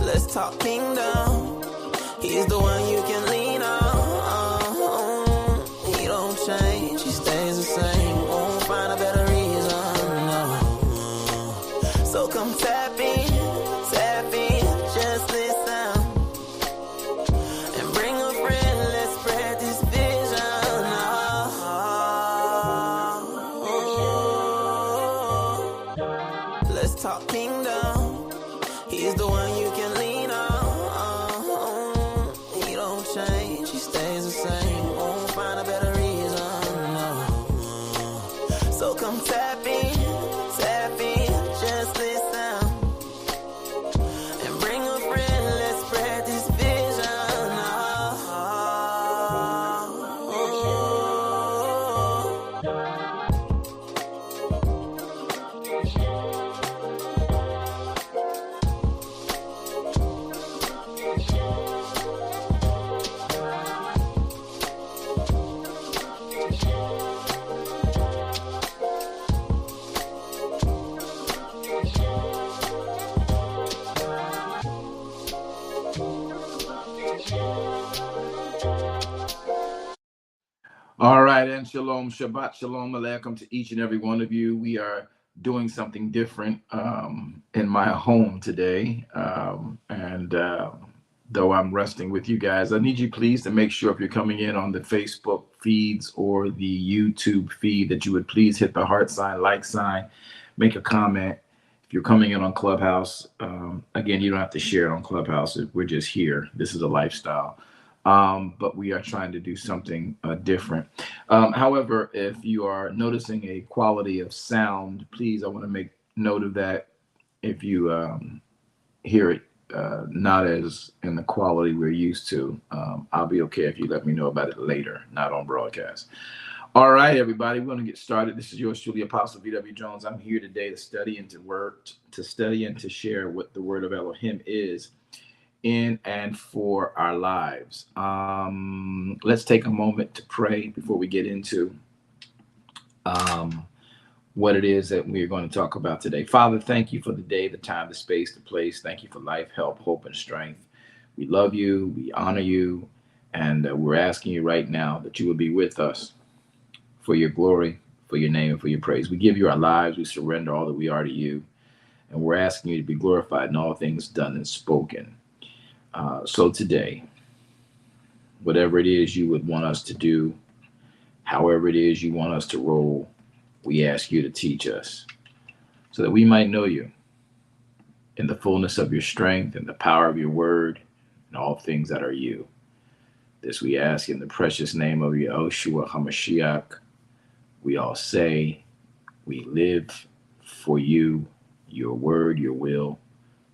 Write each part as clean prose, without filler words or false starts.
Let's talk kingdom. He's the one you can lean on. He don't change, he stays the same. Won't find a better reason, no. So come tap in, just listen. And bring a friend, let's spread this vision. Let's talk kingdom. He's the one you can lean on. He don't change, he stays the same. Won't find a better reason, no. So come tap in, just listen. And bring a friend, let's spread this vision. All right, and shalom, Shabbat shalom alaikum to each and every one of you. We are doing something different in my home today. Though I'm resting with you guys, I need you please to make sure if you're coming in on the Facebook feeds or the YouTube feed that you would please hit the heart sign, like sign, make a comment. If you're coming in on Clubhouse, again, you don't have to share it on Clubhouse. We're just here. This is a lifestyle. But we are trying to do something different. However, if you are noticing a quality of sound, please, I want to make note of that. If you hear it not as in the quality we're used to, I'll be okay if you let me know about it later, not on broadcast. All right, everybody, we're going to get started. This is yours truly, Apostle V.W. Jones. I'm here today to study and to share what the word of Elohim is in and for our lives. Let's take a moment to pray before we get into what it is that we're going to talk about today. Father, thank you for the day, the time, the space, the place. Thank you for life, help, hope, and strength. We love you. We honor you. And we're asking you right now that you will be with us for your glory, for your name, and for your praise. We give you our lives. We surrender all that we are to you. And we're asking you to be glorified in all things done and spoken. So today, whatever it is you would want us to do, however it is you want us to roll, we ask you to teach us so that we might know you in the fullness of your strength and the power of your word and all things that are you. This we ask in the precious name of Yahushua HaMashiach. We all say we live for you, your word, your will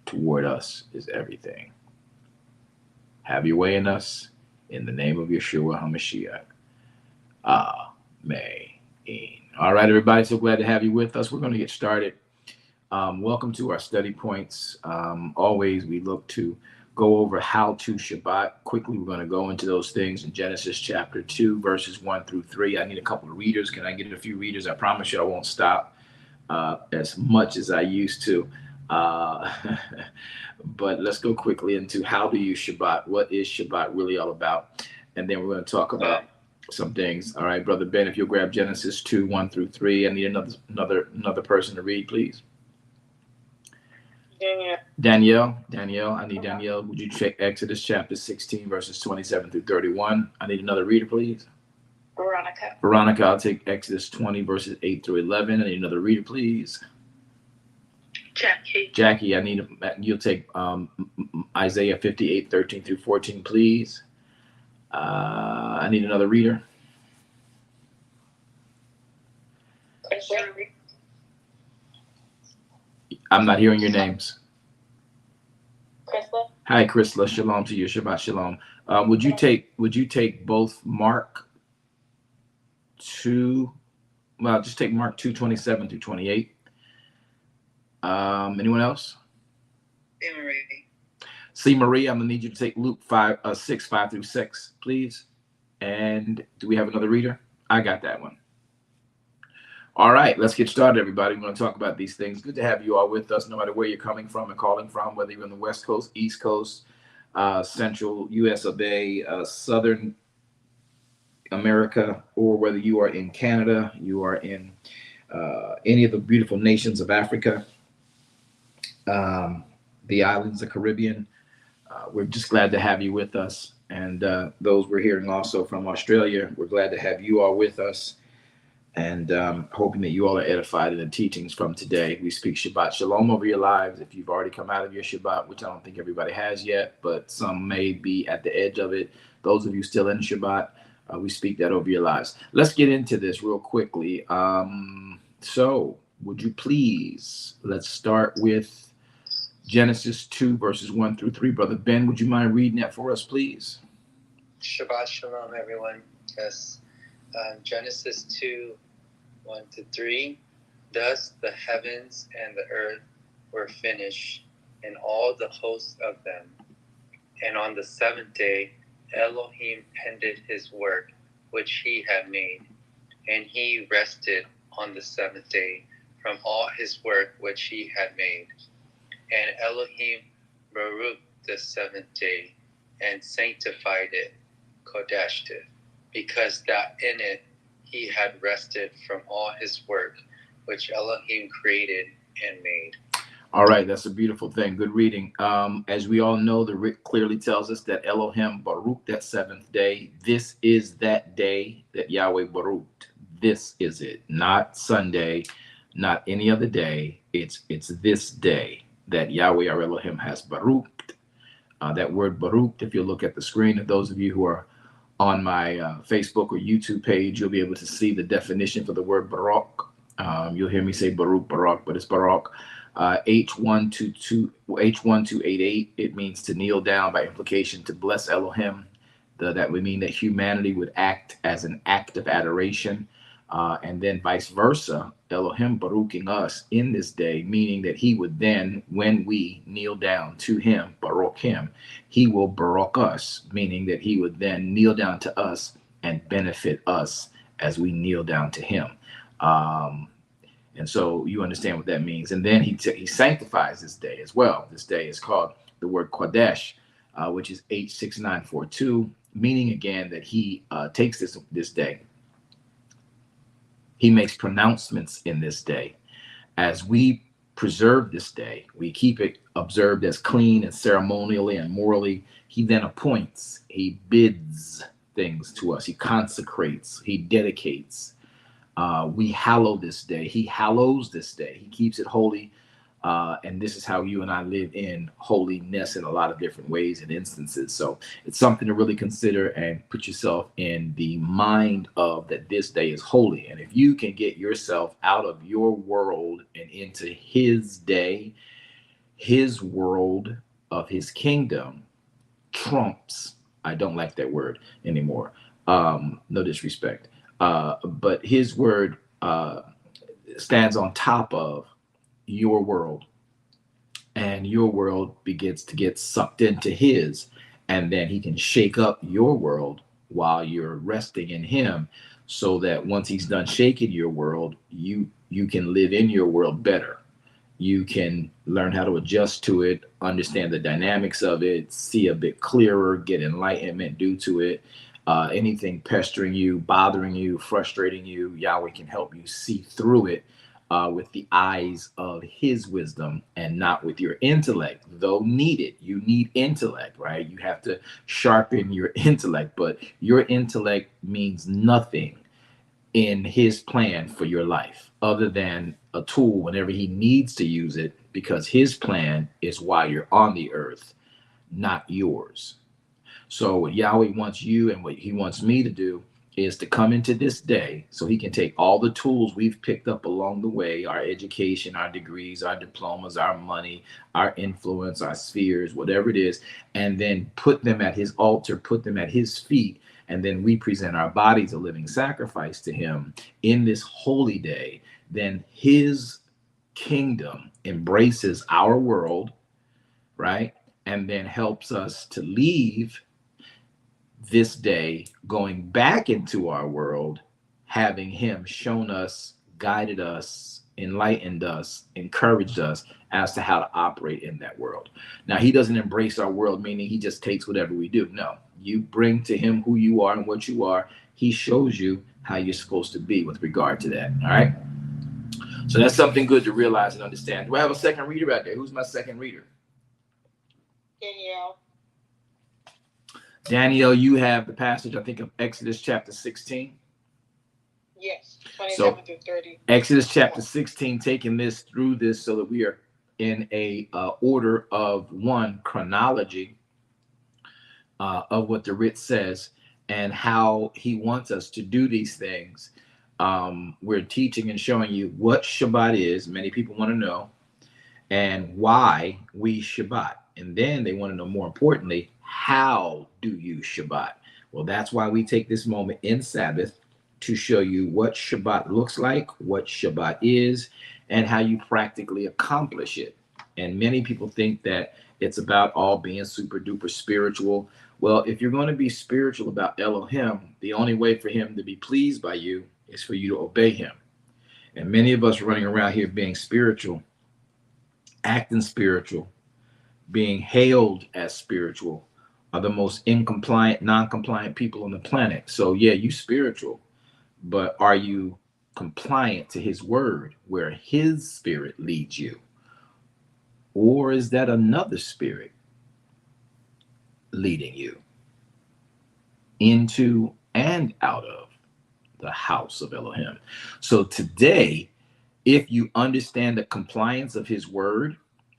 toward us is everything. Have your way in us, in the name of Yeshua HaMashiach. Amen. All right, everybody, so glad to have you with us. We're going to get started. Welcome to our study points. Always, we look to go over how to Shabbat. Quickly, we're going to go into those things in Genesis chapter 2, verses 1 through 3. I need a couple of readers. Can I get a few readers? I promise you I won't stop as much as I used to. But let's go quickly into how do you Shabbat? What is Shabbat really all about? And then we're going to talk about some things. All right, Brother Ben, if you'll grab Genesis 2, 1 through 3. I need another person to read, please. Danielle, I need Danielle. Would you check Exodus chapter 16, verses 27 through 31? I need another reader, please. Veronica, I'll take Exodus 20, verses 8 through 11. I need another reader, please. Jackie, you'll take Isaiah 58, 13 through 14, please. I need another reader. I'm not hearing your names. Chrisla. Hi, Chrisla. Shalom to you. Shabbat shalom. Would you take both Mark 2? Well, just take Mark 2:27 through 28. Anyone else? See Marie, I'm gonna need you to take Luke 6, 5 through 6, please. And do we have another reader? I got that one. All right, let's get started, everybody. We're going to talk about these things. Good to have you all with us, no matter where you're coming from and calling from, whether you're on the West Coast, East Coast, Central US of A, Southern America, or whether you are in Canada, you are in any of the beautiful nations of Africa, um, the islands, the Caribbean. We're just glad to have you with us. And those we're hearing also from Australia, we're glad to have you all with us. And hoping that you all are edified in the teachings from today. We speak Shabbat Shalom over your lives. If you've already come out of your Shabbat, which I don't think everybody has yet, but some may be at the edge of it. Those of you still in Shabbat, we speak that over your lives. Let's get into this real quickly. So would you please, let's start with Genesis 2, verses 1 through 3. Brother Ben, would you mind reading that for us, please? Shabbat Shalom, everyone. Yes. Genesis 2, 1 to 3. Thus the heavens and the earth were finished, and all the hosts of them. And on the seventh day, Elohim ended his work which he had made, and he rested on the seventh day from all his work which he had made. And Elohim baruched the seventh day, and sanctified it, kodeshed it, because that in it he had rested from all his work which Elohim created and made. All right, that's a beautiful thing. Good reading. As we all know, the Rick clearly tells us that Elohim baruched that seventh day. This is that day that Yahweh baruched. This is it, not Sunday, not any other day. It's this day that Yahweh our Elohim has baruched. That word baruched, if you look at the screen, of those of you who are on my Facebook or YouTube page, you'll be able to see the definition for the word barak. You'll hear me say Baruch, Barak, but it's Barak. H1288, it means to kneel down, by implication to bless Elohim. That would mean that humanity would act as an act of adoration. And then vice versa, Elohim baruching us in this day, meaning that he would then, when we kneel down to him, baruch him, he will baruch us, meaning that he would then kneel down to us and benefit us as we kneel down to him. And so you understand what that means. And then he sanctifies this day as well. This day is called the word Kodesh, which is H6942, meaning again that he takes this day. He makes pronouncements in this day. As we preserve this day, we keep it observed as clean and ceremonially and morally. He then appoints, he bids things to us. He consecrates, he dedicates. We hallow this day. He hallows this day. He keeps it holy. And this is how you and I live in holiness in a lot of different ways and instances. So it's something to really consider and put yourself in the mind of that this day is holy. And if you can get yourself out of your world and into his day, his world of his kingdom trumps, I don't like that word anymore. No disrespect. But his word stands on top of your world, and your world begins to get sucked into his, and then he can shake up your world while you're resting in him, so that once he's done shaking your world, you can live in your world better. You can learn how to adjust to it, understand the dynamics of it, see a bit clearer, get enlightenment due to it. Anything pestering you, bothering you, frustrating you, Yahweh can help you see through it with the eyes of his wisdom and not with your intellect, though needed. You need intellect, right? You have to sharpen your intellect, but your intellect means nothing in his plan for your life other than a tool whenever he needs to use it, because his plan is why you're on the earth, not yours. So what Yahweh wants you and what he wants me to do is to come into this day so he can take all the tools we've picked up along the way, our education, our degrees, our diplomas, our money, our influence, our spheres, whatever it is, and then put them at his altar, put them at his feet, and then we present our bodies a living sacrifice to him in this holy day. Then his kingdom embraces our world, right? And then helps us to leave this day going back into our world, having him shown us guided us, enlightened us, encouraged us as to how to operate in that world. Now, he doesn't embrace our world, meaning he just takes whatever we do. No, you bring to him who you are and what you are. He shows you how you're supposed to be with regard to that. All right. So that's something good to realize and understand. Do I have a second reader out there? Who's my second reader? Danielle. Danielle, you have the passage, I think, of Exodus chapter 16. Yes, 27 through 30. Exodus chapter 16, taking this through this so that we are in a order of one chronology of what the writ says and how he wants us to do these things. We're teaching and showing you what Shabbat is. Many people want to know, and why we Shabbat. And then they want to know, more importantly, how do you Shabbat? Well, that's why we take this moment in Sabbath to show you what Shabbat looks like, what Shabbat is, and how you practically accomplish it. And many people think that it's about all being super duper spiritual. Well, if you're going to be spiritual about Elohim, the only way for him to be pleased by you is for you to obey him. And many of us running around here being spiritual, acting spiritual, being hailed as spiritual, are the most incompliant, non-compliant people on the planet. So yeah, you spiritual, but are you compliant to his word where his spirit leads you? Or is that another spirit leading you into and out of the house of Elohim? So today, if you understand the compliance of his word,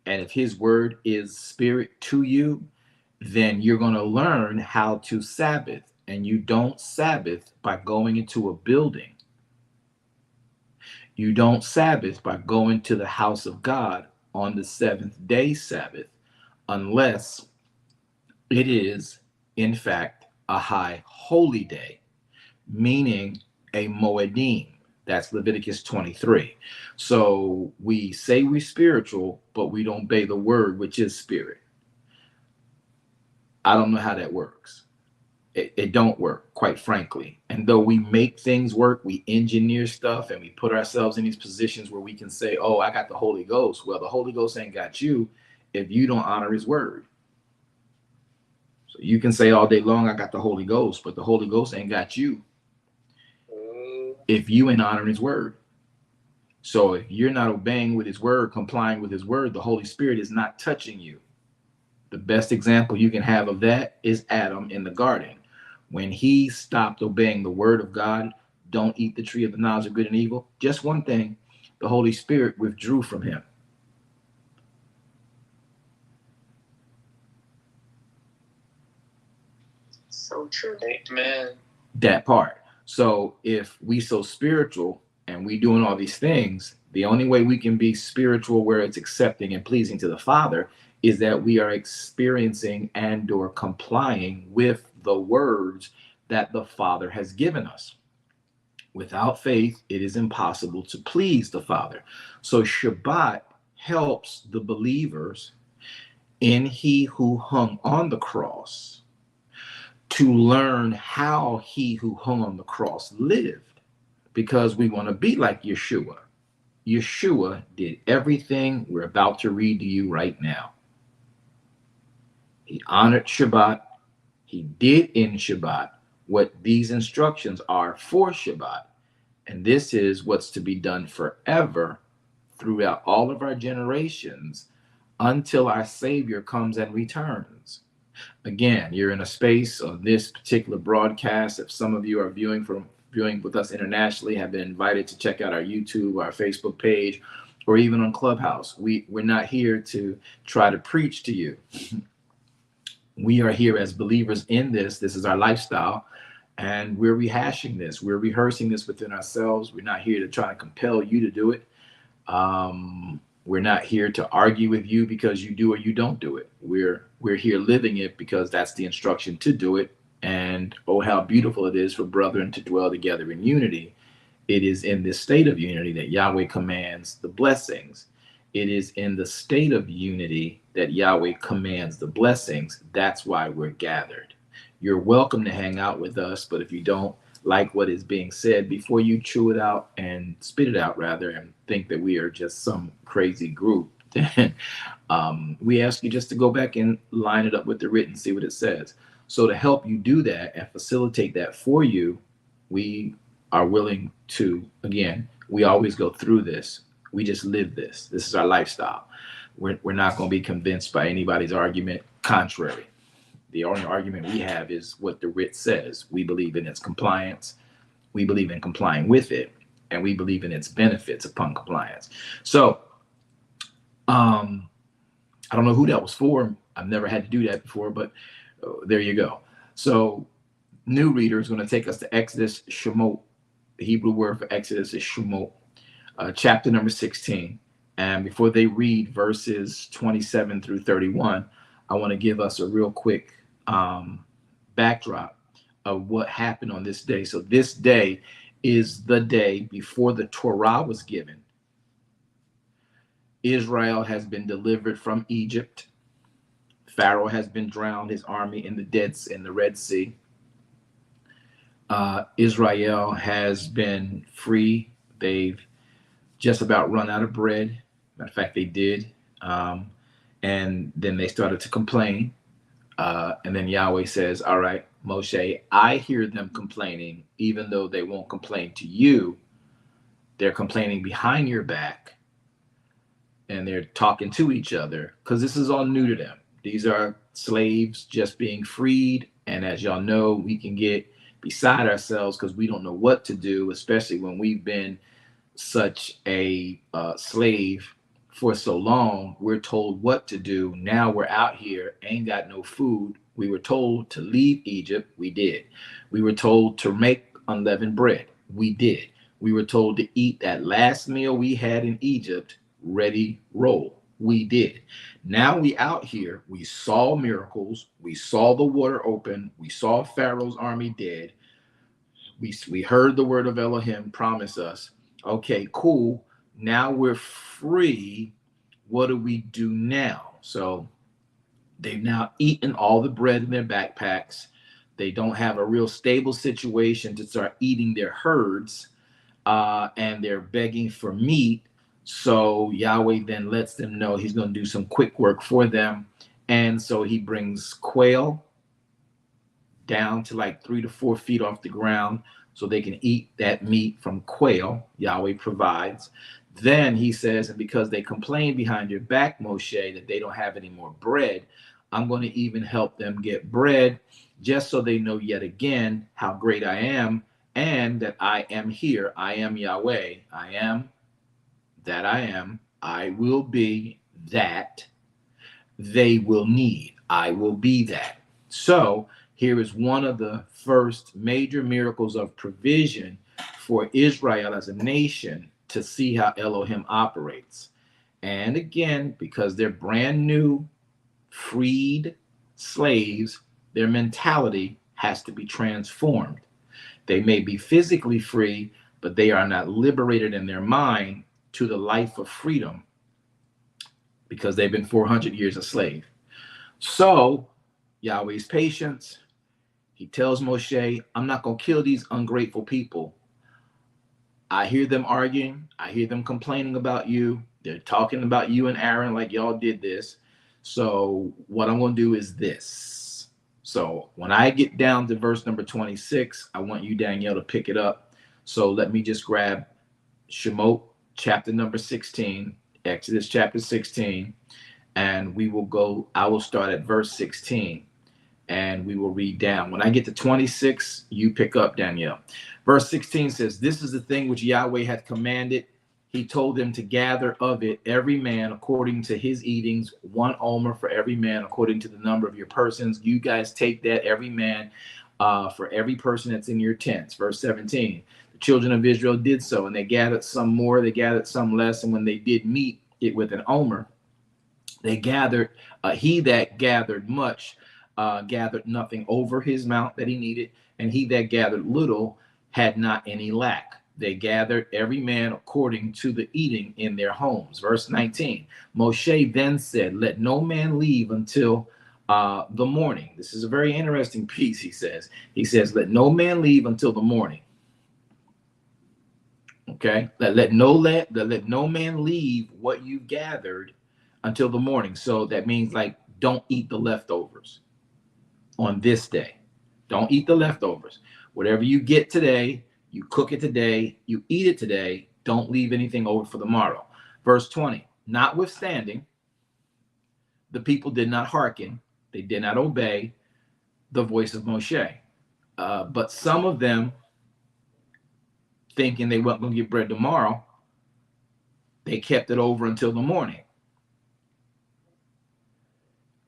and if his word is spirit to you, then you're going to learn how to Sabbath. And you don't Sabbath by going into a building. You don't Sabbath by going to the house of God on the seventh day Sabbath, unless it is, in fact, a high holy day, meaning a Moedim. That's Leviticus 23. So we say we're spiritual, but we don't obey the word, which is spirit. I don't know how that works. It don't work, quite frankly. And though we make things work, we engineer stuff, and we put ourselves in these positions where we can say, oh, I got the Holy Ghost. Well, the Holy Ghost ain't got you if you don't honor his word. So you can say all day long, I got the Holy Ghost, but the Holy Ghost ain't got you if you ain't honoring his word. So if you're not obeying with his word, complying with his word, the Holy Spirit is not touching you. The best example you can have of that is Adam in the garden. When he stopped obeying the word of God, don't eat the tree of the knowledge of good and evil, just one thing, the Holy Spirit withdrew from him. So true. Amen. That part. So if we so spiritual and we doing all these things, the only way we can be spiritual where it's accepting and pleasing to the Father is that we are experiencing and or complying with the words that the Father has given us. Without faith, it is impossible to please the Father. So Shabbat helps the believers in he who hung on the cross to learn how he who hung on the cross lived, because we want to be like Yeshua. Yeshua did everything we're about to read to you right now. He honored Shabbat. He did in Shabbat what these instructions are for Shabbat. And this is what's to be done forever throughout all of our generations until our Savior comes and returns. Again, you're in a space of this particular broadcast. If some of you are viewing with us internationally, have been invited to check out our YouTube, our Facebook page, or even on Clubhouse. We're not here to try to preach to you. We are here as believers in this. This is our lifestyle, and we're rehashing this. We're rehearsing this within ourselves. We're not here to try to compel you to do it. We're not here to argue with you because you do or you don't do it. We're here living it because that's the instruction to do it. And oh, how beautiful it is for brethren to dwell together in unity. It is in this state of unity that Yahweh commands the blessings. It is in the state of unity that Yahweh commands the blessings. That's why we're gathered. You're welcome to hang out with us, but if you don't, like what is being said before you chew it out and spit it out, rather, and think that we are just some crazy group. Then we ask you just to go back and line it up with the written, see what it says. So to help you do that and facilitate that for you, we are willing to, again, we always go through this. We just live this. This is our lifestyle. We're not going to be convinced by anybody's argument. Contrary. The only argument we have is what the writ says. We believe in its compliance. We believe in complying with it. And we believe in its benefits upon compliance. So, I don't know who that was for. I've never had to do that before, but there you go. So, new reader is going to take us to Exodus Shemot. The Hebrew word for Exodus is Shemot, chapter number 16. And before they read verses 27 through 31, I want to give us a real quick backdrop of what happened on this day. So this day is the day before the Torah was given. Israel has been delivered from Egypt. Pharaoh has been drowned, his army in the Red Sea. Israel has been free. They've just about run out of bread. Matter of fact, they did. And then they started to complain. And then Yahweh says, all right, Moshe, I hear them complaining, even though they won't complain to you. They're complaining behind your back. And they're talking to each other because this is all new to them. These are slaves just being freed. And as y'all know, we can get beside ourselves because we don't know what to do, especially when we've been such a slave for so long. We're told what to do. Now we're out here, ain't got no food. We were told to leave Egypt. We did. We were told to make unleavened bread. We did. We were told to eat that last meal we had in Egypt, ready, roll. We did. Now we out here. We saw miracles. We saw the water open. We saw Pharaoh's army dead. We heard the word of Elohim promise us. Okay, cool. Now we're free. What do we do now? So they've now eaten all the bread in their backpacks. They don't have a real stable situation to start eating their herds, and they're begging for meat. So Yahweh then lets them know he's going to do some quick work for them. And so he brings quail down to like 3 to 4 feet off the ground so they can eat that meat from quail. Yahweh provides. Then he says, and because they complain behind your back, Moshe, that they don't have any more bread, I'm going to even help them get bread just so they know yet again how great I am and that I am here. I am Yahweh. I am that I am. I will be that they will need. I will be that. So here is one of the first major miracles of provision for Israel as a nation to see how Elohim operates. And again, because they're brand new, freed slaves, their mentality has to be transformed. They may be physically free, but they are not liberated in their mind to the life of freedom because they've been 400 years a slave. So Yahweh's patience, he tells Moshe, I'm not going to kill these ungrateful people. I hear them arguing. I hear them complaining about you. They're talking about you and Aaron like y'all did this. So what I'm going to do is this. So when I get down to verse number 26, I want you, Danielle, to pick it up. So let me just grab Shemot, chapter number 16, Exodus chapter 16, and I will start at verse 16, and we will read down. When I get to 26, you pick up, Danielle. Verse 16 says, this is the thing which Yahweh hath commanded. He told them to gather of it every man according to his eatings, 1 omer for every man according to the number of your persons. You guys take that, every man, for every person that's in your tents. Verse 17, the children of Israel did so, and they gathered some more, they gathered some less, and when they did meet it with an omer, they gathered, he that gathered much gathered nothing over his mount that he needed, and he that gathered little had not any lack. They gathered every man according to the eating in their homes. Verse 19, Moshe then said, let no man leave until the morning. This is a very interesting piece. He says, let no man leave until the morning. Okay, let no man leave what you gathered until the morning. So that means, like, don't eat the leftovers on this day. Don't eat the leftovers. Whatever you get today, you cook it today, you eat it today. Don't leave anything over for tomorrow. Verse 20, notwithstanding, the people did not hearken, they did not obey the voice of Moshe. But some of them, thinking they weren't going to get bread tomorrow, they kept it over until the morning.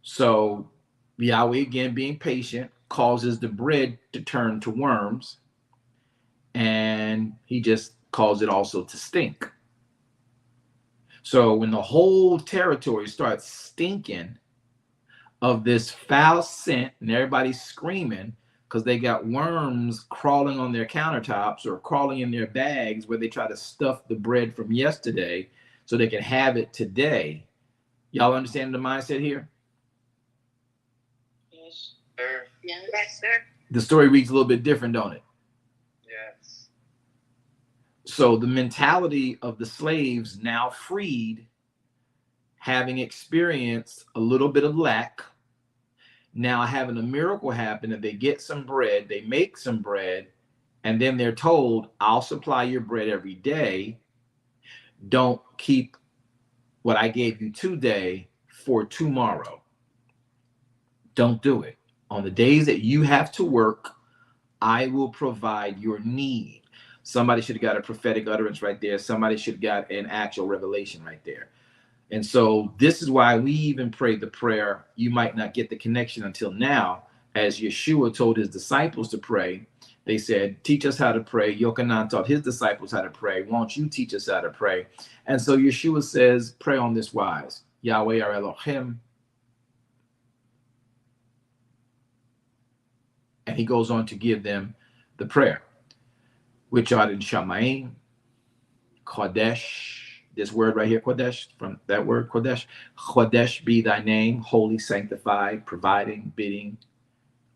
So Yahweh, again being patient, causes the bread to turn to worms, and he just calls it also to stink. So when the whole territory starts stinking of this foul scent, and everybody's screaming because they got worms crawling on their countertops or crawling in their bags where they try to stuff the bread from yesterday so they can have it today. Y'all understand the mindset here? Yes, sir. Yes, sir. The story reads a little bit different, don't it? Yes. So the mentality of the slaves, now freed, having experienced a little bit of lack, now having a miracle happen, that they get some bread, they make some bread, and then they're told, I'll supply your bread every day. Don't keep what I gave you today for tomorrow. Don't do it. On the days that you have to work, I will provide your need. Somebody should have got a prophetic utterance right there. Somebody should have got an actual revelation right there. And so this is why we even pray the prayer. You might not get the connection until now. As Yeshua told his disciples to pray, they said, teach us how to pray. Yochanan taught his disciples how to pray. Won't you teach us how to pray? And so Yeshua says, pray on this wise. Yahweh our Elohim. And he goes on to give them the prayer, which are in Shamayim, Kodesh. This word right here, Kodesh, from that word, Kodesh. Kodesh be thy name, holy, sanctified, providing, bidding,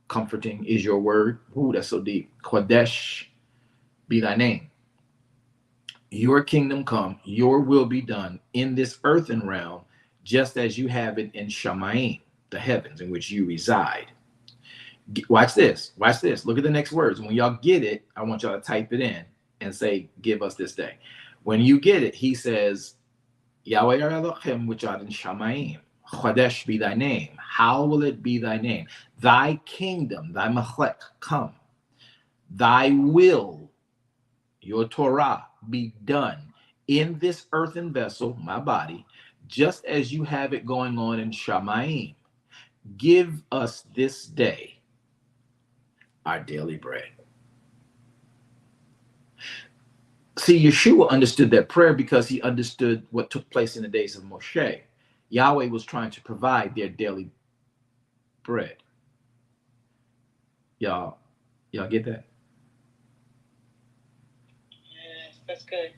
comforting is your word. Ooh, that's so deep. Kodesh be thy name. Your kingdom come, your will be done in this earthen realm, just as you have it in Shamayim, the heavens in which you reside. Watch this. Watch this. Look at the next words. When y'all get it, I want y'all to type it in and say, give us this day. When you get it, he says, Yahweh our Elohim, which art in Shamayim, Chodesh be thy name. How will it be thy name? Thy kingdom, thy machlek, come. Thy will, your Torah, be done in this earthen vessel, my body, just as you have it going on in Shamayim. Give us this day our daily bread. See, Yeshua understood that prayer because he understood what took place in the days of Moshe. Yahweh was trying to provide their daily bread. Y'all get that? Yes, that's good.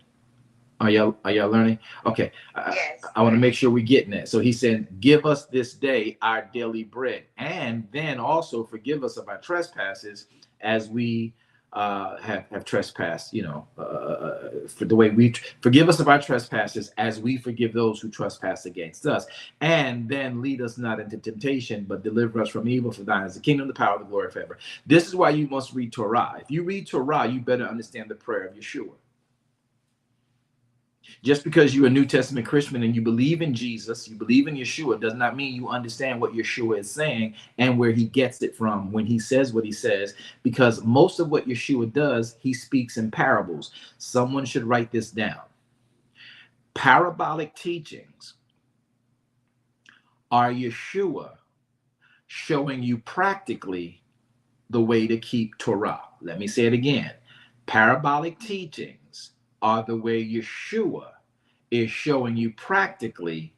Are y'all learning? Okay. Yes. I want to make sure we're getting that. So he said, give us this day our daily bread, and then also forgive us of our trespasses as we have trespassed, for the way we forgive us of our trespasses as we forgive those who trespass against us. And then lead us not into temptation, but deliver us from evil. For thine is the kingdom, the power, the glory forever. This is why you must read Torah. If you read Torah, you better understand the prayer of Yeshua. Just because you're a New Testament Christian and you believe in Jesus, you believe in Yeshua, does not mean you understand what Yeshua is saying and where he gets it from when he says what he says, because most of what Yeshua does, he speaks in parables. Someone should write this down. Parabolic teachings are Yeshua showing you practically the way to keep Torah. Let me say it again. Parabolic teachings are the way Yeshua is showing you practically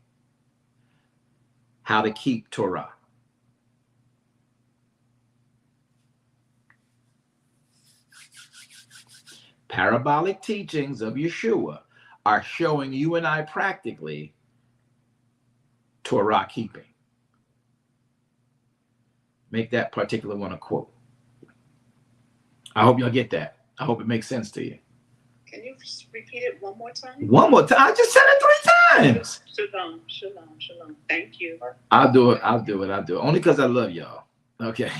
how to keep Torah. Parabolic teachings of Yeshua are showing you and I practically Torah keeping. Make that particular one a quote. I hope y'all get that. I hope it makes sense to you. Can you repeat it one more time? One more time. I just said it 3 times. Shalom, shalom, shalom. Thank you. I'll do it. Only because I love y'all. Okay.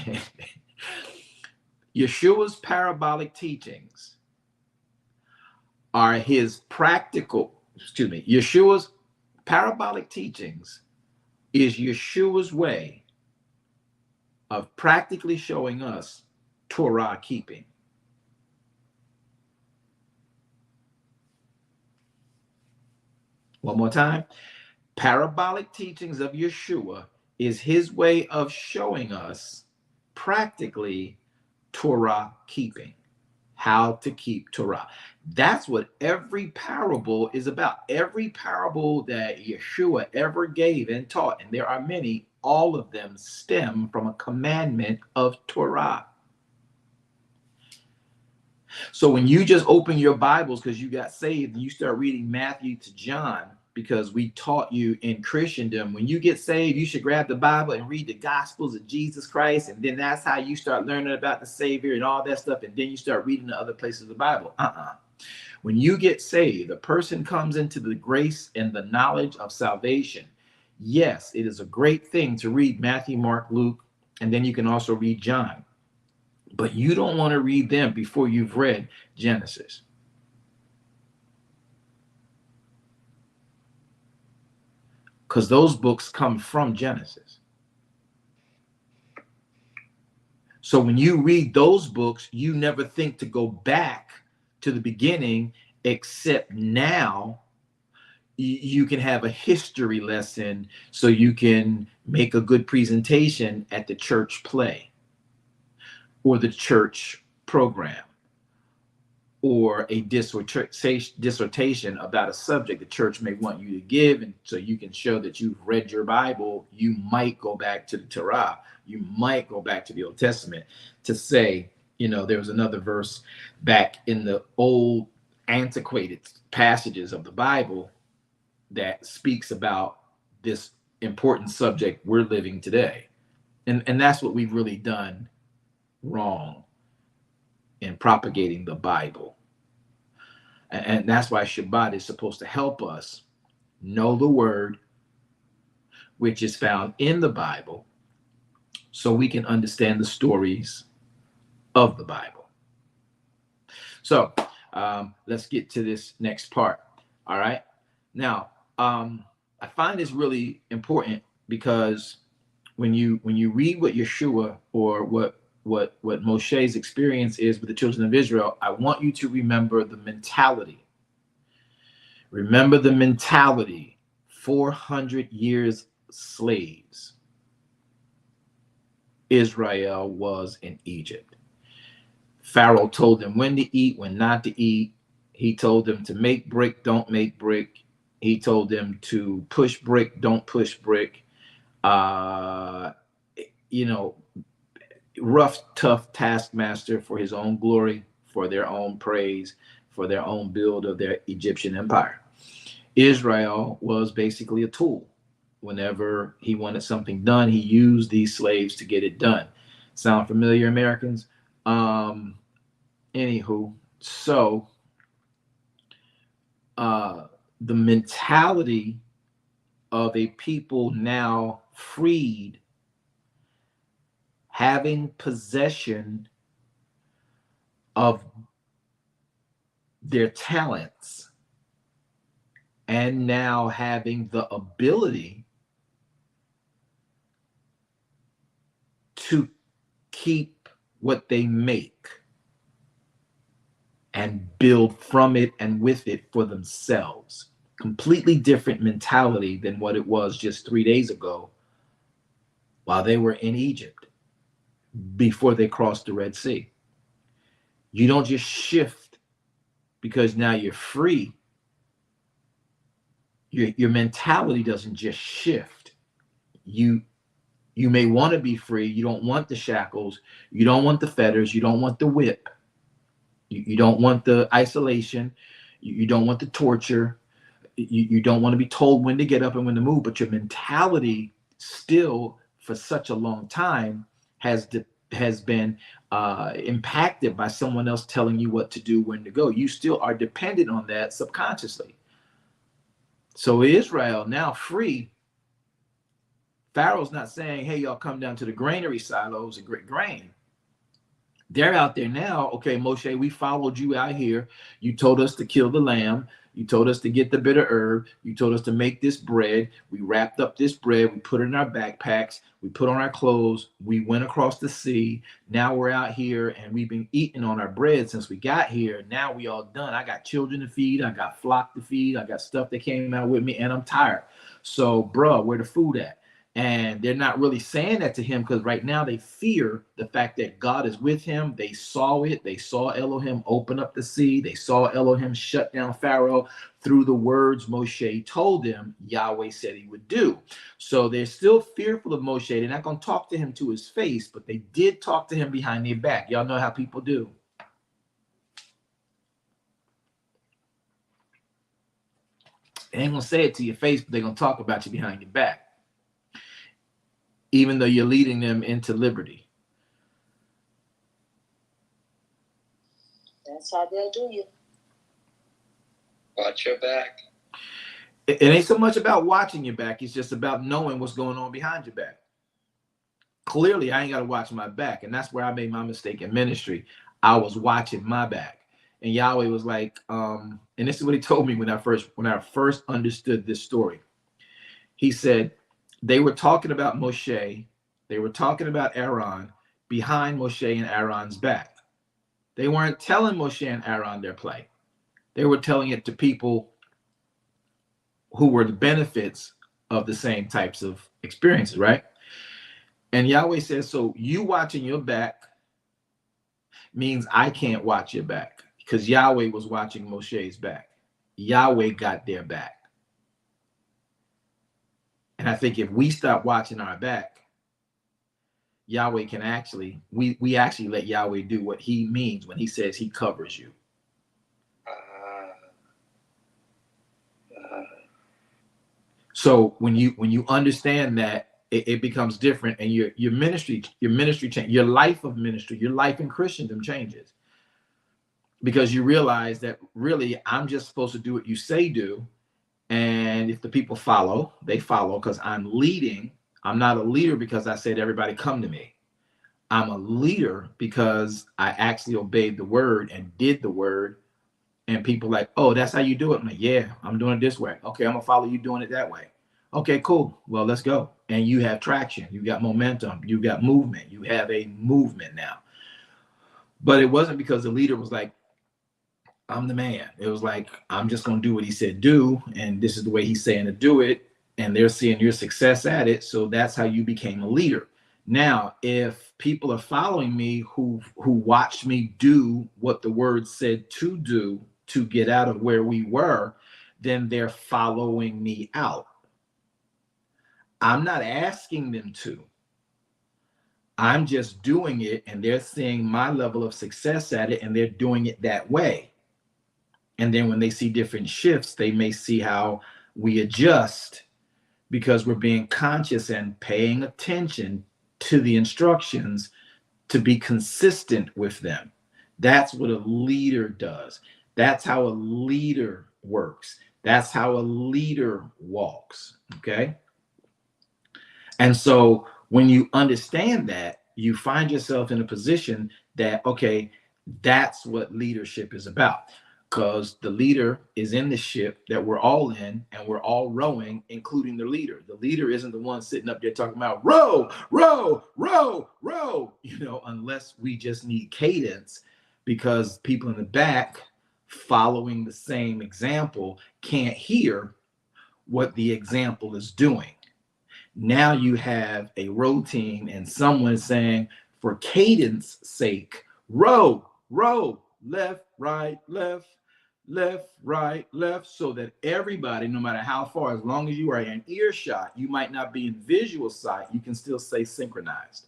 Yeshua's parabolic teachings are his Yeshua's parabolic teachings is Yeshua's way of practically showing us Torah keeping. One more time. Parabolic teachings of Yeshua is his way of showing us practically Torah keeping, how to keep Torah. That's what every parable is about. Every parable that Yeshua ever gave and taught, and there are many, all of them stem from a commandment of Torah. So when you just open your Bibles because you got saved and you start reading Matthew to John, because we taught you in Christendom, when you get saved, you should grab the Bible and read the Gospels of Jesus Christ. And then that's how you start learning about the Savior and all that stuff. And then you start reading the other places of the Bible. When you get saved, a person comes into the grace and the knowledge of salvation. Yes, it is a great thing to read Matthew, Mark, Luke, and then you can also read John. But you don't want to read them before you've read Genesis. Because those books come from Genesis. So when you read those books, you never think to go back to the beginning, except now you can have a history lesson so you can make a good presentation at the church play or the church program, or a dissertation about a subject the church may want you to give. And so you can show that you've read your Bible. You might go back to the Torah. You might go back to the Old Testament to say, there was another verse back in the old antiquated passages of the Bible that speaks about this important subject we're living today. And that's what we've really done wrong in propagating the Bible. And that's why Shabbat is supposed to help us know the word, which is found in the Bible, so we can understand the stories of the Bible. So let's get to this next part. All right. Now, I find this really important because when you read what Yeshua or what Moshe's experience is with the children of Israel, I want you to remember the mentality. Remember the mentality. 400 years slaves. Israel was in Egypt. Pharaoh told them when to eat, when not to eat. He told them to make brick, don't make brick. He told them to push brick, don't push brick. Rough, tough taskmaster for his own glory, for their own praise, for their own build of their Egyptian empire. Israel was basically a tool. Whenever he wanted something done, he used these slaves to get it done. Sound familiar, Americans? Anywho, so the mentality of a people now freed, having possession of their talents, and now having the ability to keep what they make and build from it and with it for themselves. Completely different mentality than what it was just 3 days ago while they were in Egypt before they crossed the Red Sea. You don't just shift because now you're free. Your mentality doesn't just shift. You may want to be free. You don't want the shackles. You don't want the fetters. You don't want the whip. You don't want the isolation. You don't want the torture. You don't want to be told when to get up and when to move. But your mentality still, for such a long time, has been impacted by someone else telling you what to do, when to go. You still are dependent on that subconsciously. So Israel now free. Pharaoh's not saying, hey, y'all come down to the granary silos and get grain. They're out there now. Okay, Moshe, we followed you out here. You told us to kill the lamb. You told us to get the bitter herb. You told us to make this bread. We wrapped up this bread. We put it in our backpacks. We put on our clothes. We went across the sea. Now we're out here and we've been eating on our bread since we got here. Now we all done. I got children to feed. I got flock to feed. I got stuff that came out with me, and I'm tired. So, bro, where the food at? And they're not really saying that to him because right now they fear the fact that God is with him. They saw it. They saw Elohim open up the sea. They saw Elohim shut down Pharaoh through the words Moshe told them Yahweh said he would do. So they're still fearful of Moshe. They're not going to talk to him to his face, but they did talk to him behind their back. Y'all know how people do. They ain't going to say it to your face, but they're going to talk about you behind your back, even though you're leading them into liberty. That's how they'll do you. Watch your back. It ain't so much about watching your back. It's just about knowing what's going on behind your back. Clearly, I ain't got to watch my back. And that's where I made my mistake in ministry. I was watching my back. And Yahweh was like, and this is what he told me when I first understood this story. He said, they were talking about Moshe. They were talking about Aaron behind Moshe and Aaron's back. They weren't telling Moshe and Aaron their play. They were telling it to people who were the benefits of the same types of experiences, right? And Yahweh says, so you watching your back means I can't watch your back, because Yahweh was watching Moshe's back. Yahweh got their back. And I think if we stop watching our back, Yahweh can actually, we actually let Yahweh do what he means when he says he covers you. So when you understand that, it becomes different, and your ministry change, your life of ministry, your life in Christendom changes, because you realize that really I'm just supposed to do what you say do. And if the people follow, they follow because I'm leading. I'm not a leader because I said, everybody come to me. I'm a leader because I actually obeyed the word and did the word. And people like, oh, that's how you do it. I'm like, yeah, I'm doing it this way. Okay, I'm going to follow you doing it that way. Okay, cool. Well, let's go. And you have traction. You got momentum. You got movement. You have a movement now. But it wasn't because the leader was like, I'm the man. It was like, I'm just going to do what he said do, and this is the way he's saying to do it, and they're seeing your success at it, so that's how you became a leader. Now, if people are following me who watched me do what the word said to do to get out of where we were, then they're following me out. I'm not asking them to. I'm just doing it, and they're seeing my level of success at it, and they're doing it that way. And then when they see different shifts, they may see how we adjust, because we're being conscious and paying attention to the instructions to be consistent with them. That's what a leader does. That's how a leader works. That's how a leader walks. Okay. And so when you understand that, you find yourself in a position that, okay, that's what leadership is about. Because the leader is in the ship that we're all in, and we're all rowing, including the leader. The leader isn't the one sitting up there talking about row, row, row, row, unless we just need cadence, because people in the back following the same example can't hear what the example is doing. Now you have a row team and someone saying, for cadence sake, row, row, left, right, left, left, right, left, so that everybody, no matter how far, as long as you are in earshot, you might not be in visual sight, you can still say synchronized.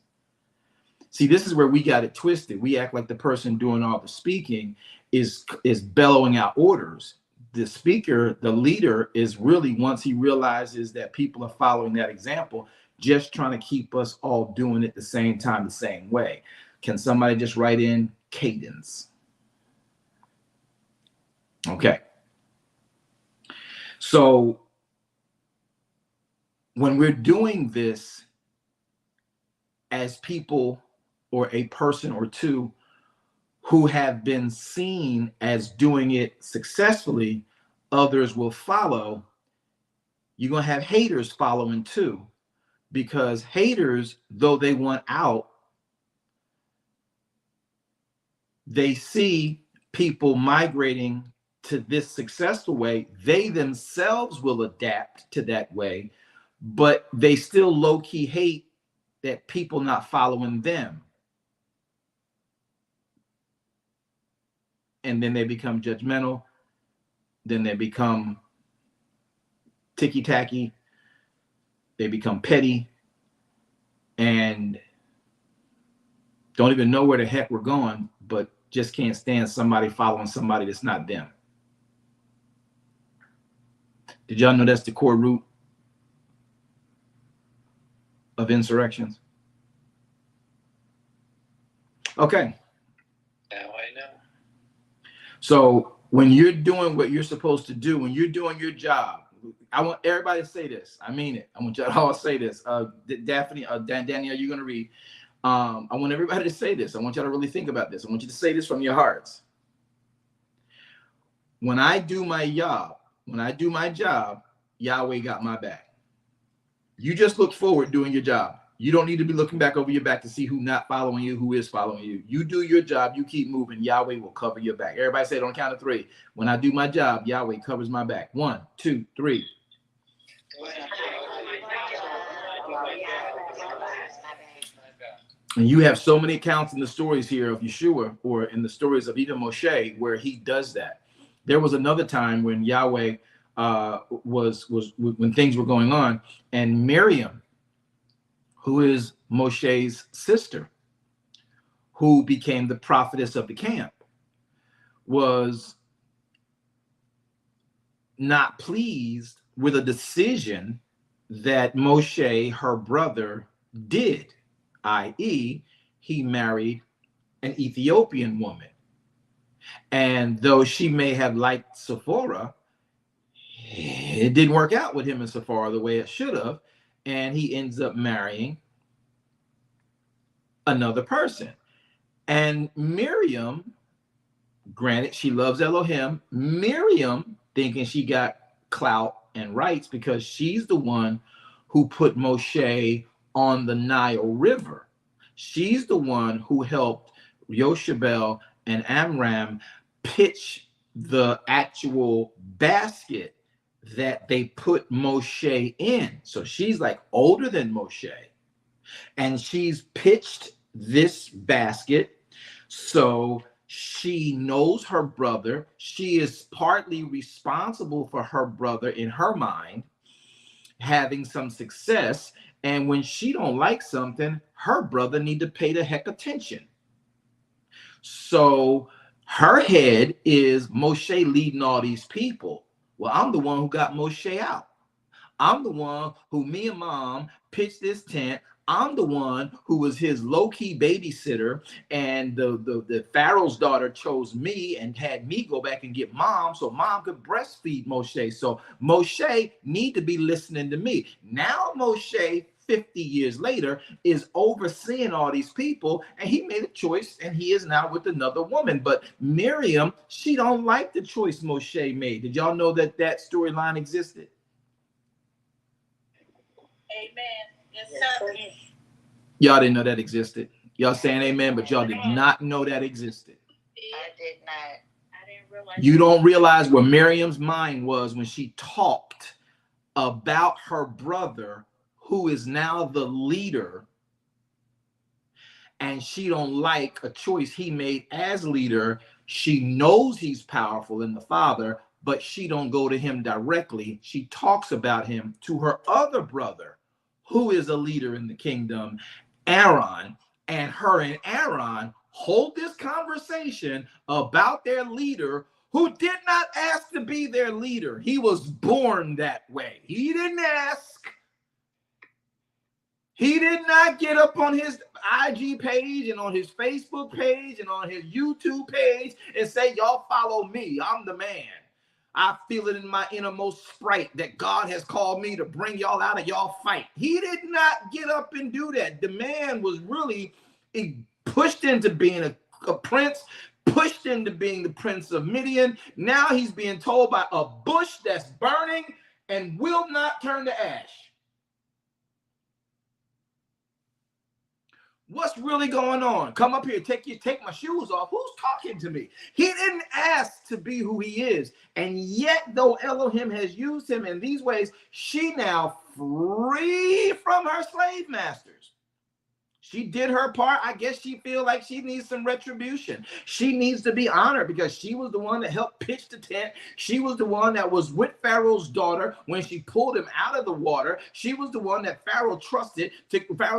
See, this is where we got it twisted. We act like the person doing all the speaking is bellowing out orders. The speaker, the leader, is really, once he realizes that people are following that example, just trying to keep us all doing it the same time, the same way. Can somebody just write in cadence? Okay. So when we're doing this as people or a person or two who have been seen as doing it successfully, others will follow. You're going to have haters following too, because haters, though they want out, they see people migrating to this successful way. They themselves will adapt to that way, but they still low-key hate that people not following them. And then they become judgmental. Then they become ticky-tacky. They become petty. And don't even know where the heck we're going, but just can't stand somebody following somebody that's not them. Did y'all know that's the core root of insurrections? Okay. Now I know. So when you're doing what you're supposed to do, when you're doing your job, I want everybody to say this. I mean it. I want y'all to all say this. Daphne, Danielle, you're going to read. I want everybody to say this. I want y'all to really think about this. I want you to say this from your hearts. When I do my job, Yahweh got my back. You just look forward doing your job. You don't need to be looking back over your back to see who not following you, who is following you. You do your job. You keep moving. Yahweh will cover your back. Everybody say it on count of three. When I do my job, Yahweh covers my back. 1, 2, 3. And you have so many accounts in the stories here of Yeshua, or in the stories of even Moshe, where he does that. There was another time when Yahweh was when things were going on, and Miriam, who is Moshe's sister, who became the prophetess of the camp, was not pleased with a decision that Moshe, her brother, did, i.e., he married an Ethiopian woman. And though she may have liked Sephora, it didn't work out with him and Sephora the way it should have. And he ends up marrying another person. And Miriam, granted, she loves Elohim. Miriam, thinking she got clout and rights because she's the one who put Moshe on the Nile River. She's the one who helped Yoshabel and Amram pitch the actual basket that they put Moshe in. So she's like older than Moshe, and she's pitched this basket. So she knows her brother. She is partly responsible for her brother, in her mind, having some success. And when she don't like something, her brother need to pay the heck attention. So her head is Moshe leading all these people. Well, I'm the one who got Moshe out. I'm the one who, me and mom pitched this tent. I'm the one who was his low-key babysitter, and the Pharaoh's daughter chose me and had me go back and get mom so mom could breastfeed Moshe. So Moshe need to be listening to me. Now Moshe, 50 years later, is overseeing all these people, and he made a choice, and he is now with another woman. But Miriam, she don't like the choice Moshe made. Did y'all know that that storyline existed? Amen. Yes, sir. Y'all didn't know that existed. Y'all saying amen, but y'all did not know that existed. I did not. I didn't realize. You don't realize where Miriam's mind was when she talked about her brother, who is now the leader, and she don't like a choice he made as leader. She knows he's powerful in the Father, but she don't go to him directly. She talks about him to her other brother, who is a leader in the kingdom, Aaron, and her and Aaron hold this conversation about their leader, who did not ask to be their leader. He was born that way. He didn't ask. He did not get up on his IG page and on his Facebook page and on his YouTube page and say, y'all follow me. I'm the man. I feel it in my innermost sprite that God has called me to bring y'all out of y'all fight. He did not get up and do that. The man was really pushed into being a prince, pushed into being the prince of Midian. Now he's being told by a bush that's burning and will not turn to ash. What's really going on? Come up here, take my shoes off. Who's talking to me? He didn't ask to be who he is. And yet, though Elohim has used him in these ways, she now free from her slave masters. She did her part. I guess she feels like she needs some retribution. She needs to be honored because she was the one that helped pitch the tent. She was the one that was with Pharaoh's daughter when she pulled him out of the water. She was the one that Pharaoh's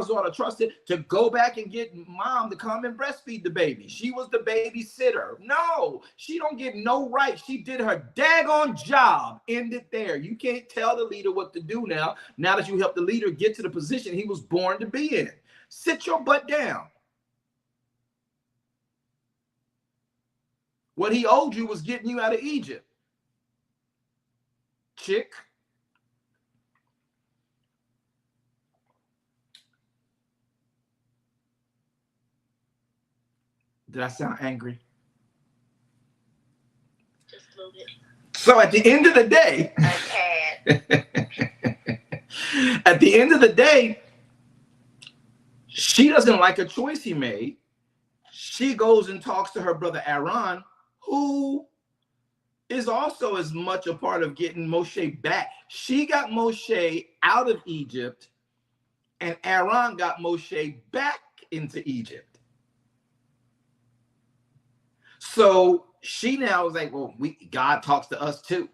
daughter trusted to go back and get mom to come and breastfeed the baby. She was the babysitter. No, she don't get no right. She did her daggone job. End it there. You can't tell the leader what to do now that you helped the leader get to the position he was born to be in. Sit your butt down. What he owed you was getting you out of Egypt. Chick. Did I sound angry? Just a little bit. So at the end of the day, at the end of the day, she doesn't like a choice he made. She goes and talks to her brother Aaron, who is also as much a part of getting Moshe back. She got Moshe out of Egypt, and Aaron got Moshe back into Egypt. So she now is like, well, God talks to us too.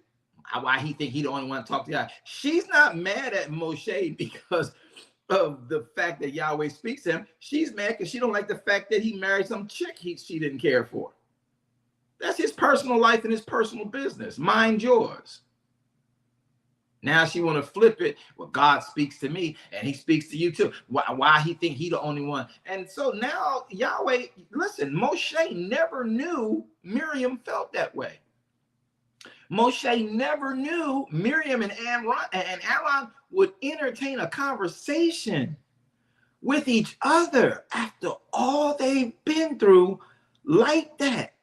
Why he think he the only one to talk to God? She's not mad at Moshe because of the fact that Yahweh speaks to him. She's mad because she don't like the fact that he married some chick she didn't care for. That's his personal life and his personal business. Mind yours. Now she want to flip it. Well, God speaks to me and he speaks to you too. Why he think he the only one? And so now Yahweh, listen, Moshe never knew Miriam felt that way. Moshe never knew Miriam and Aaron would entertain a conversation with each other after all they've been through like that.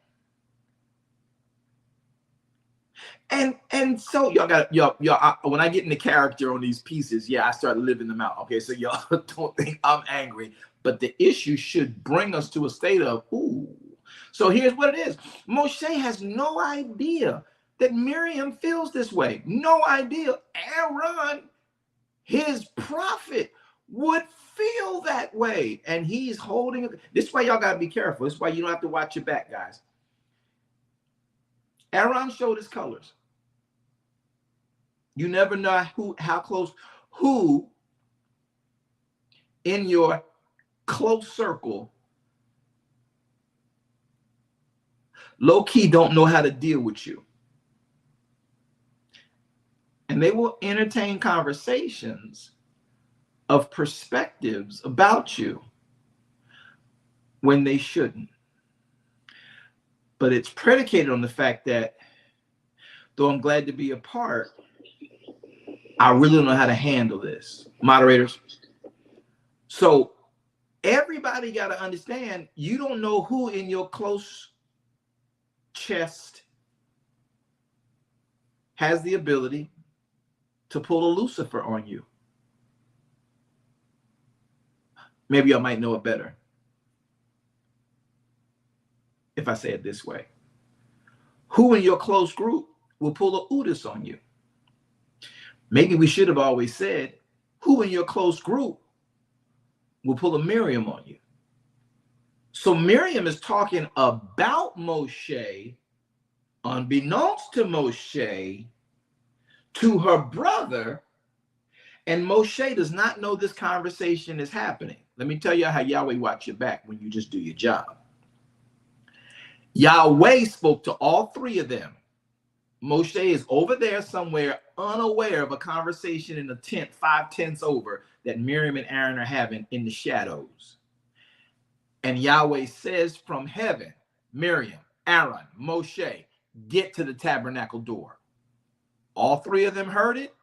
And so y'all when I get into character on these pieces, I start living them out. Okay, so y'all don't think I'm angry, but the issue should bring us to a state of ooh. So here's what it is. Moshe has no idea that Miriam feels this way. No idea. Aaron, his prophet, would feel that way. And he's holding it. This is why y'all got to be careful. This is why you don't have to watch your back, guys. Aaron showed his colors. You never know how close, who in your close circle low-key don't know how to deal with you. And they will entertain conversations of perspectives about you when they shouldn't. But it's predicated on the fact that, though I'm glad to be a part, I really don't know how to handle this. Moderators. So everybody got to understand, you don't know who in your close chest has the ability to pull a Lucifer on you. Maybe I might know it better if I say it this way. Who in your close group will pull a Udis on you? Maybe we should have always said, who in your close group will pull a Miriam on you? So Miriam is talking about Moshe, unbeknownst to Moshe, to her brother, and Moshe does not know this conversation is happening. Let me tell you how Yahweh watch your back when you just do your job. Yahweh spoke to all three of them. Moshe is over there somewhere unaware of a conversation in a tent 5 tents over that Miriam and Aaron are having in the shadows. And Yahweh says from heaven, Miriam, Aaron, Moshe, get to the tabernacle door. All three of them heard it.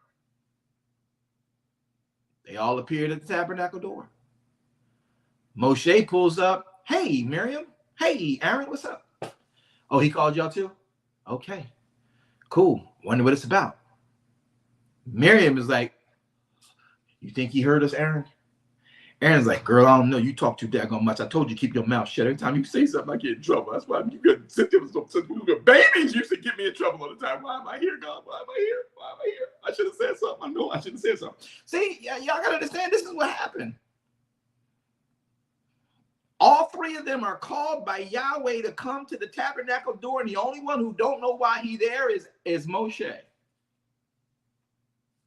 They all appeared at the tabernacle door. Moshe pulls up. Hey, Miriam. Hey, Aaron, what's up? Oh, he called y'all too? Okay, cool. Wonder what it's about. Miriam is like, you think he heard us, Aaron? Aaron's like, girl, I don't know. You talk too daggone much. I told you keep your mouth shut. Every time you say something, I get in trouble. That's why you could sit there with some babies used to get me in trouble all the time. Why am I here, God? Why am I here? Why am I here? I should have said something. I know I should have said something. See, y'all got to understand, this is what happened. All three of them are called by Yahweh to come to the tabernacle door, and the only one who don't know why he's there is Moshe.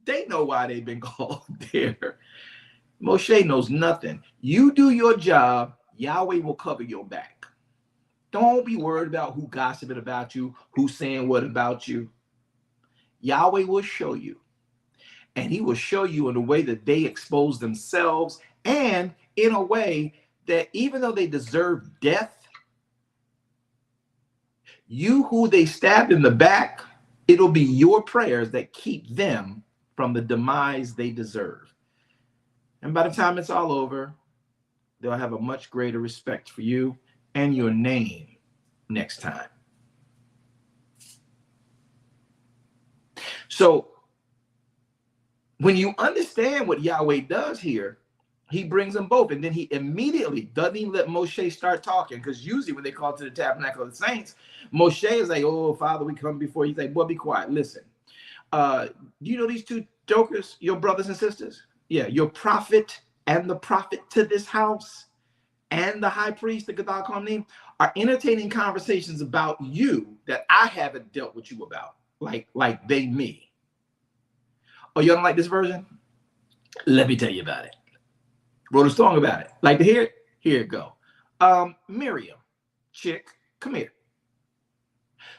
They know why they've been called there. Moshe knows nothing. You do your job, Yahweh will cover your back. Don't be worried about who gossiping about you, who's saying what about you. Yahweh will show you. And he will show you in a way that they expose themselves, and in a way that even though they deserve death, you who they stabbed in the back, it'll be your prayers that keep them from the demise they deserve. And by the time it's all over, they'll have a much greater respect for you and your name next time. So when you understand what Yahweh does here, he brings them both. And then he immediately doesn't even let Moshe start talking, because usually when they call to the tabernacle of the saints, Moshe is like, oh, Father, we come before you. He's like, boy, be quiet. Listen, do you know these two jokers, your brothers and sisters? Yeah, your prophet and the prophet to this house and the high priest, the Gadol Kohanim, are entertaining conversations about you that I haven't dealt with you about, like they me. Oh, you don't like this version? Let me tell you about it. Wrote a song about it. Like to hear it? Here it go. Miriam, chick, come here.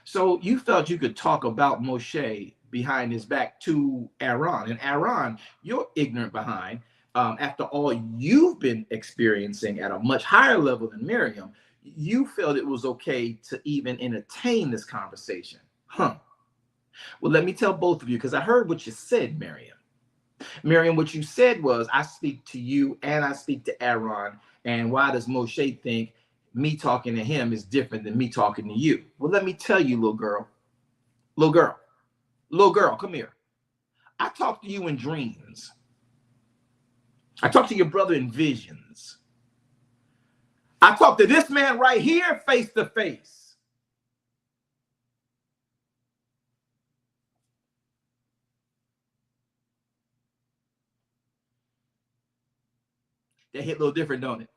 So you felt you could talk about Moshe behind his back to Aaron. And Aaron, you're ignorant behind. After all you've been experiencing at a much higher level than Miriam, you felt it was okay to even entertain this conversation. Huh. Well, let me tell both of you, because I heard what you said, Miriam. Miriam, what you said was, I speak to you and I speak to Aaron. And why does Moshe think me talking to him is different than me talking to you? Well, let me tell you, little girl, come here. I talk to you in dreams. I talk to your brother in visions. I talk to this man right here face to face. That hit a little different, don't it?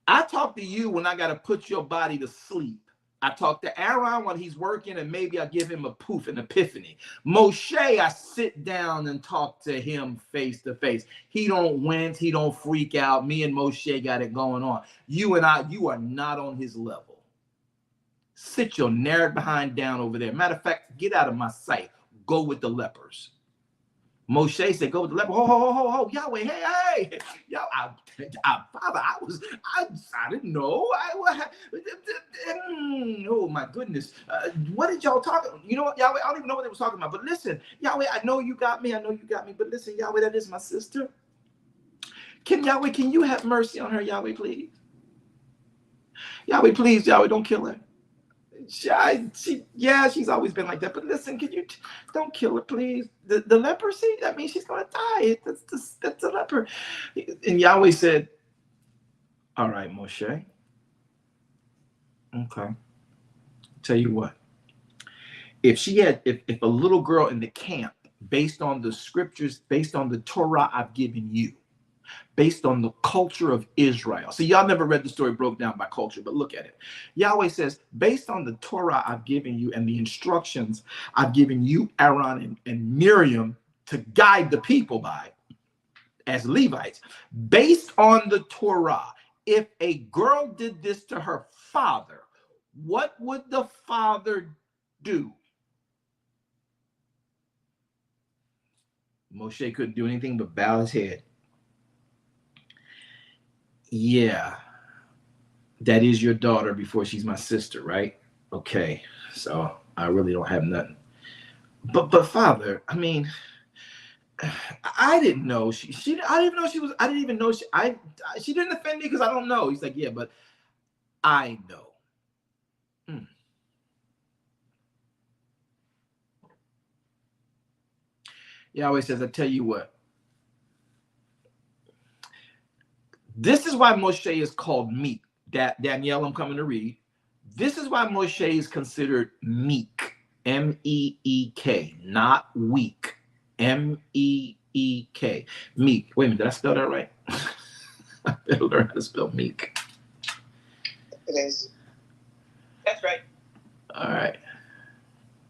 I talk to you when I got to put your body to sleep. I talk to Aaron when he's working, and maybe I give him a poof, an epiphany. Moshe, I sit down and talk to him face to face. He don't wince, he don't freak out. Me and Moshe got it going on. You and I, you are not on his level. Sit your nerd behind down over there. Matter of fact, get out of my sight. Go with the lepers. Moshe said, go with the leper. Ho, Yahweh, hey. Father, I didn't know. Oh, my goodness. What did y'all talk about? You know what, Yahweh, I don't even know what they was talking about. But listen, Yahweh, I know you got me. But listen, Yahweh, that is my sister. Can you have mercy on her, Yahweh, please? Yahweh, please, Yahweh, don't kill her. She's always been like that. But listen, can you don't kill her, please? The leprosy, that means she's gonna die. That's a leper. And Yahweh said, all right, Moshe. Okay. Tell you what. If a little girl in the camp, based on the scriptures, based on the Torah I've given you, based on the culture of Israel. See, y'all never read the story broke down by culture, but look at it. Yahweh says, based on the Torah I've given you and the instructions I've given you, Aaron and Miriam, to guide the people by, as Levites, based on the Torah, if a girl did this to her father, what would the father do? Moshe couldn't do anything but bow his head. Yeah, that is your daughter before she's my sister, right? Okay, so I really don't have nothing. But Father, I mean, I didn't know she I didn't even know she was. I didn't even know she didn't offend me because I don't know. He's like, yeah, but I know. Yahweh says, I tell you what. This is why Moshe is called meek. Danielle, I'm coming to read. This is why Moshe is considered meek. M-E-E-K, not weak. M-E-E-K. Meek. Wait a minute, did I spell that right? I better learn how to spell meek. It is. That's right. All right.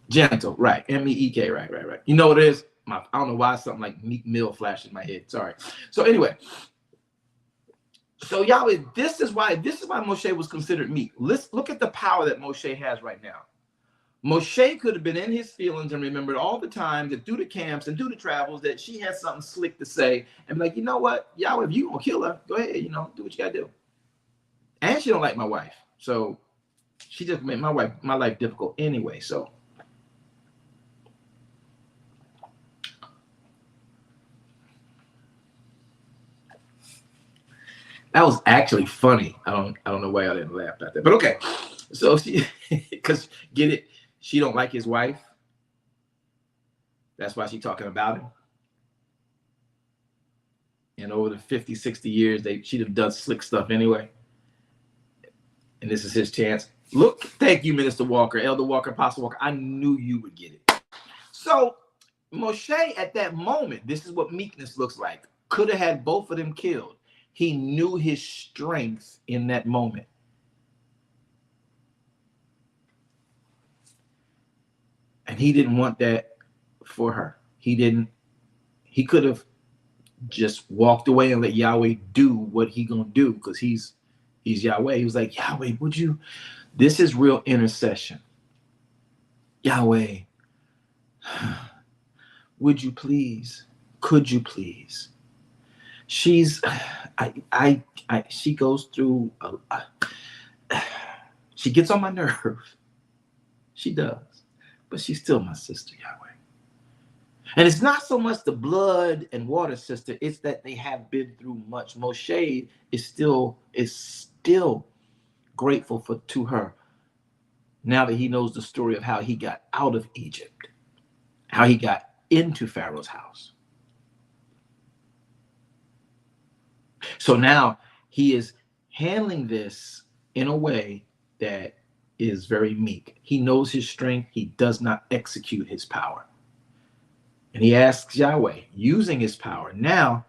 Gentle, right. M-E-E-K, right. You know what it is? I don't know why something like Meek Mill flashed in my head. Sorry. So anyway, so Yahweh, this is why Moshe was considered meek. Let's look at the power that Moshe has right now. Moshe could have been in his feelings and remembered all the times that through the camps and through the travels that she had something slick to say and be like, you know what, Yahweh, if you gonna kill her, go ahead, do what you gotta do. And she don't like my wife, so she just made my life difficult anyway. So that was actually funny. I don't know why I didn't laugh at that, but okay. So she, because get it, she don't like his wife. That's why she's talking about him. And over the 50, 60 years, she'd have done slick stuff anyway. And this is his chance. Look, thank you, Minister Walker, Elder Walker, Apostle Walker. I knew you would get it. So Moshe, at that moment, this is what meekness looks like. Could have had both of them killed. He knew his strength in that moment. And he didn't want that for her. He could have just walked away and let Yahweh do what he gonna do because he's Yahweh. He was like, Yahweh, would you? This is real intercession. Yahweh, would you please? Could you please? She goes through. She gets on my nerves. She does, but she's still my sister, Yahweh. And it's not so much the blood and water sister, it's that they have been through much. Moshe is still grateful to her now that he knows the story of how he got out of Egypt, how he got into Pharaoh's house. So now he is handling this in a way that is very meek. He knows his strength. He does not execute his power. And he asks Yahweh, using his power now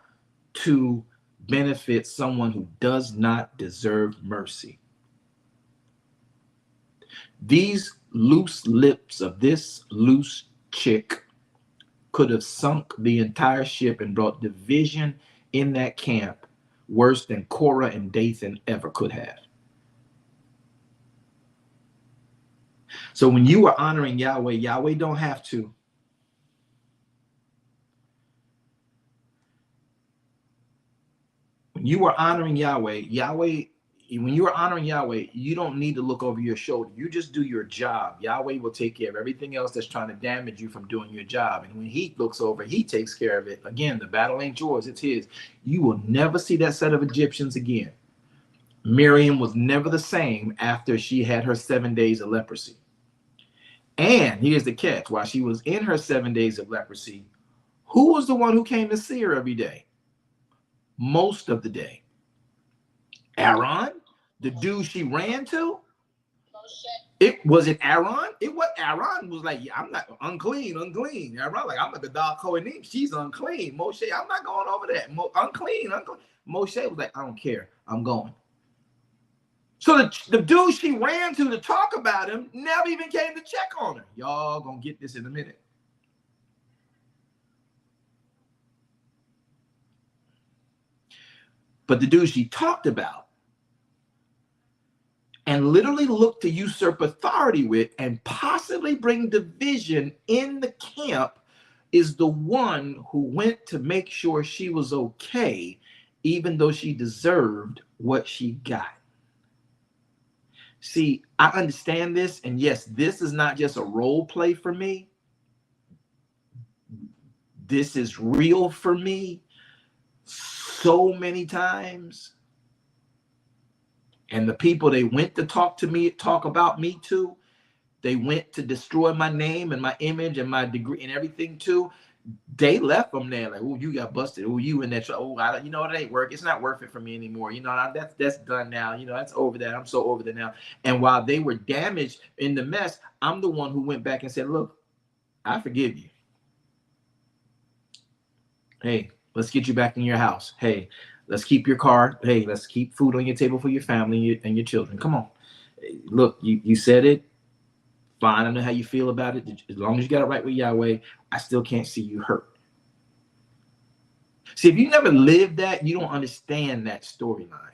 to benefit someone who does not deserve mercy. These loose lips of this loose chick could have sunk the entire ship and brought division in that camp worse than Korah and Dathan ever could have. So when you are honoring Yahweh, Yahweh don't have to. When you are honoring Yahweh, when you are honoring Yahweh, you don't need to look over your shoulder. You just do your job. Yahweh will take care of everything else that's trying to damage you from doing your job. And when he looks over, he takes care of it. Again, the battle ain't yours, it's his. You will never see that set of Egyptians again. Miriam was never the same after she had her 7 days of leprosy. And here's the catch. While she was in her 7 days of leprosy, who was the one who came to see her every day? Most of the day. Aaron, the dude she ran to. It Aaron. It was Aaron was like, yeah, I'm not unclean. Aaron like, I'm like the dog Kohanim. She's unclean. Moshe, I'm not going over that. Unclean. Moshe was like, I don't care. I'm going. So the dude she ran to talk about him never even came to check on her. Y'all gonna get this in a minute. But the dude she talked about and literally looked to usurp authority with and possibly bring division in the camp is the one who went to make sure she was okay, even though she deserved what she got. See, I understand this, and yes, this is not just a role play for me. This is real for me so many times. And the people they went to talk about me to, they went to destroy my name and my image and my degree and everything too. They left from there like, oh, you got busted. Oh, you in that. Oh, you know, it ain't work. It's not worth it for me anymore. You know, that's done now. You know, that's over that. I'm so over there now. And while they were damaged in the mess, I'm the one who went back and said, look, I forgive you. Hey, let's get you back in your house. Hey, let's keep your car. Hey, let's keep food on your table for your family and your children. Come on. Look, you said it. Fine. I don't know how you feel about it. As long as you got it right with Yahweh, I still can't see you hurt. See, if you never lived that, you don't understand that storyline.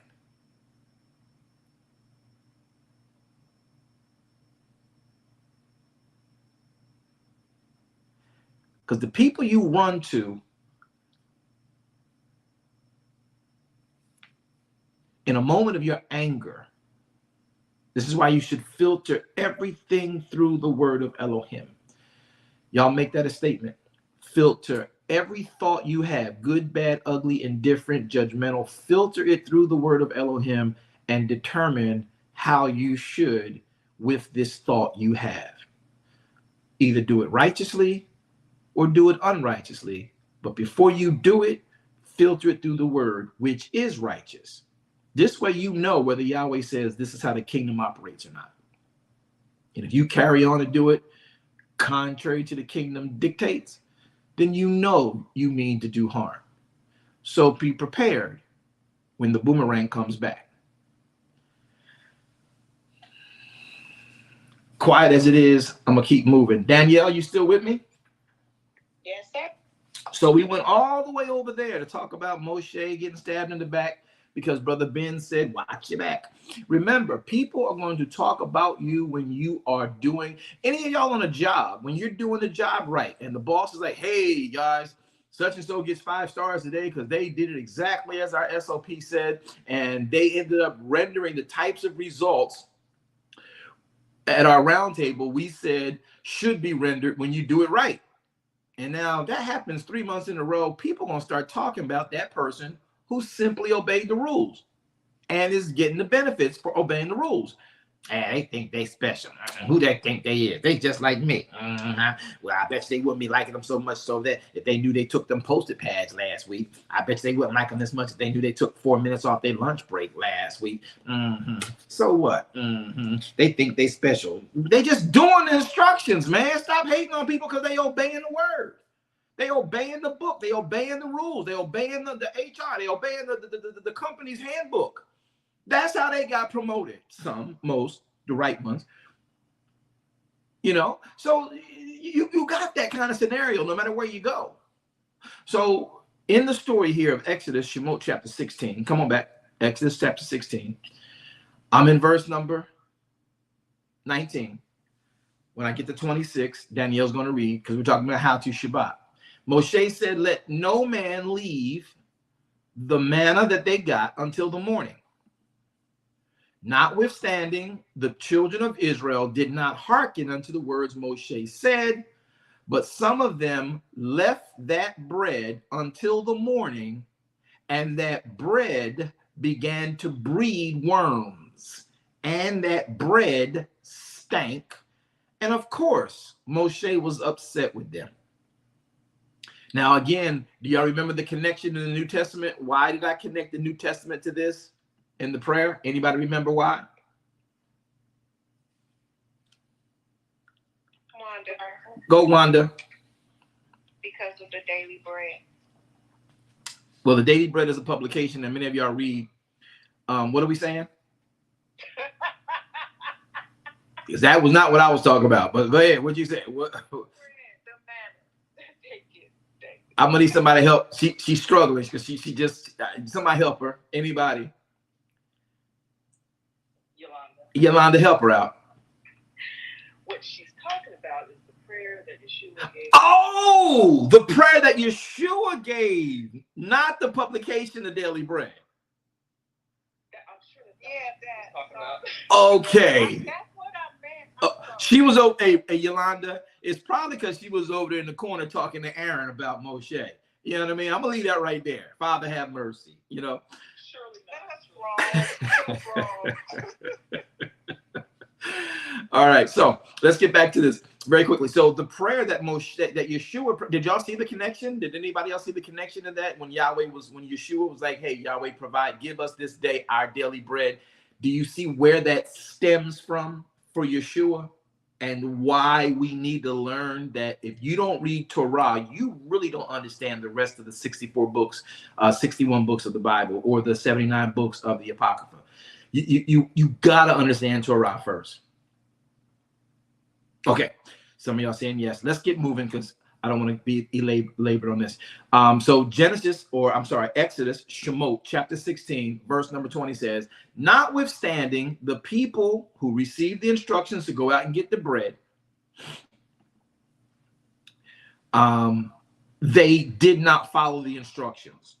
Because the people you run to in a moment of your anger, this is why you should filter everything through the word of Elohim. Y'all make that a statement. Filter every thought you have, good, bad, ugly, indifferent, judgmental. Filter it through the word of Elohim and determine how you should with this thought you have. Either do it righteously or do it unrighteously. But before you do it, filter it through the word, which is righteous. This way you know whether Yahweh says this is how the kingdom operates or not. And if you carry on to do it contrary to the kingdom dictates, then you know you mean to do harm. So be prepared when the boomerang comes back. Quiet as it is, I'm gonna keep moving. Danielle, you still with me? Yes, sir. So we went all the way over there to talk about Moshe getting stabbed in the back because Brother Ben said, watch your back. Remember, people are going to talk about you when you are doing, any of y'all on a job, when you're doing the job right, and the boss is like, hey, guys, such and so gets 5 stars today because they did it exactly as our SOP said, and they ended up rendering the types of results at our roundtable we said should be rendered when you do it right. And now that happens 3 months in a row. People are going to start talking about that person who simply obeyed the rules and is getting the benefits for obeying the rules. And they think they special. Who they think they is? They just like me. Well, I bet they wouldn't be liking them so much so that if they knew they took them Post-it pads last week, I bet they wouldn't like them as much if they knew they took 4 minutes off their lunch break last week. So what? They think they special. They just doing the instructions, man. Stop hating on people because they obeying the word. They obeying the book. They obeying the rules. They obeying the HR. They obeying the company's handbook. That's how they got promoted. Some, most, the right ones. You know, so you got that kind of scenario no matter where you go. So in the story here of Exodus, Shemot chapter 16, come on back, Exodus chapter 16. I'm in verse number 19. When I get to 26, Danielle's going to read because we're talking about how to Shabbat. Moshe said, let no man leave the manna that they got until the morning. Notwithstanding, the children of Israel did not hearken unto the words Moshe said, but some of them left that bread until the morning, and that bread began to breed worms, and that bread stank. And of course, Moshe was upset with them. Now, again, do y'all remember the connection in the New Testament? Why did I connect the New Testament to this? In the prayer, anybody remember why? Wanda. Go, Wanda. Because of the daily bread. Well, the Daily Bread is a publication that many of y'all read. What are we saying? Because that was not what I was talking about. But go ahead. What'd you say? What? I'm gonna need somebody to help. She's struggling because she just somebody help her. Anybody? Yolanda, help her out. What she's talking about is the prayer that Yeshua gave. Oh, the prayer that Yeshua gave, not the publication of Daily Bread. I'm sure that. Okay. That's what I meant. She was over, Yolanda. It's probably because she was over there in the corner talking to Aaron about Moshe. You know what I mean? I'm gonna leave that right there. Father, have mercy. You know. Surely not. That's wrong. All right, so let's get back to this very quickly. So the prayer that that Yeshua, did y'all see the connection? Did anybody else see the connection of that when Yeshua was like, "Hey, Yahweh, give us this day our daily bread"? Do you see where that stems from for Yeshua and why we need to learn that if you don't read Torah, you really don't understand the rest of the 64 books, 61 books of the Bible, or the 79 books of the Apocrypha. You gotta understand Torah first. Okay, some of y'all saying yes. Let's get moving because I don't want to be labored on this. So Exodus, Shemot, chapter 16, verse number 20 says, notwithstanding the people who received the instructions to go out and get the bread, they did not follow the instructions,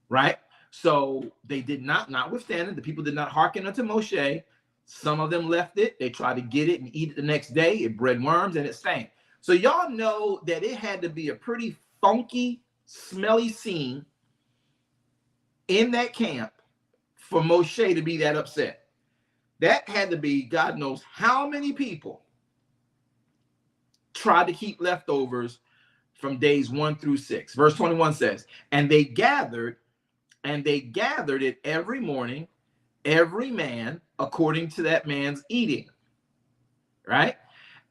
right? So they did not, notwithstanding, the people did not hearken unto Moshe. Some of them left it. They tried to get it and eat it the next day. It bred worms and it stank. So y'all know that it had to be a pretty funky, smelly scene in that camp for Moshe to be that upset. That had to be, God knows how many people tried to keep leftovers from days 1 through 6. Verse 21 says, and they gathered it every morning, every man according to that man's eating, right?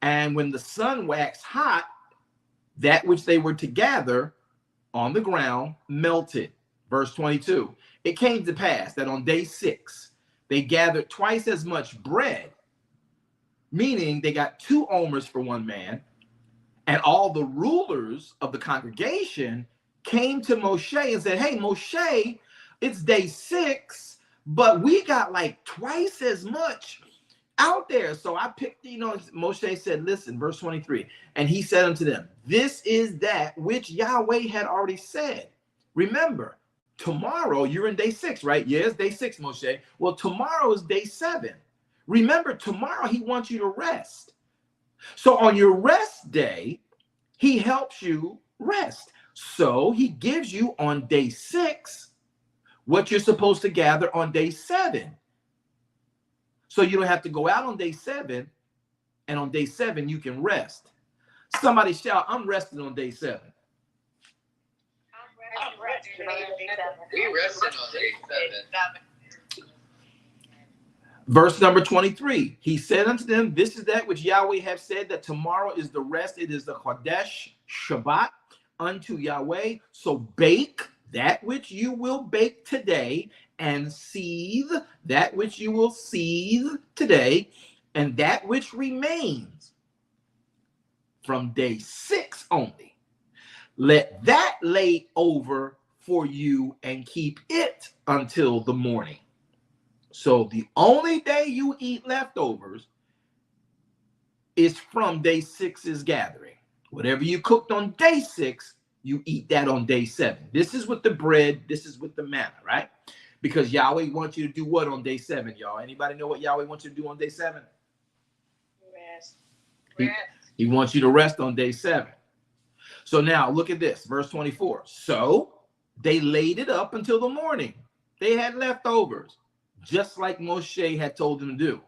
And when the sun waxed hot, that which they were to gather on the ground melted. Verse 22, it came to pass that on day 6, they gathered twice as much bread, meaning they got 2 omers for one man, and all the rulers of the congregation came to Moshe and said, hey, Moshe, it's day 6, but we got like twice as much out there. So I picked, Moshe said, listen, verse 23, and he said unto them, this is that which Yahweh had already said. Remember, tomorrow, you're in day 6, right? Yes, day 6, Moshe. Well, tomorrow is day 7. Remember, tomorrow he wants you to rest. So on your rest day, he helps you rest. So he gives you on day 6 what you're supposed to gather on day 7. So you don't have to go out on day 7, and on day 7 you can rest. Somebody shout, I'm resting on day 7. I'm resting on day 7. We rested on day 7. Verse number 23, he said unto them, this is that which Yahweh hath said, that tomorrow is the rest. It is the Chodesh Shabbat unto Yahweh. So bake that which you will bake today, and seethe that which you will seethe today, and that which remains from day 6 only, let that lay over for you and keep it until the morning. So the only day you eat leftovers is from day 6's gathering. Whatever you cooked on day 6, you eat that on day 7. This is with the bread. This is with the manna, right? Because Yahweh wants you to do what on day 7, y'all? Anybody know what Yahweh wants you to do on day 7? Rest. He wants you to rest on day 7. So now look at this, verse 24. So they laid it up until the morning. They had leftovers, just like Moshe had told them to do.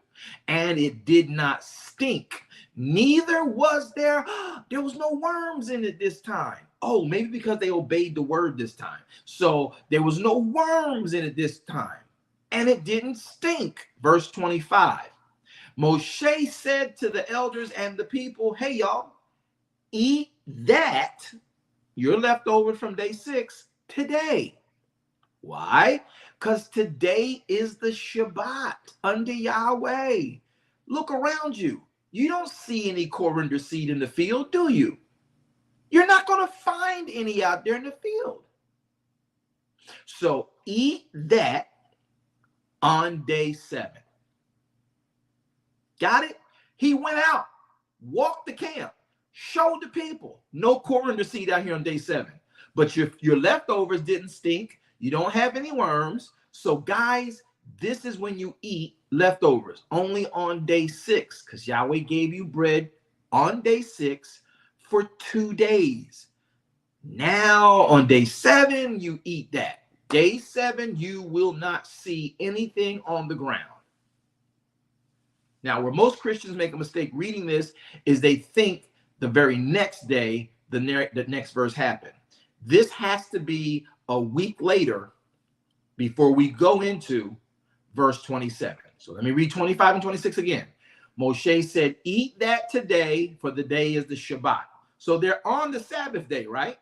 And it did not stink. Neither was there was no worms in it this time. Oh, maybe because they obeyed the word this time. So there was no worms in it this time. And it didn't stink. Verse 25. Moshe said to the elders and the people, hey, y'all, eat that, your leftover from day 6, today. Why? Because today is the Shabbat under Yahweh. Look around you. You don't see any coriander seed in the field, do you? You're not going to find any out there in the field. So eat that on day 7. Got it? He went out, walked the camp, Show the people. No coriander seed out here on day 7. But your leftovers didn't stink. You don't have any worms. So guys, this is when you eat leftovers. Only on day 6. Because Yahweh gave you bread on day 6 for 2 days. Now on day 7, you eat that. Day 7, you will not see anything on the ground. Now, where most Christians make a mistake reading this is they think the very next day, the next verse happened. This has to be a week later before we go into verse 27. So let me read 25 and 26 again. Moshe said, eat that today, for the day is the Shabbat. So they're on the Sabbath day, right?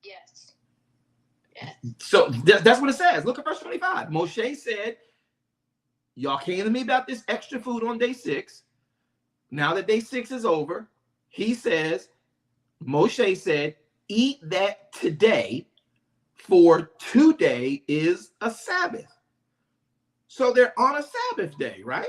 Yes. So that's what it says. Look at verse 25. Moshe said, y'all came to me about this extra food on day 6. Now that day 6 is over, he says, Moshe said, eat that today, for today is a Sabbath. So they're on a Sabbath day, right?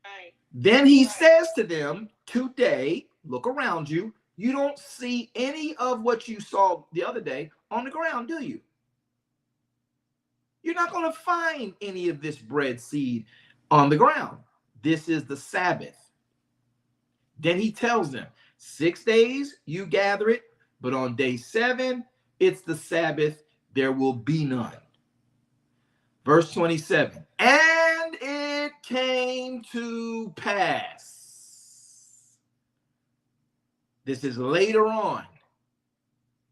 Right. Then he says to them, today, look around you. You don't see any of what you saw the other day on the ground, do you? You're not going to find any of this bread seed on the ground. This is the Sabbath. Then he tells them, 6 days you gather it, but on day 7, it's the Sabbath. There will be none. Verse 27, and it came to pass. This is later on,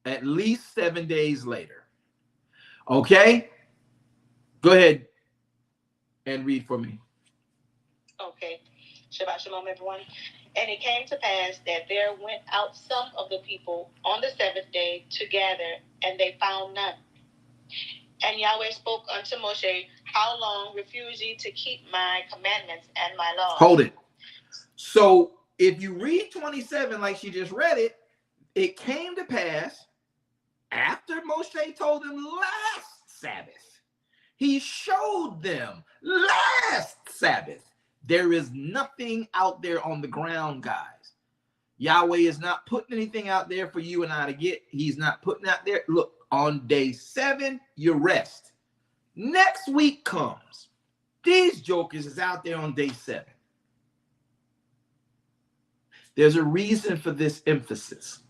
at least 7 days later. Okay? Go ahead and read for me. Okay. Shabbat shalom, everyone. And it came to pass that there went out some of the people on the 7th day to gather, and they found none. And Yahweh spoke unto Moshe, how long refuse ye to keep my commandments and my laws? Hold it. So if you read 27 like she just read it, it came to pass after Moshe told them last Sabbath. He showed them last Sabbath. There is nothing out there on the ground, guys. Yahweh is not putting anything out there for you and I to get. He's not putting out there. Look, on day 7, you rest. Next week comes. These jokers is out there on day 7. There's a reason for this emphasis.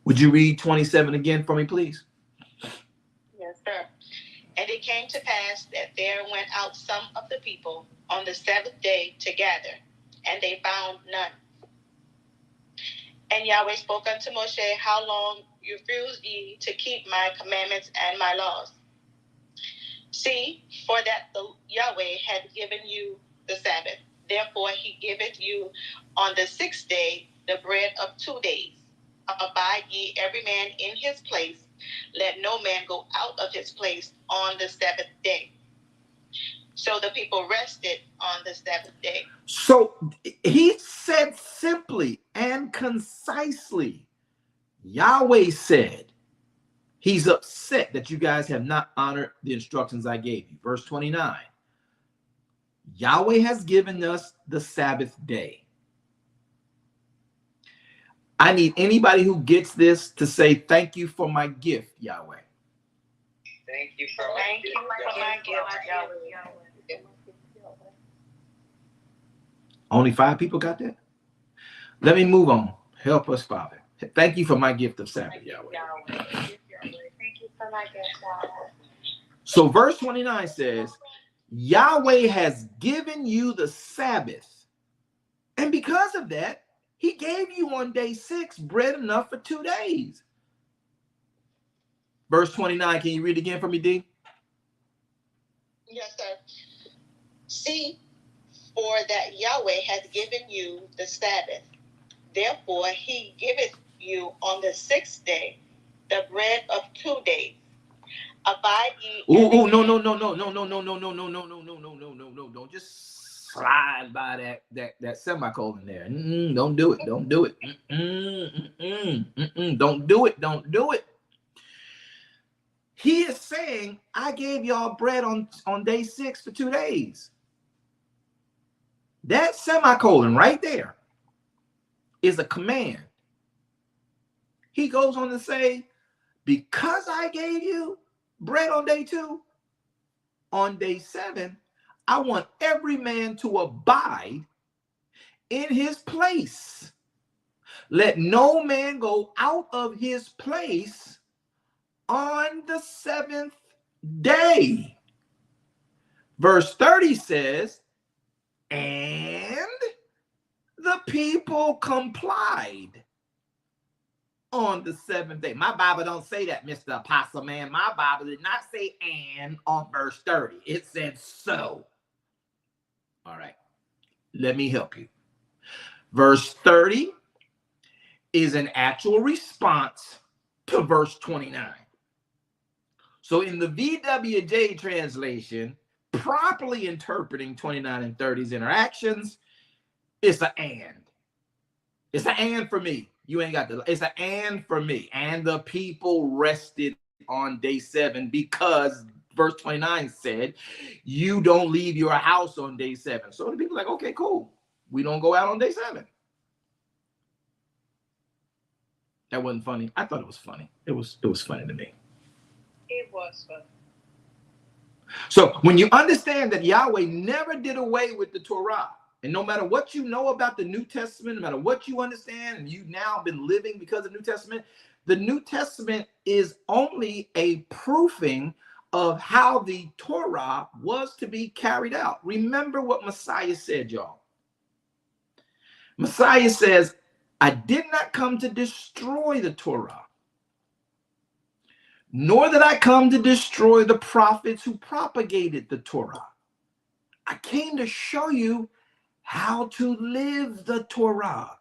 Would you read 27 again for me, please? Yes, sir. And it came to pass that there went out some of the people on the 7th day to gather, and they found none. And Yahweh spoke unto Moshe, how long refuse ye to keep my commandments and my laws? See, for that the Yahweh had given you the Sabbath. Therefore he giveth you on the 6th day the bread of 2 days. Abide ye every man in his place. Let no man go out of his place on the 7th day. So the people rested on the 7th day. So he said simply and concisely, Yahweh said, he's upset that you guys have not honored the instructions I gave you. Verse 29, Yahweh has given us the Sabbath day. I need anybody who gets this to say, thank you for my gift, Yahweh. Thank you for my gift, Yahweh. Only 5 people got that? Let me move on. Help us, Father. Thank you for my gift of Sabbath, Yahweh. Thank you for my gift, Yahweh. So verse 29 says, Yahweh has given you the Sabbath. And because of that, he gave you on day 6 bread enough for 2 days. Verse 29, can you read again for me, D? Yes, sir. See, for that Yahweh has given you the Sabbath. Therefore he giveth you on the 6th day the bread of 2 days. Abide ye. No. Don't just slide by that semicolon there. Don't do it. Don't do it. Don't do it. Don't do it. He is saying, I gave y'all bread on day 6 for 2 days. That semicolon right there is a command. He goes on to say, because I gave you bread on day 2, on day 7, I want every man to abide in his place. Let no man go out of his place on the 7th day. Verse 30 says, and the people complied on the 7th day. My Bible don't say that, Mr. Apostle Man. My Bible did not say and on verse 30. It said so. All right, let me help you. Verse 30 is an actual response to verse 29. So in the VWJ translation, properly interpreting 29 and 30's interactions, it's an and. It's an and for me. You ain't got the, it's an and for me. And the people rested on day 7 because verse 29 said, you don't leave your house on day 7. So the people are like, okay, cool. We don't go out on day 7. That wasn't funny. I thought it was funny. It was funny to me. It was funny. So when you understand that Yahweh never did away with the Torah, and no matter what you know about the New Testament, no matter what you understand, and you've now been living because of the New Testament is only a proofing of how the Torah was to be carried out. Remember what Messiah said, y'all. Messiah says, I did not come to destroy the Torah, nor did I come to destroy the prophets who propagated the Torah. I came to show you how to live the Torah.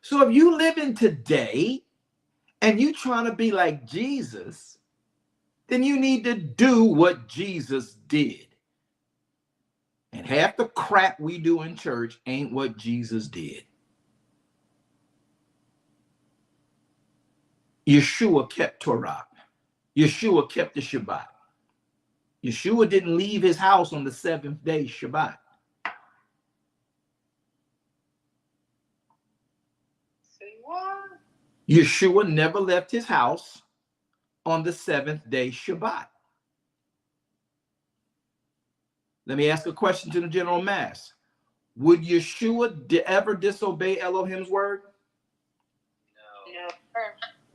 So if you live in today and you trying to be like Jesus, then you need to do what Jesus did. And half the crap we do in church ain't what Jesus did. Yeshua kept Torah. Yeshua kept the Shabbat. Yeshua didn't leave his house on the 7th day Shabbat. Say what? Yeshua never left his house on the 7th day Shabbat. Let me ask a question to the general mass. Would Yeshua ever disobey Elohim's word?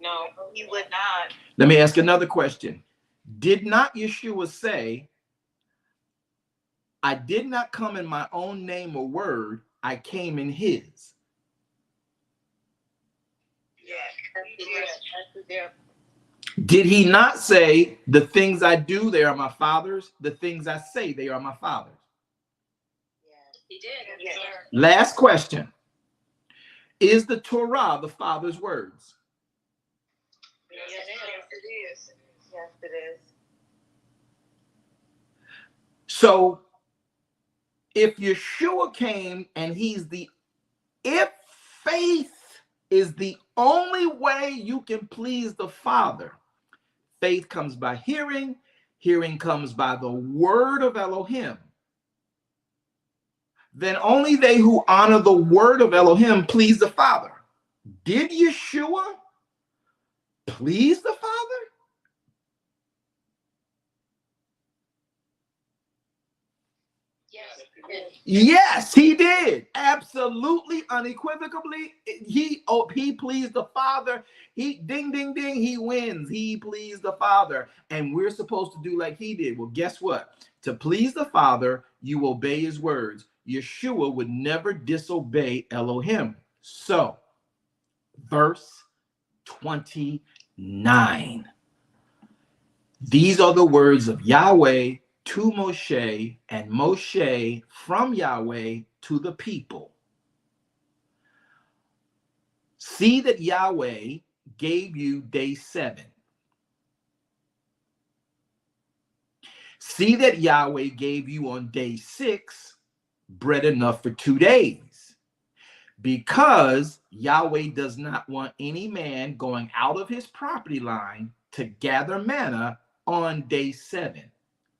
No, he would not. Let me ask another question. Did not Yeshua say, I did not come in my own name or word, I came in his? Yeah. Did he not say, the things I do, they are my Father's, the things I say, they are my Father's? Yeah, he did. Yes. Last question. Is the Torah the Father's words? Yes, it is. Yes, it is. So if Yeshua came and if faith is the only way you can please the Father, faith comes by hearing, hearing comes by the word of Elohim, then only they who honor the word of Elohim please the Father. Did Yeshua please the Father? Yes, he did. Absolutely, unequivocally. He pleased the Father. He ding, ding, ding. He wins. He pleased the Father. And we're supposed to do like he did. Well, guess what? To please the Father, you obey his words. Yeshua would never disobey Elohim. So, verse 29. These are the words of Yahweh to Moshe, and Moshe from Yahweh to the people. See that Yahweh gave you day 7. See that Yahweh gave you on day 6 bread enough for 2 days. Because Yahweh does not want any man going out of his property line to gather manna on day 7.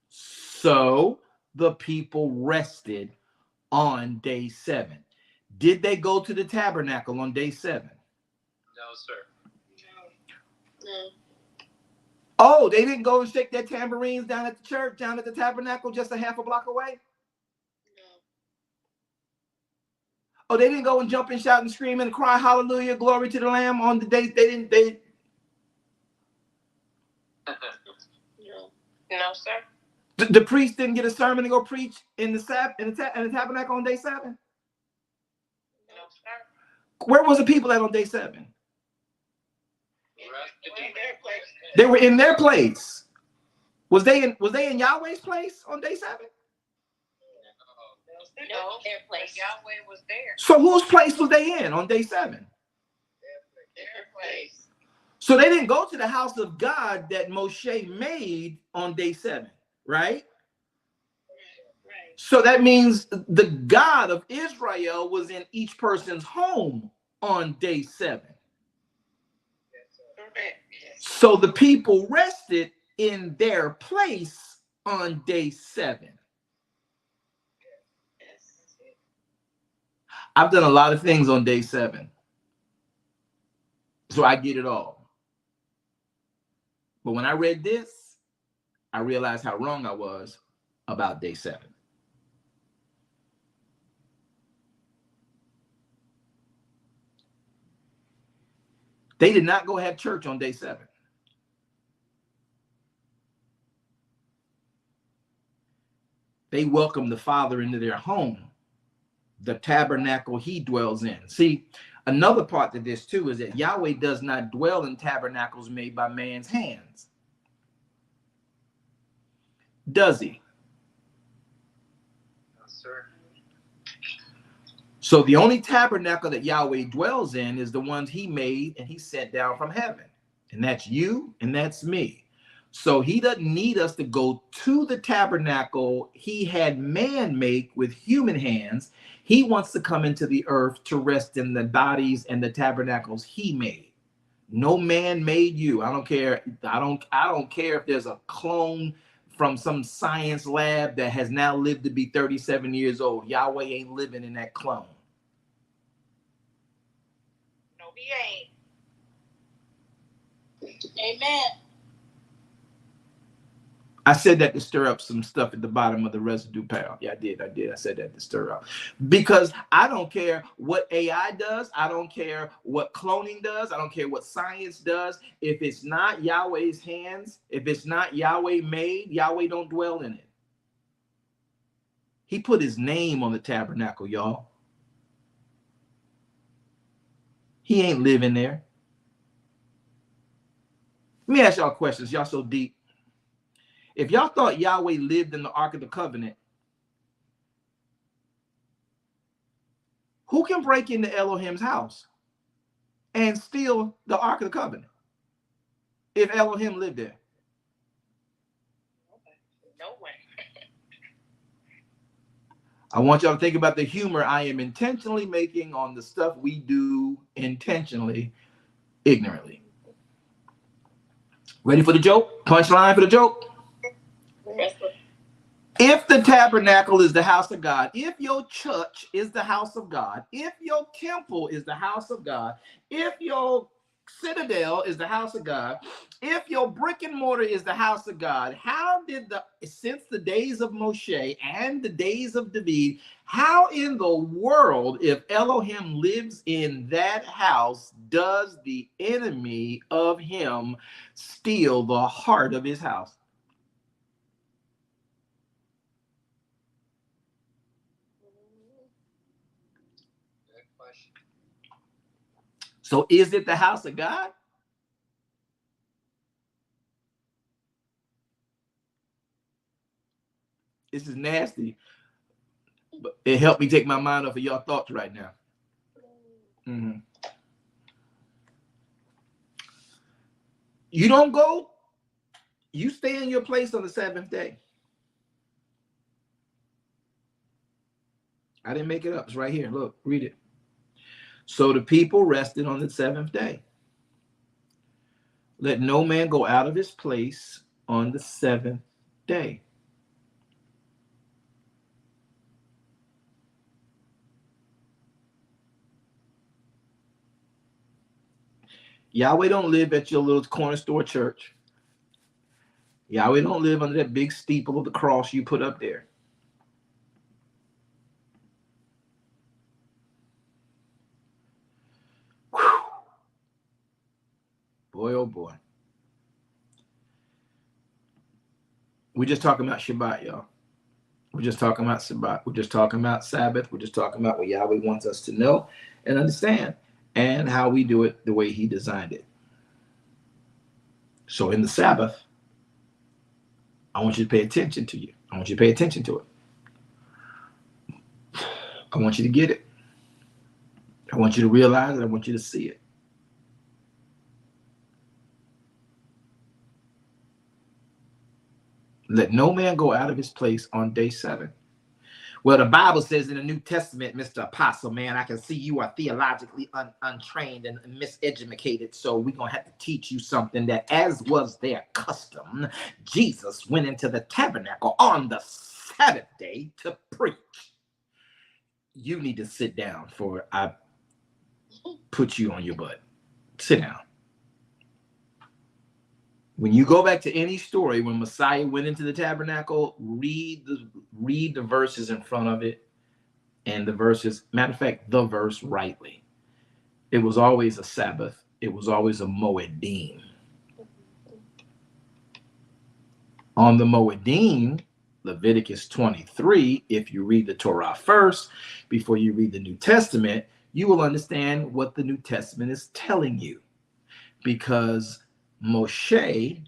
So the people rested on day 7. Did they go to the tabernacle on day 7? No, sir. No. Oh, they didn't go and shake their tambourines down at the church, down at the tabernacle, just a half a block away? No. Oh, they didn't go and jump and shout and scream and cry, hallelujah, glory to the Lamb on the day they No, sir. the priest didn't get a sermon to go preach in the tabernacle on day 7? No, sir. Where was the people at on day 7? In their place. They were in their place. Was they in Yahweh's place on day 7? No, their place. Yahweh was there. So whose place was they in on day 7? Their place. So they didn't go to the house of God that Moshe made on day 7, right? Right. So that means the God of Israel was in each person's home on day 7. Correct. Yes. So the people rested in their place on day 7. Yes. I've done a lot of things on day 7. So I get it all. But when I read this, I realized how wrong I was about day 7. They did not go have church on day 7. They welcomed the Father into their home, the tabernacle he dwells in. See, another part to this too is that Yahweh does not dwell in tabernacles made by man's hands. Does he? No, sir. So the only tabernacle that Yahweh dwells in is the ones he made and he sent down from heaven. And that's you and that's me. So he doesn't need us to go to the tabernacle he had man make with human hands. He wants to come into the earth to rest in the bodies and the tabernacles he made. No man made you. I don't care. I don't care if there's a clone from some science lab that has now lived to be 37 years old. Yahweh ain't living in that clone. No, he ain't. Amen. I said that to stir up some stuff at the bottom of the residue pile. Yeah, I did. I said that to stir up. Because I don't care what AI does. I don't care what cloning does. I don't care what science does. If it's not Yahweh's hands, if it's not Yahweh made, Yahweh don't dwell in it. He put his name on the tabernacle, y'all. He ain't living there. Let me ask y'all questions. Y'all so deep. If y'all thought Yahweh lived in the Ark of the Covenant, who can break into Elohim's house and steal the Ark of the Covenant if Elohim lived there? No way. I want y'all to think about the humor I am intentionally making on the stuff we do intentionally, ignorantly. Ready for the joke? Punchline for the joke? If the tabernacle is the house of God, if your church is the house of God, if your temple is the house of God, if your citadel is the house of God, if your brick and mortar is the house of God, since the days of Moshe and the days of David, how in the world, if Elohim lives in that house, does the enemy of him steal the heart of his house? So is it the house of God? This is nasty, but it helped me take my mind off of your thoughts right now. Mm-hmm. You don't go, you stay in your place on the 7th day. I didn't make it up. It's right here. Look, read it. So the people rested on the 7th day. Let no man go out of his place on the 7th day. Yahweh don't live at your little corner store church. Yahweh don't live under that big steeple of the cross you put up there. Whew. Boy, oh boy. We're just talking about Shabbat, y'all. We're just talking about Shabbat. We're just talking about Sabbath. We're just talking about what Yahweh wants us to know and understand, and how we do it the way he designed it. So in the Sabbath, I want you to pay attention to you. I want you to pay attention to it. I want you to get it. I want you to realize it. I want you to see it. Let no man go out of his place on day 7. Well, the Bible says in the New Testament, Mr. Apostle, man, I can see you are theologically untrained and miseducated, so we're going to have to teach you something that, as was their custom, Jesus went into the tabernacle on the Sabbath day to preach. You need to sit down for I put you on your butt. Sit down. When you go back to any story, when Messiah went into the tabernacle, read the verses in front of it, and the verses, matter of fact, the verse rightly. It was always a Sabbath. It was always a Moedim. On the Moedim, Leviticus 23, if you read the Torah first, before you read the New Testament, you will understand what the New Testament is telling you. Because Moshe,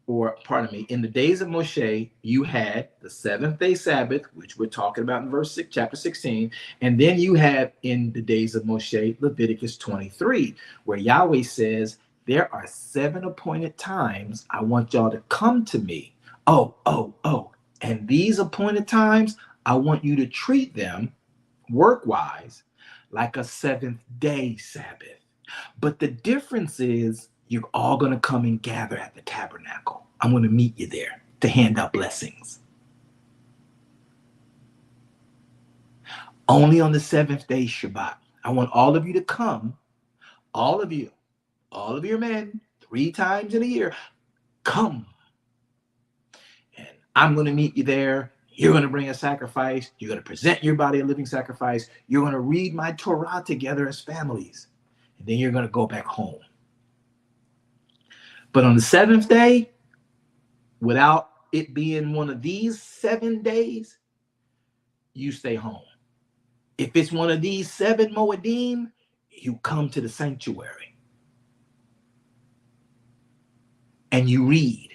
or pardon me, in the days of Moshe, you had the 7th-day Sabbath, which we're talking about in verse 6, chapter 16, and then you have in the days of Moshe, Leviticus 23, where Yahweh says, there are 7 appointed times I want y'all to come to me. Oh, and these appointed times, I want you to treat them work-wise like a 7th-day Sabbath. But the difference is, you're all going to come and gather at the tabernacle. I'm going to meet you there to hand out blessings. Only on the 7th day Shabbat. I want all of you to come, all of your men, 3 times in a year, come. And I'm going to meet you there. You're going to bring a sacrifice. You're going to present your body a living sacrifice. You're going to read my Torah together as families. And then you're going to go back home. But on the 7th day, without it being one of these 7 days, you stay home. If it's one of these 7 Moedim, you come to the sanctuary and you read.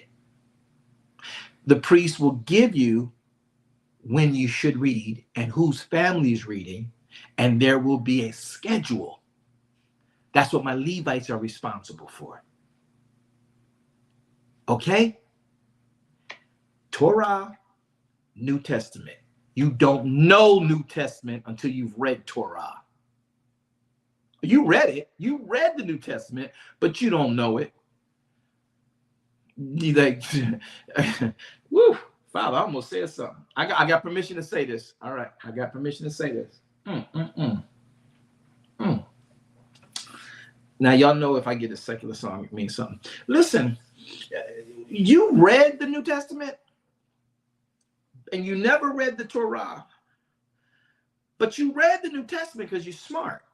The priest will give you when you should read and whose family is reading, and there will be a schedule. That's what my Levites are responsible for. Okay? Torah, New Testament. You don't know New Testament until you've read Torah. You read it. You read the New Testament, but you don't know it. You like, woo, Father, I almost said something. I got permission to say this. All right, I got permission to say this. Now, y'all know if I get a secular song, it means something. Listen, you read the New Testament and you never read the Torah, but you read the New Testament because you're smart.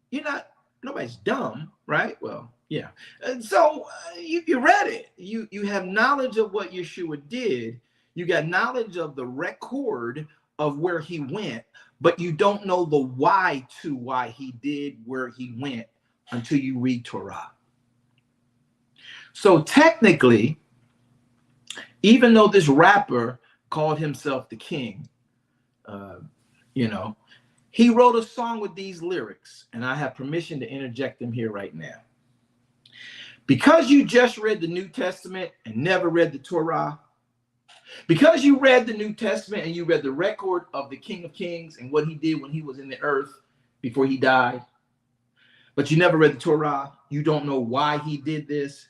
You're not, nobody's dumb, right? Well, yeah. And so you read it. You have knowledge of what Yeshua did. You got knowledge of the record of where he went, but you don't know the why he did where he went until you read Torah. So technically, even though this rapper called himself the king, he wrote a song with these lyrics, and I have permission to interject them here right now. Because you just read the New Testament and never read the Torah, because you read the New Testament and you read the record of the King of Kings and what he did when he was in the earth before he died, but you never read the Torah, you don't know why he did this.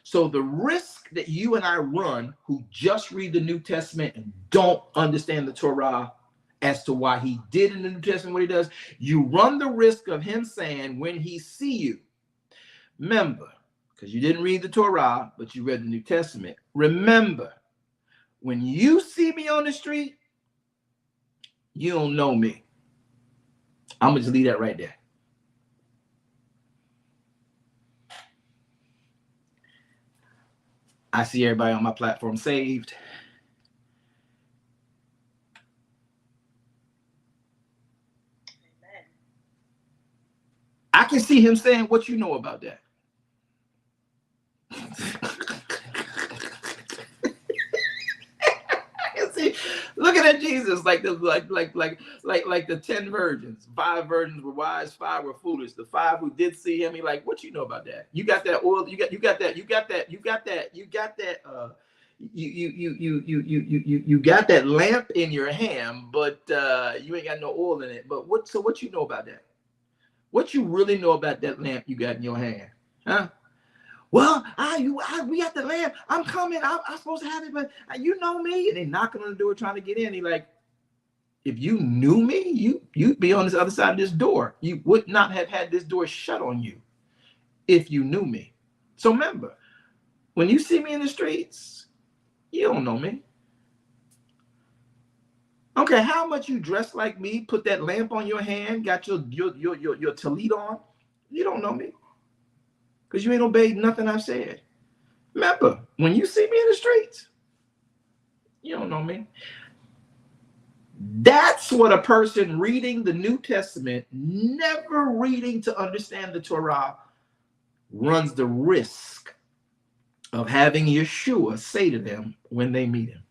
So the risk that you and I run, who just read the New Testament and don't understand the Torah as to why he did in the New Testament what he does, you run the risk of him saying when he see you, Remember, because you didn't read the Torah, but you read the New Testament. Remember, when you see me on the street, you don't know me. I'm going to just leave that right there. I see everybody on my platform saved. Amen. I can see him saying, what you know about that? See, looking at Jesus like the 10 virgins. 5 virgins were wise, 5 were foolish. The 5 who did see him, he like, what you know about that? You got that oil, you got that you got that lamp in your hand, but you ain't got no oil in it. But what you know about that? What you really know about that lamp you got in your hand? Huh? Well, we got the lamp. I'm coming. I'm supposed to have it, but you know me. And they knocking on the door trying to get in. He like, if you knew me, you'd be on this other side of this door. You would not have had this door shut on you if you knew me. So remember, when you see me in the streets, you don't know me. Okay, how much you dress like me, put that lamp on your hand, got your tallit on, you don't know me. Because you ain't obeyed nothing I've said. Remember, when you see me in the streets, you don't know me. That's what a person reading the New Testament, never reading to understand the Torah, runs the risk of having Yeshua say to them when they meet him.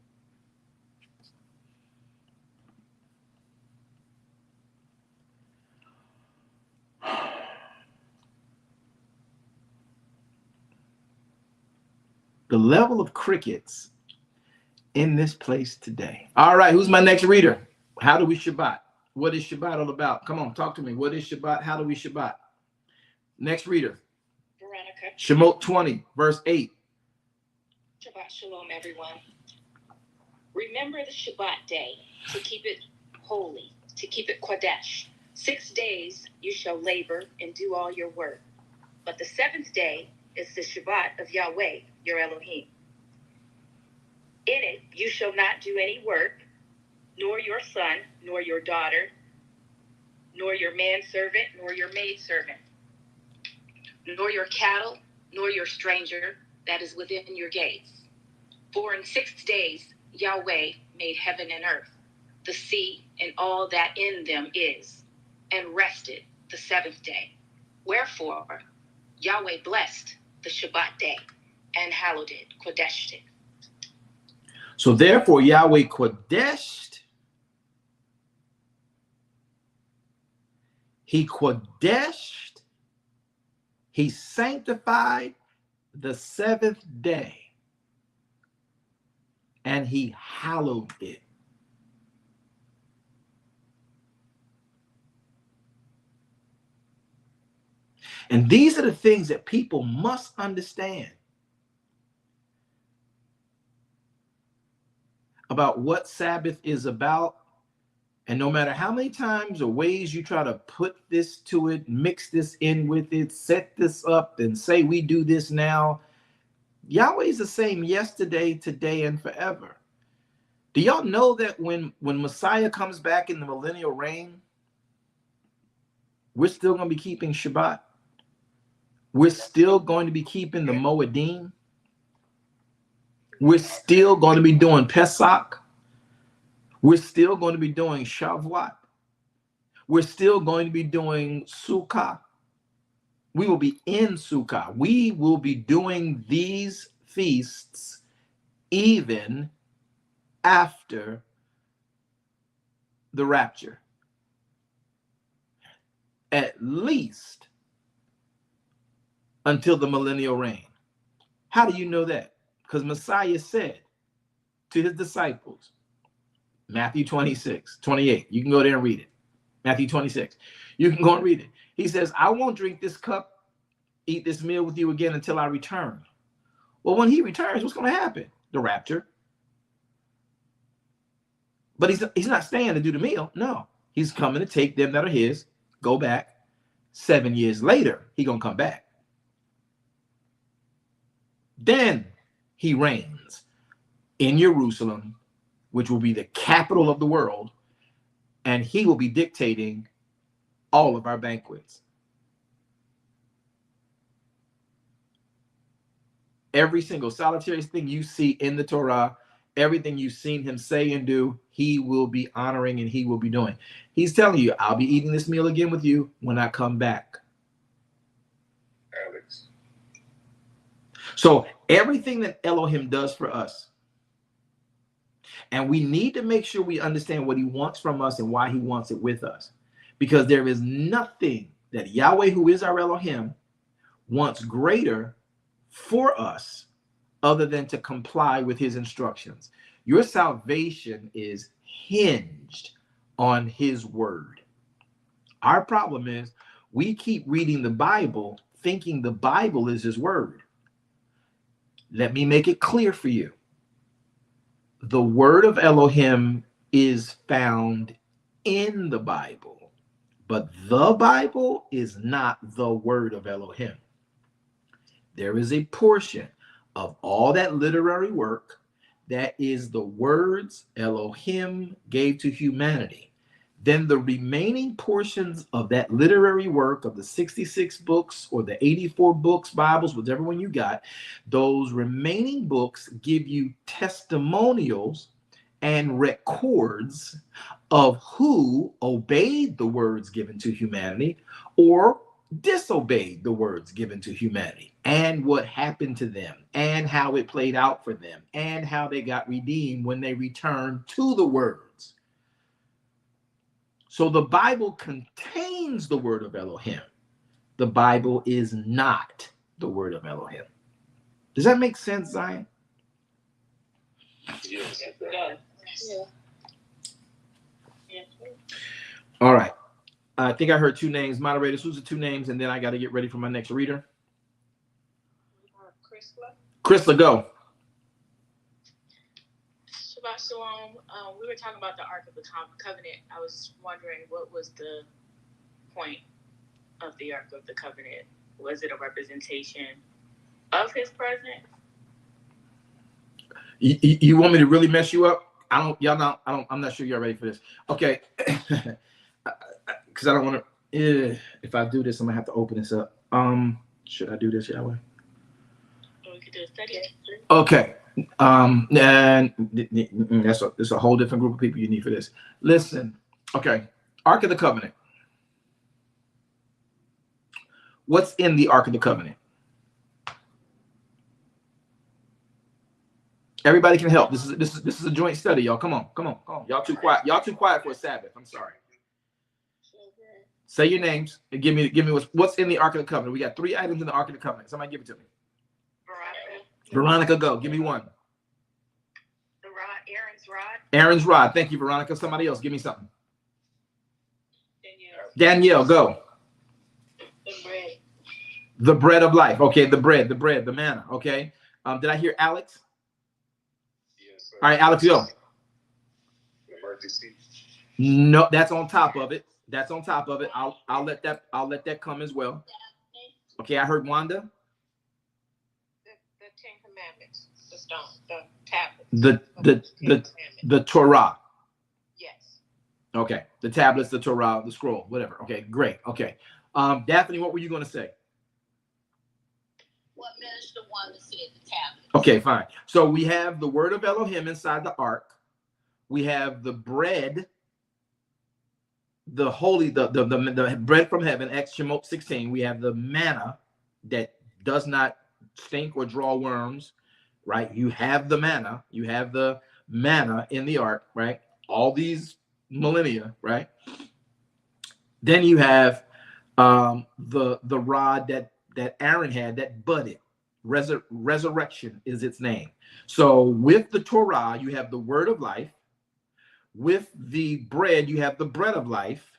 The level of crickets in this place today. All right, who's my next reader? How do we Shabbat? What is Shabbat all about? Come on, talk to me. What is Shabbat? How do we Shabbat? Next reader. Veronica. Shemot 20, verse 8. Shabbat shalom, everyone. Remember the Shabbat day to keep it holy, to keep it Kodesh. 6 days you shall labor and do all your work. But the 7th day is the Shabbat of Yahweh, your Elohim. In it you shall not do any work, nor your son, nor your daughter, nor your manservant, nor your maidservant, nor your cattle, nor your stranger that is within your gates. For in 6 days Yahweh made heaven and earth, the sea, and all that in them is, and rested the 7th day. Wherefore Yahweh blessed the Shabbat day, and hallowed it, Kodeshed it. So therefore Yahweh Kodeshed, he Kodeshed, he sanctified the 7th day, and he hallowed it. And these are the things that people must understand about what Sabbath is about. And no matter how many times or ways you try to put this to it, mix this in with it, set this up and say we do this now, Yahweh is the same yesterday, today, and forever. Do y'all know that when Messiah comes back in the millennial reign, we're still going to be keeping Shabbat? We're still going to be keeping the Moedim. We're still going to be doing Pesach. We're still going to be doing Shavuot. We're still going to be doing Sukkah. We will be in Sukkah. We will be doing these feasts even after the rapture. At least until the millennial reign. How do you know that? Because Messiah said to his disciples, Matthew 26, 28. You can go there and read it. Matthew 26. You can go and read it. He says, I won't drink this cup, eat this meal with you again until I return. Well, when he returns, what's going to happen? The rapture. But he's not staying to do the meal. No. He's coming to take them that are his, go back. 7 years later, he's going to come back. Then he reigns in Jerusalem, which will be the capital of the world, and he will be dictating all of our banquets. Every single solitary thing you see in the Torah, everything you've seen him say and do, he will be honoring and he will be doing. He's telling you, I'll be eating this meal again with you when I come back. Alex. So everything that Elohim does for us, and we need to make sure we understand what he wants from us and why he wants it with us. Because there is nothing that Yahweh, who is our Elohim, wants greater for us other than to comply with his instructions. Your salvation is hinged on his word. Our problem is we keep reading the Bible thinking the Bible is his word. Let me make it clear for you. The word of Elohim is found in the Bible, but the Bible is not the word of Elohim. There is a portion of all that literary work that is the words Elohim gave to humanity. Then the remaining portions of that literary work of the 66 books or the 84 books, Bibles, whichever one you got, those remaining books give you testimonials and records of who obeyed the words given to humanity or disobeyed the words given to humanity, and what happened to them, and how it played out for them, and how they got redeemed when they returned to the words. So the Bible contains the word of Elohim. The Bible is not the word of Elohim. Does that make sense, Zion? Yes. Yeah. All right. I think I heard two names. Moderators, who's the two names? And then I got to get ready for my next reader. Chrisla, go. Shabbat Shalom. We were talking about the Ark of the Covenant. I was wondering, what was the point of the Ark of the Covenant? Was it a representation of his presence? You want me to really mess you up? I'm not sure you're ready for this. Okay. Because I don't want to, if I do this, I'm going to have to open this up. Should I do this, Yahweh? We could do a study. Okay. And that's a whole different group of people you need for this. Listen. Okay. Ark of the Covenant. What's in the Ark of the Covenant? Everybody can help. This is a joint study, y'all. Come on. Y'all too quiet. Y'all too quiet for a Sabbath. I'm sorry. Say your names and give me what's in the Ark of the Covenant. We got 3 items in the Ark of the Covenant. Somebody give it to me. Veronica, go. Give me one. The rod, Aaron's rod. Aaron's rod. Thank you, Veronica. Somebody else, give me something. Danielle, go. The bread. The bread of life. Okay, the bread, the manna. Okay. Did I hear Alex? Yes, sir. All right, Alex, go. The mercy seat. No, that's on top of it. That's on top of it. I'll let that come as well. Okay, I heard Wanda. The 10 Commandments, the stone, the tablets. The Torah. Yes. Okay, the tablets, the Torah, the scroll, whatever. Okay, great. Okay, Daphne, what were you going to say? What Minister Wanda said, the tablets. Okay, fine. So we have the word of Elohim inside the ark. We have the bread, the holy, the bread from heaven, Acts 16. We have the manna that does not stink or draw worms, right? You have the manna. You have the manna in the ark, right? All these millennia, right? Then you have the rod that Aaron had that budded. Resurrection is its name. So with the Torah, you have the word of life. With the bread, you have the bread of life.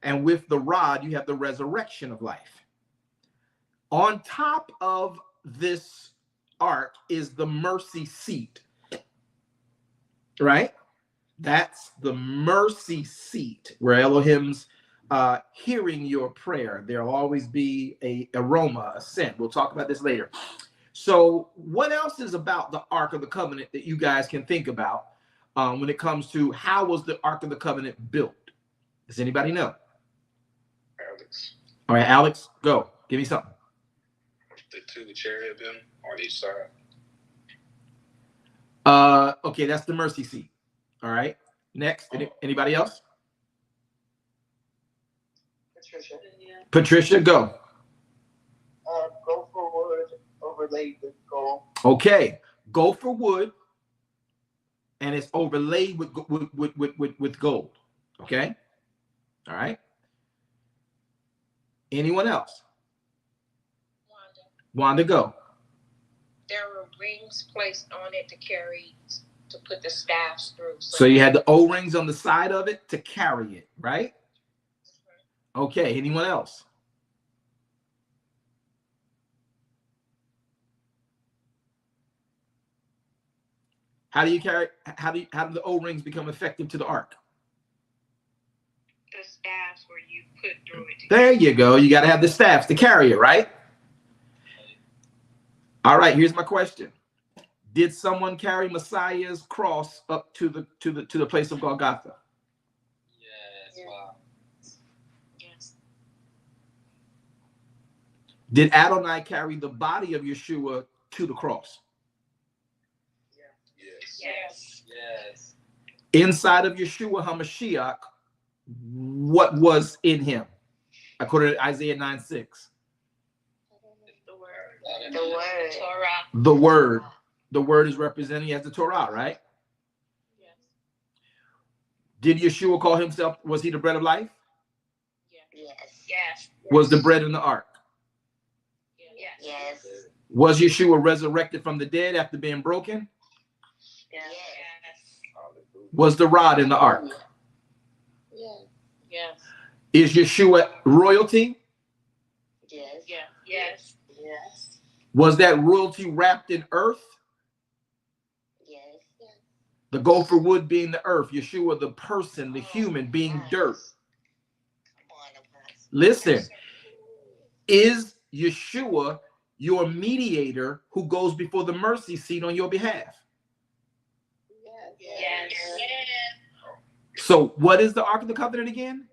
And with the rod, you have the resurrection of life. On top of this ark is the mercy seat, right? That's the mercy seat where Elohim's hearing your prayer. There'll always be a aroma, a scent. We'll talk about this later. So what else is about the Ark of the Covenant that you guys can think about when it comes to how was the Ark of the Covenant built? Does anybody know? Alex. All right, Alex, go. Give me something. The two cherubim on each side. Okay, that's the mercy seat. All right. Next, anybody else? Patricia. Patricia, go. Go for wood overlaid with gold. Okay, go for wood, and it's overlaid with gold. Okay. All right. Anyone else? Wanda, go. There were rings placed on it to put the staffs through. So you had the O-rings on the side of it to carry it, right? Okay. Anyone else? How do the O-rings become effective to the ark? The staffs where you put through it. There you go. You got to have the staffs to carry it, right? All right. Here's my question: did someone carry Messiah's cross up to the place of Golgotha? Yes. Wow. Yes. Did Adonai carry the body of Yeshua to the cross? Yes. Yes. Yes. Inside of Yeshua HaMashiach, what was in him? According to Isaiah 9:6. The word. The word. Torah. The word is representing as the Torah, right? Yes. Did Yeshua call himself, was he the bread of life? Yes. Yes. Was the bread in the ark? Yes. Yes. Was Yeshua resurrected from the dead after being broken? Yes. Was the rod in the ark? Yes. Yes. Is Yeshua royalty? Yes. Yes. Yes. Yes. Was that royalty wrapped in earth? Yes. The gopher wood being the earth, Yeshua the person, the human being dirt. Come on, Apostle. Listen, is Yeshua your mediator who goes before the mercy seat on your behalf? Yes. So what is the Ark of the Covenant again?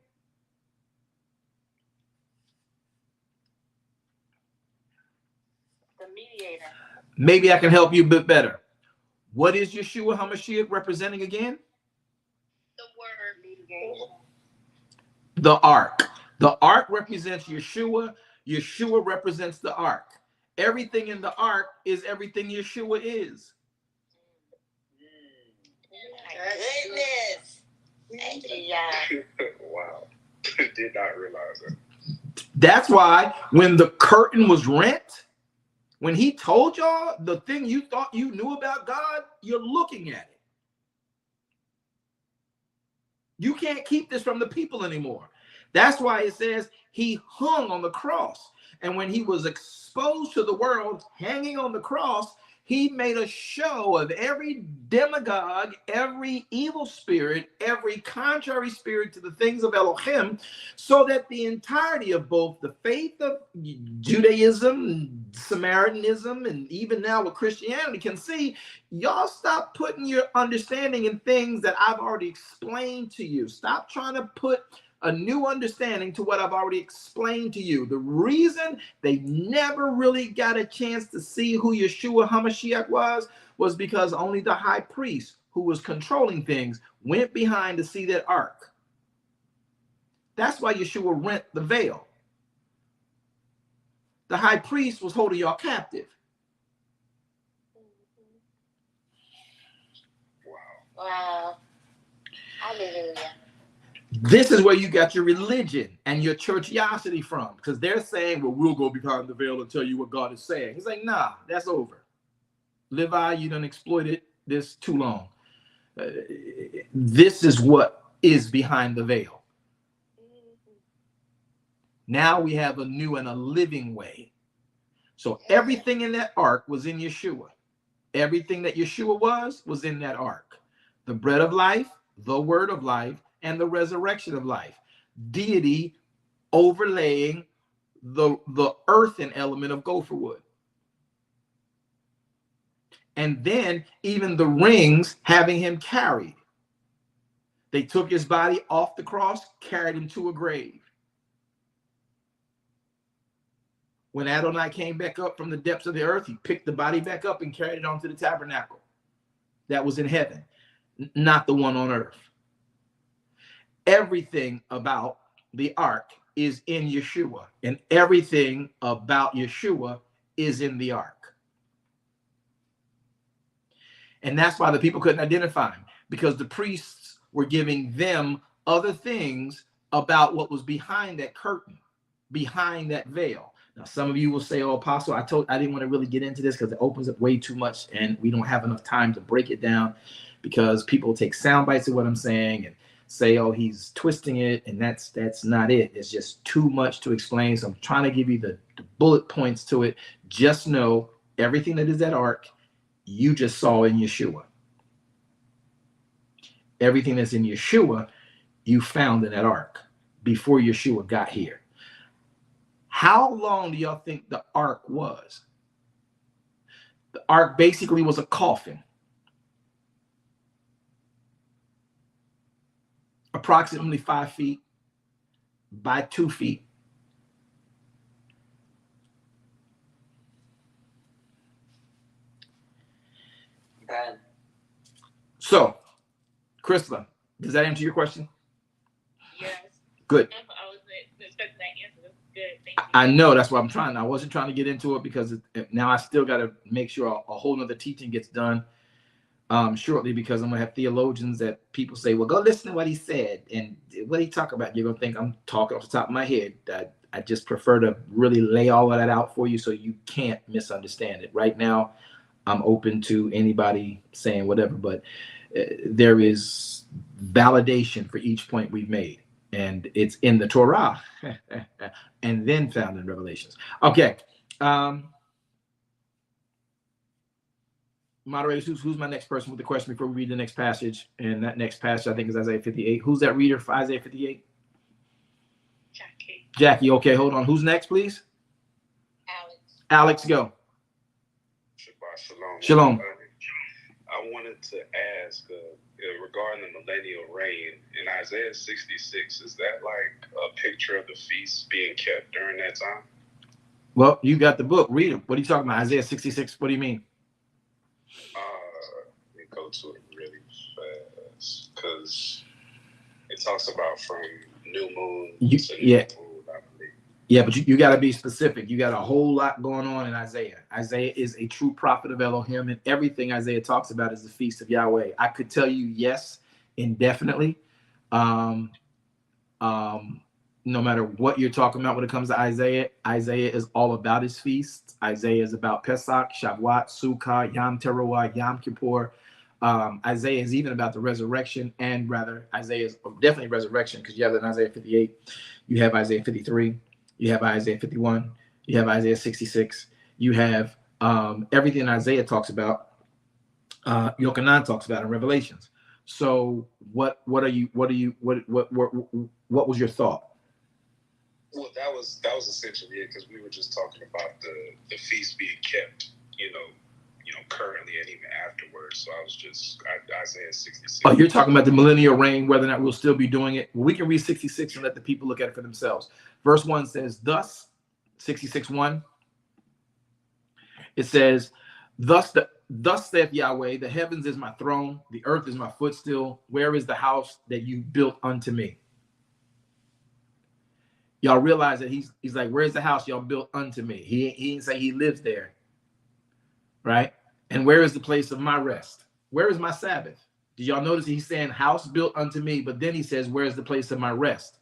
The mediator. Maybe I can help you a bit better. What is Yeshua HaMashiach representing again? The word. Mediation. The Ark. The Ark represents Yeshua. Yeshua represents the Ark. Everything in the Ark is everything Yeshua is. My goodness. Thank you, y'all. Wow. Did not realize that. That's why when the curtain was rent, when he told y'all the thing you thought you knew about God, you're looking at it. You can't keep this from the people anymore. That's why it says he hung on the cross. And when he was exposed to the world hanging on the cross, he made a show of every demagogue, every evil spirit, every contrary spirit to the things of Elohim, so that the entirety of both the faith of Judaism, Samaritanism, and even now with Christianity can see, y'all stop putting your understanding in things that I've already explained to you. Stop trying to put a new understanding to what I've already explained to you. The reason they never really got a chance to see who Yeshua HaMashiach was because only the high priest who was controlling things went behind to see that ark. That's why Yeshua rent the veil. The high priest was holding y'all captive. Wow. Hallelujah. This is where you got your religion and your churchiosity from, because they're saying, well, we'll go behind the veil and tell you what God is saying. He's like, nah, that's over. Levi, you done exploited this too long. This is what is behind the veil. Now we have a new and a living way. So everything in that ark was in Yeshua. Everything that Yeshua was in that ark. The bread of life, the word of life, and the resurrection of life. Deity overlaying the earthen element of gopher wood. And then even the rings having him carried. They took his body off the cross, carried him to a grave. When Adonai came back up from the depths of the earth, he picked the body back up and carried it onto the tabernacle that was in heaven, not the one on earth. Everything about the ark is in Yeshua, and everything about Yeshua is in the ark. And that's why the people couldn't identify him, because the priests were giving them other things about what was behind that curtain, behind that veil. Now, some of you will say, oh, Apostle, I didn't want to really get into this because it opens up way too much and we don't have enough time to break it down, because people take sound bites of what I'm saying and say, oh, he's twisting it, and that's not it. It's just too much to explain. So I'm trying to give you the bullet points to it. Just know everything that is that ark, you just saw in Yeshua. Everything that's in Yeshua, you found in that ark before Yeshua got here. How long do y'all think the ark was? The ark basically was a coffin, approximately 5 feet by 2 feet. Ben. So, Krista, does that answer your question? Yes. Good. I was expecting that answer. That's good. Thank you. I know, that's what I'm trying. I wasn't trying to get into it because now I still got to make sure a whole nother teaching gets done shortly, because I'm going to have theologians that people say, well, go listen to what he said. And what he talk about, you're going to think I'm talking off the top of my head. I just prefer to really lay all of that out for you so you can't misunderstand it. Right now, I'm open to anybody saying whatever, but there is validation for each point we've made. And it's in the Torah and then found in Revelations. Okay. Moderators, who's my next person with the question before we read the next passage? And that next passage, I think, is Isaiah 58. Who's that reader for Isaiah 58? Jackie. Okay, hold on. Who's next, please? Alex, go. Shabbat shalom. Shalom. I wanted to ask regarding the millennial reign in Isaiah 66, is that like a picture of the feast being kept during that time? Well, you got the book. Read it. What are you talking about? Isaiah 66. What do you mean? Let me go to it really fast, because it talks about from new moon to new moon, I believe. Yeah, but you got to be specific. You got a whole lot going on in Isaiah. Isaiah is a true prophet of Elohim, and everything Isaiah talks about is the feast of Yahweh. I could tell you yes, indefinitely. No matter what you're talking about when it comes to Isaiah, Isaiah is all about his feasts. Isaiah is about Pesach, Shavuot, Sukkah, Yom Teruah, Yom Kippur. Isaiah is even about the resurrection, and rather Isaiah is definitely resurrection, because you have in Isaiah 58, you have Isaiah 53, you have Isaiah 51, you have Isaiah 66, you have everything Isaiah talks about, Yochanan talks about in Revelations. So what was your thought? Well, that was essentially it, because we were just talking about the feast being kept, you know, currently and even afterwards. So I was just Isaiah 66. Oh, you're talking about the millennial reign, whether or not we'll still be doing it. Well, we can read 66 and let the people look at it for themselves. Verse 1 says, thus, 66:1. It says, thus saith Yahweh, the heavens is my throne, the earth is my footstool. Where is the house that you built unto me? Y'all realize that he's like, where's the house y'all built unto me? He didn't say he lives there, right? And where is the place of my rest? Where is my Sabbath? Did y'all notice he's saying house built unto me, but then he says, where's the place of my rest?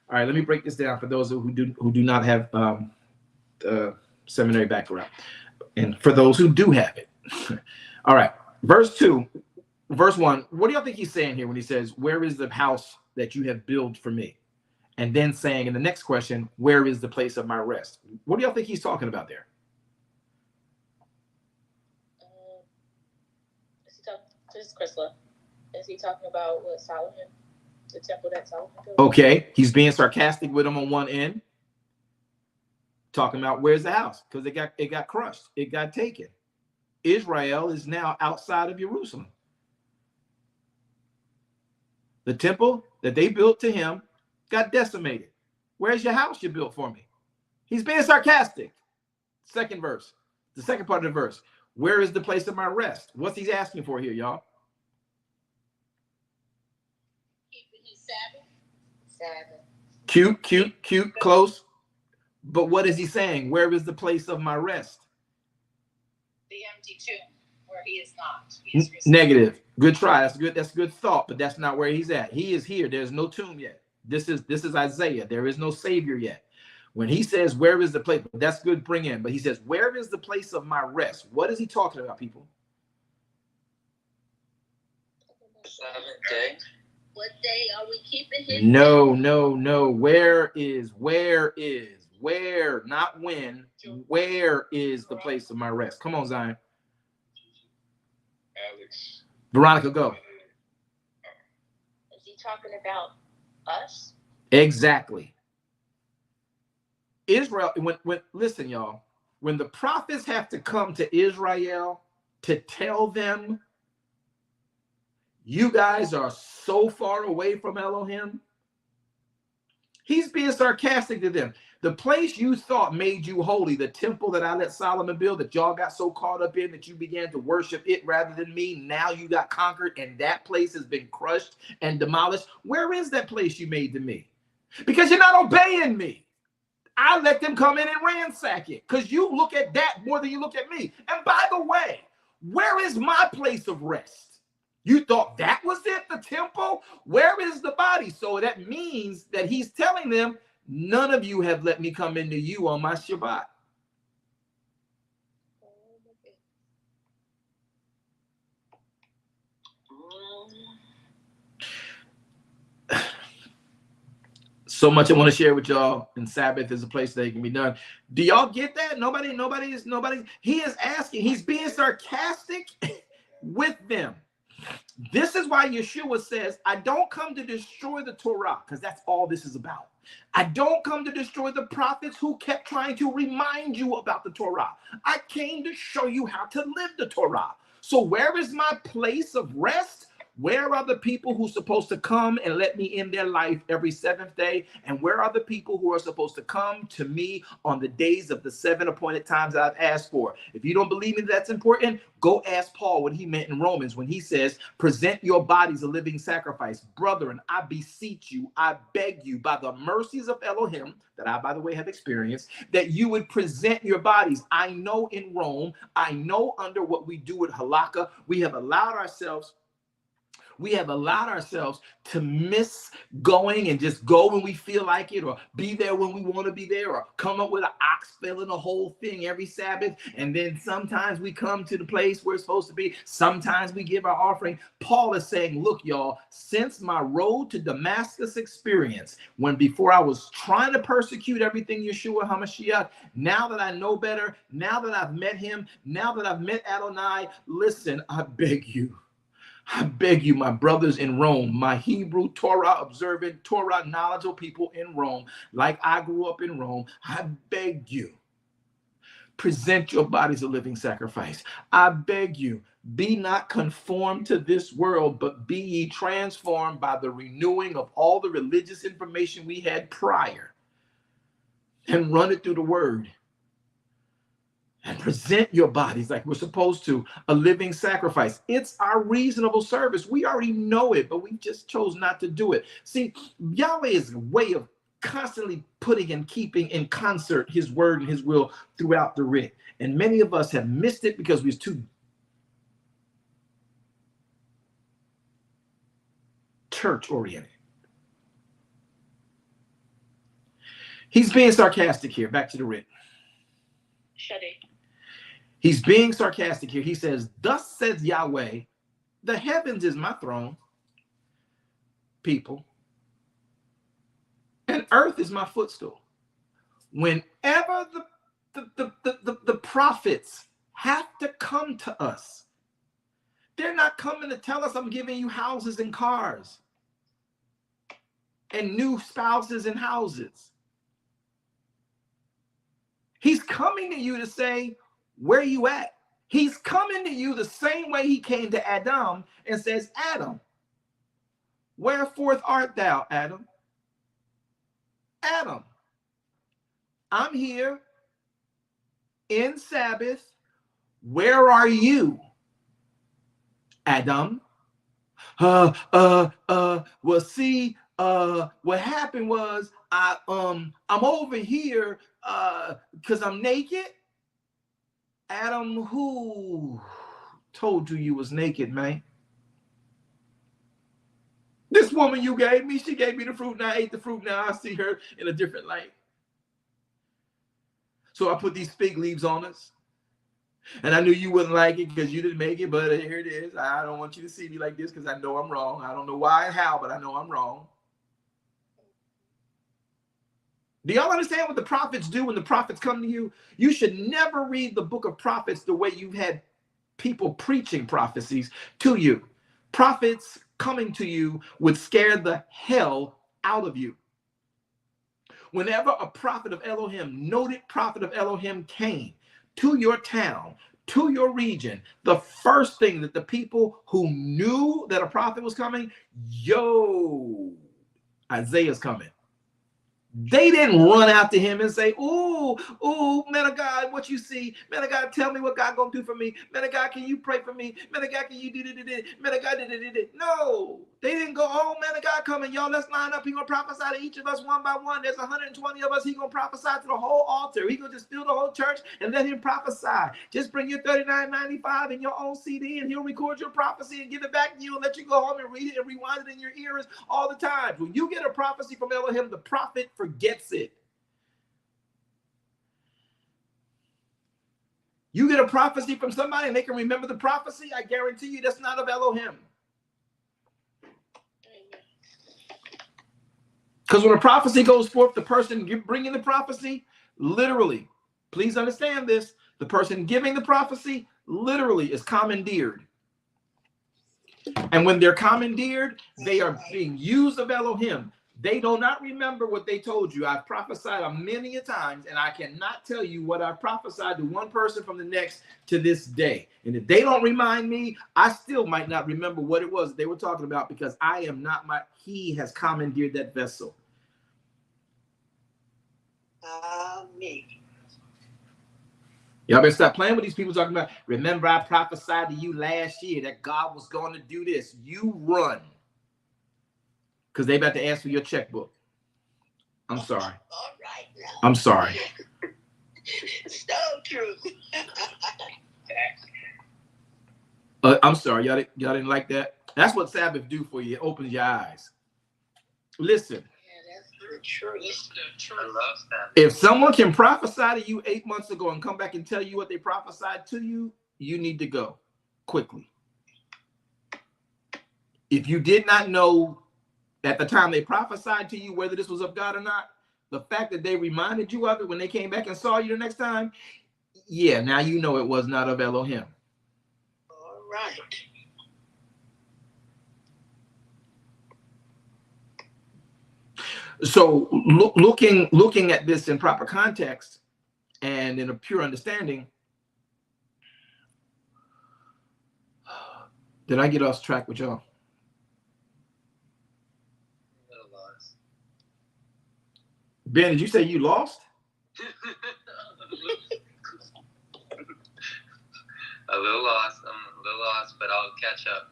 All right, let me break this down for those who do not have seminary background, and for those who do have it. All right, verse 1. What do y'all think he's saying here when he says, where is the house that you have built for me? And then saying in the next question, where is the place of my rest? What do y'all think he's talking about there? This is Chrysler. Is he talking about what Solomon, the temple that Solomon built? Okay, he's being sarcastic with him on one end, talking about where's the house, because it got crushed, it got taken. Israel is now outside of Jerusalem. The temple that they built to him got decimated. Where's your house you built for me? He's being sarcastic. Second verse, the second part of the verse. Where is the place of my rest? What's he asking for here, y'all? Keeping his Sabbath. Sabbath. Cute, close. But what is he saying? Where is the place of my rest? The empty tomb where he is not. He is Negative. Good try. That's good. That's good thought, but that's not where he's at. He is here. There's no tomb yet. This is Isaiah. There is no savior yet. When he says, where is the place? That's good, bring in. But he says, where is the place of my rest? What is he talking about, people? The seventh day. What day are we keeping his? No. Where, not when. Where is the place of my rest? Come on, Zion. Alex. Veronica, go. Is he talking about us? Exactly. Israel, when listen, y'all, when the prophets have to come to Israel to tell them, you guys are so far away from Elohim, he's being sarcastic to them. The place you thought made you holy, the temple that I let Solomon build, that y'all got so caught up in that you began to worship it rather than me, now you got conquered and that place has been crushed and demolished. Where is that place you made to me? Because you're not obeying me. I let them come in and ransack it because you look at that more than you look at me. And by the way, where is my place of rest? You thought that was it, the temple? Where is the body? So that means that he's telling them, none of you have let me come into you on my Shabbat. So much I want to share with y'all, and Sabbath is a place that it can be done. Do y'all get that? Nobody. He is asking, he's being sarcastic with them. This is why Yeshua says, I don't come to destroy the Torah, because that's all this is about. I don't come to destroy the prophets who kept trying to remind you about the Torah. I came to show you how to live the Torah. So where is my place of rest? Where are the people who are supposed to come and let me in their life every seventh day? And where are the people who are supposed to come to me on the days of the 7 appointed times I've asked for? If you don't believe me that's important, go ask Paul what he meant in Romans when he says, present your bodies a living sacrifice. Brethren, I beseech you, I beg you, by the mercies of Elohim, that I, by the way, have experienced, that you would present your bodies. I know in Rome, I know under what we do at Halakha, we have allowed ourselves to miss going and just go when we feel like it, or be there when we want to be there, or come up with an ox filling the whole thing every Sabbath. And then sometimes we come to the place where it's supposed to be. Sometimes we give our offering. Paul is saying, look, y'all, since my road to Damascus experience, when before I was trying to persecute everything Yeshua HaMashiach, now that I know better, now that I've met him, now that I've met Adonai, listen, I beg you, my brothers in Rome, my Hebrew Torah observant, Torah knowledgeable people in Rome, like I grew up in Rome, I beg you, present your bodies a living sacrifice. I beg you, be not conformed to this world, but be ye transformed by the renewing of all the religious information we had prior, and run it through the word. And present your bodies like we're supposed to, a living sacrifice. It's our reasonable service. We already know it, but we just chose not to do it. See, Yahweh is a way of constantly putting and keeping in concert his word and his will throughout the writ. And many of us have missed it because we was too church-oriented. He's being sarcastic here. Back to the writ. Shut it. He's being sarcastic here. He says, thus says Yahweh, the heavens is my throne, people, and earth is my footstool. Whenever the prophets have to come to us, they're not coming to tell us I'm giving you houses and cars and new spouses and houses. He's coming to you to say, where you at? He's coming to you the same way he came to Adam and says, Adam, wherefore art thou, Adam? Adam, I'm here in Sabbath. Where are you, Adam? Well, see, what happened was I'm over here because I'm naked. Adam, who told you was naked, man? This woman you gave me, she gave me the fruit, and I ate the fruit. Now I see her in a different light. So I put these fig leaves on us. And I knew you wouldn't like it because you didn't make it, but here it is. I don't want you to see me like this because I know I'm wrong. I don't know why and how, but I know I'm wrong. Do y'all understand what the prophets do when the prophets come to you? You should never read the book of prophets the way you've had people preaching prophecies to you. Prophets coming to you would scare the hell out of you. Whenever a prophet of Elohim, noted prophet of Elohim, came to your town, to your region, the first thing that the people who knew that a prophet was coming, Isaiah's coming. They didn't run after him and say, ooh, man of God, what you see? Man of God, tell me what God gonna do for me. Man of God, can you pray for me? Man of God, can you do this? Man of God, no, they didn't go, oh, man of God coming, y'all, let's line up. He gonna prophesy to each of us one by one. There's 120 of us. He gonna prophesy to the whole altar. He gonna just fill the whole church and let him prophesy. Just bring your $39.95 in your own CD and he'll record your prophecy and give it back to you and let you go home and read it and rewind it in your ears all the time. When you get a prophecy from Elohim, the prophet forgets it. You get a prophecy from somebody and they can remember the prophecy, I guarantee you that's not of Elohim. Because when a prophecy goes forth, the person bringing the prophecy, literally, please understand this, the person giving the prophecy literally is commandeered. And when they're commandeered, they are being used of Elohim. They do not remember what they told you. I've prophesied many a times, and I cannot tell you what I prophesied to one person from the next to this day. And if they don't remind me, I still might not remember what it was they were talking about because I am not he has commandeered that vessel. Me. Y'all better stop playing with these people talking about, remember I prophesied to you last year that God was going to do this. You run. Because they about to ask for your checkbook. I'm sorry. All right now. I'm sorry. So true. I'm sorry. Y'all didn't like that? That's what Sabbath do for you. It opens your eyes. Listen. Yeah, that's the truth. I love Sabbath. If someone can prophesy to you 8 months ago and come back and tell you what they prophesied to you, you need to go quickly. If you did not know at the time they prophesied to you whether this was of God or not, the fact that they reminded you of it when they came back and saw you the next time, yeah, now you know it was not of Elohim. All right. So looking at this in proper context and in a pure understanding, did I get off track with y'all? Ben, did you say you lost? A little lost. I'm a little lost, but I'll catch up.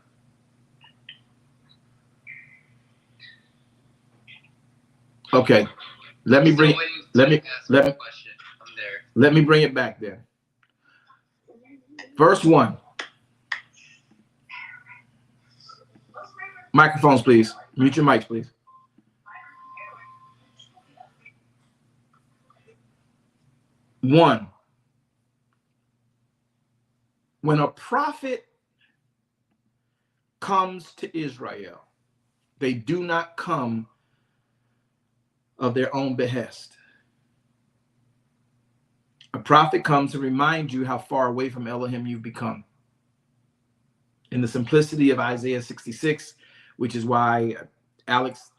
Okay. Let me bring it back then. Verse 1. Microphones, please. Mute your mics, please. One, when a prophet comes to Israel, they do not come of their own behest. A prophet comes to remind you how far away from Elohim you've become. In the simplicity of Isaiah 66, which is why, Alex,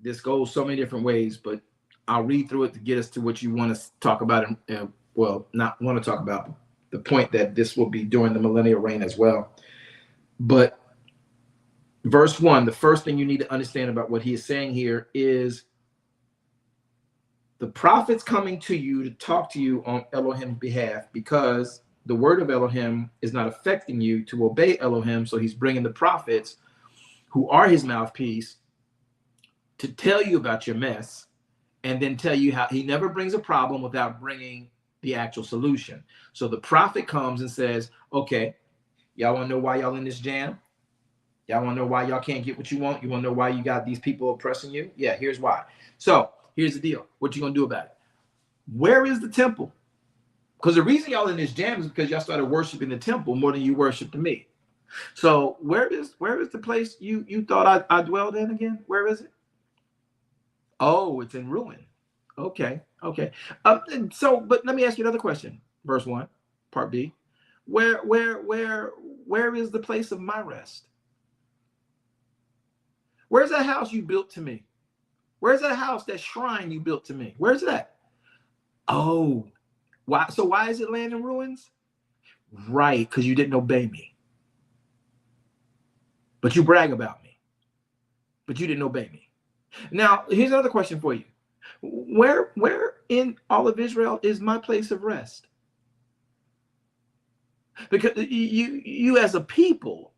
this goes so many different ways, but I'll read through it to get us to what you want to talk about. Well, not want to talk about, the point that this will be during the millennial reign as well. But verse 1, the first thing you need to understand about what he is saying here is the prophet's coming to you to talk to you on Elohim's behalf because the word of Elohim is not affecting you to obey Elohim. So he's bringing the prophets who are his mouthpiece to tell you about your mess and then tell you how he never brings a problem without bringing the actual solution. So the prophet comes and says, okay, y'all want to know why y'all in this jam? Y'all want to know why y'all can't get what you want? You want to know why you got these people oppressing you? Yeah, here's why. So here's the deal. What you going to do about it? Where is the temple? Because the reason y'all in this jam is because y'all started worshiping the temple more than you worshiped me. So where is the place you thought I dwelled in again? Where is it? Oh, it's in ruin. Okay. But let me ask you another question. Verse 1, part B. Where is the place of my rest? Where's that house you built to me? Where's that house, that shrine you built to me? Where's that? Oh, why? So why is it laying in ruins? Right, because you didn't obey me. But you brag about me. But you didn't obey me. Now, here's another question for you. Where in all of Israel is my place of rest? Because you as a people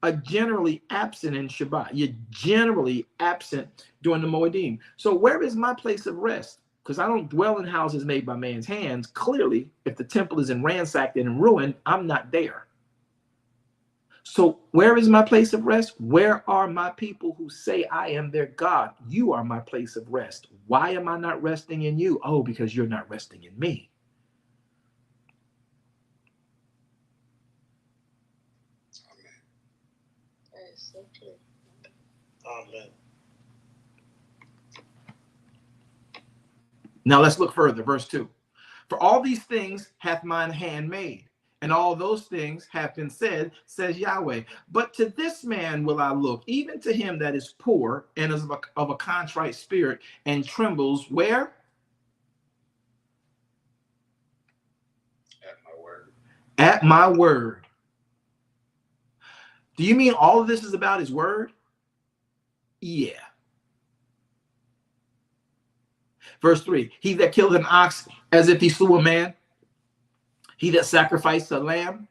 are generally absent in Shabbat. You're generally absent during the Moedim. So where is my place of rest? Because I don't dwell in houses made by man's hands. Clearly, if the temple is ransacked and in ruin, I'm not there. So where is my place of rest? Where are my people who say I am their God? You are my place of rest. Why am I not resting in you? Oh, because you're not resting in me. Amen. Now let's look further. Verse 2. For all these things hath mine hand made, and all those things have been said, says Yahweh. But to this man will I look, even to him that is poor and is of a contrite spirit, and trembles where? At my word. At my word. Do you mean all of this is about his word? Yeah. Verse 3, he that killed an ox as if he slew a man, he that sacrificed a lamb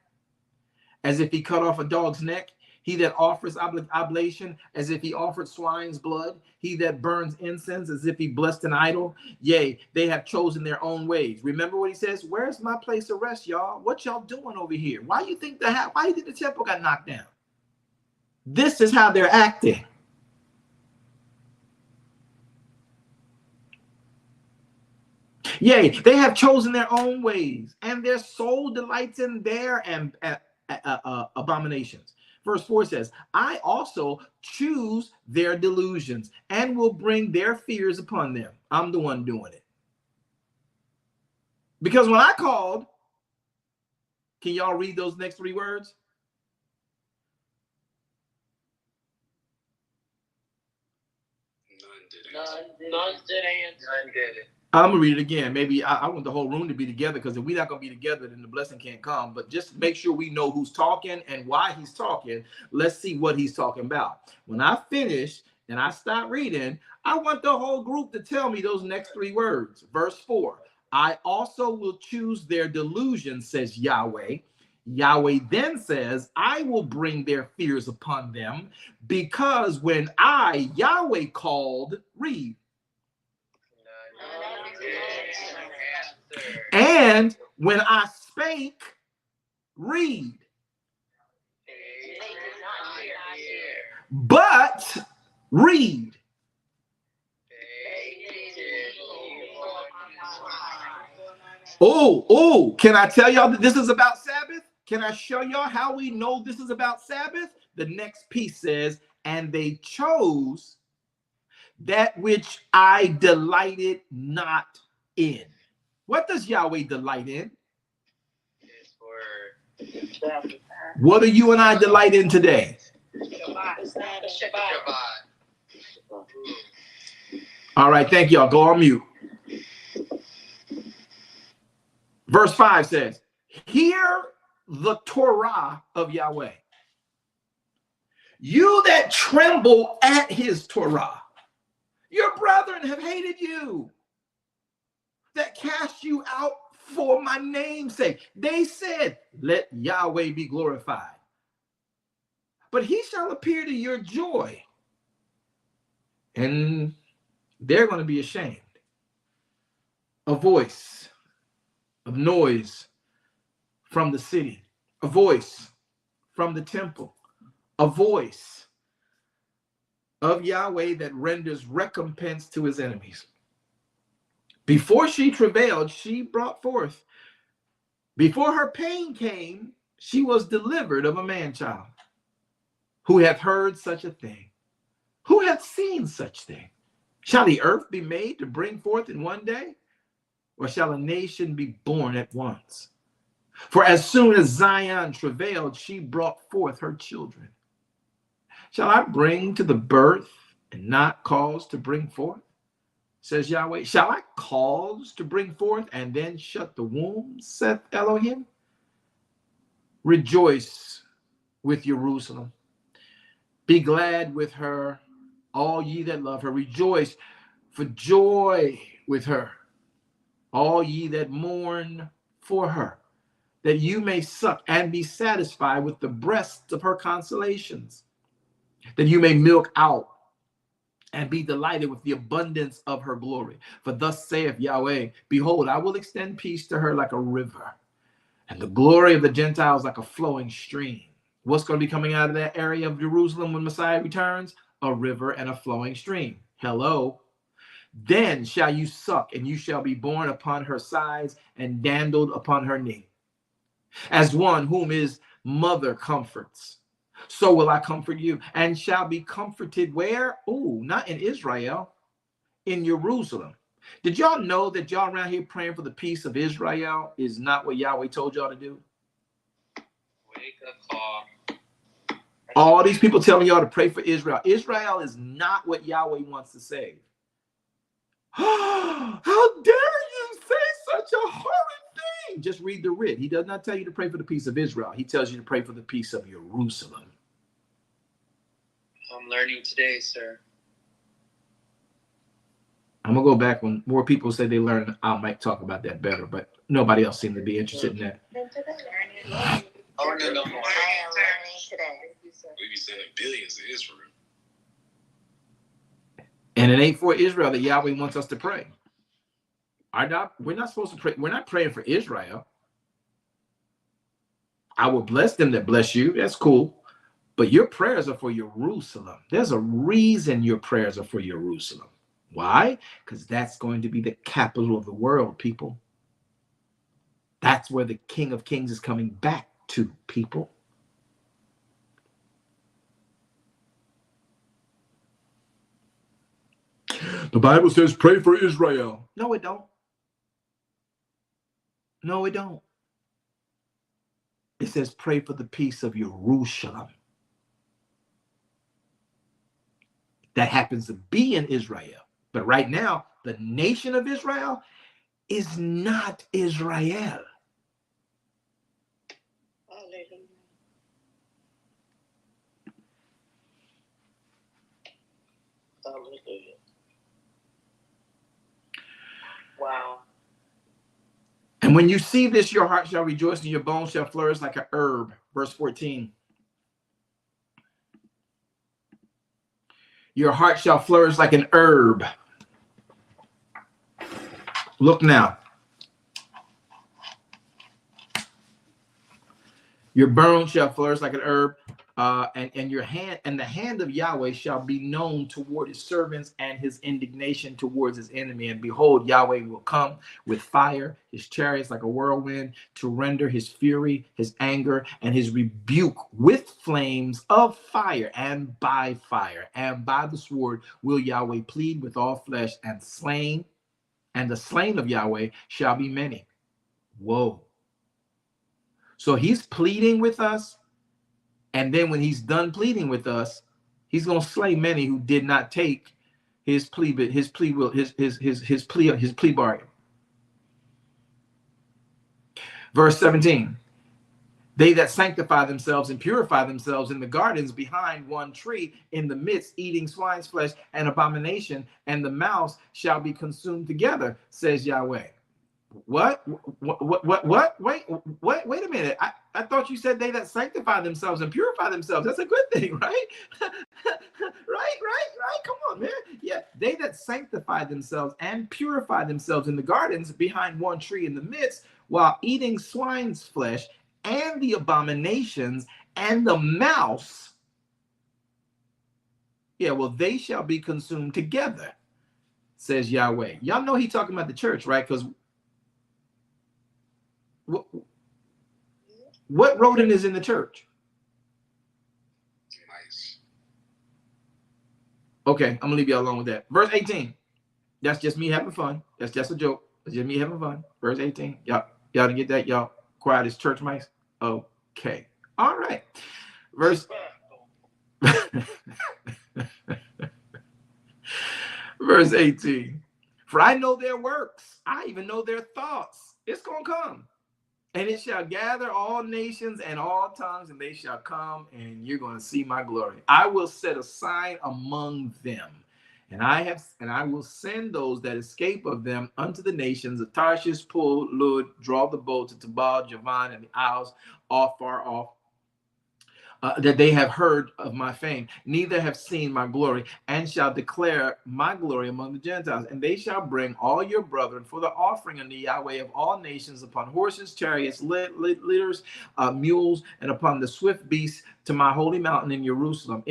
as if he cut off a dog's neck, he that offers oblation as if he offered swine's blood, he that burns incense as if he blessed an idol, yea, they have chosen their own ways. Remember what he says? Where's my place of rest, y'all? What y'all doing over here? Why you think the temple got knocked down? This is how they're acting. Yea, they have chosen their own ways, and their soul delights in their abominations. Verse 4 says, I also choose their delusions and will bring their fears upon them. I'm the one doing it. Because when I called, can y'all read those next three words? None did it. I'm gonna read it again. Maybe I want the whole room to be together, because if we're not gonna be together, then the blessing can't come. But just make sure we know who's talking and why he's talking. Let's see what he's talking about. When I finish and I stop reading, I want the whole group to tell me those next three words. Verse 4, I also will choose their delusion, says Yahweh. Yahweh then says, I will bring their fears upon them, because when I, Yahweh, called, read. And when I spake, read. But read. Oh, can I tell y'all that this is about Sabbath? Can I show y'all how we know this is about Sabbath? The next piece says, and they chose that which I delighted not in. What does Yahweh delight in? His word. What do you and I delight in today? Shabbat. All right, thank y'all. Go on mute. Verse 5 says, Hear the Torah of Yahweh. You that tremble at his Torah, your brethren have hated you, that cast you out for my name's sake. They said, let Yahweh be glorified. But he shall appear to your joy, and they're going to be ashamed. A voice of noise from the city, a voice from the temple, a voice of Yahweh that renders recompense to his enemies. Before she travailed, she brought forth. Before her pain came, she was delivered of a man-child. Who hath heard such a thing? Who hath seen such thing? Shall the earth be made to bring forth in one day? Or shall a nation be born at once? For as soon as Zion travailed, she brought forth her children. Shall I bring to the birth and not cause to bring forth? Says Yahweh. Shall I cause to bring forth and then shut the womb, saith Elohim? Rejoice with Jerusalem. Be glad with her, all ye that love her. Rejoice for joy with her, all ye that mourn for her, that you may suck and be satisfied with the breasts of her consolations, that you may milk out and be delighted with the abundance of her glory. For thus saith Yahweh, behold, I will extend peace to her like a river, and the glory of the Gentiles like a flowing stream. What's going to be coming out of that area of Jerusalem when Messiah returns? A river and a flowing stream. Hello. Then shall you suck, and you shall be borne upon her sides and dandled upon her knee. As one whom his mother comforts, so will I comfort you, and shall be comforted where? Oh, not in Israel, in Jerusalem. Did y'all know that y'all around here praying for the peace of Israel is not what Yahweh told y'all to do? Wake up call. All these people telling y'all to pray for Israel. Israel is not what Yahweh wants to save. How dare you say such a horrid thing? Just read the writ. He does not tell you to pray for the peace of Israel. He tells you to pray for the peace of Jerusalem. I'm learning today, sir. I'm going to go back when more people say they learn. I might talk about that better, but nobody else seemed to be interested in that. Oh, no. I am learning today. We be sending billions to Israel. And it ain't for Israel that Yahweh wants us to pray. We're not supposed to pray. We're not praying for Israel. I will bless them that bless you. That's cool. But your prayers are for Jerusalem. There's a reason your prayers are for Jerusalem. Why? Because that's going to be the capital of the world, people. That's where the King of Kings is coming back to, people. The Bible says pray for Israel. No, it don't. No, it don't. It says pray for the peace of Jerusalem. That happens to be in Israel. But right now, the nation of Israel is not Israel. Hallelujah. Wow. And when you see this, your heart shall rejoice and your bones shall flourish like a herb. Verse 14. Your heart shall flourish like an herb. Look now. Your bones shall flourish like an herb, and your hand and the hand of Yahweh shall be known toward his servants, and his indignation towards his enemy. And behold, Yahweh will come with fire, his chariots like a whirlwind, to render his fury, his anger, and his rebuke with flames of fire, and by the sword will Yahweh plead with all flesh, and the slain of Yahweh shall be many. Whoa. So he's pleading with us, and then when he's done pleading with us, he's going to slay many who did not take his plea bargain. Verse 17. They that sanctify themselves and purify themselves in the gardens behind one tree in the midst, eating swine's flesh and abomination, and the mouse shall be consumed together, says Yahweh. What? Wait a minute. I thought you said they that sanctify themselves and purify themselves. That's a good thing, right? right. Come on, man. Yeah, they that sanctify themselves and purify themselves in the gardens behind one tree in the midst, while eating swine's flesh and the abominations and the mouse. Yeah, well, they shall be consumed together, says Yahweh. Y'all know he's talking about the church, right? Because what rodent is in the church? Mice. Okay, I'm gonna leave y'all alone with that. Verse 18. That's just me having fun. That's just a joke. It's just me having fun. Verse 18. Y'all didn't get that? Y'all quiet as church mice? Okay. All right. Verse Verse 18. For I know their works. I even know their thoughts. It's gonna come. And it shall gather all nations and all tongues, and they shall come, and you're going to see my glory. I will set a sign among them, and I will send those that escape of them unto the nations of Tarshish, Pul, Lud, draw the boat to Tabal, Javan, and the isles, all far off, that they have heard of my fame, neither have seen my glory, and shall declare my glory among the Gentiles. And they shall bring all your brethren for the offering unto Yahweh of all nations upon horses, chariots, litters, mules, and upon the swift beasts to my holy mountain in Jerusalem,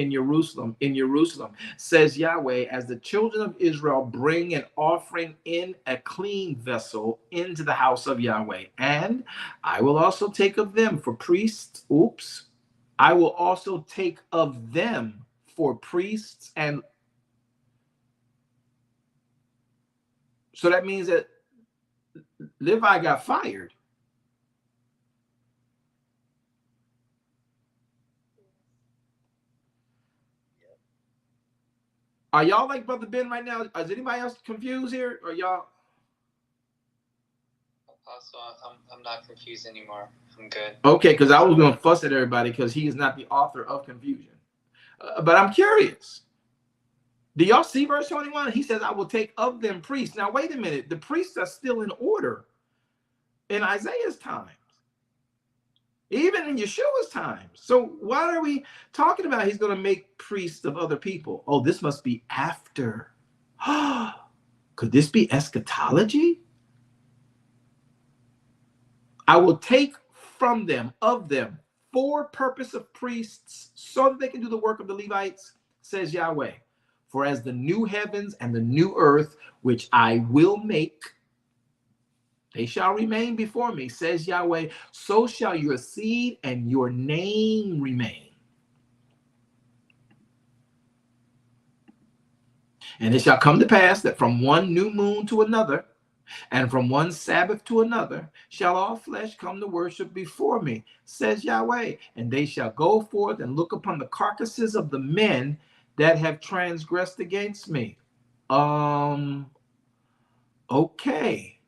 says Yahweh, as the children of Israel bring an offering in a clean vessel into the house of Yahweh. And I will also take of them for priests. I will also take of them for priests. And so that means that Levi got fired. Are y'all like Brother Ben right now? Is anybody else confused here? Or y'all? Apostle, I'm not confused anymore. I'm good. Okay, because I was going to fuss at everybody because he is not the author of confusion. But I'm curious. Do y'all see verse 21? He says, I will take of them priests. Now, wait a minute. The priests are still in order in Isaiah's times, even in Yeshua's times. So why are we talking about he's going to make priests of other people? Oh, this must be after. Could this be eschatology? I will take from them, of them, for purpose of priests, so that they can do the work of the Levites, says Yahweh. For as the new heavens and the new earth, which I will make, they shall remain before me, says Yahweh, so shall your seed and your name remain. And it shall come to pass that from one new moon to another, and from one Sabbath to another, shall all flesh come to worship before me, says Yahweh. And they shall go forth and look upon the carcasses of the men that have transgressed against me. Okay.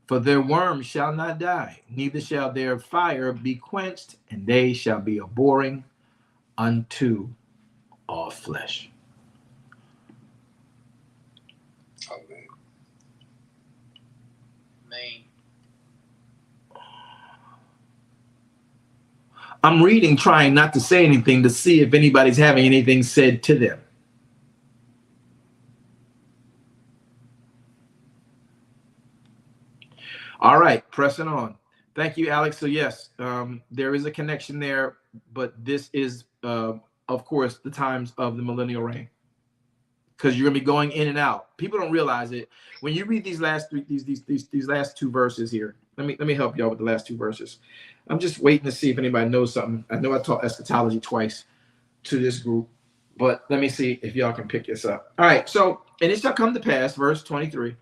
For their worms shall not die, neither shall their fire be quenched, and they shall be abhorring unto all flesh. Amen. Amen. I'm reading, trying not to say anything to see if anybody's having anything said to them. All right, pressing on. Thank you, Alex. So yes, there is a connection there, but this is, of course, the times of the millennial reign, because you're gonna be going in and out. People don't realize it when you read these last these last two verses here. Let me help y'all with the last two verses. I'm just waiting to see if anybody knows something. I know I taught eschatology twice to this group, but let me see if y'all can pick this up. All right, so and it shall come to pass, verse 23.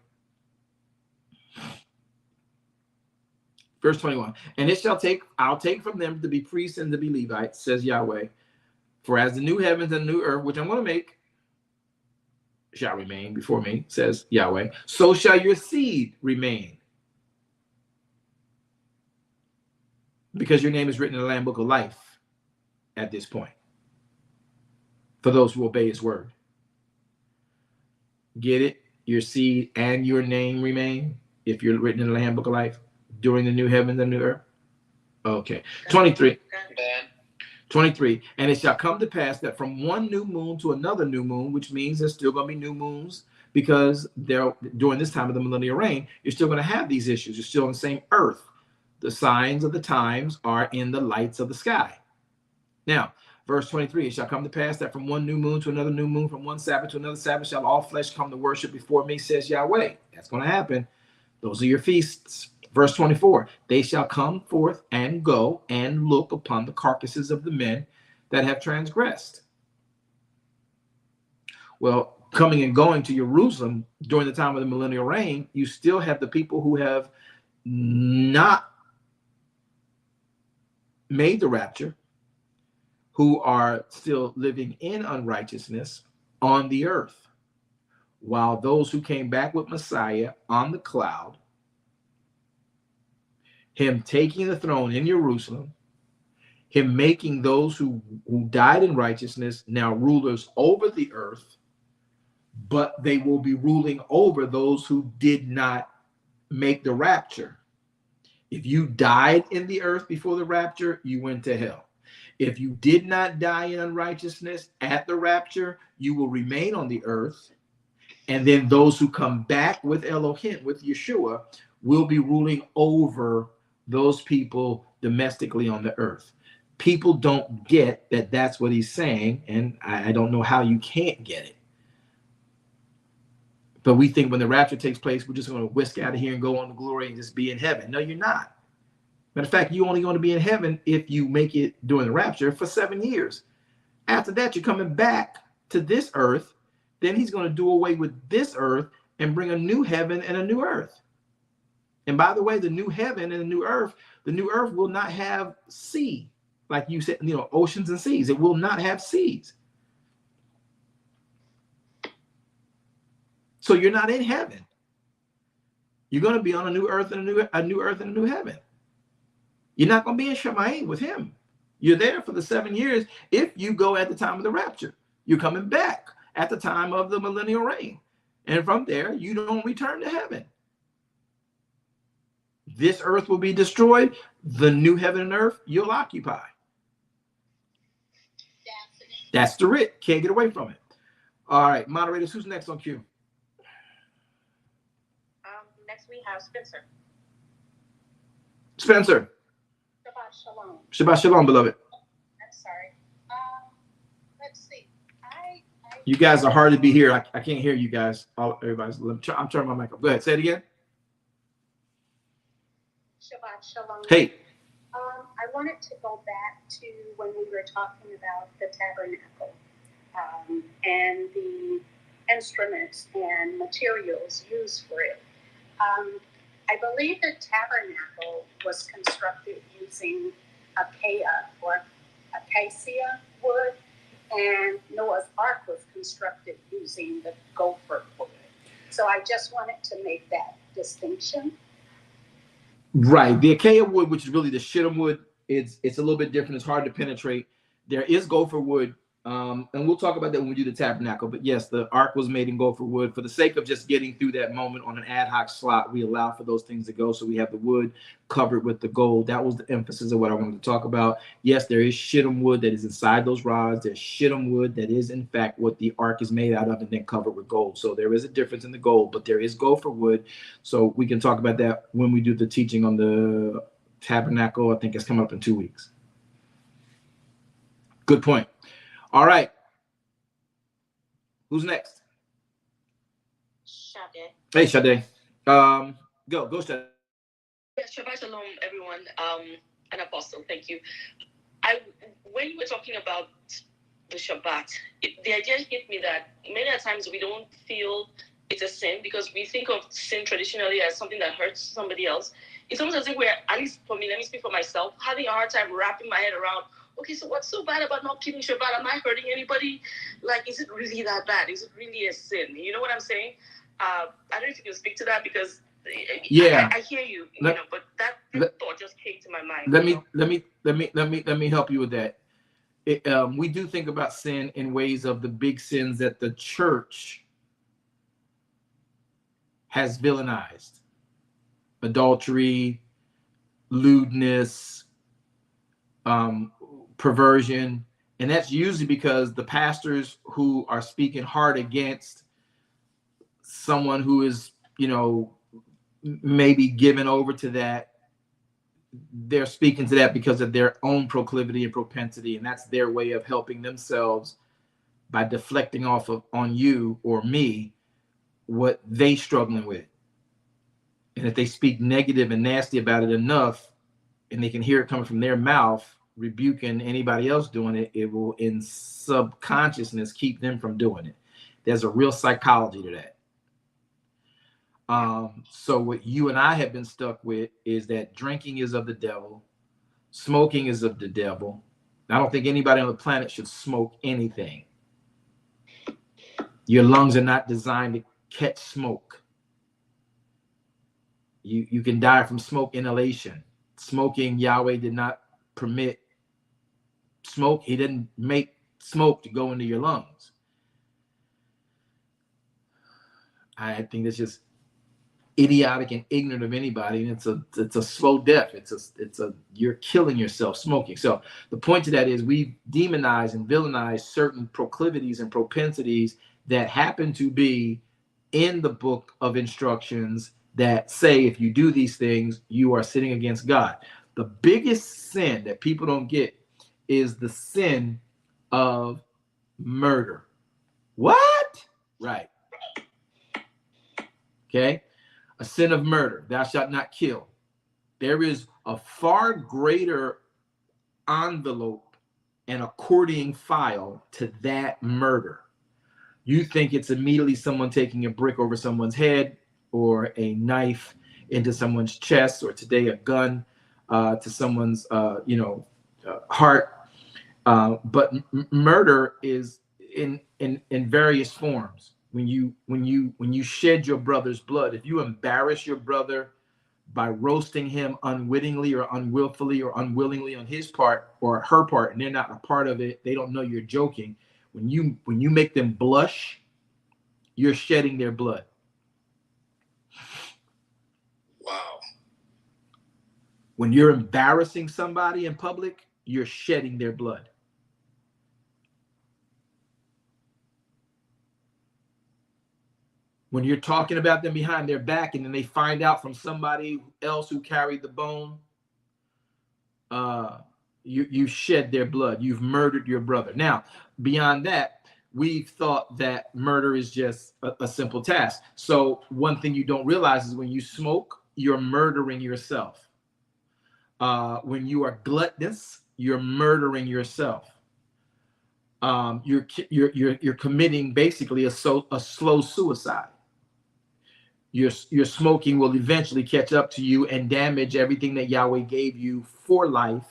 Verse 21, and it shall take, I'll take from them to be priests and to be Levites, says Yahweh. For as the new heavens and new earth, which I'm going to make, shall remain before me, says Yahweh, so shall your seed remain. because your name is written in the Lamb Book of Life at this point, for those who obey his word. Get it? Your seed and your name remain if you're written in the Lamb Book of Life during the new heaven and the new earth. Okay. 23. 23. And it shall come to pass that from one new moon to another new moon, which means there's still going to be new moons, because during this time of the millennial reign, you're still going to have these issues. You're still on the same earth. The signs of the times are in the lights of the sky. Now, verse 23, it shall come to pass that from one new moon to another new moon, from one Sabbath to another Sabbath, shall all flesh come to worship before me, says Yahweh. That's going to happen. Those are your feasts. Verse 24, they shall come forth and go and look upon the carcasses of the men that have transgressed. Well, coming and going to Jerusalem during the time of the millennial reign, you still have the people who have not made the rapture, who are still living in unrighteousness on the earth, while those who came back with Messiah on the cloud, him taking the throne in Jerusalem, him making those who died in righteousness now rulers over the earth, but they will be ruling over those who did not make the rapture. If you died in the earth before the rapture, you went to hell. If you did not die in unrighteousness at the rapture, you will remain on the earth. And then those who come back with Elohim, with Yeshua, will be ruling over those people domestically on the earth. People don't get that that's what he's saying, and I don't know how you can't get it. But we think when the rapture takes place, we're just going to whisk out of here and go on to glory and just be in heaven. No, you're not. Matter of fact, you're only going to be in heaven if you make it during the rapture for 7 years. After that, you're coming back to this earth. Then he's going to do away with this earth and bring a new heaven and a new earth. And by the way, the new heaven and the new earth will not have sea. Like you said, oceans and seas. It will not have seas. So you're not in heaven. You're going to be on a new earth and a new earth and a new heaven. You're not going to be in Shemayim with him. You're there for the 7 years if you go at the time of the rapture. You're coming back at the time of the millennial reign. And from there, you don't return to heaven. This earth will be destroyed. The new heaven and earth, you'll occupy. That's the writ. Can't get away from it. All right, moderators, who's next on cue? Next we have Spencer. Spencer. Shabbat Shalom. Shabbat Shalom, beloved. I'm sorry. Let's see. You guys are hard to be here. I can't hear you guys. I'm turning my mic up. Go ahead. Say it again. Shabbat Shalom. Hey. I wanted to go back to when we were talking about the tabernacle and the instruments and materials used for it. I believe the tabernacle was constructed using acacia or acacia wood, and Noah's Ark was constructed using the gopher wood. So I just wanted to make that distinction. Right. The acacia wood, which is really the shittim wood, it's a little bit different. It's hard to penetrate. There is gopher wood, and we'll talk about that when we do the tabernacle. But yes, the ark was made in gopher wood. For the sake of just getting through that moment on an ad hoc slot, we allow for those things to go. So we have the wood covered with the gold. That was the emphasis of what I wanted to talk about. Yes, there is shittim wood that is inside those rods. There's shittim wood that is, in fact, what the ark is made out of and then covered with gold. So there is a difference in the gold, but there is gopher wood. So we can talk about that when we do the teaching on the tabernacle. I think it's coming up in 2 weeks. Good point. All right. Who's next? Sade. Hey, Sade. Go, Sade. Yes, Shabbat Shalom, everyone. An apostle, thank you. When you were talking about the Shabbat, the idea hit me that many times we don't feel it's a sin because we think of sin traditionally as something that hurts somebody else. It's almost as if we're, at least for me, let me speak for myself, having a hard time wrapping my head around, okay, so what's so bad about not keeping Shabbat? Am I hurting anybody? Like, is it really that bad? Is it really a sin? You know what I'm saying? I don't know if you can speak to that because Yeah. I hear you, but that thought just came to my mind. Let me help you with that. We do think about sin in ways of the big sins that the church has villainized: adultery, lewdness, perversion. And that's usually because the pastors who are speaking hard against someone who is, maybe given over to that, they're speaking to that because of their own proclivity and propensity, and that's their way of helping themselves by deflecting off of on you or me what they struggling with. And if they speak negative and nasty about it enough, and they can hear it coming from their mouth, rebuking anybody else doing it, it will in subconsciousness keep them from doing it. There's a real psychology to that. So what you and I have been stuck with is that drinking is of the devil, smoking is of the devil. I don't think anybody on the planet should smoke anything. Your lungs are not designed to catch smoke. You can die from smoke inhalation. Smoking, Yahweh did not permit smoke. He didn't make smoke to go into your lungs. I think that's just idiotic and ignorant of anybody, and it's a slow death. You're killing yourself smoking. So the point to that is we demonize and villainize certain proclivities and propensities that happen to be in the book of instructions that say if you do these things, you are sinning against God. The biggest sin that people don't get is the sin of murder. What? Right. Okay. A sin of murder. Thou shalt not kill. There is a far greater envelope and accordion file to that murder. You think it's immediately someone taking a brick over someone's head or a knife into someone's chest, or today a gun to someone's heart. But murder is in various forms. When you shed your brother's blood, if you embarrass your brother by roasting him unwittingly or unwillfully or unwillingly on his part or her part, and they're not a part of it, they don't know you're joking. When you make them blush, you're shedding their blood. Wow. When you're embarrassing somebody in public, you're shedding their blood. When you're talking about them behind their back and then they find out from somebody else who carried the bone, you shed their blood. You've murdered your brother. Now, beyond that, we've thought that murder is just a simple task. So one thing you don't realize is when you smoke, you're murdering yourself. When you are gluttonous, you're murdering yourself. You're committing basically a slow suicide. Your smoking will eventually catch up to you and damage everything that Yahweh gave you for life,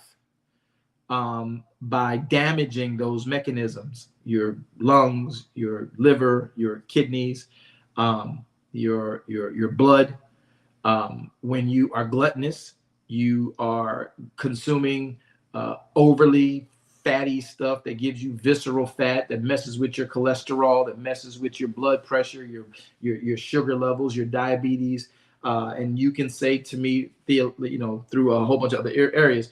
by damaging those mechanisms: your lungs, your liver, your kidneys, your blood. When you are gluttonous, you are consuming overly fatty stuff that gives you visceral fat, that messes with your cholesterol, that messes with your blood pressure, your sugar levels, your diabetes. And you can say to me, through a whole bunch of other areas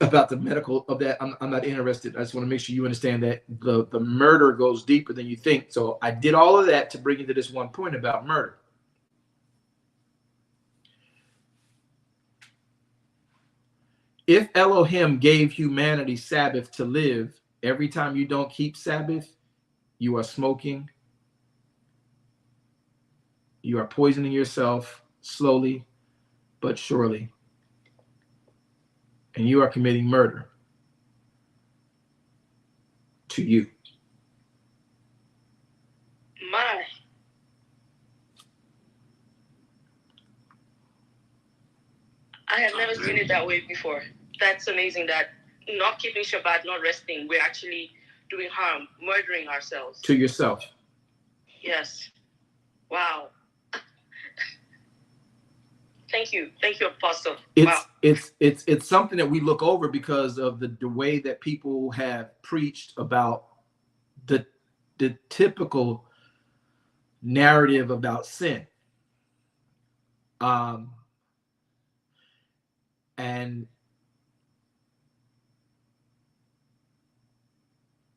about the medical of that, I'm not interested. I just want to make sure you understand that the murder goes deeper than you think. So I did all of that to bring you to this one point about murder. If Elohim gave humanity Sabbath to live, every time you don't keep Sabbath, you are smoking. You are poisoning yourself slowly but surely. And you are committing murder to you. My. I have never seen it that way before. That's amazing that not keeping Shabbat, not resting, we're actually doing harm, murdering ourselves. To yourself. Yes. Wow. Thank you, Apostle. It's something that we look over because of the way that people have preached about the typical narrative about sin. And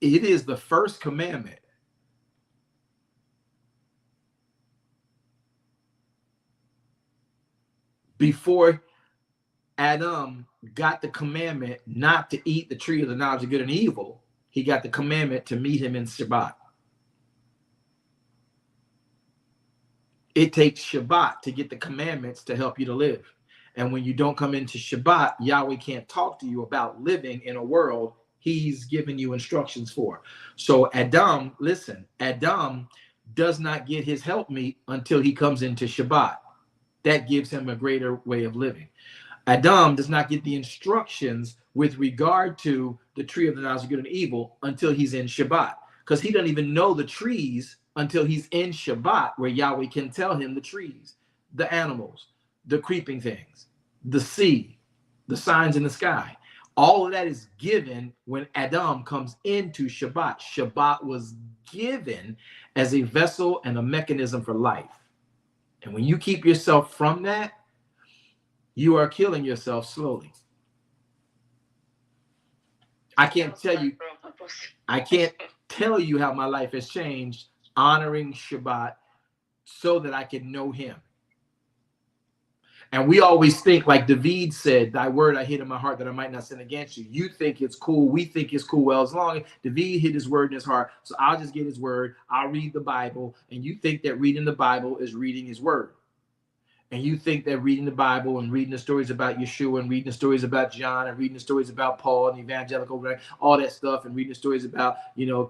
it is the first commandment. Before Adam got the commandment not to eat the tree of the knowledge of good and evil, he got the commandment to meet him in Shabbat. It takes Shabbat to get the commandments to help you to live. And when you don't come into Shabbat, Yahweh can't talk to you about living in a world he's given you instructions for. So Adam, listen, Adam does not get his helpmeet until he comes into Shabbat. That gives him a greater way of living. Adam does not get the instructions with regard to the tree of the knowledge of good and evil until he's in Shabbat, because he doesn't even know the trees until he's in Shabbat, where Yahweh can tell him the trees, the animals, the creeping things, the sea, the signs in the sky. All of that is given when Adam comes into Shabbat. Shabbat was given as a vessel and a mechanism for life. And when you keep yourself from that, you are killing yourself slowly. I can't tell you how my life has changed honoring Shabbat so that I can know him. And we always think, like David said, thy word I hid in my heart that I might not sin against you. You think it's cool. We think it's cool. Well, as long as David hid his word in his heart, so I'll just get his word. I'll read the Bible. And you think that reading the Bible is reading his word. And you think that reading the Bible and reading the stories about Yeshua and reading the stories about John and reading the stories about Paul and evangelical, all that stuff, and reading the stories about,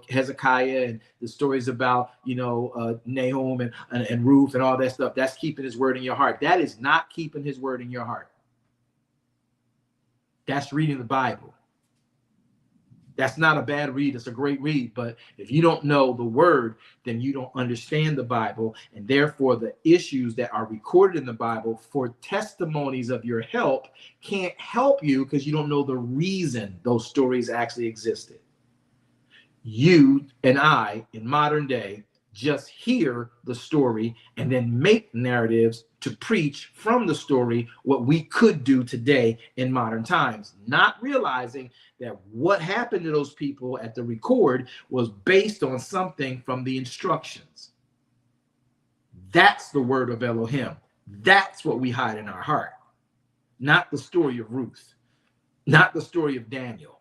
Hezekiah and the stories about, Nahum and Ruth and all that stuff, that's keeping his word in your heart. That is not keeping his word in your heart. That's reading the Bible. That's not a bad read. It's a great read. But if you don't know the word, then you don't understand the Bible. And therefore, the issues that are recorded in the Bible for testimonies of your help can't help you because you don't know the reason those stories actually existed. You and I, in modern day, just hear the story and then make narratives to preach from the story what we could do today in modern times, not realizing that what happened to those people at the record was based on something from the instructions. That's the word of Elohim. That's what we hide in our heart, not the story of Ruth, not the story of Daniel.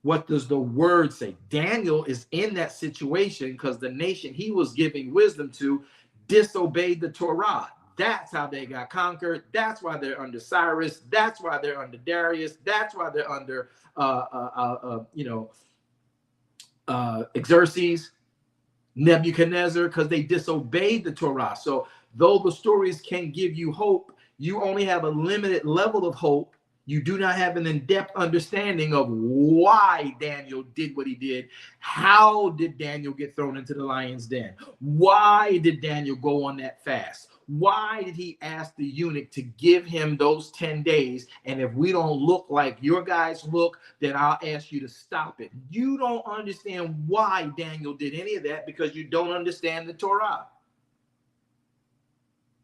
What does the word say? Daniel is in that situation because the nation he was giving wisdom to disobeyed the Torah. That's how they got conquered. That's why they're under Cyrus. That's why they're under Darius. That's why they're under Xerxes, Nebuchadnezzar, because they disobeyed the Torah. So though the stories can give you hope, you only have a limited level of hope. You do not have an in-depth understanding of why Daniel did what he did. How did Daniel get thrown into the lion's den? Why did Daniel go on that fast? Why did he ask the eunuch to give him those 10 days? And if we don't look like your guys look, then I'll ask you to stop it. You don't understand why Daniel did any of that because you don't understand the Torah.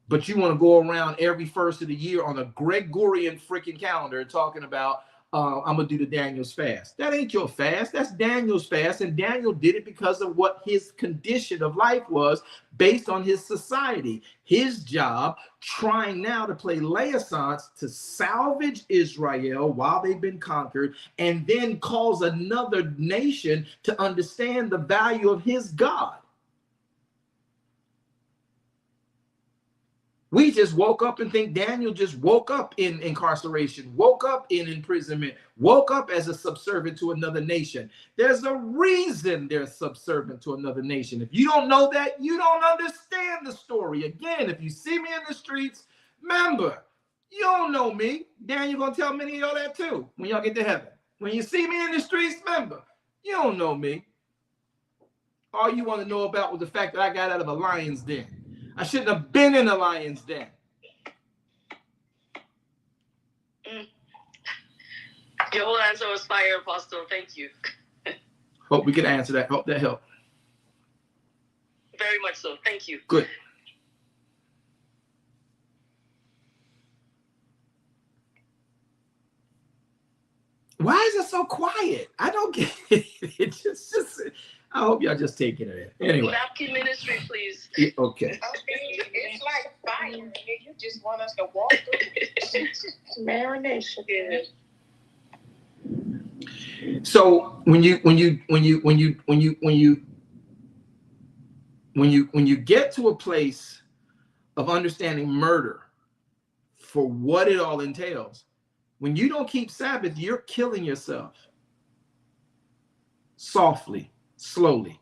But you want to go around every first of the year on a Gregorian freaking calendar talking about, I'm going to do the Daniel's fast. That ain't your fast. That's Daniel's fast. And Daniel did it because of what his condition of life was based on his society. His job, trying now to play liaisons to salvage Israel while they've been conquered and then cause another nation to understand the value of his God. We just woke up and think Daniel just woke up in incarceration, woke up in imprisonment, woke up as a subservient to another nation. There's a reason they're subservient to another nation. If you don't know that, you don't understand the story. Again, if you see me in the streets, remember, you don't know me. Daniel gonna tell many of y'all that too when y'all get to heaven. When you see me in the streets, remember, you don't know me. All you want to know about was the fact that I got out of a lion's den. I shouldn't have been in a lion's den. Your whole answer was fire, Apostle. Thank you. Hope we could answer that. Hope that helped. Very much so. Thank you. Good. Why is it so quiet? I don't get it. It's just I hope y'all just taking it in. Anyway. Napkin ministry, please. Yeah, okay. It's like fire. You just want us to walk through marination. Yeah. So when you get to a place of understanding murder for what it all entails, when you don't keep Sabbath, you're killing yourself. Softly, slowly.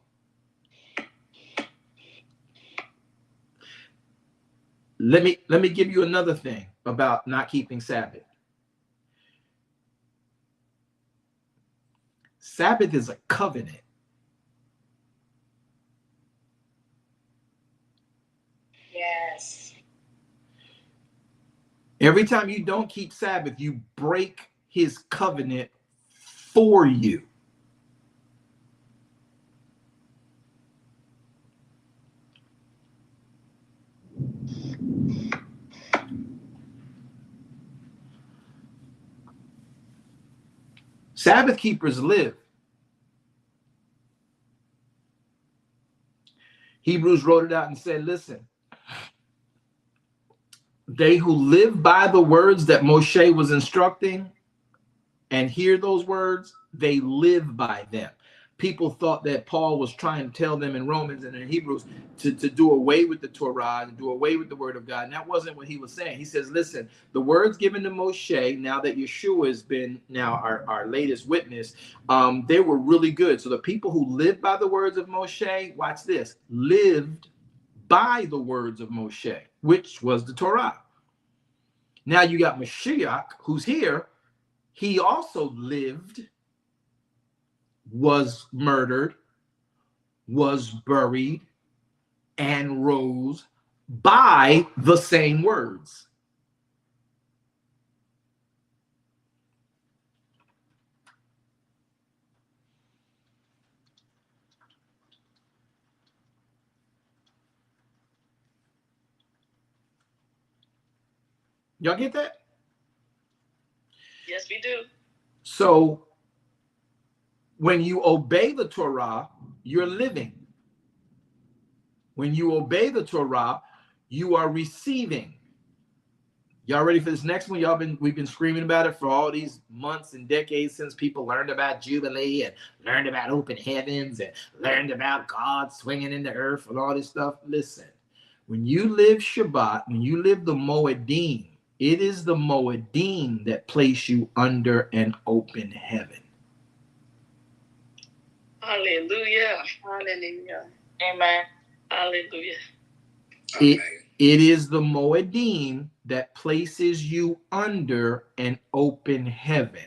Let me give you another thing about not keeping Sabbath. Sabbath is a covenant. Yes. Every time you don't keep Sabbath, you break his covenant for you. Sabbath keepers live. Hebrews wrote it out and said, listen, they who live by the words that Moshe was instructing and hear those words, they live by them. People thought that Paul was trying to tell them in Romans and in Hebrews to do away with the Torah and do away with the word of God. And that wasn't what he was saying. He says, listen, the words given to Moshe, now that Yeshua has been now our latest witness, they were really good. So the people who lived by the words of Moshe, watch this, lived by the words of Moshe, which was the Torah. Now you got Mashiach, who's here. He also lived, was murdered, was buried, and rose by the same words. Y'all get that? Yes, we do. So when you obey the Torah, you're living. When you obey the Torah, you are receiving. Y'all ready for this next one? We've been screaming about it for all these months and decades since people learned about Jubilee and learned about open heavens and learned about God swinging in the earth and all this stuff. Listen, when you live Shabbat, when you live the Moedim, it is the Moedim that place you under an open heaven. Hallelujah. Hallelujah. Amen. Hallelujah. It is the Moedim that places you under an open heaven.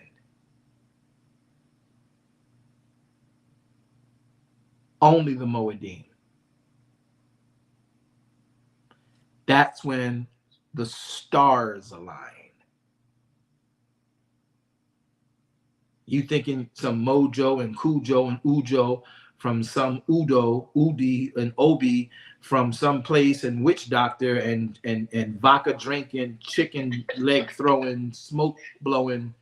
Only the Moedim. That's when the stars align. You thinking some Mojo and Cujo and Ujo from some Udi and Obi from some place and witch doctor and vodka drinking, chicken leg throwing, smoke blowing,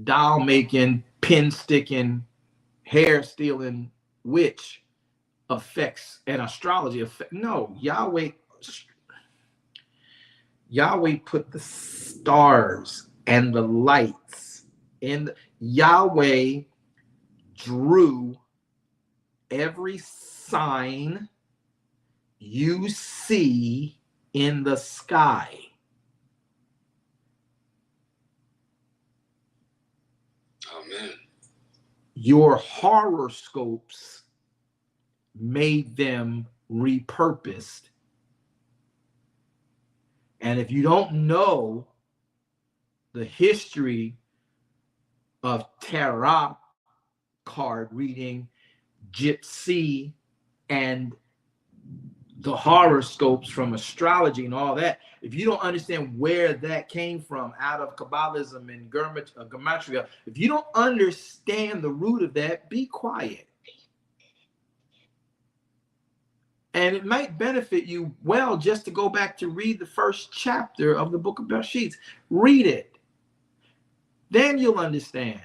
doll making, pin sticking, hair stealing witch affects and astrology effect. No, Yahweh put the stars and the lights in. Yahweh drew every sign you see in the sky. Amen. Your horoscopes made them repurposed. And if you don't know the history of tarot card reading, gypsy, and the horoscopes from astrology and all that, if you don't understand where that came from out of Kabbalism and Gematria, if you don't understand the root of that, be quiet. And it might benefit you well just to go back to read the first chapter of the book of Bereshit. Read it. Then you'll understand.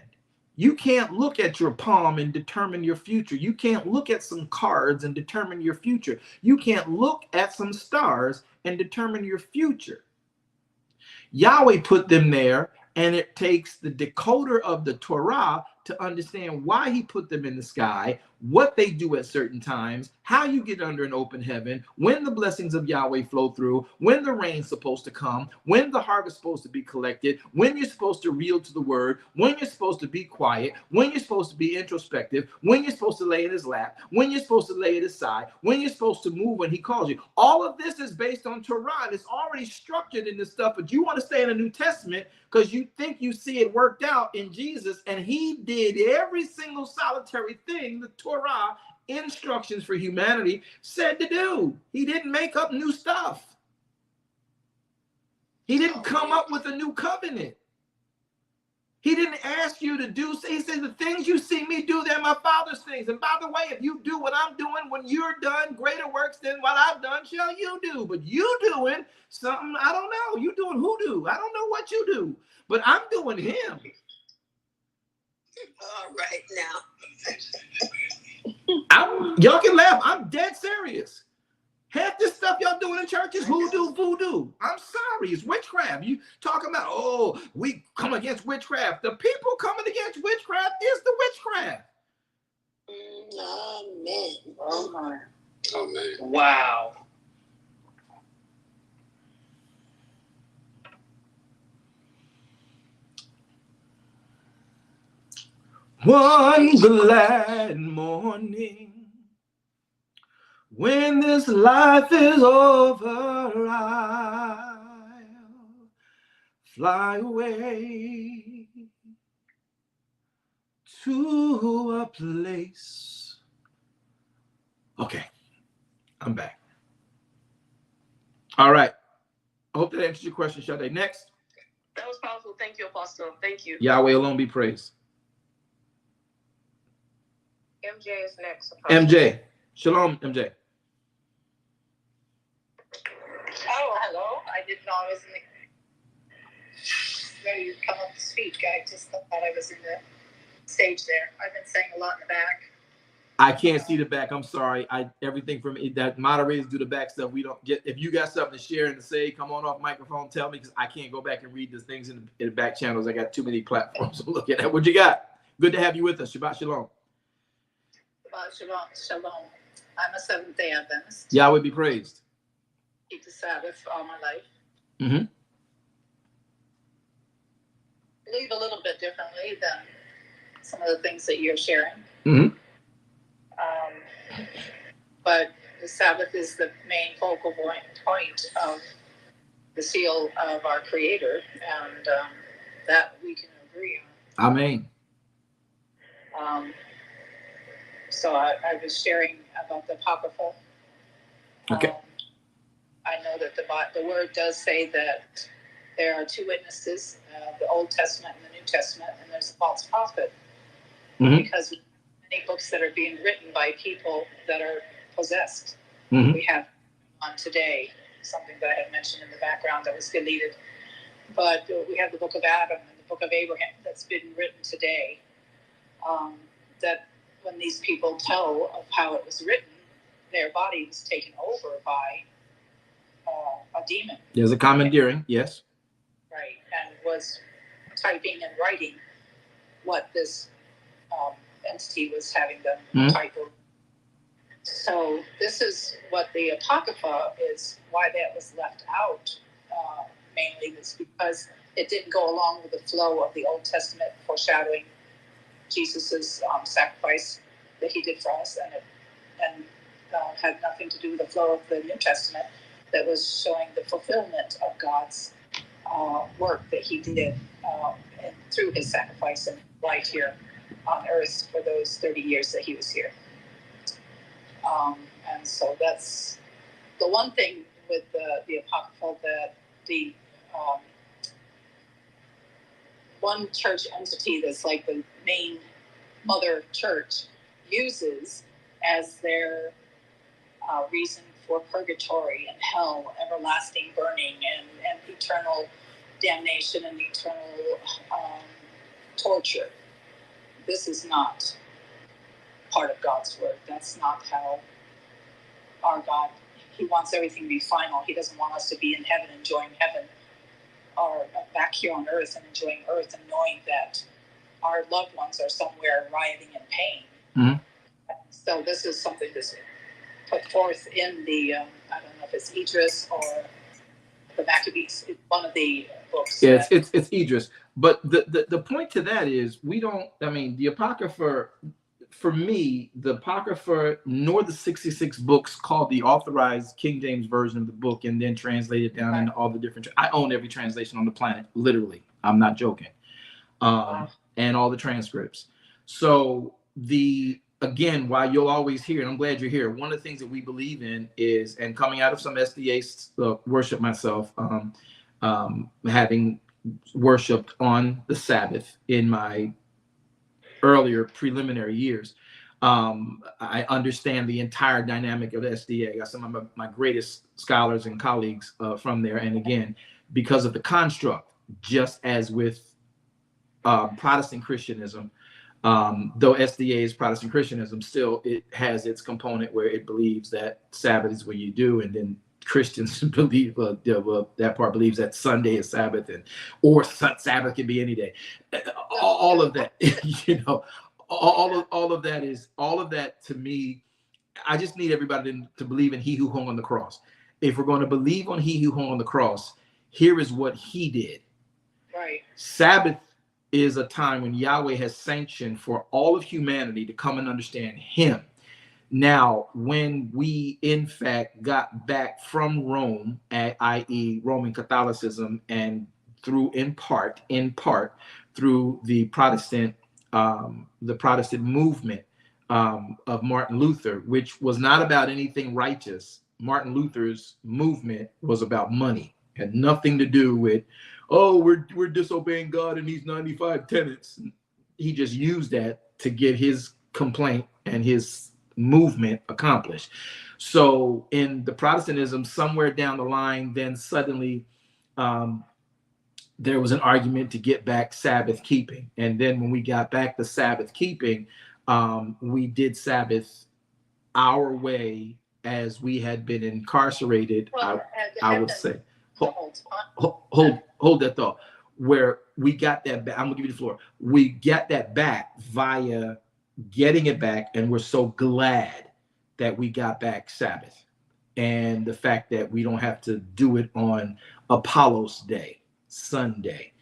You can't look at your palm and determine your future. You can't look at some cards and determine your future. You can't look at some stars and determine your future. Yahweh put them there, and it takes the decoder of the Torah to understand why he put them in the sky, what they do at certain times, how you get under an open heaven, when the blessings of Yahweh flow through, when the rain's supposed to come, when the harvest's supposed to be collected, when you're supposed to yield to the word, when you're supposed to be quiet, when you're supposed to be introspective, when you're supposed to lay in his lap, when you're supposed to lay at his side, when you're supposed to move when he calls you. All of this is based on Torah. It's already structured in this stuff, but you want to stay in the New Testament because you think you see it worked out in Jesus, and he did every single solitary thing the Torah instructions for humanity said to do. He didn't make up new stuff. He didn't come up with a new covenant. He didn't ask you to do. He said, the things you see me do, they're my Father's things. And by the way, if you do what I'm doing, when you're done, greater works than what I've done shall you do. But you doing something, I don't know. You doing hoodoo. I don't know what you do. But I'm doing him. All right now. Y'all can laugh. I'm dead serious. Half this stuff y'all doing in church is hoodoo, voodoo. I'm sorry, it's witchcraft. You talking about, oh, we come against witchcraft. The people coming against witchcraft is the witchcraft. Amen. Oh my. Amen. Wow. One glad morning, when this life is over, I'll fly away to a place. Okay, I'm back. All right. I hope that answers your question, Sade. Next. That was powerful. Thank you, Apostle. Thank you. Yahweh alone be praised. MJ is next. Apostle. MJ. Shalom, MJ. Oh, hello. I didn't know I was in the ready to come up to speak. I just thought I was in the stage there. I've been saying a lot in the back. I can't see the back. I'm sorry. Everything from that moderators do the back stuff. We don't get. If you got something to share and to say, come on off microphone. Tell me, because I can't go back and read the things in the back channels. I got too many platforms to look at. What you got? Good to have you with us. Shabbat shalom. Shabbat shalom. I'm a Seventh-day Adventist. Yahweh be praised. Keep the Sabbath all my life. Mm-hmm. Believe a little bit differently than some of the things that you're sharing. Mm-hmm. But the Sabbath is the main focal point of the seal of our Creator, and that we can agree on. Amen. So I was sharing about the Apocrypha. Okay. I know that the Word does say that there are two witnesses, the Old Testament and the New Testament, and there's a false prophet. Mm-hmm. Because many books that are being written by people that are possessed. Mm-hmm. We have on today, something that I had mentioned in the background that was deleted. But we have the book of Adam and the book of Abraham that's been written today. That when these people tell of how it was written, their body was taken over by a demon. There's a commandeering, yes. Right, and was typing and writing what this entity was having them type of. So this is what the Apocrypha is, why that was left out mainly was because it didn't go along with the flow of the Old Testament foreshadowing Jesus's sacrifice that he did for us, and had nothing to do with the flow of the New Testament that was showing the fulfillment of God's work that he did and through his sacrifice and life here on earth for those 30 years that he was here. And so that's the one thing with the Apocryphal that the one church entity that's like the main mother church uses as their reason for purgatory and hell, everlasting burning, and eternal damnation and eternal torture. This is not part of God's word. That's not how our God, he wants everything to be final. He doesn't want us to be in heaven enjoying heaven, or back here on earth and enjoying earth and knowing that our loved ones are somewhere rioting in pain. Mm-hmm. So this is something that's put forth in the, I don't know if it's Idris or the Maccabees. It's one of the books. Yeah, it's Idris. But the point to that is the Apocrypha, for me, the Apocrypha nor the 66 books called the authorized King James version of the book and then translated down into all the different. I own every translation on the planet, literally. I'm not joking. And all the transcripts. So again, while you'll always hear, and I'm glad you're here, one of the things that we believe in is, and coming out of some SDA worship myself, having worshipped on the Sabbath in my earlier preliminary years, I understand the entire dynamic of SDA. I got some of my greatest scholars and colleagues from there. And again, because of the construct, just as with Protestant Christianism, though SDA is Protestant Christianism, still it has its component where it believes that Sabbath is what you do, and then Christians believe that part believes that Sunday is Sabbath, or Sabbath can be any day. All of that, all of that to me. I just need everybody to believe in He who hung on the cross. If we're going to believe on He who hung on the cross, here is what He did. Right. Sabbath is a time when Yahweh has sanctioned for all of humanity to come and understand Him. Now, when we in fact got back from Rome, i.e. Roman Catholicism, and through in part through the Protestant movement of Martin Luther, which was not about anything righteous. Martin Luther's movement was about money. It had nothing to do with, oh, we're disobeying God and these 95 tenets. He just used that to get his complaint and his movement accomplished. So in the Protestantism, somewhere down the line, then suddenly there was an argument to get back Sabbath keeping. And then when we got back the Sabbath keeping, we did Sabbath our way as we had been incarcerated. Well, I would say. Hold that thought. Where we got that back, I'm gonna give you the floor. We got that back via getting it back, and we're so glad that we got back Sabbath, and the fact that we don't have to do it on Apollos Day, Sunday.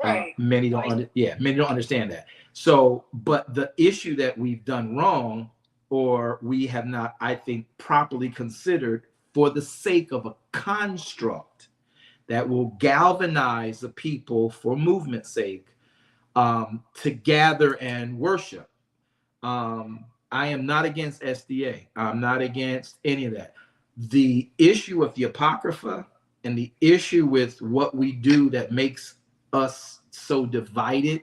Right. Many don't understand that. So, but the issue that we've done wrong, or we have not, I think, properly considered for the sake of a construct that will galvanize the people for movement's sake, to gather and worship. I am not against SDA. I'm not against any of that. The issue of the Apocrypha and the issue with what we do that makes us so divided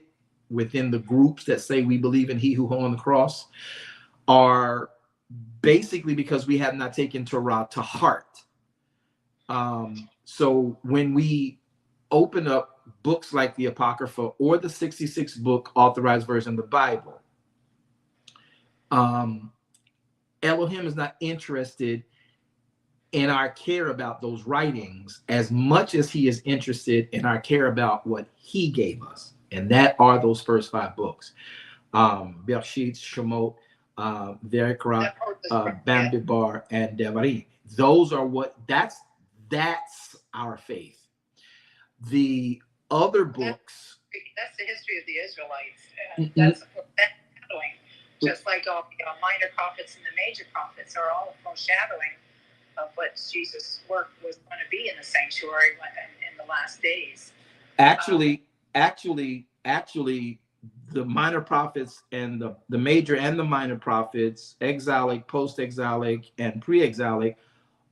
within the groups that say we believe in He who hung on the cross are basically because we have not taken Torah to heart. So when we open up books like the Apocrypha or the 66 book authorized version of the Bible, Elohim is not interested in our care about those writings as much as He is interested in our care about what He gave us. And that are those first 5 books. Bereshit, Shemot, Vayikra, Bamidbar, and Devarim. Those are that's our faith. The other books. That's the history of the Israelites. And that's foreshadowing. Just like all the minor prophets and the major prophets are all foreshadowing of what Jesus' work was going to be in the sanctuary in the last days. Actually, the minor prophets and the major and the minor prophets, exilic, post-exilic, and pre-exilic,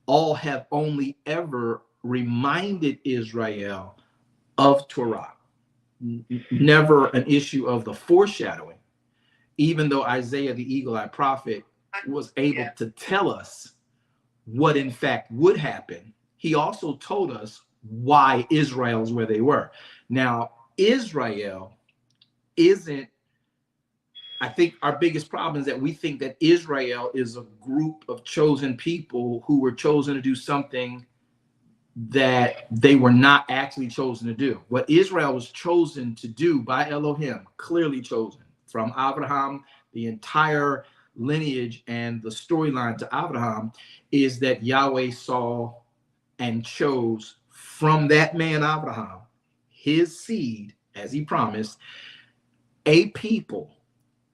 all have only ever reminded Israel of Torah. Never an issue of the foreshadowing, even though Isaiah, the eagle-eyed prophet, was able to tell us what in fact would happen. He also told us why Israel is where they were. Now, Israel isn't, I think our biggest problem is that we think that Israel is a group of chosen people who were chosen to do something that they were not actually chosen to do. What Israel was chosen to do by Elohim, clearly chosen from Abraham, the entire lineage and the storyline to Abraham, is that Yahweh saw and chose from that man Abraham, his seed, as he promised, a people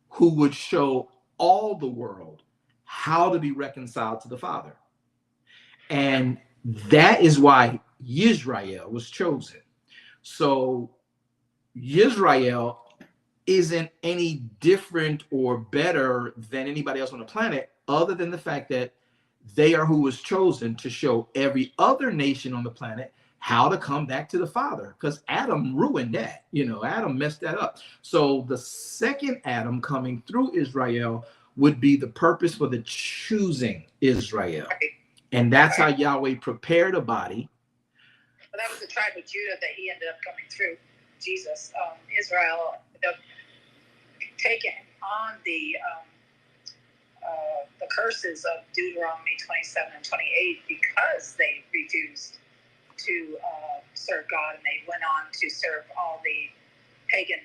who would show all the world how to be reconciled to the Father. And that is why Yisrael was chosen. So Yisrael isn't any different or better than anybody else on the planet, other than the fact that they are who was chosen to show every other nation on the planet how to come back to the Father, because Adam ruined that. Adam messed that up. So the second Adam coming through Israel would be the purpose for the choosing Israel. And that's how Yahweh prepared a body. But that was the tribe of Judah that he ended up coming through. Jesus, Israel, taken on the curses of Deuteronomy 27 and 28 because they refused to serve God, and they went on to serve all the pagan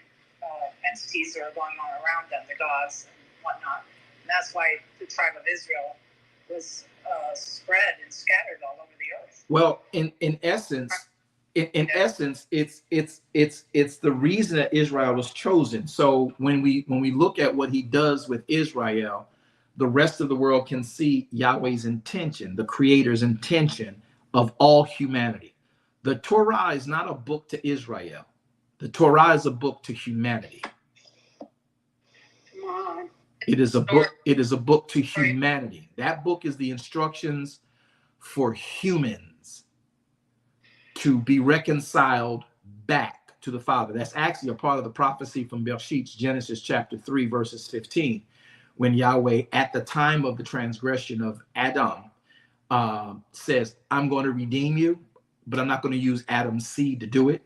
entities that are going on around them, the gods and whatnot. And that's why the tribe of Israel was spread and scattered all over the earth. Well, in essence, it's the reason that Israel was chosen. So when we look at what he does with Israel, the rest of the world can see Yahweh's intention, the Creator's intention of all humanity. The Torah is not a book to Israel. The Torah is a book to humanity. Come on. It is a book. It is a book to humanity. That book is the instructions for humans to be reconciled back to the Father. That's actually a part of the prophecy from Bereshit, Genesis chapter 3, verses 15, when Yahweh, at the time of the transgression of Adam, says, I'm going to redeem you, but I'm not going to use Adam's seed to do it.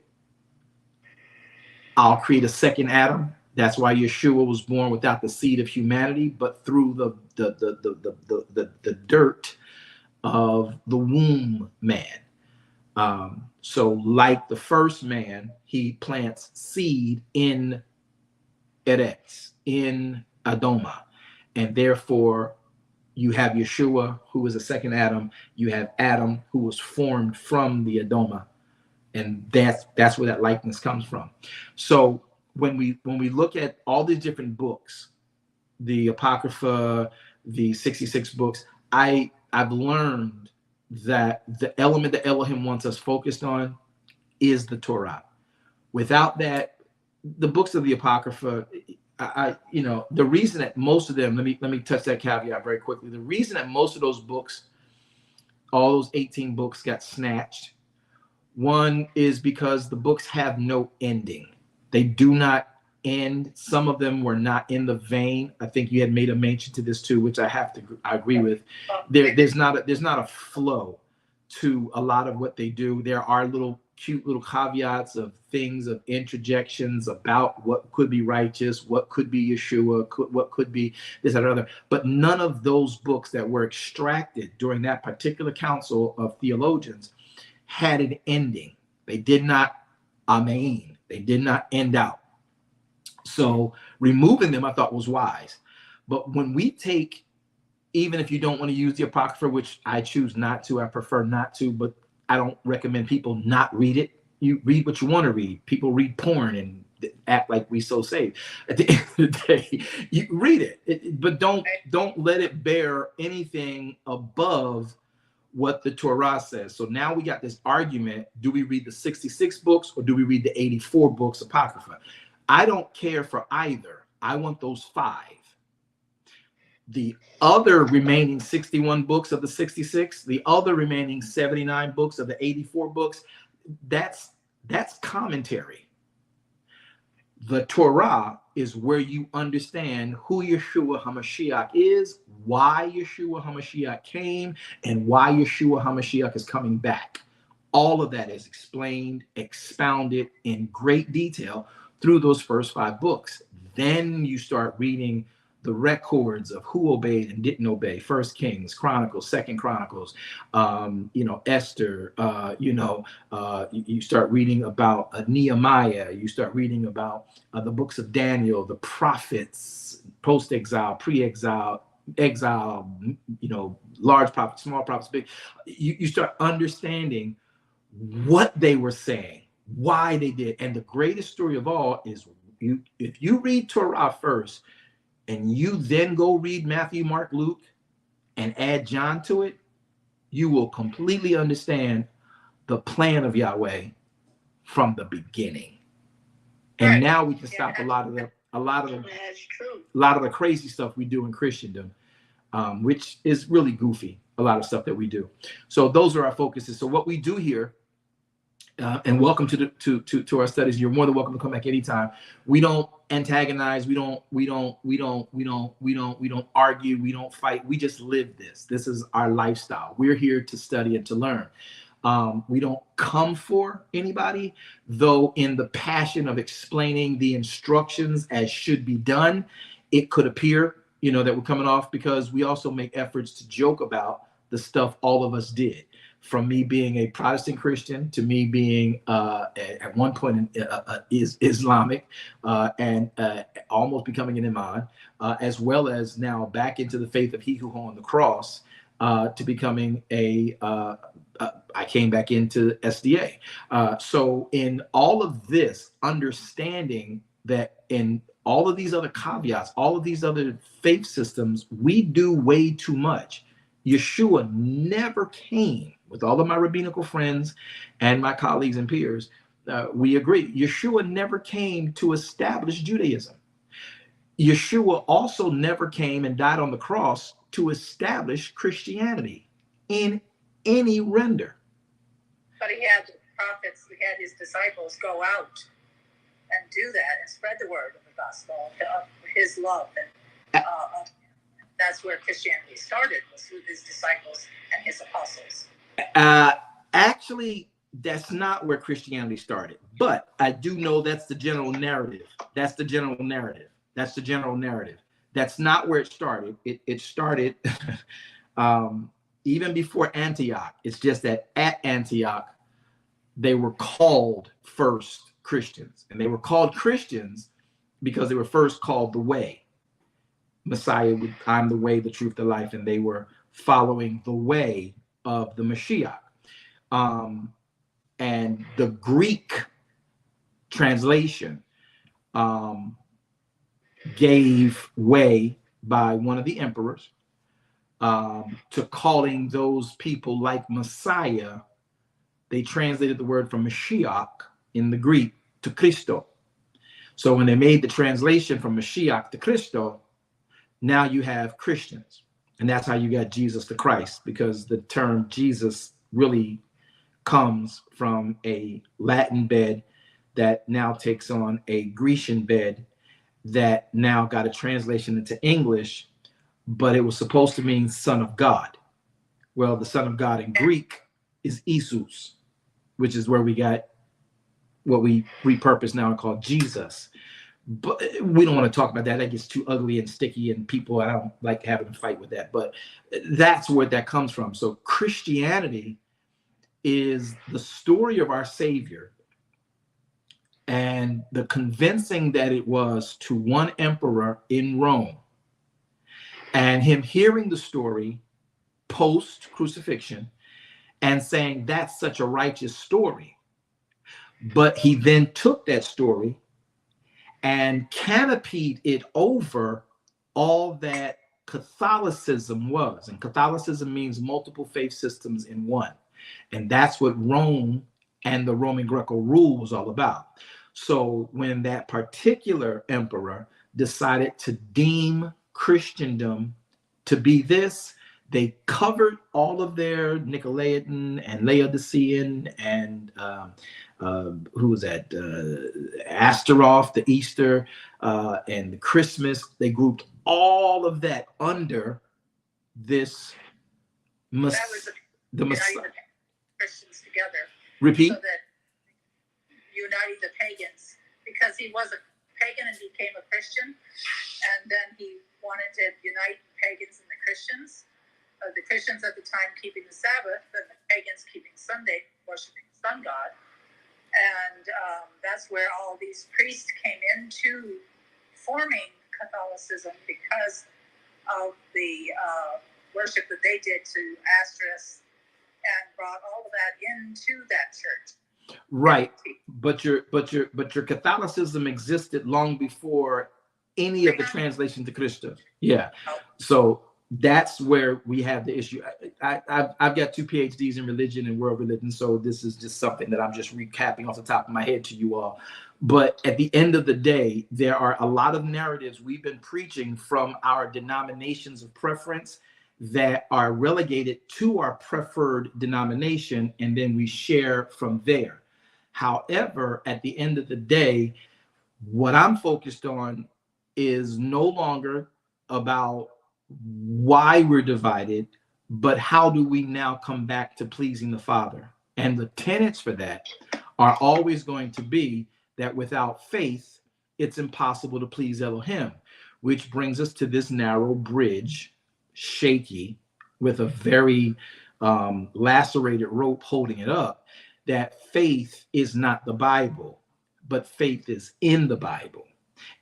I'll create a second Adam. That's why Yeshua was born without the seed of humanity, but through the dirt of the womb man. So like the first man, he plants seed in Eretz, in Adoma. And therefore, you have Yeshua, who is a second Adam. You have Adam, who was formed from the Adoma. And that's where that likeness comes from. So when we look at all these different books, the Apocrypha, the 66 books, I've learned that the element that Elohim wants us focused on is the Torah. Without that, the books of the Apocrypha, the reason that most of them, let me touch that caveat very quickly. The reason that most of those books, all those 18 books, got snatched, one is because the books have no ending. They do not end. Some of them were not in the vein. I think you had made a mention to this too, which I agree with. There's not a flow to a lot of what they do. There are cute little caveats of things, of interjections about what could be righteous, what could be Yeshua, what could be this, that, or other. But none of those books that were extracted during that particular council of theologians had an ending. They did not amen. They did not end out. So removing them, I thought, was wise. But when we take, even if you don't want to use the Apocrypha, which I choose not to, I prefer not to, but I don't recommend people not read it. You read what you want to read. People read porn and act like we so saved. At the end of the day, you read it, but don't let it bear anything above what the Torah says. So now we got this argument: do we read the 66 books or do we read the 84 books Apocrypha? I don't care for either. I want those 5. The other remaining 61 books of the 66, the other remaining 79 books of the 84 books, that's commentary. The Torah is where you understand who Yeshua HaMashiach is, why Yeshua HaMashiach came, and why Yeshua HaMashiach is coming back. All of that is explained, expounded in great detail through those first 5 books. Then you start reading the records of who obeyed and didn't obey. First Kings, Chronicles, Second Chronicles, Esther. You start reading about Nehemiah. You start reading about the books of Daniel, the prophets, post-exile, pre-exile, exile. Large prophets, small prophets, big. You start understanding what they were saying, why they did, and the greatest story of all is if you read Torah first, and you then go read Matthew, Mark, Luke, and add John to it, you will completely understand the plan of Yahweh from the beginning. And now we can stop a lot of the crazy stuff we do in Christendom, which is really goofy, a lot of stuff that we do. So those are our focuses. So what we do here, and welcome to our studies. You're more than welcome to come back anytime. We don't antagonize. We don't argue. We don't fight. We just live this. This is our lifestyle. We're here to study and to learn. We don't come for anybody, though in the passion of explaining the instructions as should be done, it could appear, that we're coming off, because we also make efforts to joke about the stuff all of us did. From me being a Protestant Christian to me being at one point is Islamic and almost becoming an imam, as well as now back into the faith of He who hung on the cross, to becoming I came back into SDA. So in all of this, understanding that in all of these other caveats, all of these other faith systems, we do way too much. Yeshua never came, with all of my rabbinical friends and my colleagues and peers, we agree, Yeshua never came to establish Judaism. Yeshua also never came and died on the cross to establish Christianity in any render. But he had the prophets, he had his disciples go out and do that and spread the word of the gospel, of his love. And that's where Christianity started, was through his disciples and his apostles. Actually, that's not where Christianity started, but I do know that's the general narrative. That's not where it started. It started even before Antioch. It's just that at Antioch, they were called first Christians, and they were called Christians because they were first called the way. Messiah, I'm the way, the truth, the life, and they were following the way of the Mashiach. And the Greek translation gave way by one of the emperors to calling those people like Messiah. They translated the word from Mashiach in the Greek to Christo. So when they made the translation from Mashiach to Christo, now you have Christians. And that's how you got Jesus the Christ, because the term Jesus really comes from a Latin bed that now takes on a Grecian bed that now got a translation into English, but it was supposed to mean Son of God. Well, the Son of God in Greek is Isus, which is where we got what we repurposed now and called Jesus. But we don't want to talk about that. That gets too ugly and sticky, and people, I don't like having a fight with that. But that's where that comes from. So Christianity is the story of our Savior and the convincing that it was to one emperor in Rome, and him hearing the story post crucifixion and saying that's such a righteous story. But he then took that story and canopied it over all that Catholicism was. And Catholicism means multiple faith systems in one. And that's what Rome and the Roman Greco rule was all about. So when that particular emperor decided to deem Christendom to be this. They covered all of their Nicolaitan and Laodicean and who was that? Astaroth, the Easter, and the Christmas. They grouped all of that under this. That was the Christians together. Repeat. So that uniting the pagans, because he was a pagan and became a Christian, and then he wanted to unite the pagans and the Christians. The Christians at the time keeping the Sabbath, and the pagans keeping Sunday, worshiping the sun god. And that's where all these priests came into forming Catholicism, because of the worship that they did to Asteris, and brought all of that into that church. Right, but your Catholicism existed long before any of the translation to Christian. Yeah, so that's where we have the issue. I've got 2 PhDs in religion and world religion, so this is just something that I'm just recapping off the top of my head to you all. But at the end of the day, there are a lot of narratives we've been preaching from our denominations of preference that are relegated to our preferred denomination, and then we share from there. However, at the end of the day, what I'm focused on is no longer about why we're divided, but how do we now come back to pleasing the Father? And the tenets for that are always going to be that without faith, it's impossible to please Elohim, which brings us to this narrow bridge, shaky, with a very lacerated rope holding it up, that faith is not the Bible, but faith is in the Bible.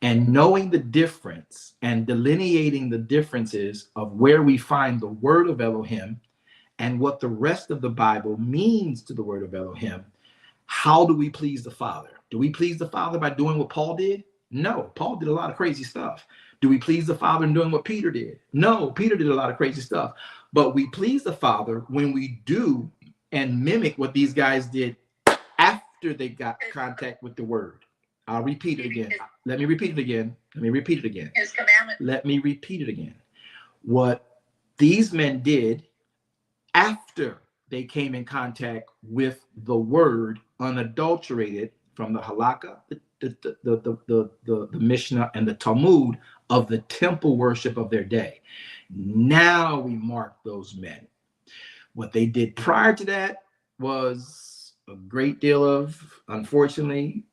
And knowing the difference and delineating the differences of where we find the word of Elohim and what the rest of the Bible means to the word of Elohim, how do we please the Father? Do we please the Father by doing what Paul did? No, Paul did a lot of crazy stuff. Do we please the Father in doing what Peter did? No, Peter did a lot of crazy stuff. But we please the Father when we do and mimic what these guys did after they got contact with the word. I'll repeat it again. Let me repeat it again. Let me repeat it again. His commandment. Let me repeat it again. What these men did after they came in contact with the word, unadulterated from the halakha, the Mishnah, and the Talmud of the temple worship of their day. Now we mark those men. What they did prior to that was a great deal of, unfortunately,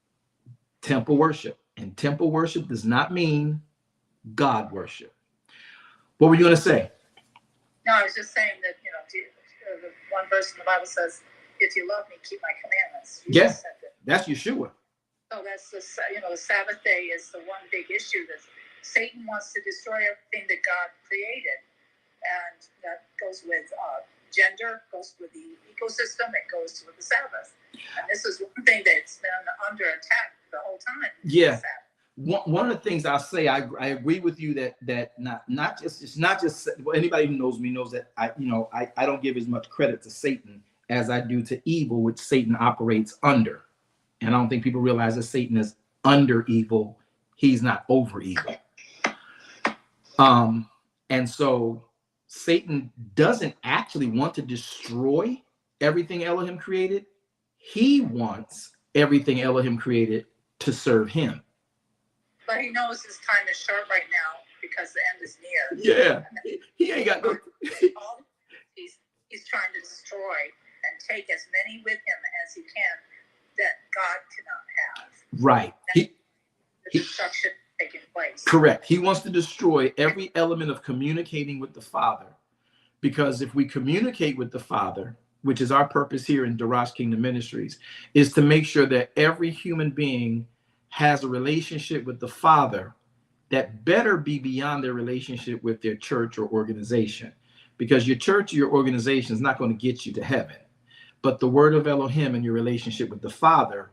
temple worship. And temple worship does not mean God worship. What were you going to say? No, I was just saying that, the one verse in the Bible says, if you love me, keep my commandments. Yes, that's Yeshua. So that's the Sabbath day is the one big issue that Satan wants to destroy everything that God created. And that goes with gender, goes with the ecosystem, it goes with the Sabbath. And this is one thing that's been under attack the whole time. Yeah. One of the things I'll say, I agree with you that not just well, anybody who knows me knows that I don't give as much credit to Satan as I do to evil, which Satan operates under. And I don't think people realize that Satan is under evil. He's not over evil. And so Satan doesn't actually want to destroy everything Elohim created. He wants everything Elohim created to serve him. But he knows his time is short right now because the end is near. Yeah, he ain't got no. He's trying to destroy and take as many with him as he can that God cannot have. Right. The destruction taking place. Correct. He wants to destroy every element of communicating with the Father, because if we communicate with the Father, which is our purpose here in Darash Kingdom Ministries, is to make sure that every human being has a relationship with the Father that better be beyond their relationship with their church or organization, because your church or your organization is not going to get you to heaven, but the word of Elohim and your relationship with the Father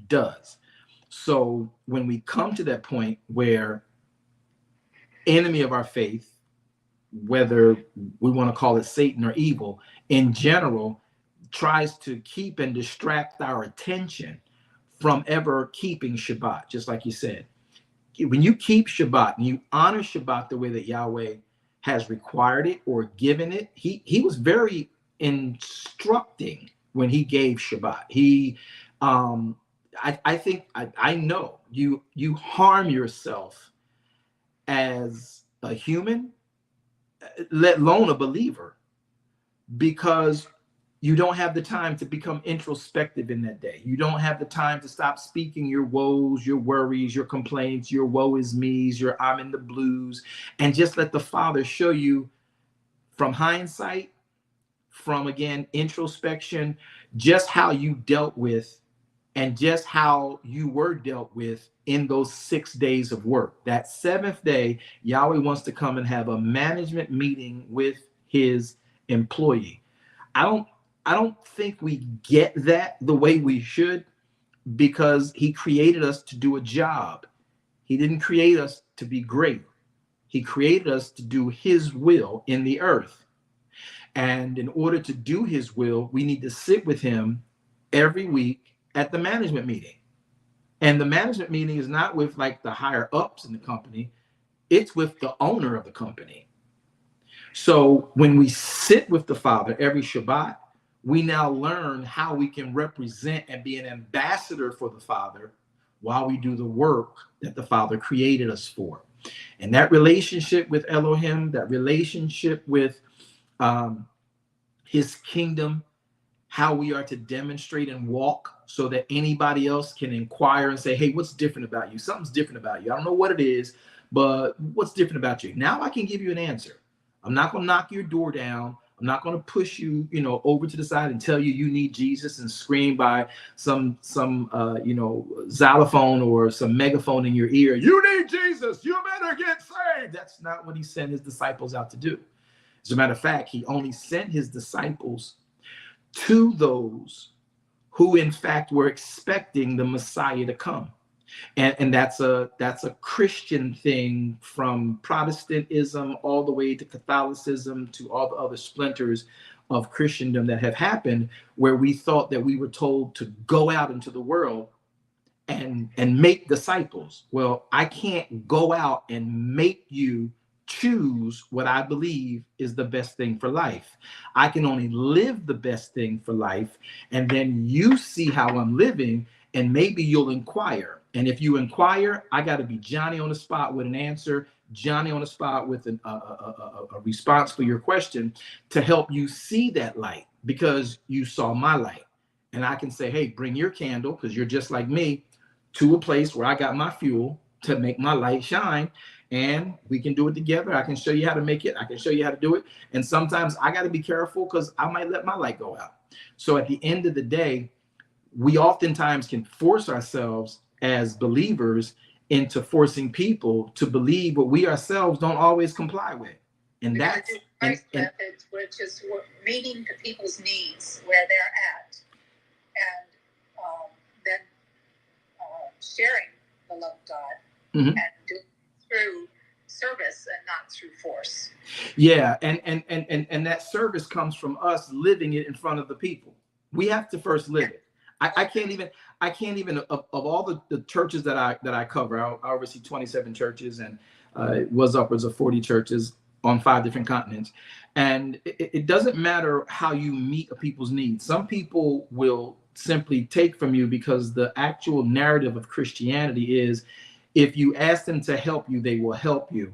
does. So when we come to that point where enemy of our faith, whether we want to call it Satan or evil, in general, tries to keep and distract our attention from ever keeping Shabbat, just like you said. When you keep Shabbat and you honor Shabbat the way that Yahweh has required it or given it. He was very instructing when he gave Shabbat. I know you harm yourself as a human, let alone a believer, because you don't have the time to become introspective in that day. You don't have the time to stop speaking your woes, your worries, your complaints, your woe is me's, your I'm in the blues, and just let the Father show you from hindsight, from again, introspection, just how you dealt with and just how you were dealt with in those 6 days of work. That seventh day, Yahweh wants to come and have a management meeting with his employee. I don't think we get that the way we should, because he created us to do a job. He didn't create us to be great. He created us to do his will in the earth. And in order to do his will, we need to sit with him every week at the management meeting. And the management meeting is not with like the higher ups in the company. It's with the owner of the company. So when we sit with the Father every Shabbat, we now learn how we can represent and be an ambassador for the Father while we do the work that the Father created us for. And that relationship with Elohim, that relationship with his kingdom, how we are to demonstrate and walk so that anybody else can inquire and say, hey, what's different about you? Something's different about you. I don't know what it is, but what's different about you? Now I can give you an answer. I'm not going to knock your door down. I'm not going to push you, over to the side and tell you you need Jesus and scream by some xylophone or some megaphone in your ear. You need Jesus. You better get saved. That's not what he sent his disciples out to do. As a matter of fact, he only sent his disciples to those who, in fact, were expecting the Messiah to come. And that's a Christian thing, from Protestantism all the way to Catholicism to all the other splinters of Christendom that have happened, where we thought that we were told to go out into the world and make disciples. Well, I can't go out and make you choose what I believe is the best thing for life. I can only live the best thing for life, and then you see how I'm living, and maybe you'll inquire. And if you inquire, I got to be Johnny on the spot with an answer, Johnny on the spot with a response for your question, to help you see that light, because you saw my light. And I can say, hey, bring your candle, because you're just like me, to a place where I got my fuel to make my light shine. And we can do it together. I can show you how to make it. I can show you how to do it. And sometimes I got to be careful, because I might let my light go out. So at the end of the day, we oftentimes can force ourselves as believers into forcing people to believe what we ourselves don't always comply with. And that's methods, which is meeting the people's needs where they're at, and then sharing the love of God, and doing it through service and not through force. Yeah, and that service comes from us living it in front of the people. We have to first live it. I can't even of all the churches that I cover. I oversee 27 churches, and it was upwards of 40 churches on 5 different continents. And it doesn't matter how you meet people's needs. Some people will simply take from you, because the actual narrative of Christianity is, if you ask them to help you, they will help you.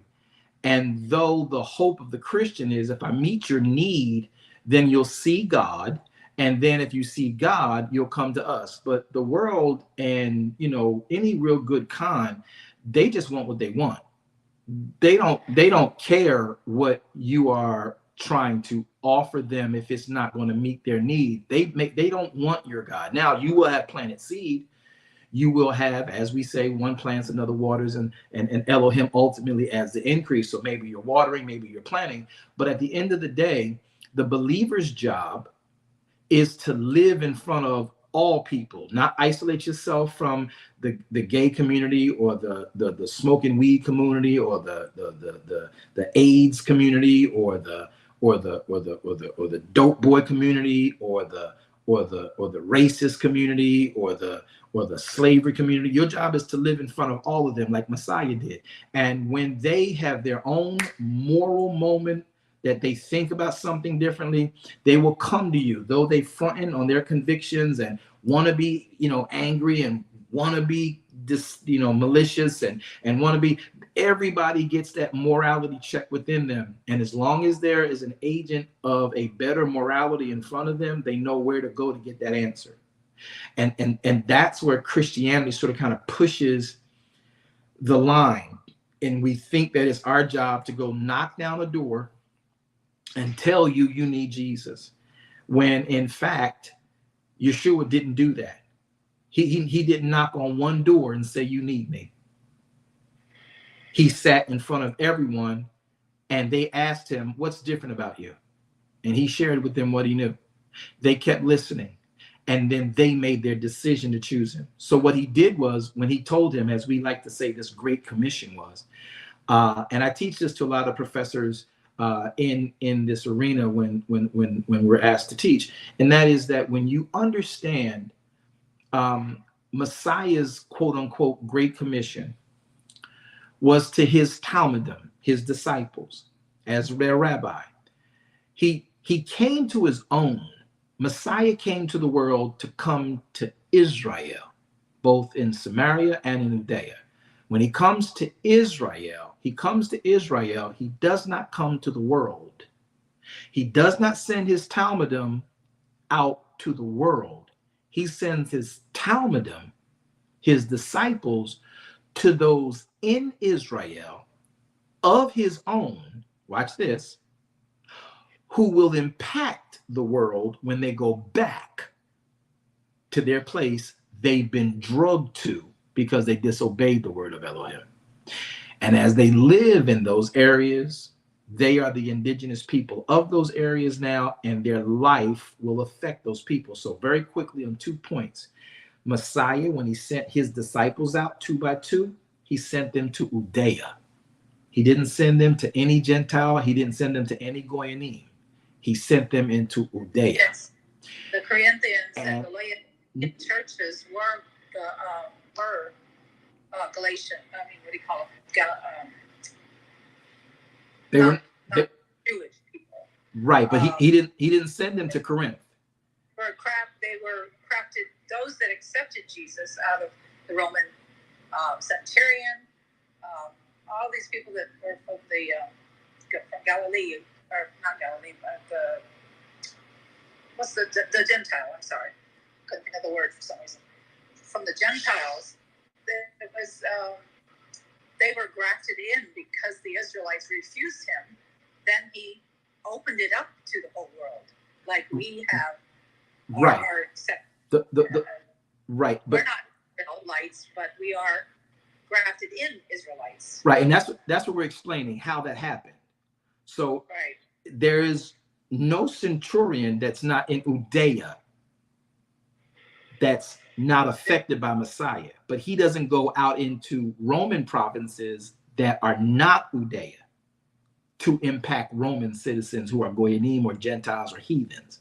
And though the hope of the Christian is, if I meet your need, then you'll see God. And then if you see God, you'll come to us. But the world and, any real good con, they just want what they want. They don't care what you are trying to offer them if it's not going to meet their need. They don't want your God. Now, you will have planted seed. You will have, as we say, one plants, another waters, and Elohim ultimately adds the increase. So maybe you're watering, maybe you're planting. But at the end of the day, the believer's job is to live in front of all people, not isolate yourself from the gay community, or the smoking weed community, or the AIDS community, or the dope boy community, or the racist community or the slavery community. Your job is to live in front of all of them like Messiah did. And when they have their own moral moment that they think about something differently, they will come to you, though they fronting on their convictions and want to be, angry and want to be malicious and want to be. Everybody gets that morality check within them. And as long as there is an agent of a better morality in front of them, they know where to go to get that answer. And that's where Christianity sort of kind of pushes the line. And we think that it's our job to go knock down a door and tell you need Jesus, when in fact Yeshua didn't do that. He didn't knock on one door and say, you need me. He sat in front of everyone and they asked him, what's different about you? And he shared with them what he knew. They kept listening, and then they made their decision to choose him. So what he did was, when he told him, as we like to say, this great commission was, and I teach this to a lot of professors in this arena when we're asked to teach, and that is that when you understand Messiah's quote unquote great commission was to his Talmudim, his disciples, as their rabbi. He came to his own. Messiah came to the world to come to Israel, both in Samaria and in Judea. When he comes to Israel, he does not come to the world. He does not send his Talmudim out to the world. He sends his Talmudim, his disciples, to those in Israel of his own, watch this, who will impact the world when they go back to their place they've been drugged to because they disobeyed the word of Elohim. And as they live in those areas, they are the indigenous people of those areas now, and their life will affect those people. So very quickly on 2 points. Messiah, when he sent his disciples out 2 by 2, he sent them to Judea. He didn't send them to any Gentile. He didn't send them to any Goyanim. He sent them into Judea. Yes. The Corinthians and the Laodicean churches were Galatian. I mean, what do you call them? They were Jewish people. Right, but he didn't send them to Corinth. They were crafted, those that accepted Jesus out of the Roman centurion, all these people that were from from Galilee, or not Galilee, but the Gentile, I'm sorry. Couldn't think of the word for some reason. From the Gentiles, it was, they were grafted in because the Israelites refused him. Then he opened it up to the whole world, like we have. Right. Right. But we're not Israelites, but we are grafted in Israelites. Right, and that's what we're explaining, how that happened. So there is no centurion that's not in Judea that's not affected by Messiah, but he doesn't go out into Roman provinces that are not Judea to impact Roman citizens who are Goyanim or Gentiles or heathens.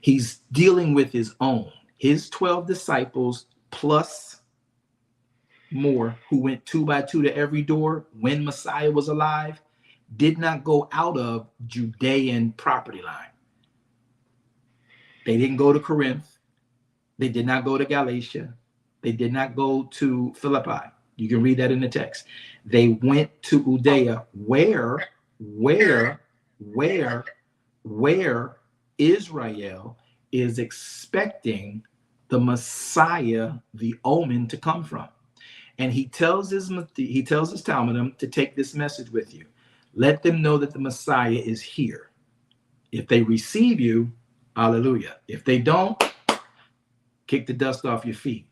He's dealing with his own, his 12 disciples plus more who went 2 by 2 to every door when Messiah was alive, did not go out of Judean property line. They didn't go to Corinth. They did not go to Galatia. They did not go to Philippi. You can read that in the text. They went to Judea, where Israel is expecting the Messiah, the Omen, to come from. And he tells his Talmudim to take this message with you. Let them know that the Messiah is here. If they receive you, hallelujah. If they don't, kick the dust off your feet.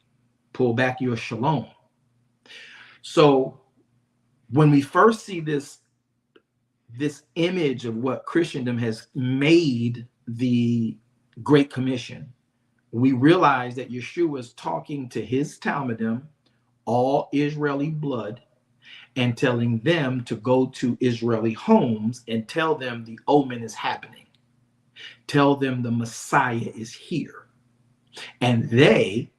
Pull back your shalom. So when we first see this image of what Christendom has made the Great Commission, we realize that Yeshua is talking to his Talmudim, all Israeli blood, and telling them to go to Israeli homes and tell them the Omen is happening. Tell them the Messiah is here. And they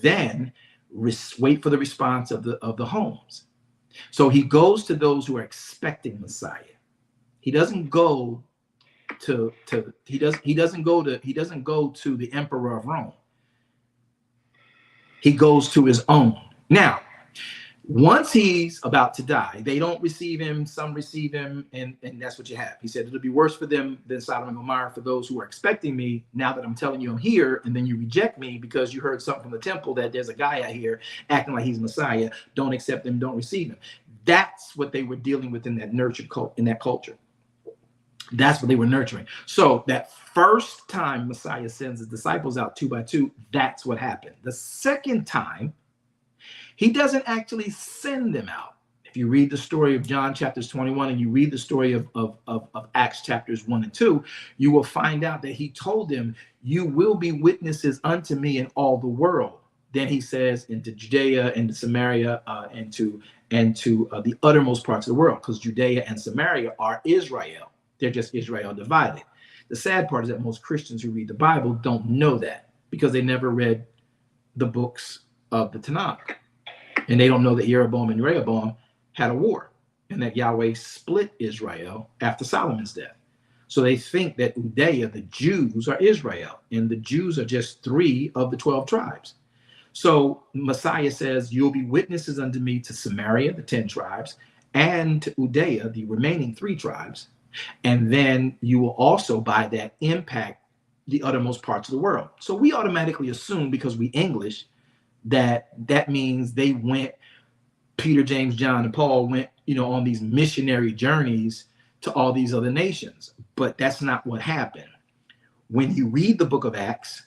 then wait for the response of the homes. So he goes to those who are expecting Messiah. He doesn't go to he doesn't go to the emperor of Rome. He goes to his own. Now, once he's about to die, they don't receive him, some receive him, and that's what you have. He said, it'll be worse for them than Sodom and Gomorrah for those who are expecting me now that I'm telling you I'm here, and then you reject me because you heard something from the temple that there's a guy out here acting like he's Messiah. Don't accept him, don't receive him. That's what they were dealing with in that nurture cult, in that culture. That's what they were nurturing. So that first time Messiah sends his disciples out 2 by 2, that's what happened. The second time, he doesn't actually send them out. If you read the story of John chapters 21 and you read the story of Acts chapters 1 and 2, you will find out that he told them, you will be witnesses unto me in all the world. Then he says into Judea, into Samaria, and to the uttermost parts of the world, because Judea and Samaria are Israel. They're just Israel divided. The sad part is that most Christians who read the Bible don't know that because they never read the books of the Tanakh. And they don't know that Jeroboam and Rehoboam had a war and that Yahweh split Israel after Solomon's death. So they think that Judea, the Jews, are Israel, and the Jews are just 3 of the 12 tribes. So Messiah says, you'll be witnesses unto me to Samaria, the 10 tribes, and to Judea, the remaining 3 tribes. And then you will also, by that, impact the uttermost parts of the world. So we automatically assume, because we English, that means they went, Peter, James, John, and Paul went, on these missionary journeys to all these other nations. But that's not what happened. When you read the book of Acts,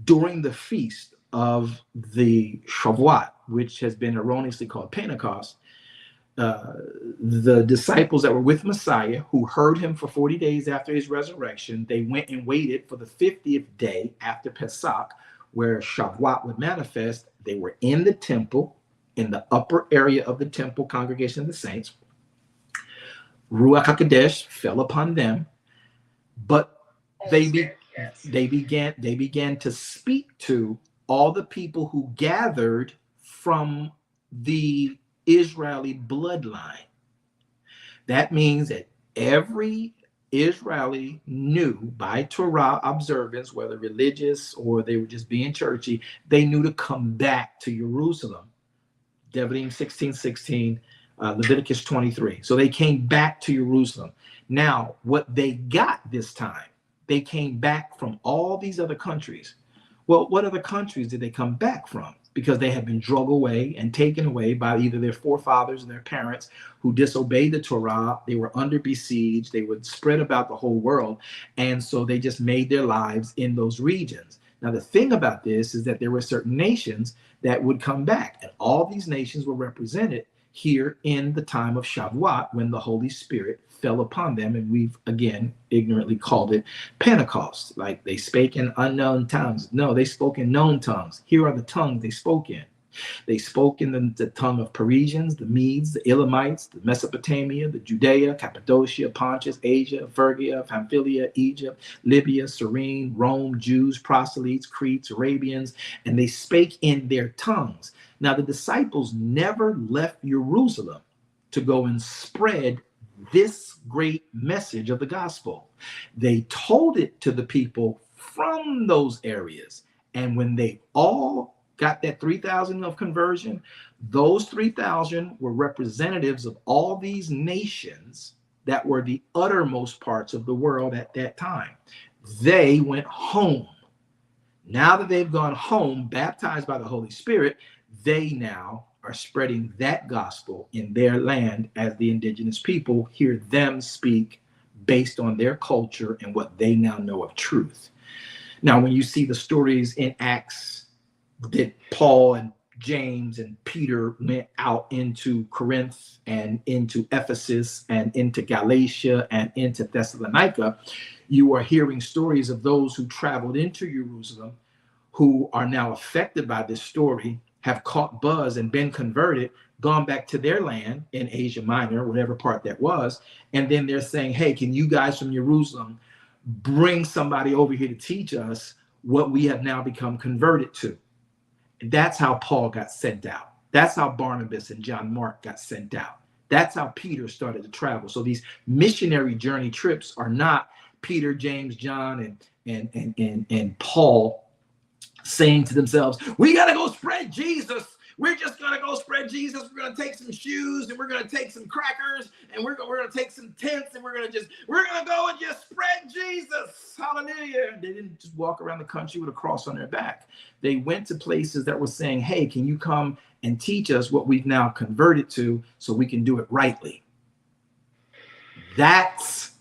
during the feast of the Shavuot, which has been erroneously called Pentecost, the disciples that were with Messiah, who heard him for 40 days after his resurrection, they went and waited for the 50th day after Pesach, where Shavuot would manifest. They were in the temple, in the upper area of the temple, congregation of the saints. Ruach HaKodesh fell upon them, but they began to speak to all the people who gathered from the Israeli bloodline. That means that every Israeli knew by Torah observance, whether religious or they were just being churchy, they knew to come back to Jerusalem. Devarim 16:16, Leviticus 23. So they came back to Jerusalem. Now, what they got this time, they came back from all these other countries. Well, what other countries did they come back from? Because they had been drug away and taken away by either their forefathers or their parents who disobeyed the Torah. They were under besiege. They would spread about the whole world. And so they just made their lives in those regions. Now, the thing about this is that there were certain nations that would come back. And all these nations were represented here in the time of Shavuot, when the Holy Spirit fell upon them. And we've, again, ignorantly called it Pentecost. Like they spake in unknown tongues. No, they spoke in known tongues. Here are the tongues they spoke in. They spoke in the tongue of Parisians, the Medes, the Elamites, the Mesopotamia, the Judea, Cappadocia, Pontus, Asia, Phrygia, Pamphylia, Egypt, Libya, Cyrene, Rome, Jews, proselytes, Cretes, Arabians, and they spake in their tongues. Now, the disciples never left Jerusalem to go and spread this great message of the gospel. They told it to the people from those areas. And when they all got that 3,000 of conversion, those 3,000 were representatives of all these nations that were the uttermost parts of the world at that time. They went home. Now that they've gone home, baptized by the Holy Spirit, they now are spreading that gospel in their land as the indigenous people hear them speak based on their culture and what they now know of truth. Now, when you see the stories in Acts that Paul and James and Peter went out into Corinth and into Ephesus and into Galatia and into Thessalonica, you are hearing stories of those who traveled into Jerusalem who are now affected by this story, have caught buzz and been converted, gone back to their land in Asia Minor, whatever part that was, and then they're saying, hey, can you guys from Jerusalem bring somebody over here to teach us what we have now become converted to. That's how Paul got sent out. That's how Barnabas and John Mark got sent out. That's how Peter started to travel. So these missionary journey trips are not Peter, James, John, and Paul saying to themselves, we got to go spread Jesus. We're just going to go spread Jesus. We're going to take some shoes and we're going to take some crackers and we're going to take some tents and we're going to go and just spread Jesus. Hallelujah. They didn't just walk around the country with a cross on their back. They went to places that were saying, hey, can you come and teach us what we've now converted to so we can do it rightly? That's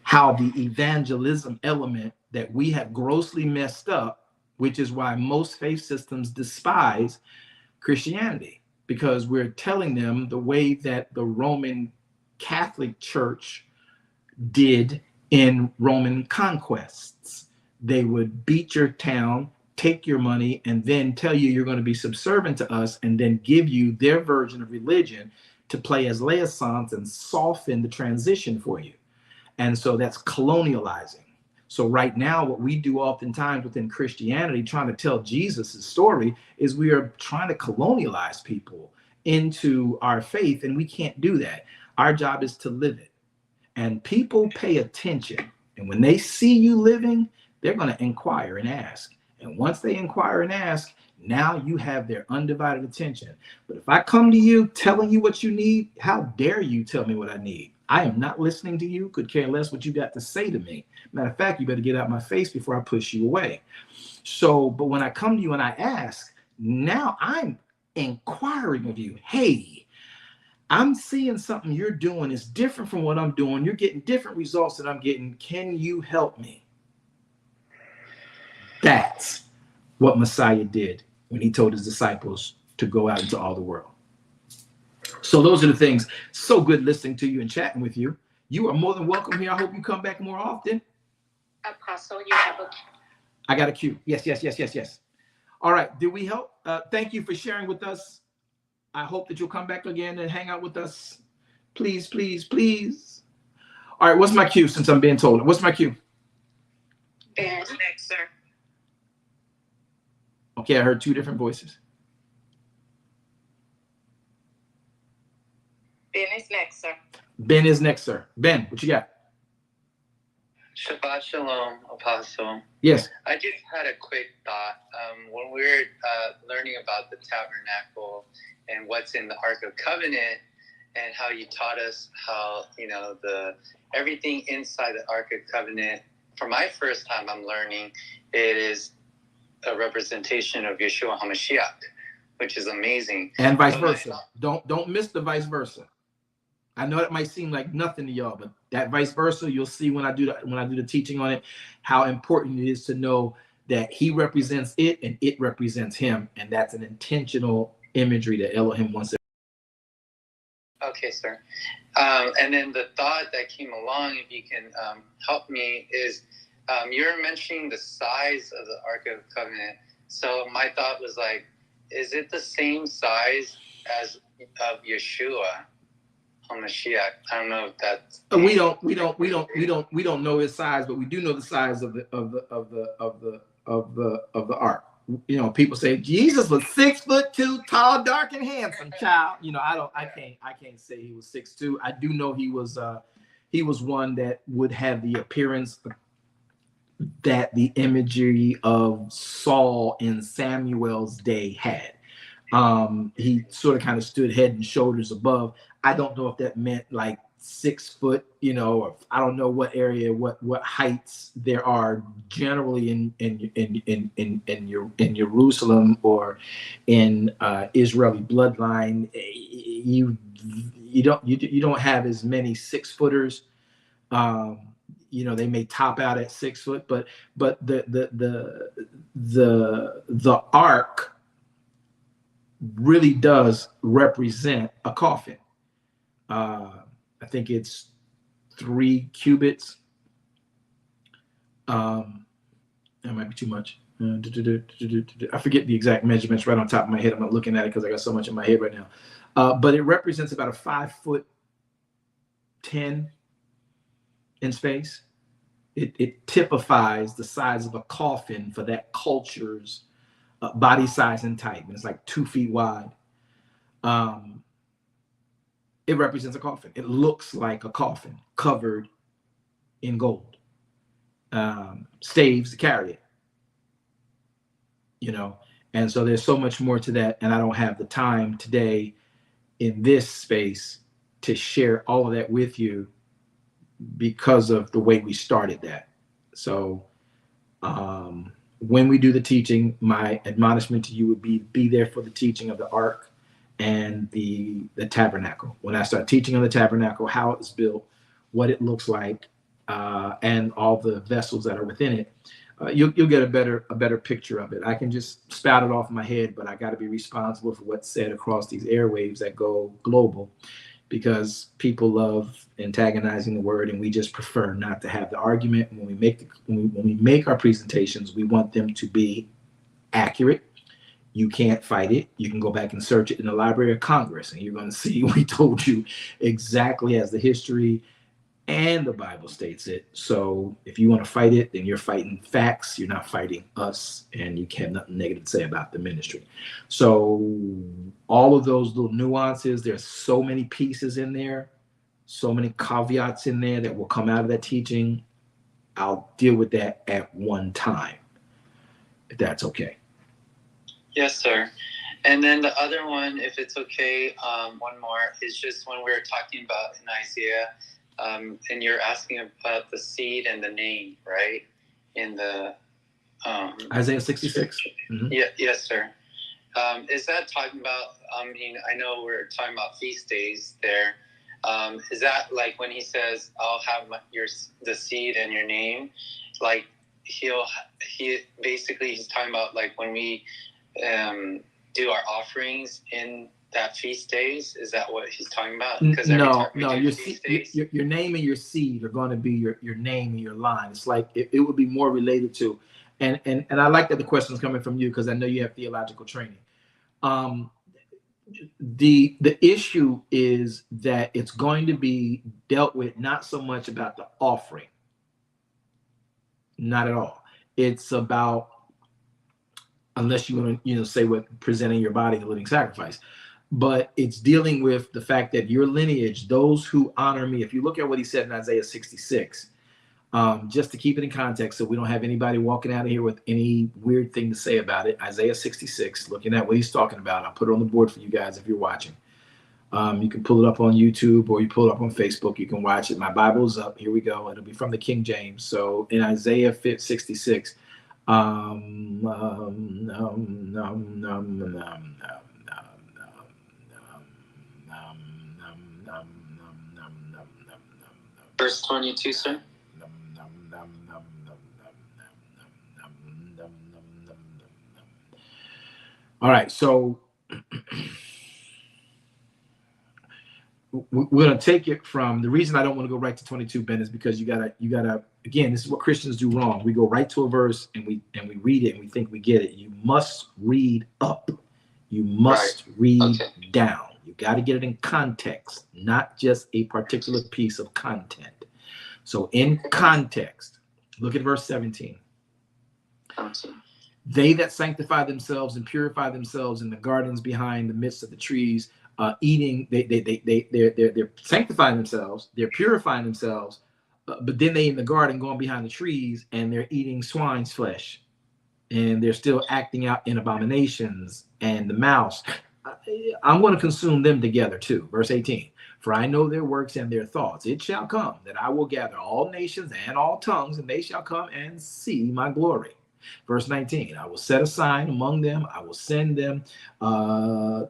how the evangelism element that we have grossly messed up, which is why most faith systems despise Christianity, because we're telling them the way that the Roman Catholic Church did in Roman conquests. They would beat your town, take your money, and then tell you you're going to be subservient to us, and then give you their version of religion to play as liaisons and soften the transition for you. And so that's colonializing. So right now, what we do oftentimes within Christianity, trying to tell Jesus' story, is we are trying to colonialize people into our faith, and we can't do that. Our job is to live it. And people pay attention. And when they see you living, they're going to inquire and ask. And once they inquire and ask, now you have their undivided attention. But if I come to you telling you what you need, how dare you tell me what I need? I am not listening to you, could care less what you got to say to me. Matter of fact, you better get out my face before I push you away. So, but when I come to you and I ask, now I'm inquiring of you. Hey, I'm seeing something you're doing is different from what I'm doing. You're getting different results than I'm getting. Can you help me? That's what Messiah did when he told his disciples to go out into all the world. So those are the things. So good listening to you and chatting with you. You are more than welcome here. I hope you come back more often. Apostle, you have a... I got a cue. Yes. All right. Did we help? Thank you for sharing with us. I hope that you'll come back again and hang out with us. Please. All right. What's my cue since I'm being told? What's my cue? Ben is next, sir. Okay. I heard two different voices. Ben is next, sir. Ben is next, sir. Ben, what you got? Shabbat Shalom, Apostle. Yes. I just had a quick thought. When we were learning about the tabernacle and what's in the Ark of Covenant, and how you taught us how, the everything inside the Ark of Covenant, for my first time I'm learning, it is a representation of Yeshua HaMashiach, which is amazing. And vice versa. Don't miss the vice versa. I know it might seem like nothing to y'all, but that vice versa, you'll see when I do the teaching on it, how important it is to know that he represents it and it represents him, and that's an intentional imagery that Elohim wants to. Okay, sir. And then the thought that came along, if you can help me, is you're mentioning the size of the Ark of Covenant. So my thought was like, is it the same size as of Yeshua HaMashiach? I don't know if that's. We don't know his size, but we do know the size of the ark. People say Jesus was 6'2", tall, dark, and handsome. Child, I can't say he was 6'2". I do know he was one that would have the appearance that the imagery of Saul in Samuel's day had. He sort of kind of stood head and shoulders above. I don't know if that meant like 6 foot, or I don't know what area, what heights there are generally in Jerusalem or in Israeli bloodline. You don't have as many 6 footers. They may top out at 6 foot, but the ark really does represent a coffin. I think it's 3 cubits. That might be too much. I forget the exact measurements right on top of my head. I'm not looking at it because I got so much in my head right now. But it represents about a 5'10" in space. it typifies the size of a coffin for that culture's body size and type. And it's like 2 feet wide. It represents a coffin. It looks like a coffin covered in gold. Staves to carry it, you know. And so there's so much more to that. And I don't have the time today in this space to share all of that with you because of the way we started that. So when we do the teaching, my admonishment to you would be there for the teaching of the ark and the tabernacle. When I start teaching on the tabernacle, how it's built, what it looks like, and all the vessels that are within it, you'll get a better picture of it. I can just spout it off in my head, but I got to be responsible for what's said across these airwaves that go global, because people love antagonizing the word, and we just prefer not to have the argument. When we make our presentations, we want them to be accurate. You can't fight it. You can go back and search it in the Library of Congress, and you're going to see we told you exactly as the history and the Bible states it. So if you want to fight it, then you're fighting facts. You're not fighting us, and you have nothing negative to say about the ministry. So all of those little nuances, there's so many pieces in there, so many caveats in there that will come out of that teaching. I'll deal with that at one time, if that's okay. Yes, sir. And then the other one, if it's okay, one more, is just when we were talking about in Isaiah, and you're asking about the seed and the name, right? In the Isaiah 66. Mm-hmm. Yeah, yes, sir. Is that talking about? I mean, I know we're talking about feast days there. Is that like when he says, "I'll have the seed and your name"? Like he's talking about like when we do our offerings in that feast days. Is that what he's talking about? No. Your name and your seed are going to be your name and your line. It's like it would be more related to, and I like that the question is coming from you, because I know you have theological training. The issue is that it's going to be dealt with not so much about the offering, not at all. It's about, unless you want to say what presenting your body a living sacrifice. But it's dealing with the fact that your lineage, those who honor me, if you look at what he said in Isaiah 66, just to keep it in context so we don't have anybody walking out of here with any weird thing to say about it. Isaiah 66, looking at what he's talking about. I'll put it on the board for you guys if you're watching. You can pull it up on YouTube, or you pull it up on Facebook. You can watch it. My Bible's up. Here we go. It'll be from the King James. So in Isaiah 66, verse 22, sir. All right, so we're going to take it from, the reason I don't want to go right to 22, Ben, is because you gotta again, this is what Christians do wrong. We go right to a verse and we read it and we think we get it. You must read up. You must read down. You got to get it in context, not just a particular piece of content. So in context, look at verse 17. They that sanctify themselves and purify themselves in the gardens behind the midst of the trees, eating, they're sanctifying themselves, they're purifying themselves, but then they in the garden going behind the trees and they're eating swine's flesh, and they're still acting out in abominations and the mouse. I'm going to consume them together too. Verse 18. For I know their works and their thoughts. It shall come that I will gather all nations and all tongues, and they shall come and see my glory. Verse 19, I will set a sign among them. I will send them,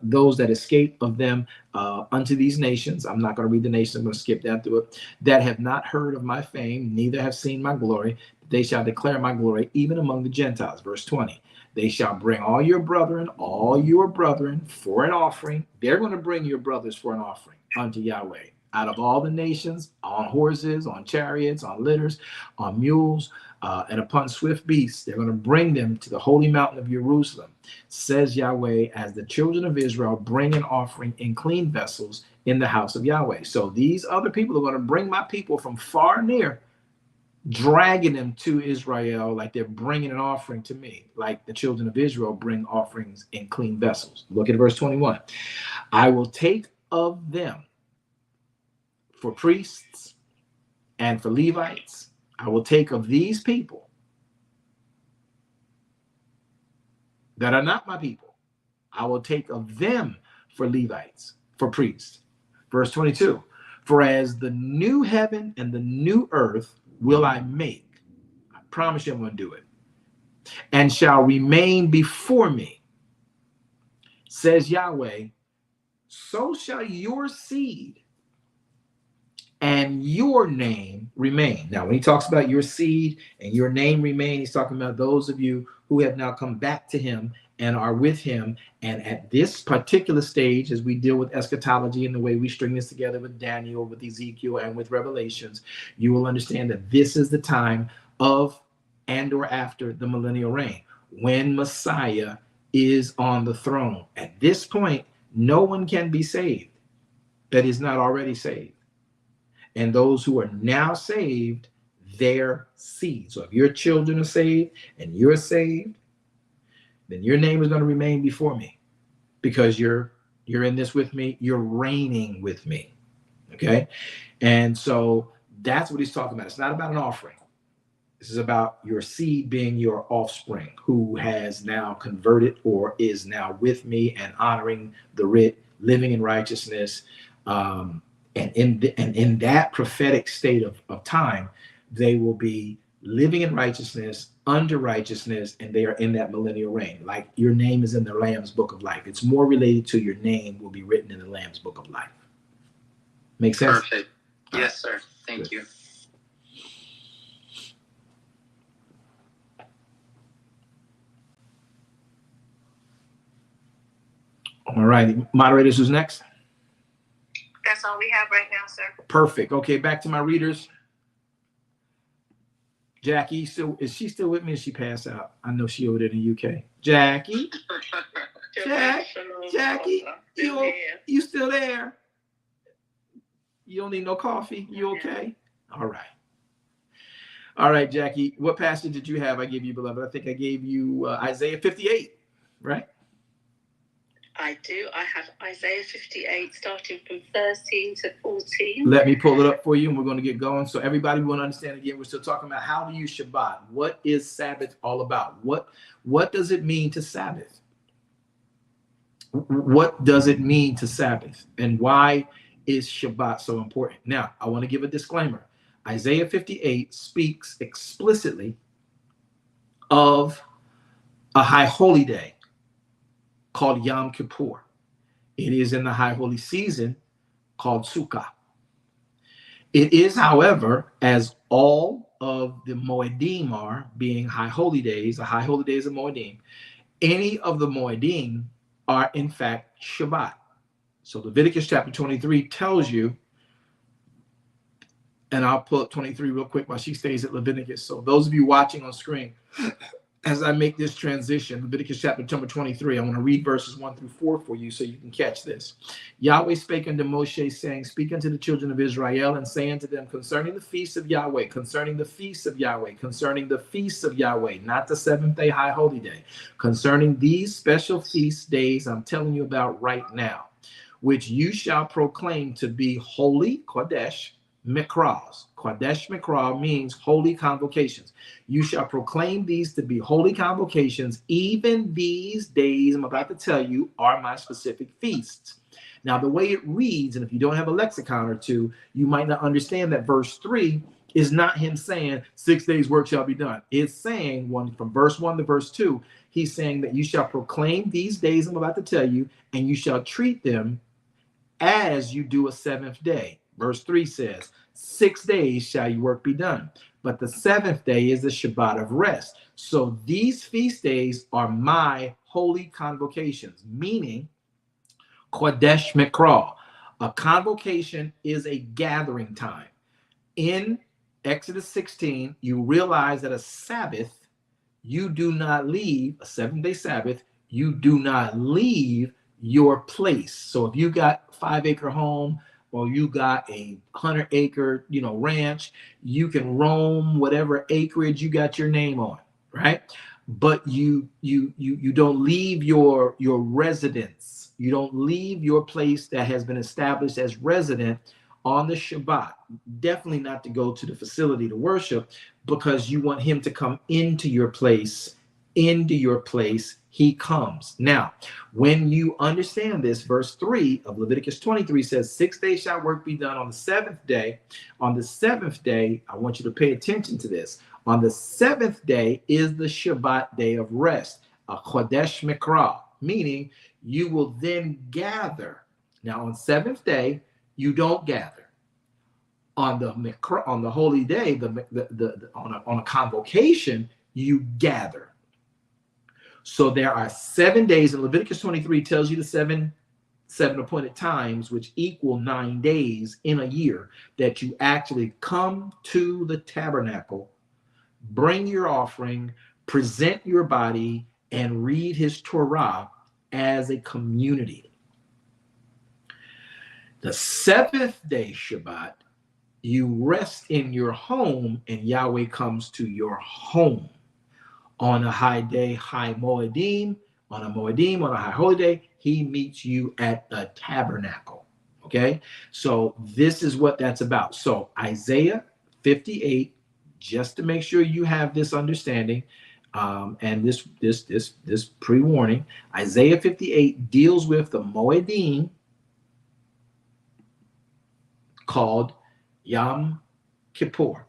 those that escape of them, unto these nations. I'm not going to read the nations. I'm going to skip down through it. That have not heard of my fame, neither have seen my glory. They shall declare my glory even among the Gentiles. Verse 20, they shall bring all your brethren for an offering. They're going to bring your brothers for an offering unto Yahweh out of all the nations, on horses, on chariots, on litters, on mules, and upon swift beasts. They're going to bring them to the holy mountain of Jerusalem, says Yahweh, as the children of Israel bring an offering in clean vessels in the house of Yahweh. So these other people are going to bring my people from far and near dragging them to Israel like they're bringing an offering to me, like the children of Israel bring offerings in clean vessels. Look at verse 21. I will take of them for priests and for Levites. I will take of these people that are not my people. I will take of them for Levites, for priests. Verse 22. For as the new heaven and the new earth will I make. I promise you I'm going to do it. And shall remain before me, says Yahweh, so shall your seed and your name remain. Now, when he talks about your seed and your name remain, he's talking about those of you who have now come back to him and are with him. And at this particular stage, as we deal with eschatology and the way we string this together with Daniel, with Ezekiel, and with Revelations, you will understand that this is the time of and or after the millennial reign, when Messiah is on the throne. At this point, no one can be saved that is not already saved. And those who are now saved, their seed. So if your children are saved and you're saved, then your name is going to remain before me, because you're in this with me. You're reigning with me. Okay. And so that's what he's talking about. It's not about an offering. This is about your seed being your offspring, who has now converted or is now with me and honoring the writ, living in righteousness. And in that prophetic state of time, they will be living in righteousness, under righteousness, and they are in that millennial reign. Like your name is in the Lamb's book of life. It's more related to your name will be written in the Lamb's book of life. Make sense? Perfect. Yes, sir. Thank you. All righty. Moderators, who's next? That's all we have right now, sir. Perfect. Okay, back to my readers. Jackie, is she still with me? Or she passed out? I know she over there in the UK. Jackie, Jackie, you still there? You don't need no coffee? You okay? All right, Jackie. What passage did you have? I gave you, beloved. I think I gave you Isaiah 58, right? I do. I have Isaiah 58, starting from 13 to 14. Let me pull it up for you, and we're going to get going. So everybody want to understand again, we're still talking about how to use Shabbat. What is Sabbath all about? What does it mean to Sabbath? What does it mean to Sabbath? And why is Shabbat so important? Now, I want to give a disclaimer. Isaiah 58 speaks explicitly of a high holy day called Yom Kippur. It is in the high holy season called Sukkah. It is, however, as all of the Moedim are, being high holy days, the high holy days of Moedim, any of the Moedim are in fact Shabbat. So Leviticus chapter 23 tells you, and I'll pull up 23 real quick while she stays at Leviticus. So those of you watching on screen, as I make this transition, Leviticus chapter 23, I want to read verses 1 through 4 for you so you can catch this. Yahweh spake unto Moshe, saying, Speak unto the children of Israel, and say unto them, concerning the feasts of Yahweh, concerning the feasts of Yahweh, concerning the feasts of Yahweh, not the seventh day high holy day, concerning these special feast days I'm telling you about right now, which you shall proclaim to be holy, Kodesh, Mikras. Kodesh Mikra means holy convocations. You shall proclaim these to be holy convocations. Even these days I'm about to tell you are my specific feasts. Now, the way it reads, and if you don't have a lexicon or two, you might not understand that verse 3 is not him saying 6 days work shall be done. It's saying from verse 1 to verse 2, he's saying that you shall proclaim these days I'm about to tell you, and you shall treat them as you do a seventh day. Verse 3 says, 6 days shall your work be done, but the seventh day is the Shabbat of rest. So these feast days are my holy convocations, meaning Kodesh Mikra. A convocation is a gathering time. In Exodus 16, you realize that a Sabbath, you do not leave, a 7-day Sabbath, you do not leave your place. So if you got 5-acre home, or you got a 100-acre, ranch, you can roam whatever acreage you got your name on, right? But you don't leave your residence. You don't leave your place that has been established as resident on the Shabbat. Definitely not to go to the facility to worship, because you want him to come into your place. Into your place he comes. Now, when you understand this, verse 3 of Leviticus 23 says, 6 days shall work be done. On the seventh day, I want you to pay attention to this. On the seventh day is the Shabbat day of rest, a Chodesh Mikra, meaning you will then gather. Now, on seventh day, you don't gather. On the Mikra, on the holy day, on a convocation, you gather. So there are 7 days, and Leviticus 23 tells you the seven appointed times, which equal 9 days in a year, that you actually come to the tabernacle, bring your offering, present your body, and read his Torah as a community. The seventh day Shabbat, you rest in your home, and Yahweh comes to your home. On a high day, high Moedim, on a high holy day, he meets you at the tabernacle. Okay, so this is what that's about. So Isaiah 58, just to make sure you have this understanding, and this pre-warning, Isaiah 58 deals with the Moedim called Yom Kippur.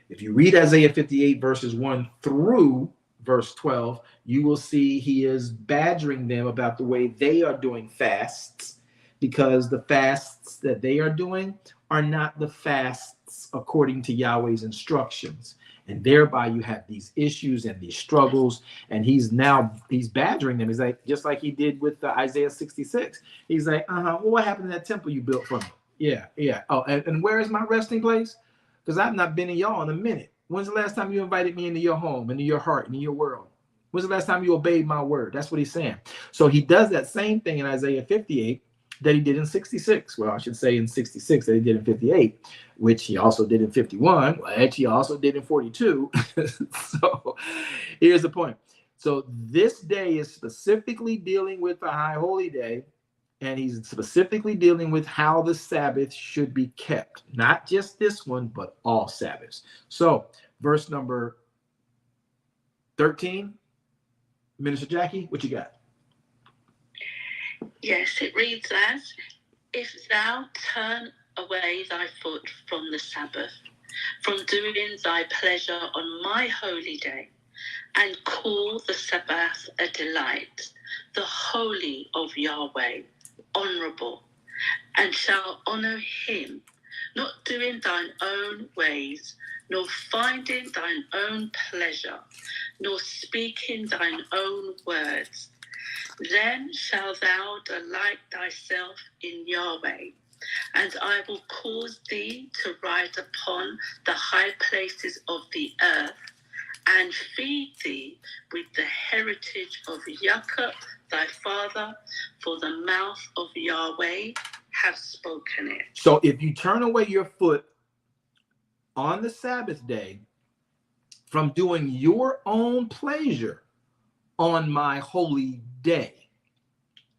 If you read Isaiah 58 verses 1 through verse 12, you will see he is badgering them about the way they are doing fasts, because the fasts that they are doing are not the fasts according to Yahweh's instructions. And thereby you have these issues and these struggles, and he's badgering them. He's like, just like he did with Isaiah 66. He's like, well, what happened to that temple you built for me? Yeah. Oh, and where is my resting place? Because I've not been in y'all in a minute. When's the last time you invited me into your home, into your heart, into your world? When's the last time you obeyed my word? That's what he's saying. So he does that same thing in Isaiah 58 that he did in 66. Well, I should say in 66 that he did in 58, which he also did in 51, which he also did in 42. So here's the point. So this day is specifically dealing with the high holy day, and he's specifically dealing with how the Sabbath should be kept. Not just this one, but all Sabbaths. So verse number 13, Minister Jackie, what you got? Yes, it reads as, if thou turn away thy foot from the Sabbath, from doing thy pleasure on my holy day, and call the Sabbath a delight, the holy of Yahweh, honorable, and shall honor him, not doing thine own ways, nor finding thine own pleasure, nor speaking thine own words. Then shalt thou delight thyself in Yahweh, and I will cause thee to ride upon the high places of the earth, and feed thee with the heritage of Jacob thy father, for the mouth of Yahweh have spoken it. So if you turn away your foot on the Sabbath day from doing your own pleasure on my holy day,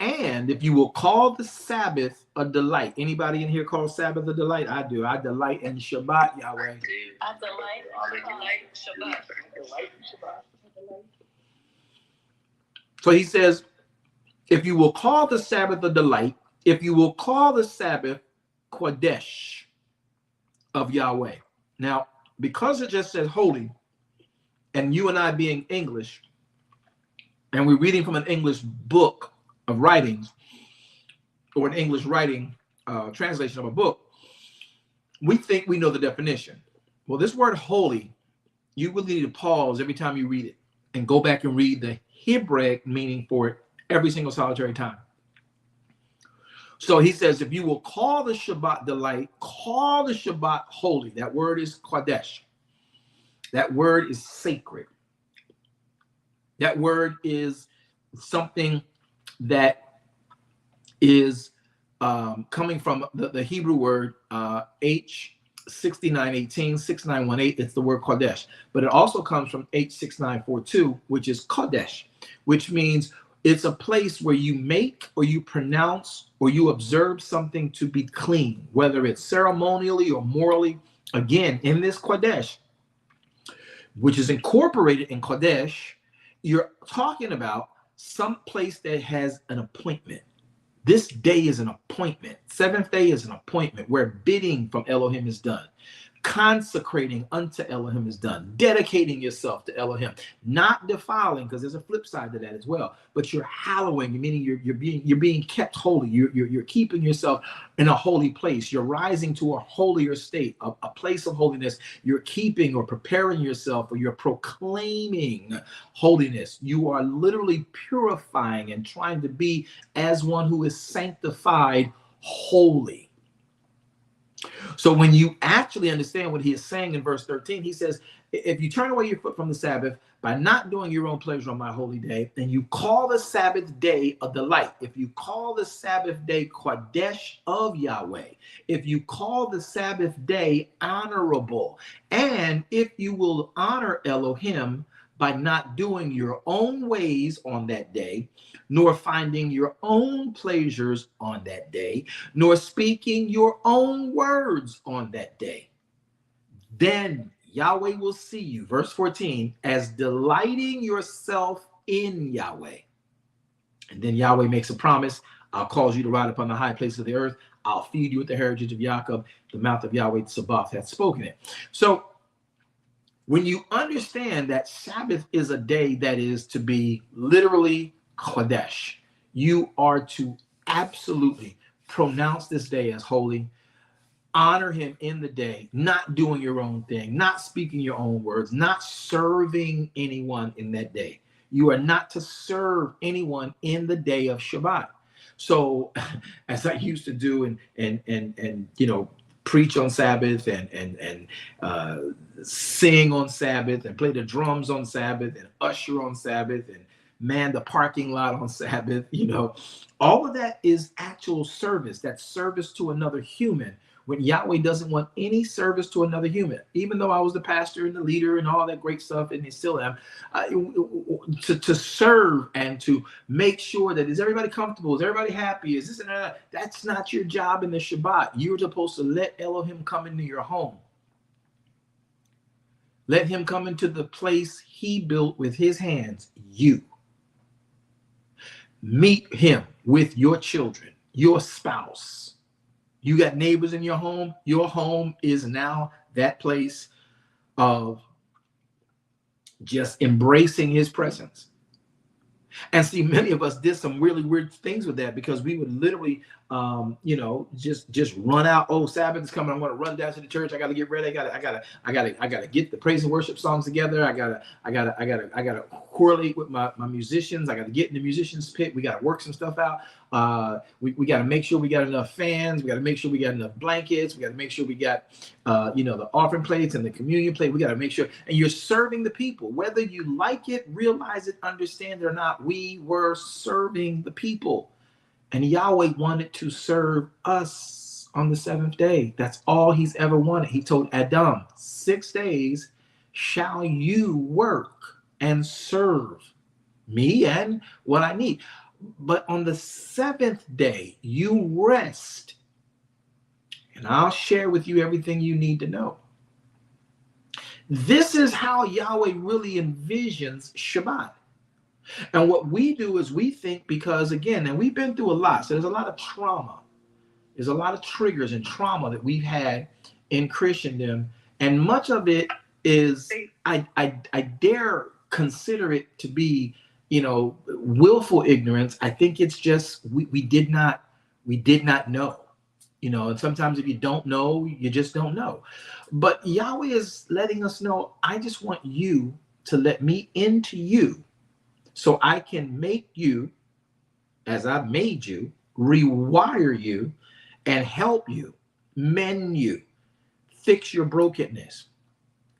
and if you will call the Sabbath a delight. Anybody in here call Sabbath a delight? I do. I delight in Shabbat, Yahweh. I delight in Shabbat. So he says, if you will call the Sabbath a delight, if you will call the Sabbath Kodesh of Yahweh. Now, because it just says holy, and you and I being English, and we're reading from an English book of writings, or an English writing translation of a book, we think we know the definition. Well, this word holy, you really need to pause every time you read it and go back and read the Hebraic meaning for it every single solitary time. So he says, if you will call the Shabbat delight, call the Shabbat holy. That word is Kodesh. That word is sacred. That word is something that is coming from the Hebrew word H6918, 6918, it's the word Kodesh. But it also comes from H6942, which is Kodesh, which means it's a place where you make or you pronounce or you observe something to be clean, whether it's ceremonially or morally. Again, in this Kodesh, which is incorporated in Kodesh, you're talking about some place that has an appointment. This day is an appointment. Seventh day is an appointment where bidding from Elohim is done. Consecrating unto Elohim is done. Dedicating yourself to Elohim. Not defiling, because there's a flip side to that as well. But you're hallowing, meaning you're being kept holy. You're keeping yourself in a holy place. You're rising to a holier state, a place of holiness. You're keeping or preparing yourself, or you're proclaiming holiness. You are literally purifying and trying to be as one who is sanctified, holy. So when you actually understand what he is saying in verse 13, he says, if you turn away your foot from the Sabbath by not doing your own pleasure on my holy day, and you call the Sabbath day a delight, if you call the Sabbath day Kodesh of Yahweh, if you call the Sabbath day honorable, and if you will honor Elohim by not doing your own ways on that day, nor finding your own pleasures on that day, nor speaking your own words on that day, then Yahweh will see you, verse 14, as delighting yourself in Yahweh. And then Yahweh makes a promise: I'll cause you to ride upon the high places of the earth. I'll feed you with the heritage of Jacob. The mouth of Yahweh Sabbath hath spoken it. So when you understand that Sabbath is a day that is to be literally Kodesh, you are to absolutely pronounce this day as holy, honor him in the day, not doing your own thing, not speaking your own words, not serving anyone in that day. You are not to serve anyone in the day of Shabbat. So as I used to do and you know, preach on Sabbath and sing on Sabbath and play the drums on Sabbath and usher on Sabbath and man the parking lot on Sabbath, you know, all of that is actual service. That's service to another human, when Yahweh doesn't want any service to another human. Even though I was the pastor and the leader and all that great stuff, and I still am, to serve and to make sure that is everybody comfortable, is everybody happy, is this and that. That's not your job in the Shabbat. You're supposed to let Elohim come into your home. Let him come into the place he built with his hands, you. Meet him with your children, your spouse. You got neighbors in your home. Your home is now that place of just embracing his presence. And see, many of us did some really weird things with that, because we would literally, you know, just run out. Oh, Sabbath is coming. I'm going to run down to the church. I got to get ready. I gotta get the praise and worship songs together. I gotta correlate with my musicians. I got to get in the musicians pit. We got to work some stuff out. We got to make sure we got enough fans. We got to make sure we got enough blankets. We got to make sure we got, you know, the offering plates and the communion plate. We got to make sure, and you're serving the people, whether you like it, realize it, understand it or not. We were serving the people, and Yahweh wanted to serve us on the seventh day. That's all he's ever wanted. He told Adam, 6 days shall you work and serve me and what I need. But on the seventh day, you rest, and I'll share with you everything you need to know. This is how Yahweh really envisions Shabbat. And what we do is we think, because again, and we've been through a lot, so there's a lot of trauma. There's a lot of triggers and trauma that we've had in Christendom, and much of it is, I dare consider it to be, you know, willful ignorance. I think it's just we did not know, you know, and sometimes if you don't know, you just don't know. But Yahweh is letting us know, I just want you to let me into you so I can make you as I've made you, rewire you, and help you, mend you, fix your brokenness,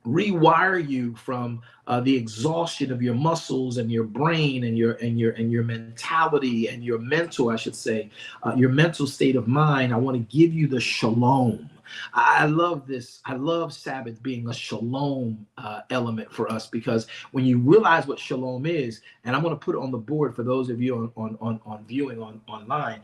rewire you from the exhaustion of your muscles and your brain and your mentality and your mental, I should say, your mental state of mind. I want to give you the shalom. I love this. I love Sabbath being a shalom element for us, because when you realize what shalom is, and I'm going to put it on the board for those of you on viewing online,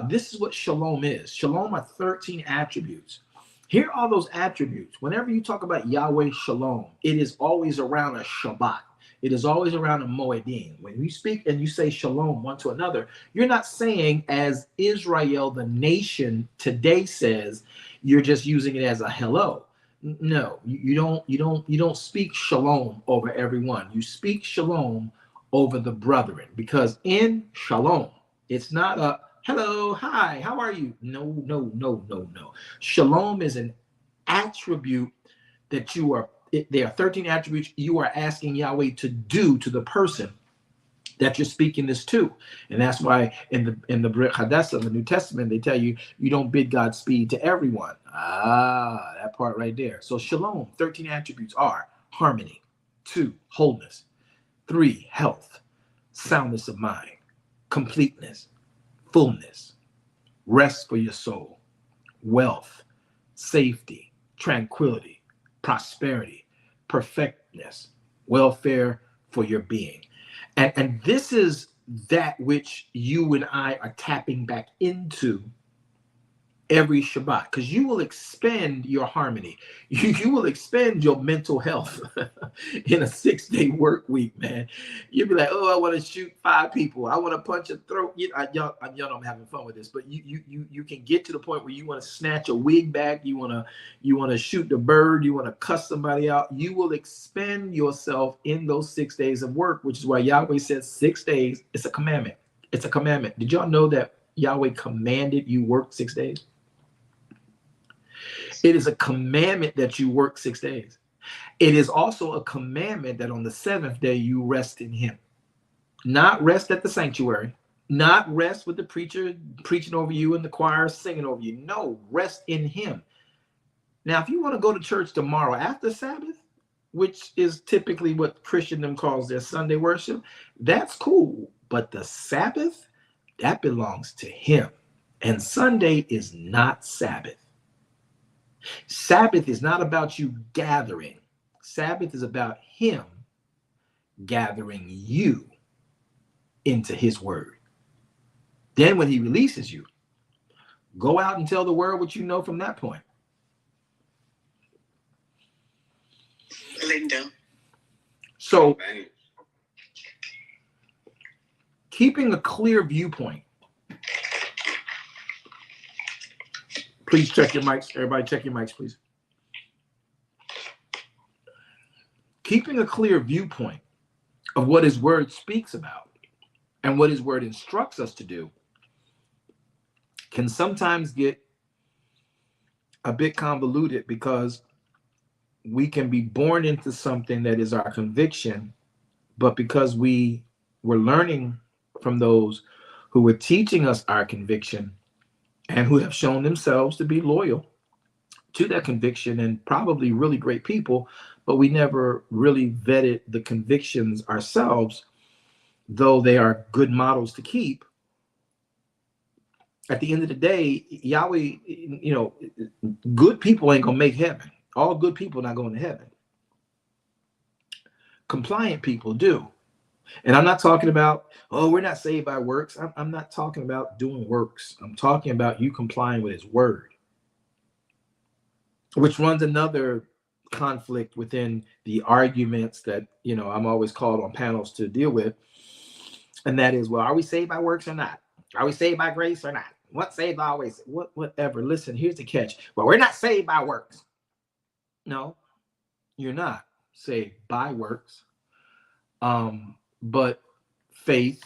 this is what shalom is. Shalom are 13 attributes. Here are those attributes. Whenever you talk about Yahweh Shalom, it is always around a Shabbat. It is always around a Moedim. When you speak and you say Shalom one to another, you're not saying, as Israel, the nation today says, you're just using it as a hello. No, you don't speak Shalom over everyone. You speak Shalom over the brethren, because in Shalom, it's not a hello, hi, how are you? No. Shalom is an attribute that there are 13 attributes you are asking Yahweh to do to the person that you're speaking this to. And that's why in the Brit Hadassa, the New Testament, they tell you, you don't bid Godspeed to everyone. That part right there. So Shalom, 13 attributes are harmony, 2, wholeness, 3, health, soundness of mind, completeness, fullness, rest for your soul, wealth, safety, tranquility, prosperity, perfectness, welfare for your being. And this is that which you and I are tapping back into every Shabbat, because you will expend your harmony. You will expend your mental health in a 6-day work week, man. You'll be like, oh, I want to shoot 5 people. I want to punch a throat. Y'all know I'm having fun with this, but you can get to the point where you want to snatch a wig back. You want to shoot the bird. You want to cuss somebody out. You will expend yourself in those 6 days of work, which is why Yahweh says 6 days. It's a commandment. It's a commandment. Did y'all know that Yahweh commanded you work 6 days? It is a commandment that you work 6 days. It is also a commandment that on the 7th day you rest in him. Not rest at the sanctuary, not rest with the preacher preaching over you and the choir singing over you. No, rest in him. Now, if you want to go to church tomorrow after Sabbath, which is typically what Christendom calls their Sunday worship, that's cool. But the Sabbath, that belongs to him. And Sunday is not Sabbath. Sabbath is not about you gathering. Sabbath is about him gathering you into his word. Then when he releases you, go out and tell the world what you know from that point. Linda. So, keeping a clear viewpoint. Please check your mics. Everybody check your mics, please. Keeping a clear viewpoint of what his word speaks about and what his word instructs us to do can sometimes get a bit convoluted, because we can be born into something that is our conviction, but because we were learning from those who were teaching us our conviction and who have shown themselves to be loyal to that conviction and probably really great people, but we never really vetted the convictions ourselves, though they are good models to keep. At the end of the day, Yahweh, good people ain't gonna make heaven. All good people not going to heaven. Compliant people do. And I'm not talking about, oh, we're not saved by works. I'm not talking about doing works. I'm talking about you complying with his word, which runs another conflict within the arguments that, I'm always called on panels to deal with. And that is, well, are we saved by works or not? Are we saved by grace or not? What saved always? Whatever. Listen, here's the catch. Well, we're not saved by works. No, you're not saved by works. But faith,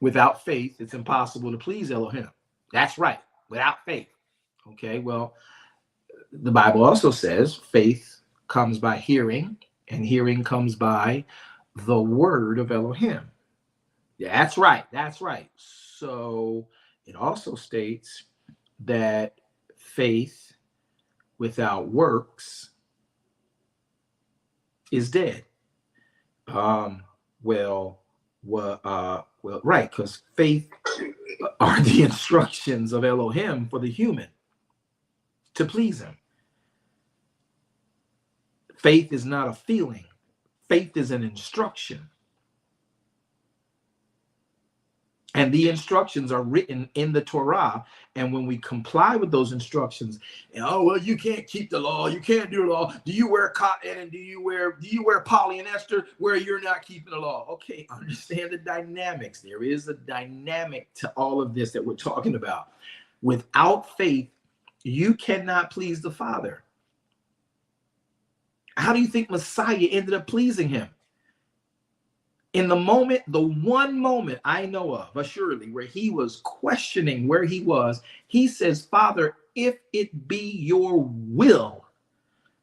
without faith, it's impossible to please Elohim. That's right. Without faith. Okay, well, the Bible also says faith comes by hearing, and hearing comes by the word of Elohim. Yeah, that's right. That's right. So it also states that faith without works is dead. Right, because faith are the instructions of Elohim for the human to please him. Faith is not a feeling. Faith is an instruction. And the instructions are written in the Torah. And when we comply with those instructions, oh, well, you can't keep the law. You can't do the law. Do you wear cotton and do you wear polyester where you're not keeping the law? Okay, understand the dynamics. There is a dynamic to all of this that we're talking about. Without faith, you cannot please the Father. How do you think Messiah ended up pleasing him? In the one moment I know of, assuredly, where he was questioning where he was, he says, Father, if it be your will,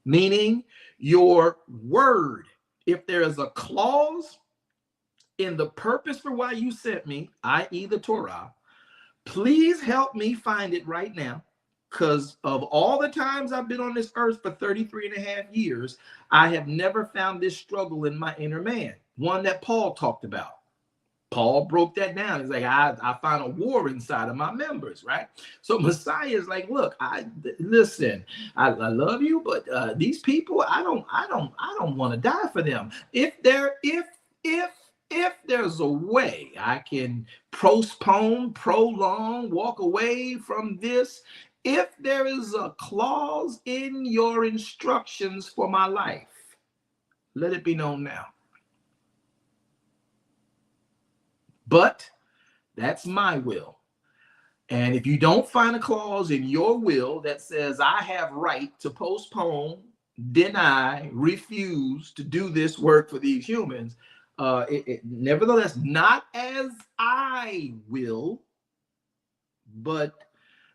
meaning your word, if there is a clause in the purpose for why you sent me, i.e. the Torah, please help me find it right now. Because of all the times I've been on this earth for 33 and a half years, I have never found this struggle in my inner man. One that Paul talked about. Paul broke that down. He's like, I find a war inside of my members, right? So Messiah is like, look, listen, I love you, but these people, I don't want to die for them. If there's a way I can postpone, prolong, walk away from this, if there is a clause in your instructions for my life, let it be known now. But that's my will. And if you don't find a clause in your will that says I have right to postpone, deny, refuse to do this work for these humans, nevertheless, not as I will, but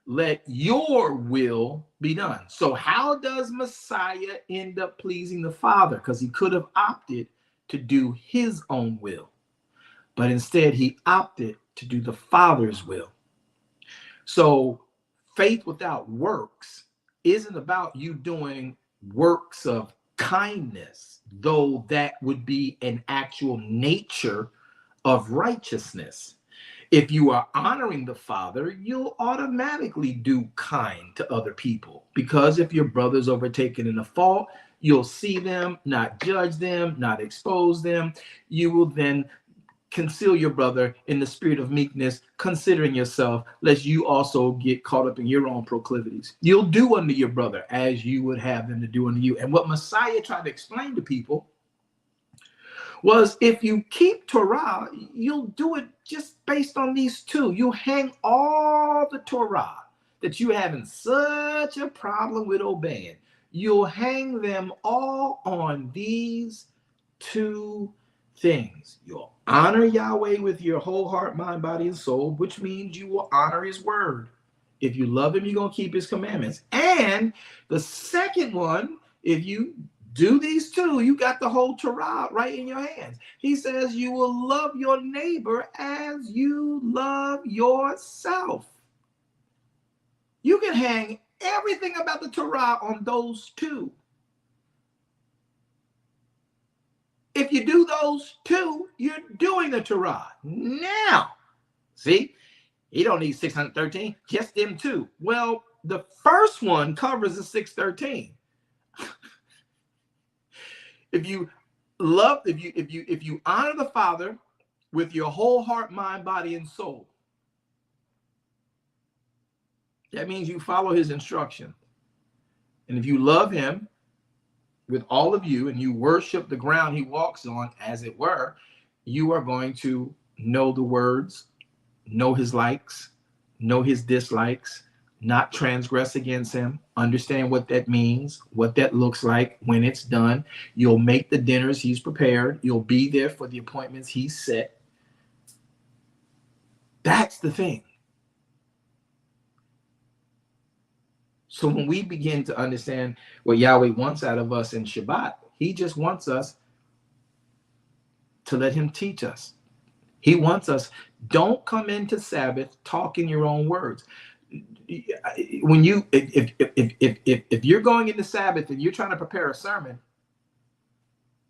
let your will be done. So how does Messiah end up pleasing the Father? Because he could have opted to do his own will. But instead, he opted to do the Father's will. So faith without works isn't about you doing works of kindness, though that would be an actual nature of righteousness. If you are honoring the Father, you'll automatically do kind to other people. Because if your brother's overtaken in a fault, you'll see them, not judge them, not expose them. You will then conceal your brother in the spirit of meekness, considering yourself, lest you also get caught up in your own proclivities. You'll do unto your brother as you would have them to do unto you. And what Messiah tried to explain to people was, if you keep Torah, you'll do it just based on these two. You hang all the Torah that you having such a problem with obeying. You'll hang them all on these two things. You'll honor Yahweh with your whole heart, mind, body, and soul, which means you will honor his word. If you love him, you're going to keep his commandments. And the second one, if you do these two, you got the whole Torah right in your hands. He says you will love your neighbor as you love yourself. You can hang everything about the Torah on those two. If you do those two, you're doing the Torah. Now, see, you don't need 613, just them two. Well, the first one covers the 613. If you honor the Father with your whole heart, mind, body, and soul, that means you follow his instruction. And if you love him with all of you and you worship the ground he walks on, as it were, you are going to know the words, know his likes, know his dislikes, not transgress against him, understand what that means, what that looks like when it's done. You'll make the dinners he's prepared. You'll be there for the appointments he's set. That's the thing. So when we begin to understand what Yahweh wants out of us in Shabbat, he just wants us to let him teach us. He wants us, don't come into Sabbath talking your own words. when you if you're going into Sabbath and you're trying to prepare a sermon,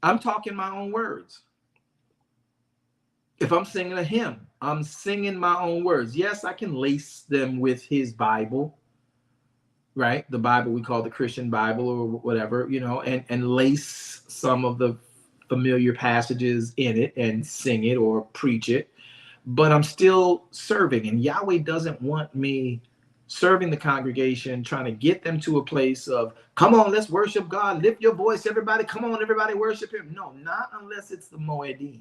I'm talking my own words. If I'm singing a hymn, I'm singing my own words. Yes, I can lace them with his Bible, right? The Bible we call the Christian Bible or whatever, you know, and lace some of the familiar passages in it and sing it or preach it. But I'm still serving, and Yahweh doesn't want me serving the congregation, trying to get them to a place of, come on, let's worship God. Lift your voice, everybody. Come on, everybody, worship him. No, not unless it's the Moedim.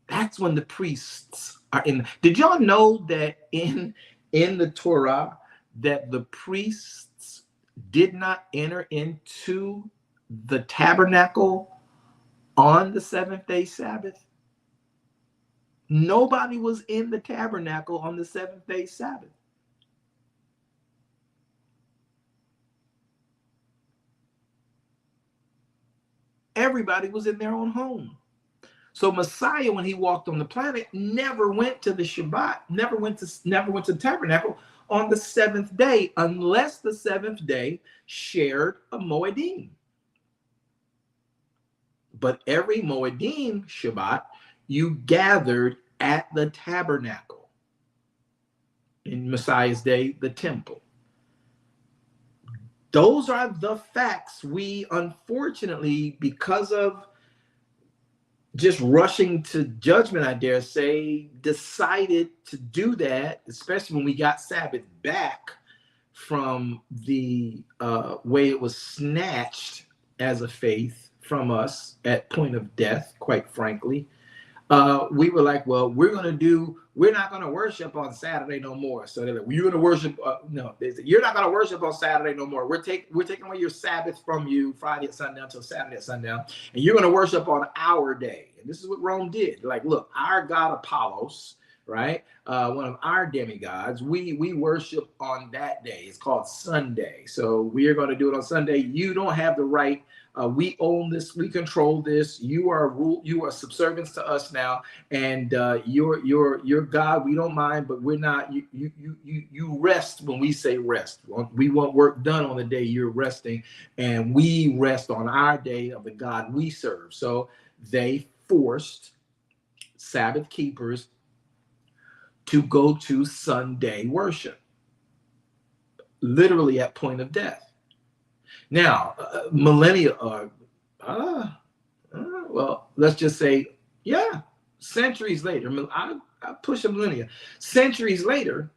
That's when the priests are in. Did y'all know that in the Torah that the priests did not enter into the tabernacle on the seventh-day Sabbath? Nobody was in the tabernacle on the seventh-day Sabbath. Everybody was in their own home. So Messiah, when he walked on the planet, never went to the Shabbat, never went to the tabernacle on the seventh day, unless the seventh day shared a Moedim. But every Moedim Shabbat, you gathered at the tabernacle. In Messiah's day, the temple. Those are the facts. We, unfortunately, because of just rushing to judgment, I dare say, decided to do that, especially when we got Sabbath back from the way it was snatched as a faith from us at point of death, quite frankly. We were like, well, we're not going to worship on Saturday no more. So they're like, well, you're going to worship. No, they said, you're not going to worship on Saturday no more. We're taking away your Sabbath from you Friday at sundown till Saturday at sundown. And you're going to worship on our day. And this is what Rome did. Like, look, our God Apollos, right? One of our demigods, we worship on that day. It's called Sunday. So we are going to do it on Sunday. You don't have the right. We own this. We control this. You are subservient to us now, and you're God. We don't mind, but we're not. You rest when we say rest. We want work done on the day you're resting, and we rest on our day of the God we serve. So they forced Sabbath keepers to go to Sunday worship, literally at point of death. Now, millennia, well, let's just say, yeah, centuries later, I push a millennia, centuries later,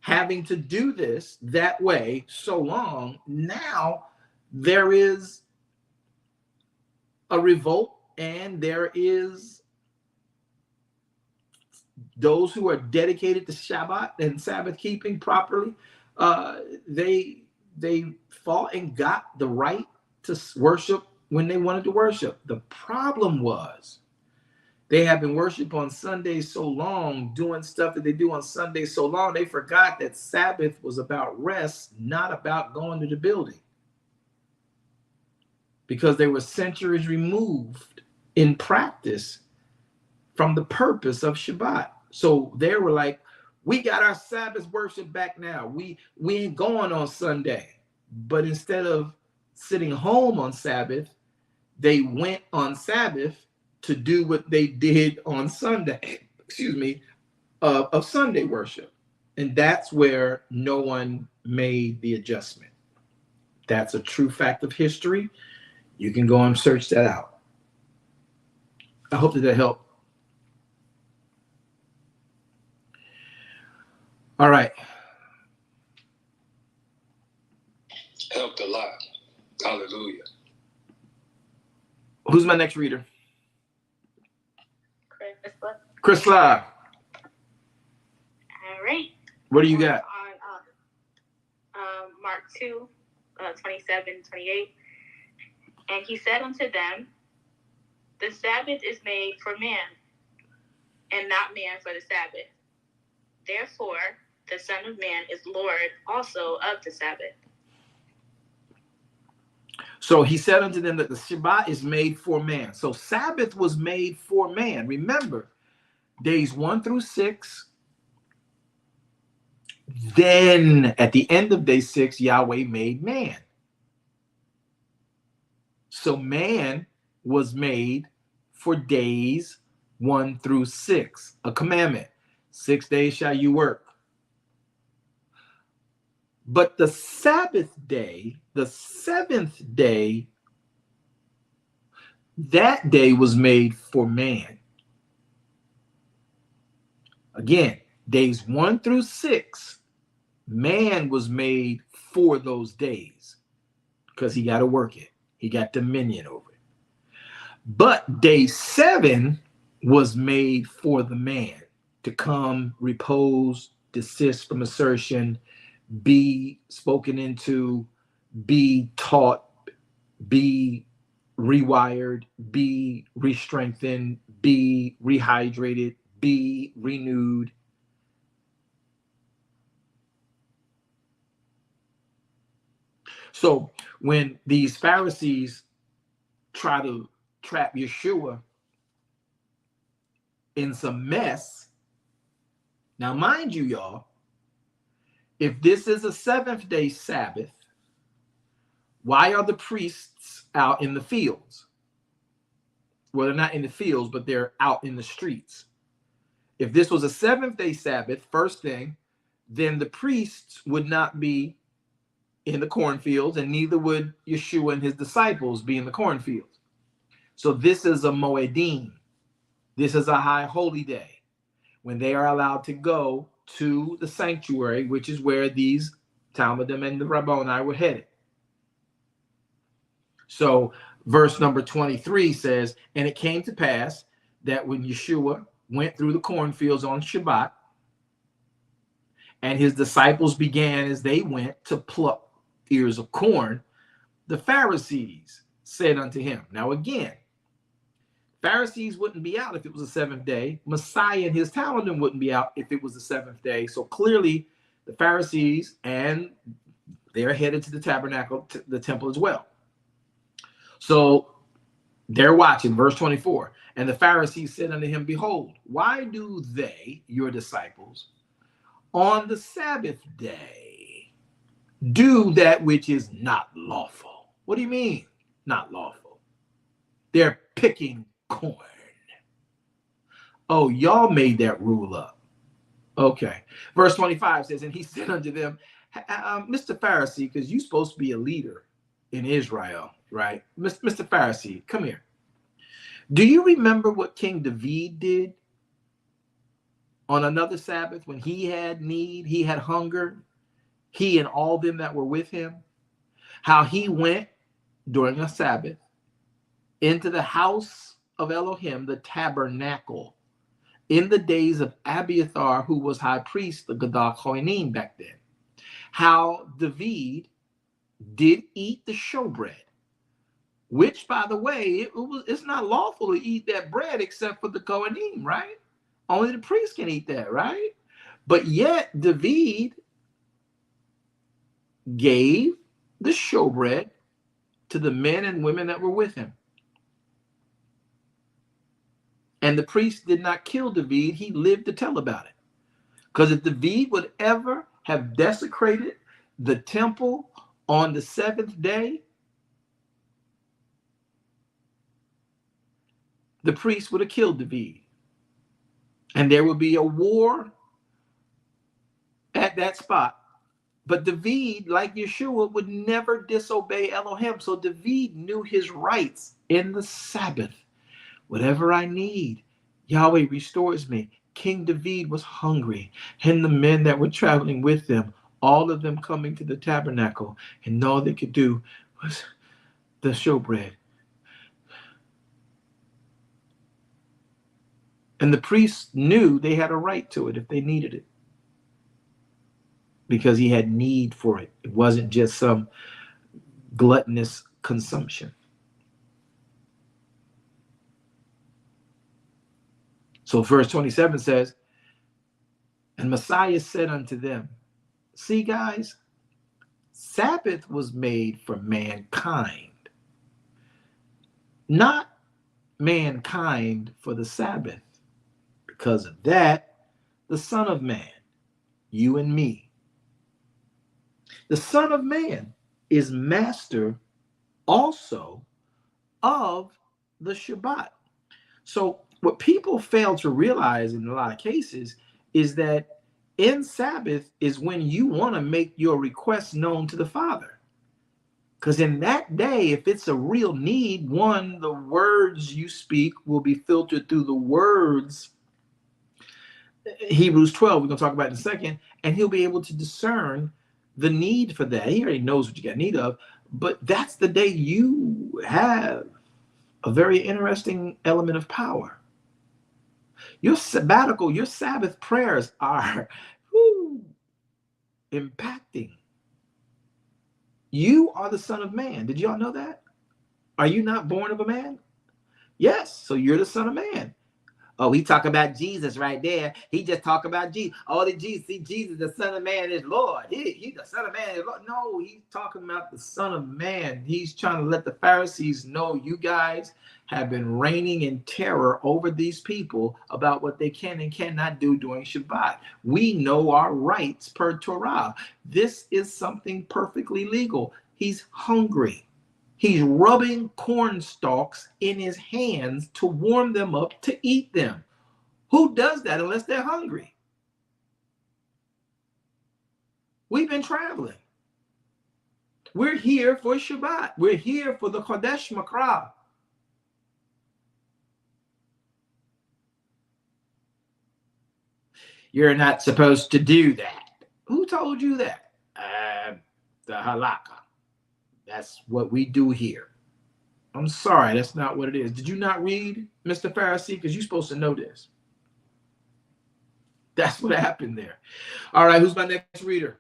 having to do this that way so long, now there is a revolt, and there is those who are dedicated to Shabbat and Sabbath keeping properly. They fought and got the right to worship when they wanted to worship. The problem was they have been worship on Sundays so long, doing stuff that they do on Sundays so long, they forgot that Sabbath was about rest, not about going to the building. Because they were centuries removed in practice from the purpose of Shabbat. So they were like, we got our Sabbath worship back now. We ain't going on Sunday. But instead of sitting home on Sabbath, they went on Sabbath to do what they did on Sunday, of Sunday worship. And that's where no one made the adjustment. That's a true fact of history. You can go and search that out. I hope that helped. All right. Helped a lot. Hallelujah. Who's my next reader? Chrisla. All right. What do you got? On Mark 2, 27, 28. And he said unto them, the Sabbath is made for man, and not man for the Sabbath. Therefore, the Son of Man is Lord also of the Sabbath. So he said unto them that the Shabbat is made for man. So Sabbath was made for man. Remember, days 1 through 6 Then at the end of day 6, Yahweh made man. So man was made for days 1 through 6, a commandment. 6 days shall you work. But the Sabbath day, the 7th day, that day was made for man. Again, days 1 through 6, man was made for those days because he got to work it. He got dominion over it. But day 7 was made for the man to come, repose, desist from assertion, be spoken into, be taught, be rewired, be re-strengthened, be rehydrated, be renewed. So when these Pharisees try to trap Yeshua in some mess, now mind you, y'all, if this is a 7th day Sabbath, why are the priests out in the fields? Well, they're not in the fields, but they're out in the streets. If this was a 7th day Sabbath, first thing, then the priests would not be in the cornfields, and neither would Yeshua and his disciples be in the cornfields. So this is a Moedim. This is a high holy day when they are allowed to go to the sanctuary, which is where these Talmudim and the Rabboni were headed. So verse number 23 says, and it came to pass that when Yeshua went through the cornfields on Shabbat, and his disciples began as they went to pluck ears of corn, the Pharisees said unto him. Now again, Pharisees wouldn't be out if it was the 7th day. Messiah and his Talmudim wouldn't be out if it was the 7th day. So clearly the Pharisees, and they're headed to the tabernacle, to the temple as well. So they're watching, verse 24. And the Pharisees said unto him, behold, why do they, your disciples, on the Sabbath day do that which is not lawful? What do you mean, not lawful? They're picking corn. Oh, y'all made that rule up. Okay. Verse 25 says, and he said unto them, Mr. Pharisee, because you're supposed to be a leader in Israel, right? Mr. Pharisee, come here. Do you remember what King David did on another Sabbath when he had need, he had hunger, he and all them that were with him? How he went during a Sabbath into the house of Elohim, the tabernacle, in the days of Abiathar, who was high priest, the Gadol Kohanim back then. How David did eat the showbread, which, by the way, it's not lawful to eat that bread except for the Kohanim, right? Only the priest can eat that, right? But yet David gave the showbread to the men and women that were with him. And the priest did not kill David. He lived to tell about it. Because if David would ever have desecrated the temple on the 7th day, the priest would have killed David. And there would be a war at that spot. But David, like Yeshua, would never disobey Elohim. So David knew his rights in the Sabbath. Whatever I need, Yahweh restores me. King David was hungry, and the men that were traveling with them, all of them coming to the tabernacle, and all they could do was the showbread. And the priests knew they had a right to it if they needed it, because he had need for it. It wasn't just some gluttonous consumption. So verse 27 says, and Messiah said unto them, see, guys, Sabbath was made for mankind, not mankind for the Sabbath. Because of that, the Son of Man, you and me, The Son of Man is master also of the Shabbat. So what people fail to realize in a lot of cases is that in Sabbath is when you want to make your requests known to the Father. Because in that day, if it's a real need, one, the words you speak will be filtered through the words, Hebrews 12, we're going to talk about in a second, and he'll be able to discern the need for that. He already knows what you got need of, but that's the day you have a very interesting element of power. Your sabbatical, your Sabbath prayers are impacting. You are the Son of Man. Did y'all know that? Are you not born of a man? Yes. So you're the Son of Man. Oh, he talk about Jesus right there. He just talk about Jesus. Oh, the Jesus, see, Jesus, the Son of Man is Lord. He the Son of Man is Lord. No, he's talking about the Son of Man. He's trying to let the Pharisees know you guys have been reigning in terror over these people about what they can and cannot do during Shabbat. We know our rights per Torah. This is something perfectly legal. He's hungry. He's rubbing corn stalks in his hands to warm them up to eat them. Who does that unless they're hungry? We've been traveling. We're here for Shabbat. We're here for the Chodesh Makra. You're not supposed to do that. Who told you that? The halakha. That's what we do here. I'm sorry, that's not what it is. Did you not read, Mr. Pharisee? Because you're supposed to know this. That's what happened there. All right, who's my next reader?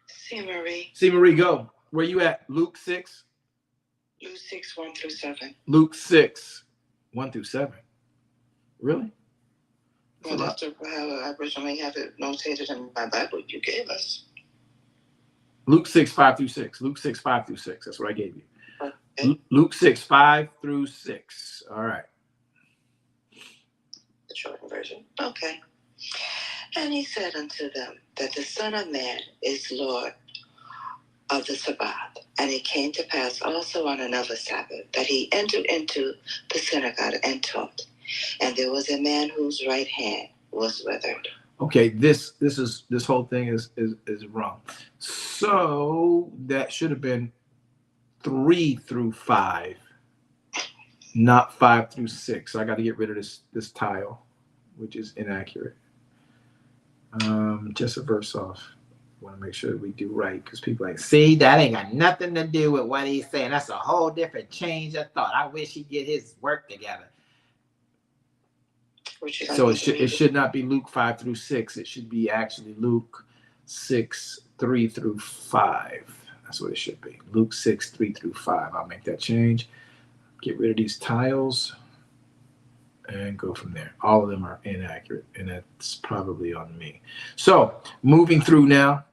C. Marie. C. Marie, go. Where you at? Luke 6? Luke 6, 1 through 7. Luke 6, 1 through 7. Really? Well, that's how I originally have it notated in my Bible you gave us. Luke 6, 5 through 6. Luke 6, 5 through 6. That's what I gave you. Okay. Luke 6, 5 through 6. All right. The shortened version. Okay. And he said unto them that the Son of Man is Lord of the Sabbath. And it came to pass also on another Sabbath that he entered into the synagogue and taught. And there was a man whose right hand was withered. Okay, this whole thing is wrong. So that should have been 3 through 5, not 5 through 6. So I got to get rid of this tile, which is inaccurate. Just a verse off. I want to make sure we do right, because people are like, see, that ain't got nothing to do with what he's saying. That's a whole different change of thought. I wish he'd get his work together. So it should not be Luke 5 through 6. It should be actually Luke 6, 3 through 5. That's what it should be. Luke 6, 3 through 5. I'll make that change. Get rid of these tiles and go from there. All of them are inaccurate, and that's probably on me. So moving through now.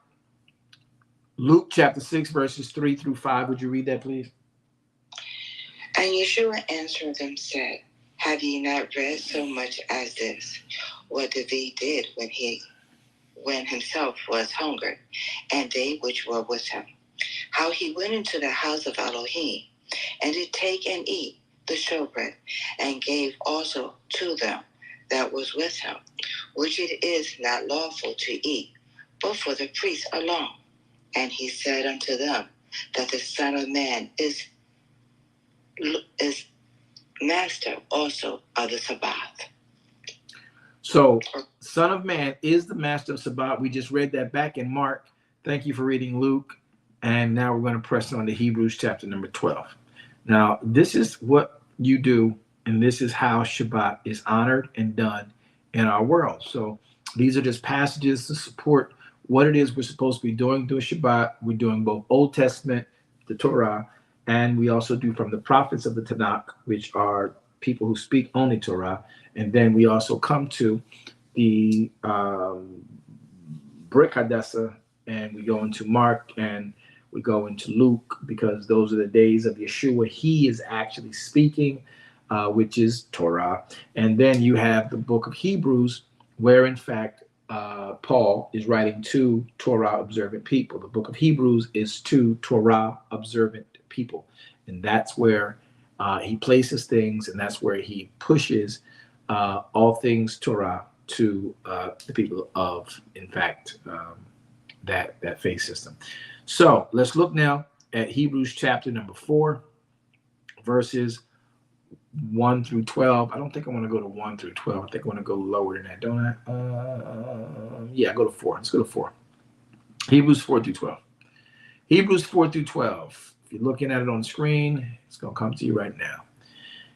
Luke chapter 6, verses 3 through 5. Would you read that, please? And Yeshua answered them, said, have ye not read so much as this, what David did when himself was hungered, and they which were with him? How he went into the house of Elohim, and did take and eat the showbread, and gave also to them that was with him, which it is not lawful to eat, but for the priests alone. And he said unto them that the Son of Man is master also of the Sabbath. So, Son of Man is the master of Sabbath. We just read that back in Mark. Thank you for reading Luke. And now we're going to press on to Hebrews chapter number 12. Now, this is what you do, and this is how Shabbat is honored and done in our world. So, these are just passages to support what it is we're supposed to be doing during Shabbat. We're doing both Old Testament, the Torah, and we also do from the prophets of the Tanakh, which are people who speak only Torah. And then we also come to the Brit Hadessa, and we go into Mark, and we go into Luke, because those are the days of Yeshua. He is actually speaking, which is Torah. And then you have the book of Hebrews, where in fact Paul is writing to Torah observant people. The book of Hebrews is to Torah observant people. And that's where he places things, and that's where he pushes all things Torah to the people of, in fact, that faith system. So let's look now at Hebrews chapter number 4, verses 1 through 12. I don't think I want to go to 1 through 12. I think I want to go lower than that, don't I? Yeah, go to 4. Let's go to 4. Hebrews 4 through 12. Hebrews 4 through 12. If you're looking at it on the screen, it's going to come to you right now.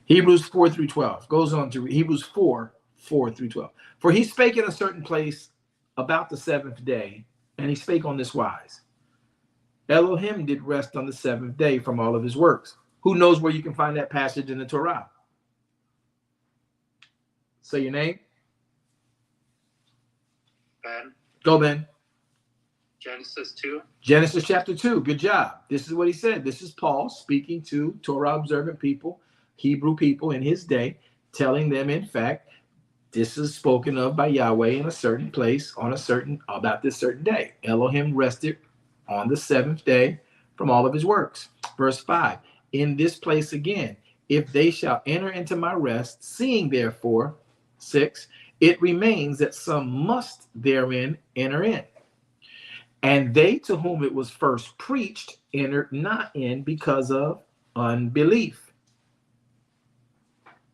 Hebrews 4 through 12 goes on to Hebrews 4 through 12. For he spake in a certain place about the seventh day, and he spake on this wise. Elohim did rest on the seventh day from all of his works. Who knows where you can find that passage in the Torah? Say your name. Ben. Go, Ben. Genesis 2. Genesis chapter 2. Good job. This is what he said. This is Paul speaking to Torah observant people, Hebrew people in his day, telling them, in fact, this is spoken of by Yahweh in a certain place about this certain day. Elohim rested on the seventh day from all of his works. Verse 5. In this place again, if they shall enter into my rest, seeing therefore, 6, it remains that some must therein enter in. And they to whom it was first preached entered not in because of unbelief.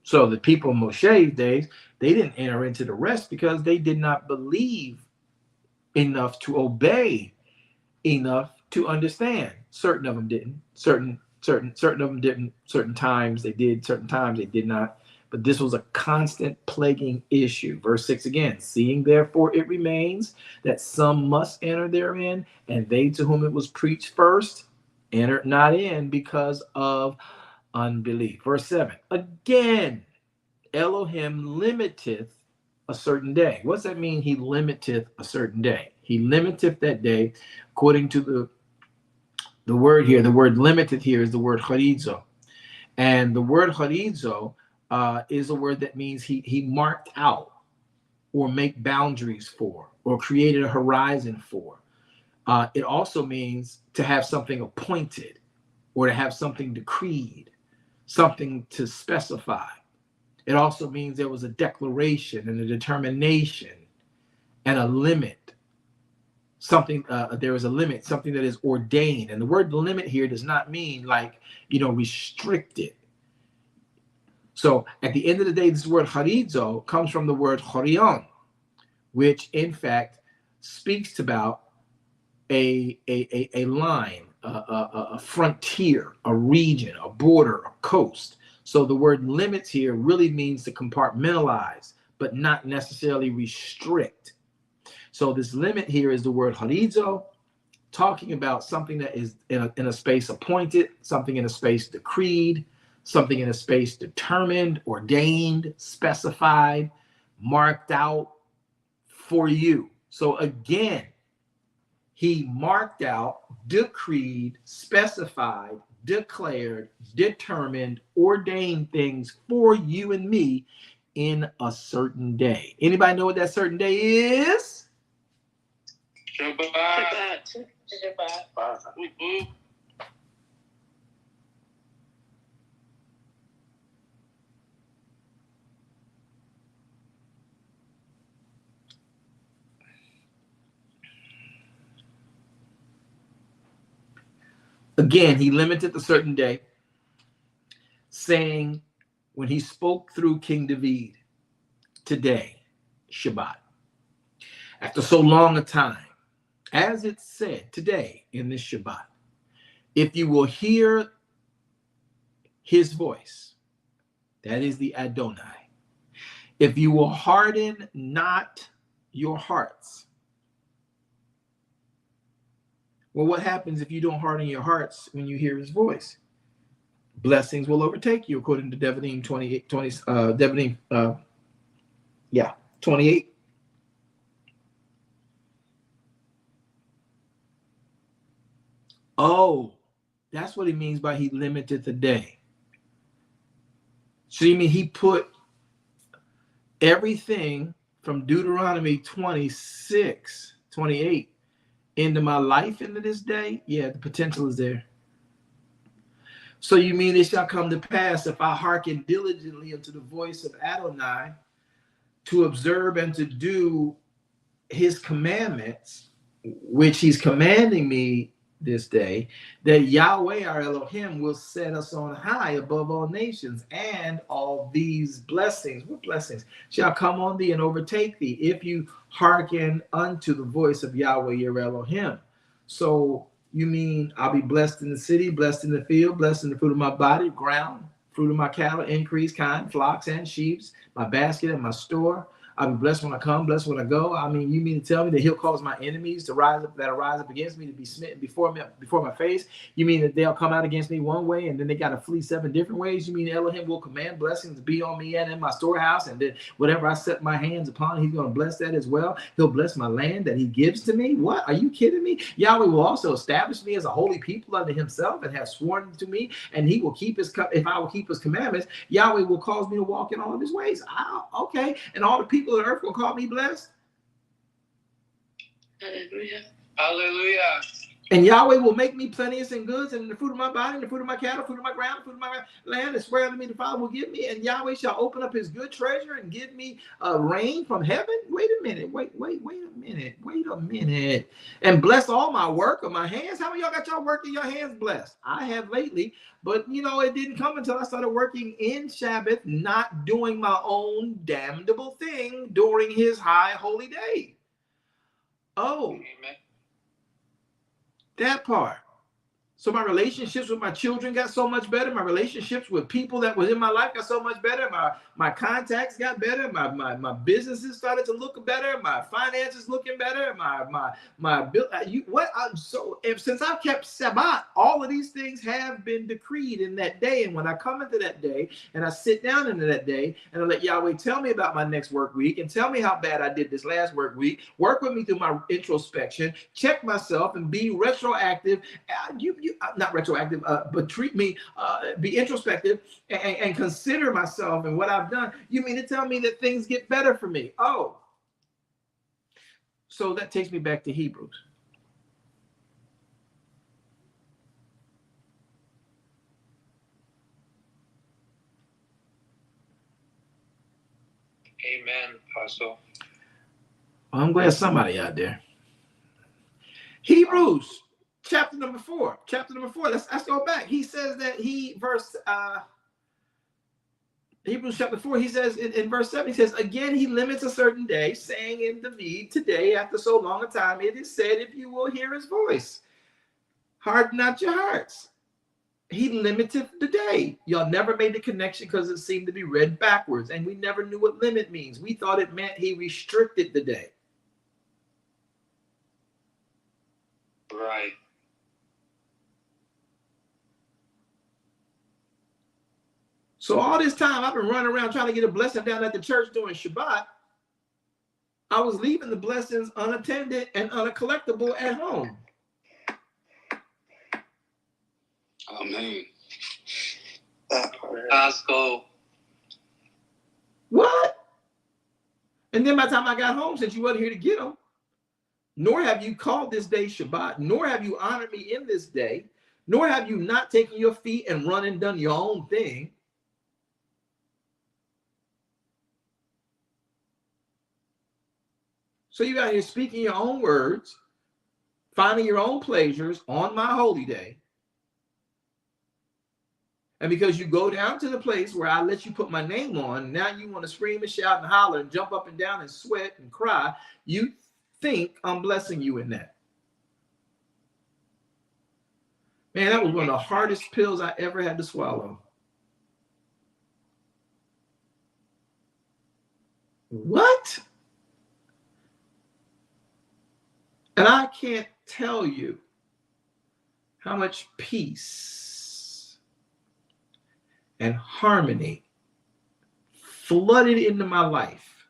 So the people of Moshe's days, they didn't enter into the rest because they did not believe enough to obey enough to understand. Certain of them didn't. Certain of them didn't. Certain times they did, certain times they did not. But this was a constant plaguing issue. Verse 6 again, seeing therefore it remains that some must enter therein, and they to whom it was preached first entered not in because of unbelief. Verse 7, again, Elohim limiteth a certain day. What's that mean? He limiteth a certain day. He limiteth that day according to the word here. The word limiteth here is the word charizo. And the word charizo is a word that means he marked out or make boundaries for or created a horizon for. It also means to have something appointed or to have something decreed, something to specify. It also means there was a declaration and a determination and a limit. Something there is a limit, something that is ordained. And the word limit here does not mean like, restricted. So at the end of the day, this word charizo comes from the word chorion, which in fact speaks about a line, a frontier, a region, a border, a coast. So the word limits here really means to compartmentalize, but not necessarily restrict. So this limit here is the word charizo, talking about something that is in a space appointed, something in a space decreed, something in a space determined, ordained, specified, marked out for you. So again, he marked out, decreed, specified, declared, determined, ordained things for you and me in a certain day. Anybody know what that certain day is? Shabbat. Again, he limited a certain day, saying when he spoke through King David, today, Shabbat. After so long a time, as it said today in this Shabbat, if you will hear his voice, that is the Adonai, if you will harden not your hearts. Well, what happens if you don't harden your hearts when you hear his voice? Blessings will overtake you, according to Devarim 28. Oh, that's what he means by he limited the day. So you mean he put everything from Deuteronomy 26:28 into my life into this day, yeah, the potential is there. So you mean it shall come to pass if I hearken diligently unto the voice of Adonai to observe and to do his commandments, which he's commanding me this day, that Yahweh our Elohim will set us on high above all nations, and all these blessings, what blessings, shall come on thee and overtake thee if you hearken unto the voice of Yahweh your Elohim. So you mean I'll be blessed in the city, blessed in the field, blessed in the fruit of my body, ground, fruit of my cattle, increase, kind, flocks and sheep, my basket and my store. I'll be blessed when I come, blessed when I go. I mean, you mean to tell me that he'll cause my enemies to rise up, that rise up against me, to be smitten before my face? You mean that they'll come out against me one way and then they got to flee 7 different ways? You mean Elohim will command blessings to be on me and in my storehouse, and then whatever I set my hands upon, he's going to bless that as well? He'll bless my land that he gives to me? What? Are you kidding me? Yahweh will also establish me as a holy people unto himself and have sworn to me, and he will keep his, if I will keep his commandments, Yahweh will cause me to walk in all of his ways. Okay. And all the people on earth will call me blessed. Hallelujah. Hallelujah. And Yahweh will make me plenteous in goods, and in the fruit of my body, and the fruit of my cattle, fruit of my ground, fruit of my land, and swear unto me the Father will give me. And Yahweh shall open up his good treasure and give me rain from heaven. Wait a minute. Wait a minute. And bless all my work of my hands. How many of y'all got your work in your hands blessed? I have lately, but you know, it didn't come until I started working in Sabbath, not doing my own damnable thing during his high holy day. Oh. Amen. That part. So my relationships with my children got so much better. My relationships with people that was in my life got so much better. My contacts got better. My businesses started to look better. My finances looking better. My bill. Since I've kept Sabbath, all of these things have been decreed in that day. And when I come into that day and I sit down into that day and I let Yahweh tell me about my next work week and tell me how bad I did this last work week, work with me through my introspection, check myself, and be retroactive. Not retroactive, but treat me, be introspective and consider myself and what I've done. You mean to tell me that things get better for me? Oh, so that takes me back to Hebrews. Amen, Apostle. Well, I'm glad somebody out there. Hebrews. Chapter number 4. Let's go back. He says that Hebrews chapter 4, he says in verse 7, he says, again, he limits a certain day, saying in the need today, after so long a time, it is said, if you will hear his voice, harden not your hearts. He limited the day. Y'all never made the connection because it seemed to be read backwards, and we never knew what limit means. We thought it meant he restricted the day. Right. So all this time I've been running around trying to get a blessing down at the church during Shabbat. I was leaving the blessings unattended and uncollectible at home. Amen. Let's go. What? And then by the time I got home, since you wasn't here to get them, nor have you called this day Shabbat, nor have you honored me in this day, nor have you not taken your feet and run and done your own thing. So you out here speaking your own words, finding your own pleasures on my holy day. And because you go down to the place where I let you put my name on, now you want to scream and shout and holler and jump up and down and sweat and cry. You think I'm blessing you in that. Man, that was one of the hardest pills I ever had to swallow. What? And I can't tell you how much peace and harmony flooded into my life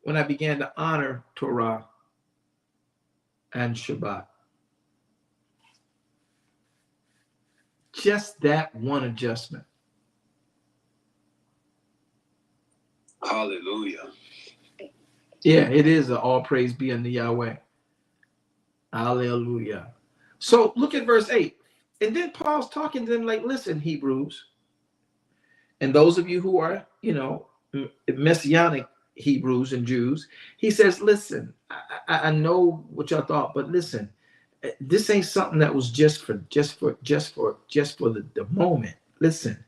when I began to honor Torah and Shabbat. Just that one adjustment. Hallelujah. Yeah, it is an all praise be unto Yahweh. Hallelujah. So look at verse 8. And then Paul's talking to them like, listen, Hebrews, and those of you who are, Messianic Hebrews and Jews, he says, listen, I know what y'all thought, but listen, this ain't something that was just for the moment. Listen,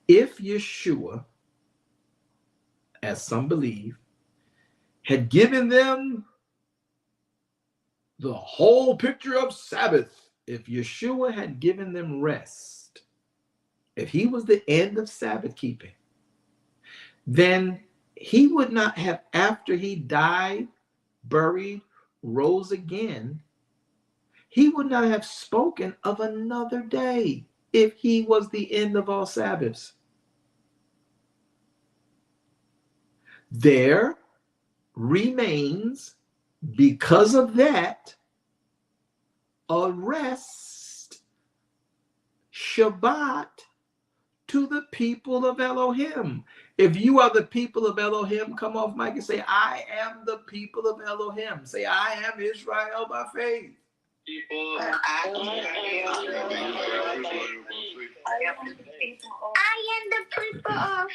if Yeshua, as some believe, had given them the whole picture of Sabbath, if Yeshua had given them rest, if he was the end of Sabbath keeping, then he would not have, after he died, buried, rose again, he would not have spoken of another day if he was the end of all Sabbaths. There remains, because of that, a rest, Shabbat, to the people of Elohim. If you are the people of Elohim, come off mic and say, I am the people of Elohim. Say, I am Israel by faith. I am the people of.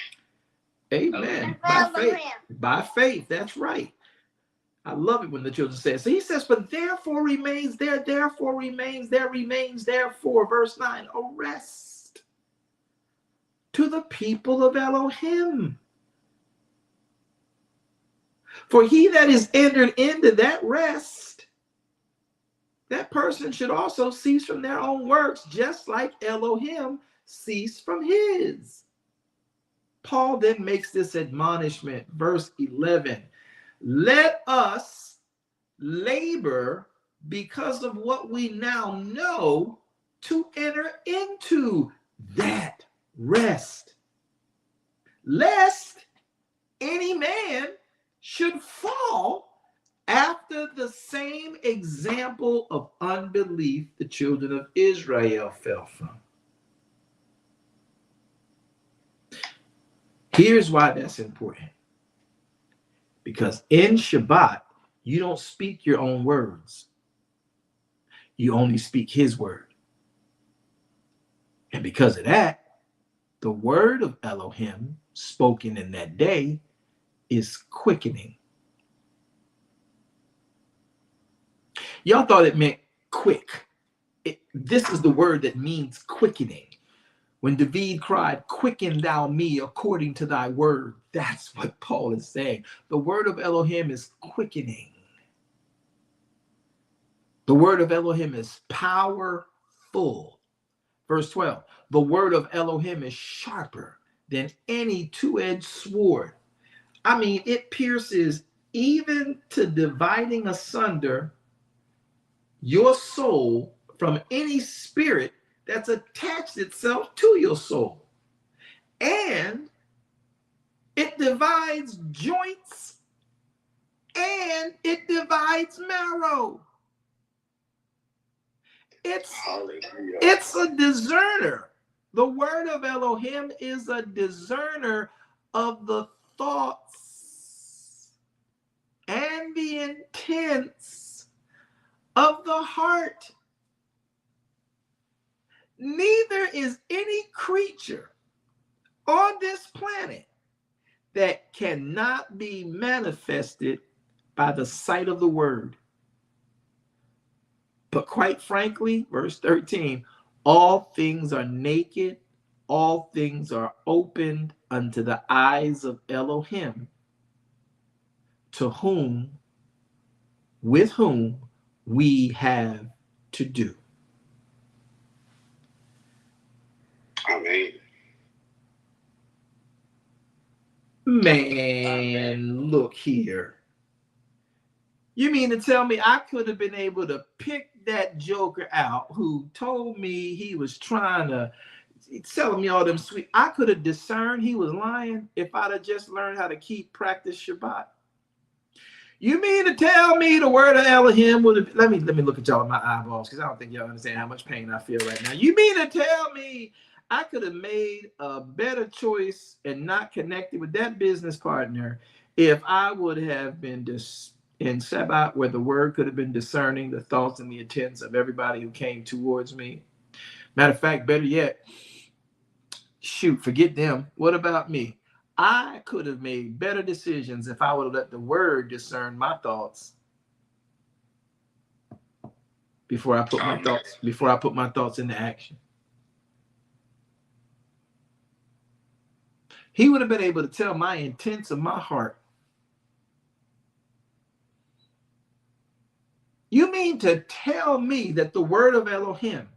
Amen. By faith. By faith. That's right. I love it when the children say it. So he says, but therefore remains, therefore remains, therefore, verse 9, a rest to the people of Elohim. For he that is entered into that rest, that person should also cease from their own works, just like Elohim ceased from his. Paul then makes this admonishment, verse 11. Let us labor because of what we now know to enter into that rest, lest any man should fall after the same example of unbelief the children of Israel fell from. Here's why that's important. Because in Shabbat, you don't speak your own words. You only speak his word. And because of that, the word of Elohim spoken in that day is quickening. Y'all thought it meant quick. This is the word that means quickening. When David cried, quicken thou me according to thy word. That's what Paul is saying. The word of Elohim is quickening. The word of Elohim is powerful. Verse 12, the word of Elohim is sharper than any two-edged sword. I mean, it pierces even to dividing asunder your soul from any spirit that's attached itself to your soul. And it divides joints and it divides marrow. It's a discerner. The word of Elohim is a discerner of the thoughts and the intents of the heart. Neither is any creature on this planet that cannot be manifested by the sight of the word. But quite frankly, verse 13, all things are naked, all things are opened unto the eyes of Elohim, with whom we have to do. Amen. Man, look here. You mean to tell me I could have been able to pick that joker out who told me he was trying to telling me all them sweet. I could have discerned he was lying if I'd have just learned how to practice Shabbat. You mean to tell me the word of Elohim would have, let me look at y'all in my eyeballs, because I don't think y'all understand how much pain I feel right now. You mean to tell me I could have made a better choice and not connected with that business partner if I would have been in Sabbath, where the word could have been discerning the thoughts and the intents of everybody who came towards me? Matter of fact, better yet, shoot, forget them. What about me? I could have made better decisions if I would have let the word discern my thoughts before I put my thoughts into action. He would have been able to tell my intents of my heart. You mean to tell me that the word of Elohim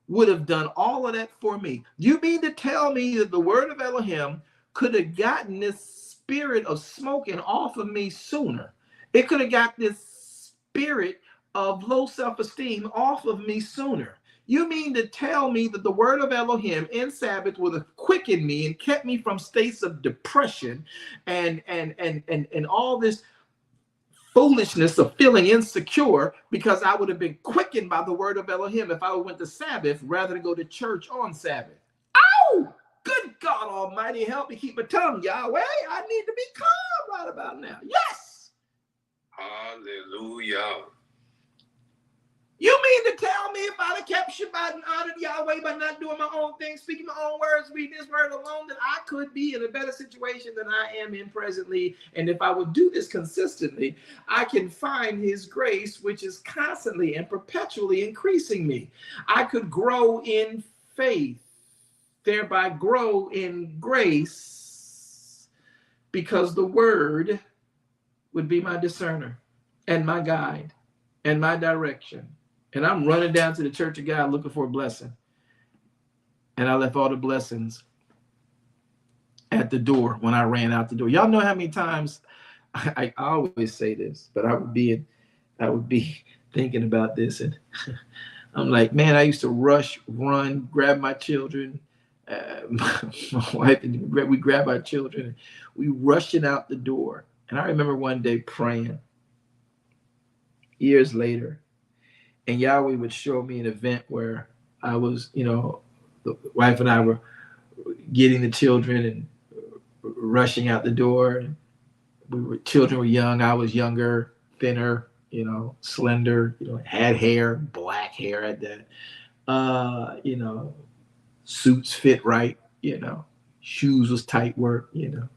would have done all of that for me? You mean to tell me that the word of Elohim could have gotten this spirit of smoking off of me sooner? It could have got this spirit of low self-esteem off of me sooner. You mean to tell me that the word of Elohim in Sabbath would have quickened me and kept me from states of depression and all this foolishness of feeling insecure, because I would have been quickened by the word of Elohim if I went to Sabbath rather than go to church on Sabbath? Oh, good God Almighty, help me keep my tongue, Yahweh. I need to be calm right about now. Yes. Hallelujah. You mean to tell me if I'd have kept Shabbat and honored Yahweh by not doing my own thing, speaking my own words, reading his word alone, that I could be in a better situation than I am in presently? And if I would do this consistently, I can find his grace, which is constantly and perpetually increasing me. I could grow in faith, thereby grow in grace, because the word would be my discerner and my guide and my direction. And I'm running down to the church of God looking for a blessing. And I left all the blessings at the door when I ran out the door. Y'all know how many times I always say this, but I would be thinking about this, and I'm like, man, I used to rush, run, grab my children, my wife, and we grab our children, and we rushing out the door. And I remember one day praying years later, and Yahweh would show me an event where I was, the wife and I were getting the children and rushing out the door. Children were young. I was younger, thinner, slender, had hair, black hair at that. Suits fit right, shoes was tight work, and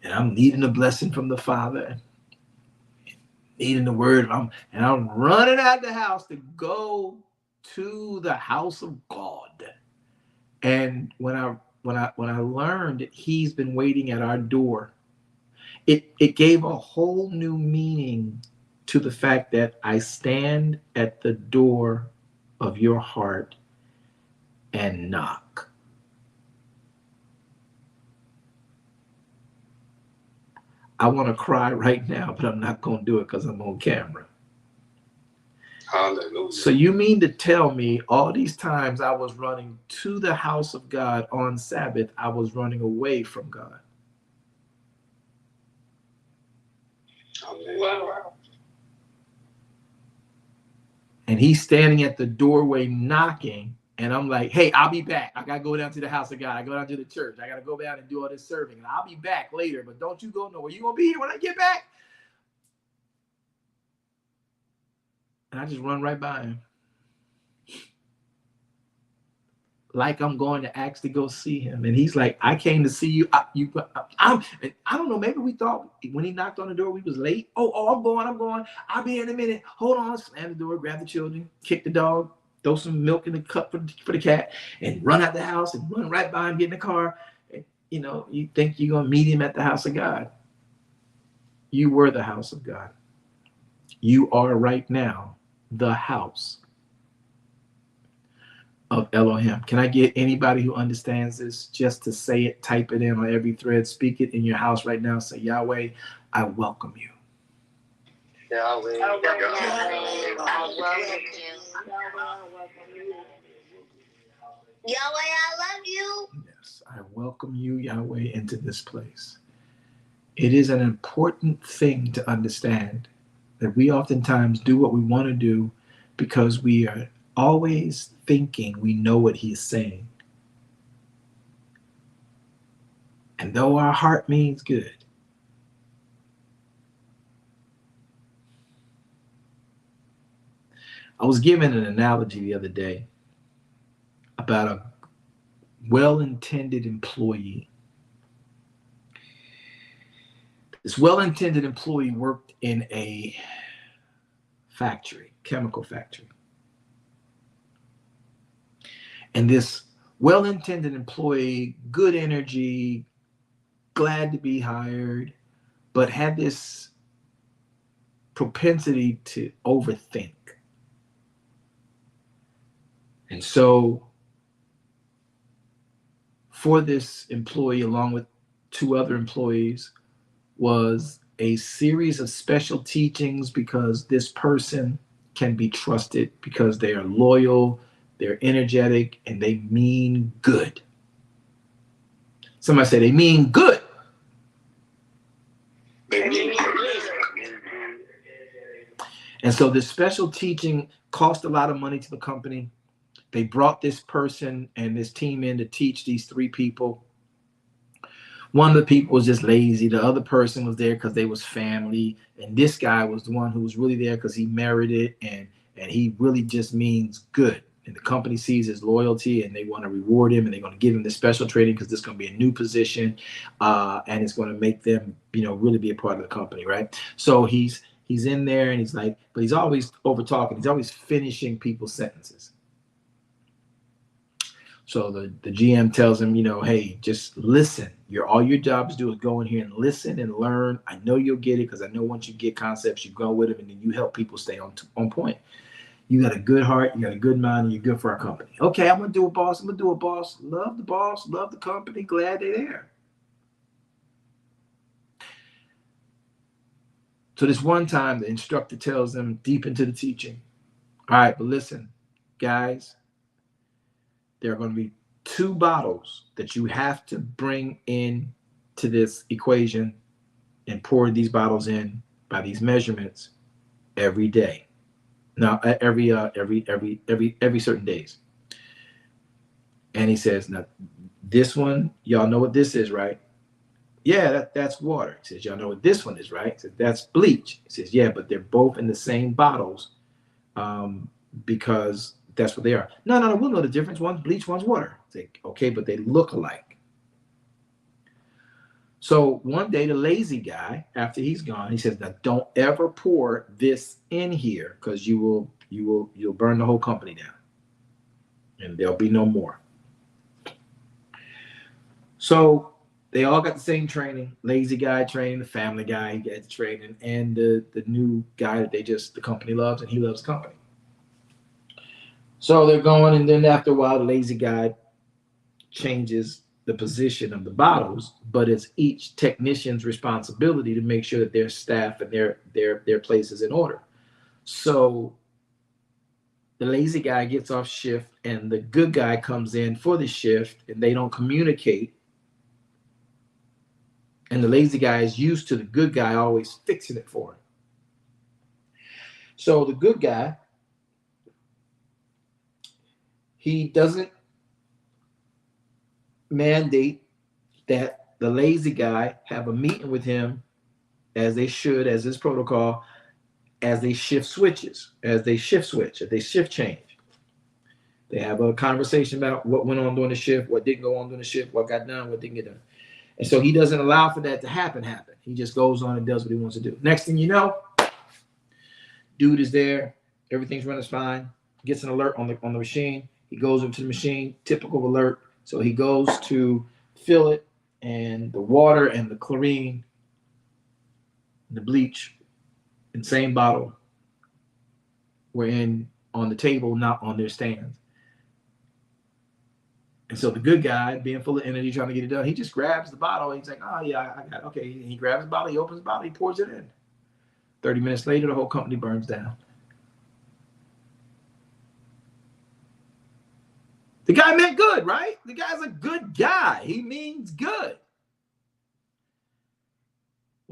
I'm needing a blessing from the Father, needing the word, and I'm running out the house to go to the house of God. And when I learned that he's been waiting at our door, it gave a whole new meaning to the fact that I stand at the door of your heart and knock. I want to cry right now, but I'm not going to do it because I'm on camera. Hallelujah. So you mean to tell me all these times I was running to the house of God on Sabbath, I was running away from God? Wow. And he's standing at the doorway knocking, and I'm like, hey, I'll be back. I got to go down to the house of God. I go down to the church. I got to go down and do all this serving, and I'll be back later, but don't you go nowhere. You going to be here when I get back? And I just run right by him. Like I'm going to actually go see him. And he's like, I came to see you. I don't know, maybe we thought when he knocked on the door, we was late. Oh, I'm going. I'll be in a minute. Hold on. Slam the door, grab the children, kick the dog, throw some milk in the cup for the cat, and run out the house and run right by him, get in the car. And, you think you're going to meet him at the house of God. You were the house of God. You are right now the house of Elohim. Can I get anybody who understands this just to say it, type it in on every thread, speak it in your house right now? Say, Yahweh, I welcome you. Yahweh, I welcome you. Yahweh, I love you. Yes, I welcome you, Yahweh, into this place. It is an important thing to understand that we oftentimes do what we want to do because we are always thinking we know what he's saying. And though our heart means good, I was given an analogy the other day about a well-intended employee. This well-intended employee worked in a factory, chemical factory. And this well-intended employee, good energy, glad to be hired, but had this propensity to overthink. And so for this employee, along with 2 other employees, was a series of special teachings because this person can be trusted because they are loyal, they're energetic, and they mean good. Somebody say they mean good. And so this special teaching cost a lot of money to the company. They brought this person and this team in to teach these 3 people. One of the people was just lazy. The other person was there because they was family. And this guy was the one who was really there because he merited and he really just means good. And the company sees his loyalty and they want to reward him and they're going to give him this special training because this is going to be a new position and it's going to make them, really be a part of the company, right? So he's in there and he's like, but he's always over talking. He's always finishing people's sentences. So the GM tells him, hey, just listen. All your job is do is go in here and listen and learn. I know you'll get it because I know once you get concepts, you go with them and then you help people stay on point. You got a good heart, you got a good mind, and you're good for our company. Okay, I'm going to do it, boss. I'm going to do it, boss. Love the boss, love the company, glad they're there. So this one time, the instructor tells them deep into the teaching, all right, but listen, guys, there are going to be 2 bottles that you have to bring in to this equation and pour these bottles in by these measurements every day. Now, every certain days. And he says, now, this one, y'all know what this is, right? Yeah, that's water. He says, y'all know what this one is, right? He says, that's bleach. He says, yeah, but they're both in the same bottles because that's what they are. No, we'll know the difference. One's bleach, one's water. It's like, okay, but they look alike. So one day, the lazy guy, after he's gone, he says, now don't ever pour this in here because you'll burn the whole company down. And there'll be no more. So they all got the same training. Lazy guy training, the family guy gets training, and the new guy that the company loves, and he loves the company. So they're going, and then after a while, the lazy guy changes the position of the bottles, but it's each technician's responsibility to make sure that their staff and their place is in order. So the lazy guy gets off shift, and the good guy comes in for the shift, and they don't communicate. And the lazy guy is used to the good guy always fixing it for him. So the good guy, he doesn't mandate that the lazy guy have a meeting with him as they should, as his protocol, as they shift switch, if they shift change. They have a conversation about what went on during the shift, what didn't go on during the shift, what got done, what didn't get done. And so he doesn't allow for that to happen. He just goes on and does what he wants to do. Next thing you know, dude is there. Everything's running fine. Gets an alert on the machine. He goes over to the machine. Typical alert. So he goes to fill it, and the water and the chlorine, the bleach, in the same bottle were on the table, not on their stands. And so the good guy, being full of energy, trying to get it done, he just grabs the bottle. He's like, oh, yeah, I got it. Okay. He grabs the bottle. He opens the bottle. He pours it in. 30 minutes later, the whole company burns down. The guy meant good, right? The guy's a good guy. He means good.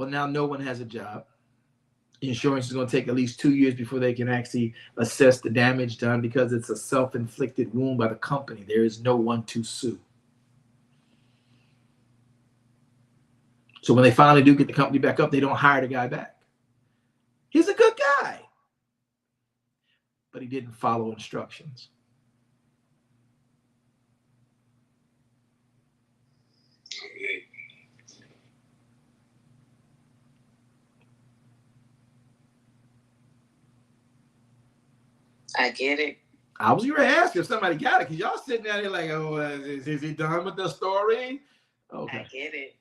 Well, now no one has a job. Insurance is going to take at least 2 years before they can actually assess the damage done because it's a self-inflicted wound by the company. There is no one to sue. So when they finally do get the company back up, they don't hire the guy back. He's a good guy, but he didn't follow instructions. I get it. I was going to ask if somebody got it, because y'all sitting down there like, oh, is he done with the story? Okay. I get it.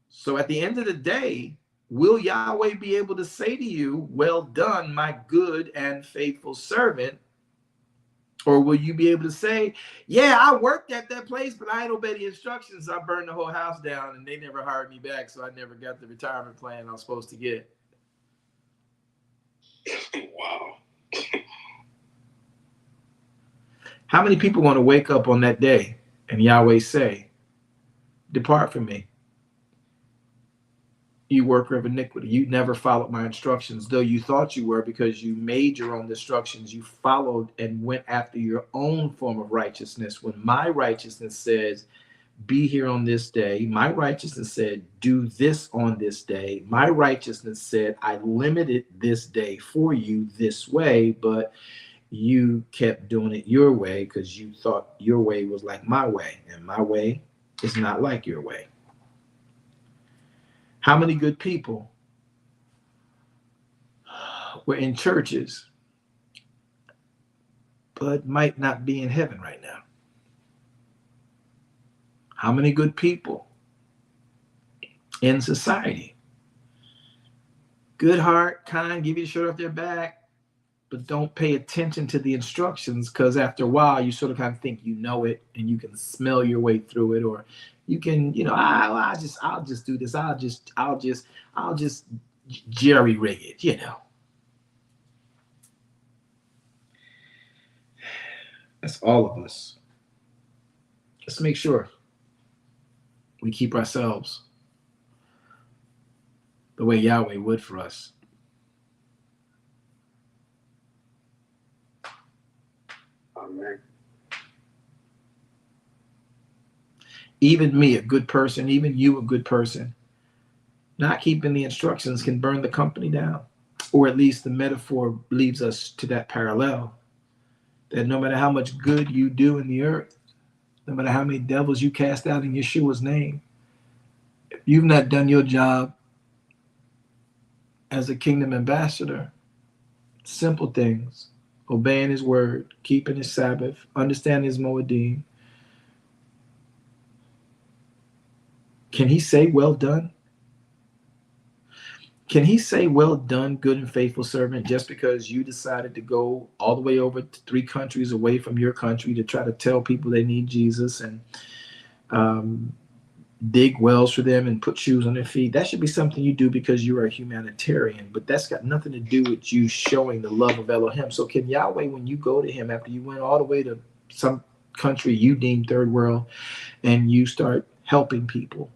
So at the end of the day, will Yahweh be able to say to you, well done, my good and faithful servant? Or will you be able to say, yeah, I worked at that place, but I ain't obey the instructions. I burned the whole house down and they never hired me back, so I never got the retirement plan I was supposed to get. Wow. How many people want to wake up on that day and Yahweh say, depart from me, you worker of iniquity? You never followed my instructions, though you thought you were, because you made your own instructions. You followed and went after your own form of righteousness. When my righteousness says, be here on this day, my righteousness said, do this on this day. My righteousness said, I limited this day for you this way, but you kept doing it your way because you thought your way was like my way, and my way is not like your way. How many good people were in churches but might not be in heaven right now? How many good people in society, good heart, kind, give you the shirt off their back, but don't pay attention to the instructions, because after a while you sort of kind of think you know it and you can smell your way through it, or you can, I'll just do this. I'll just jerry rig it, That's all of us. Let's make sure we keep ourselves the way Yahweh would for us. Amen. Even me, a good person, even you, a good person, not keeping the instructions can burn the company down. Or at least the metaphor leads us to that parallel, that no matter how much good you do in the earth, no matter how many devils you cast out in Yeshua's name, if you've not done your job as a kingdom ambassador, simple things, obeying his word, keeping his Sabbath, understanding his Moedim, can he say, well done? Can he say, well done, good and faithful servant, just because you decided to go all the way over to 3 countries away from your country to try to tell people they need Jesus and dig wells for them and put shoes on their feet? That should be something you do because you are a humanitarian, but that's got nothing to do with you showing the love of Elohim. So can Yahweh, when you go to him after you went all the way to some country you deem third world and you start helping people,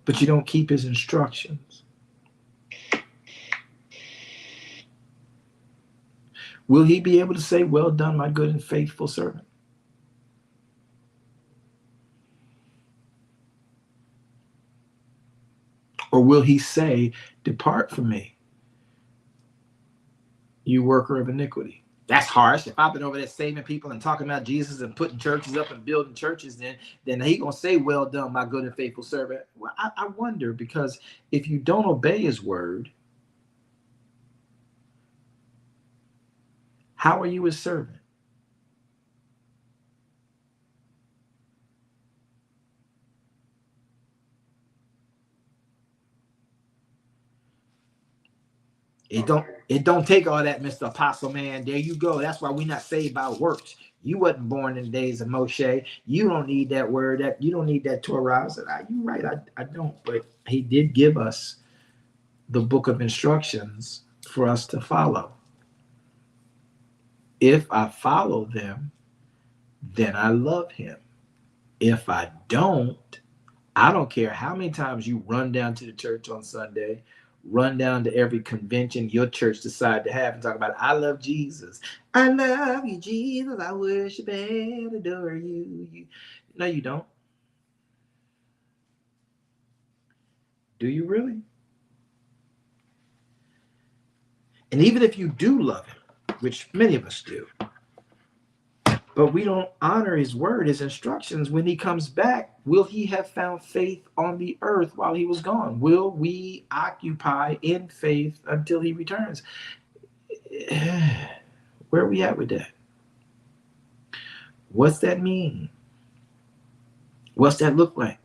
but you don't keep his instructions, will he be able to say, well done, my good and faithful servant? Or will he say, depart from me, you worker of iniquity? That's harsh. If I've been over there saving people and talking about Jesus and putting churches up and building churches, then he gonna say, well done, my good and faithful servant. Well, I wonder, because if you don't obey his word, how are you his servant? It don't take all that, Mr. Apostle Man. There you go. That's why we're not saved by works. You wasn't born in the days of Moshe. You don't need that word. That you don't need that Torah. I said, you're right. I don't. But he did give us the book of instructions for us to follow. If I follow them, then I love him. If I don't care how many times you run down to the church on Sunday, run down to every convention your church decide to have and talk about, I love Jesus. I love you, Jesus. I worship and adore you. No, you don't. Do you really? And even if you do love him, which many of us do, but we don't honor his word, his instructions, when he comes back, will he have found faith on the earth while he was gone? Will we occupy in faith until he returns? Where are we at with that? What's that mean? What's that look like?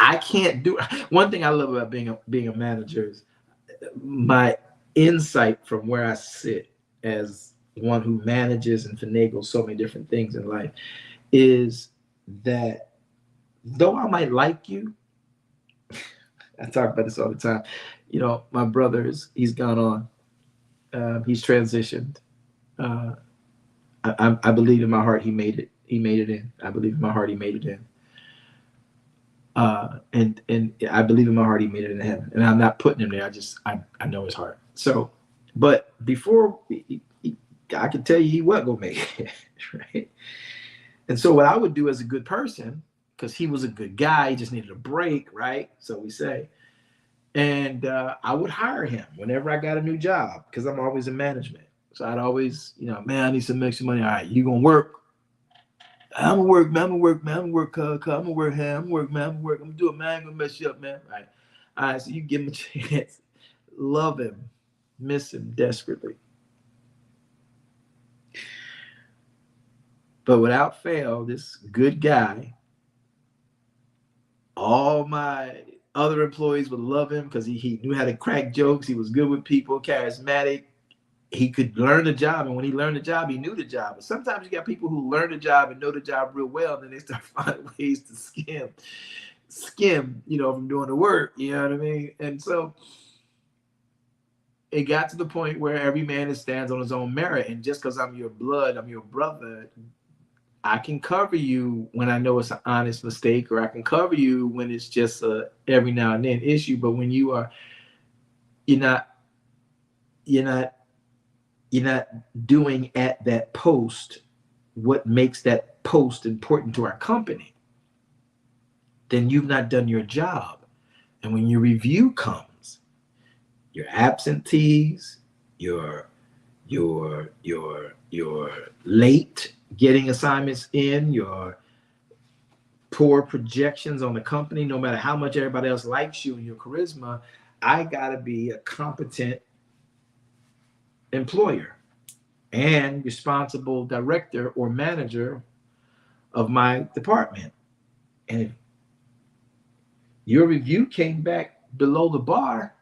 I can't do. One thing I love about being a manager is my insight from where I sit as one who manages and finagles so many different things in life is that though I might like you, I talk about this all the time. You know, my brother he's gone on. He's transitioned. I believe in my heart he made it. He made it in. I believe in my heart he made it in. And I believe in my heart he made it into heaven. And I'm not putting him there. I know his heart. So, but before I could tell you he wasn't gonna make it, right? And so what I would do as a good person, because he was a good guy, he just needed a break, right? So we say. And I would hire him whenever I got a new job, because I'm always in management. So I'd always, man, I need some extra money. All right, you gonna work? I'm gonna work, man. I'm gonna work, man. I'm gonna work, I'm gonna work, man. I'm gonna work, man. I'm gonna work. I'm gonna do it, man. I ain't gonna mess you up, man. All right. So you give him a chance. Love him, miss him desperately. But without fail, this good guy, all my other employees would love him because he knew how to crack jokes. He was good with people, charismatic. He could learn the job, and when he learned the job, he knew the job. But sometimes you got people who learn the job and know the job real well, and then they start finding ways to skim, from doing the work. You know what I mean? And so it got to the point where every man stands on his own merit, and just because I'm your blood, I'm your brother, I can cover you when I know it's an honest mistake, or I can cover you when it's just a every now and then issue. But when you're not doing at that post what makes that post important to our company, then you've not done your job. And when your review comes, your absentees, your late getting assignments in, your poor projections on the company, no matter how much everybody else likes you and your charisma, I gotta be a competent employer and responsible director or manager of my department. And if your review came back below the bar,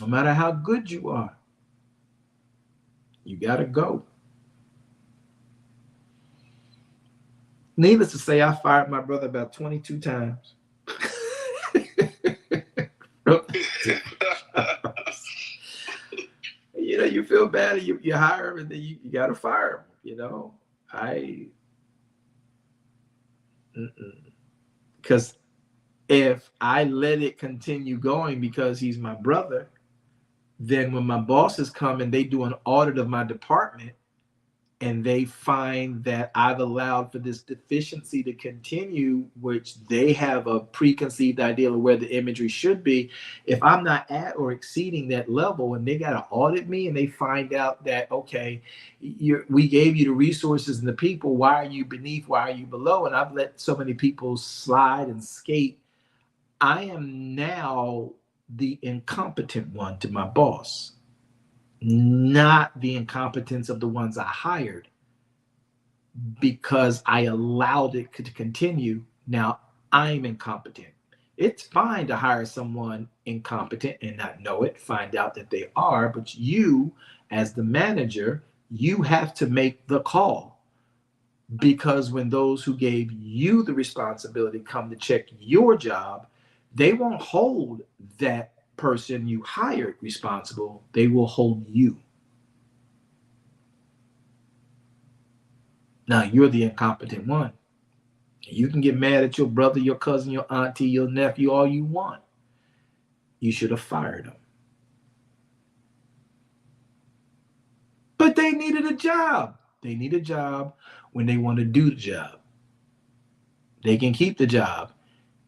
no matter how good you are, you gotta go. Needless to say, I fired my brother about 22 times. You feel bad, you hire him, and then you gotta fire him. Because if I let it continue going because he's my brother, then when my bosses come and they do an audit of my department and they find that I've allowed for this deficiency to continue, which they have a preconceived idea of where the imagery should be, if I'm not at or exceeding that level and they got to audit me and they find out that, okay, we gave you the resources and the people, why are you beneath, why are you below? And I've let so many people slide and skate. I am now the incompetent one to my boss, not the incompetence of the ones I hired, because I allowed it to continue. Now I'm incompetent. It's fine to hire someone incompetent and not know it, find out that they are, but you, as the manager, you have to make the call, because when those who gave you the responsibility come to check your job, They won't hold that person you hired responsible. They will hold you. Now, you're the incompetent one. You can get mad at your brother, your cousin, your auntie, your nephew, all you want. You should have fired them. But they needed a job. They need a job when they want to do the job. They can keep the job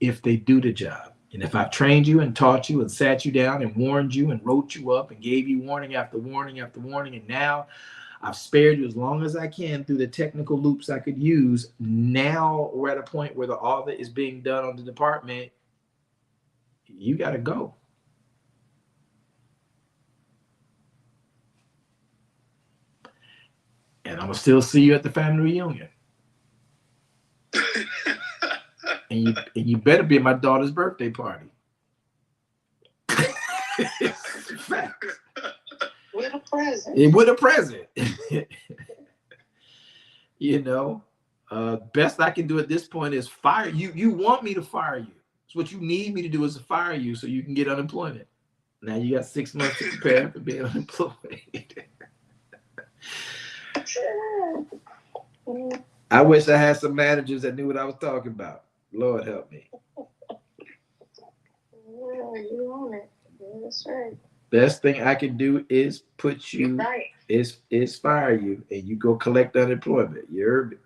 if they do the job. And if I've trained you and taught you and sat you down and warned you and wrote you up and gave you warning after warning after warning, and now I've spared you as long as I can through the technical loops I could use, now we're at a point where the audit is being done on the department. You got to go. And I'm going to still see you at the family reunion. and you better be at my daughter's birthday party. Facts. With a present. With a present. You know, best I can do at this point is fire you. You want me to fire you. So what you need me to do is to fire you so you can get unemployment. Now you got 6 months to prepare for being unemployed. I wish I had some managers that knew what I was talking about. Lord help me. Yeah, you own it. That's right. Best thing I can do is put you right. is fire you, and you go collect unemployment. You heard me?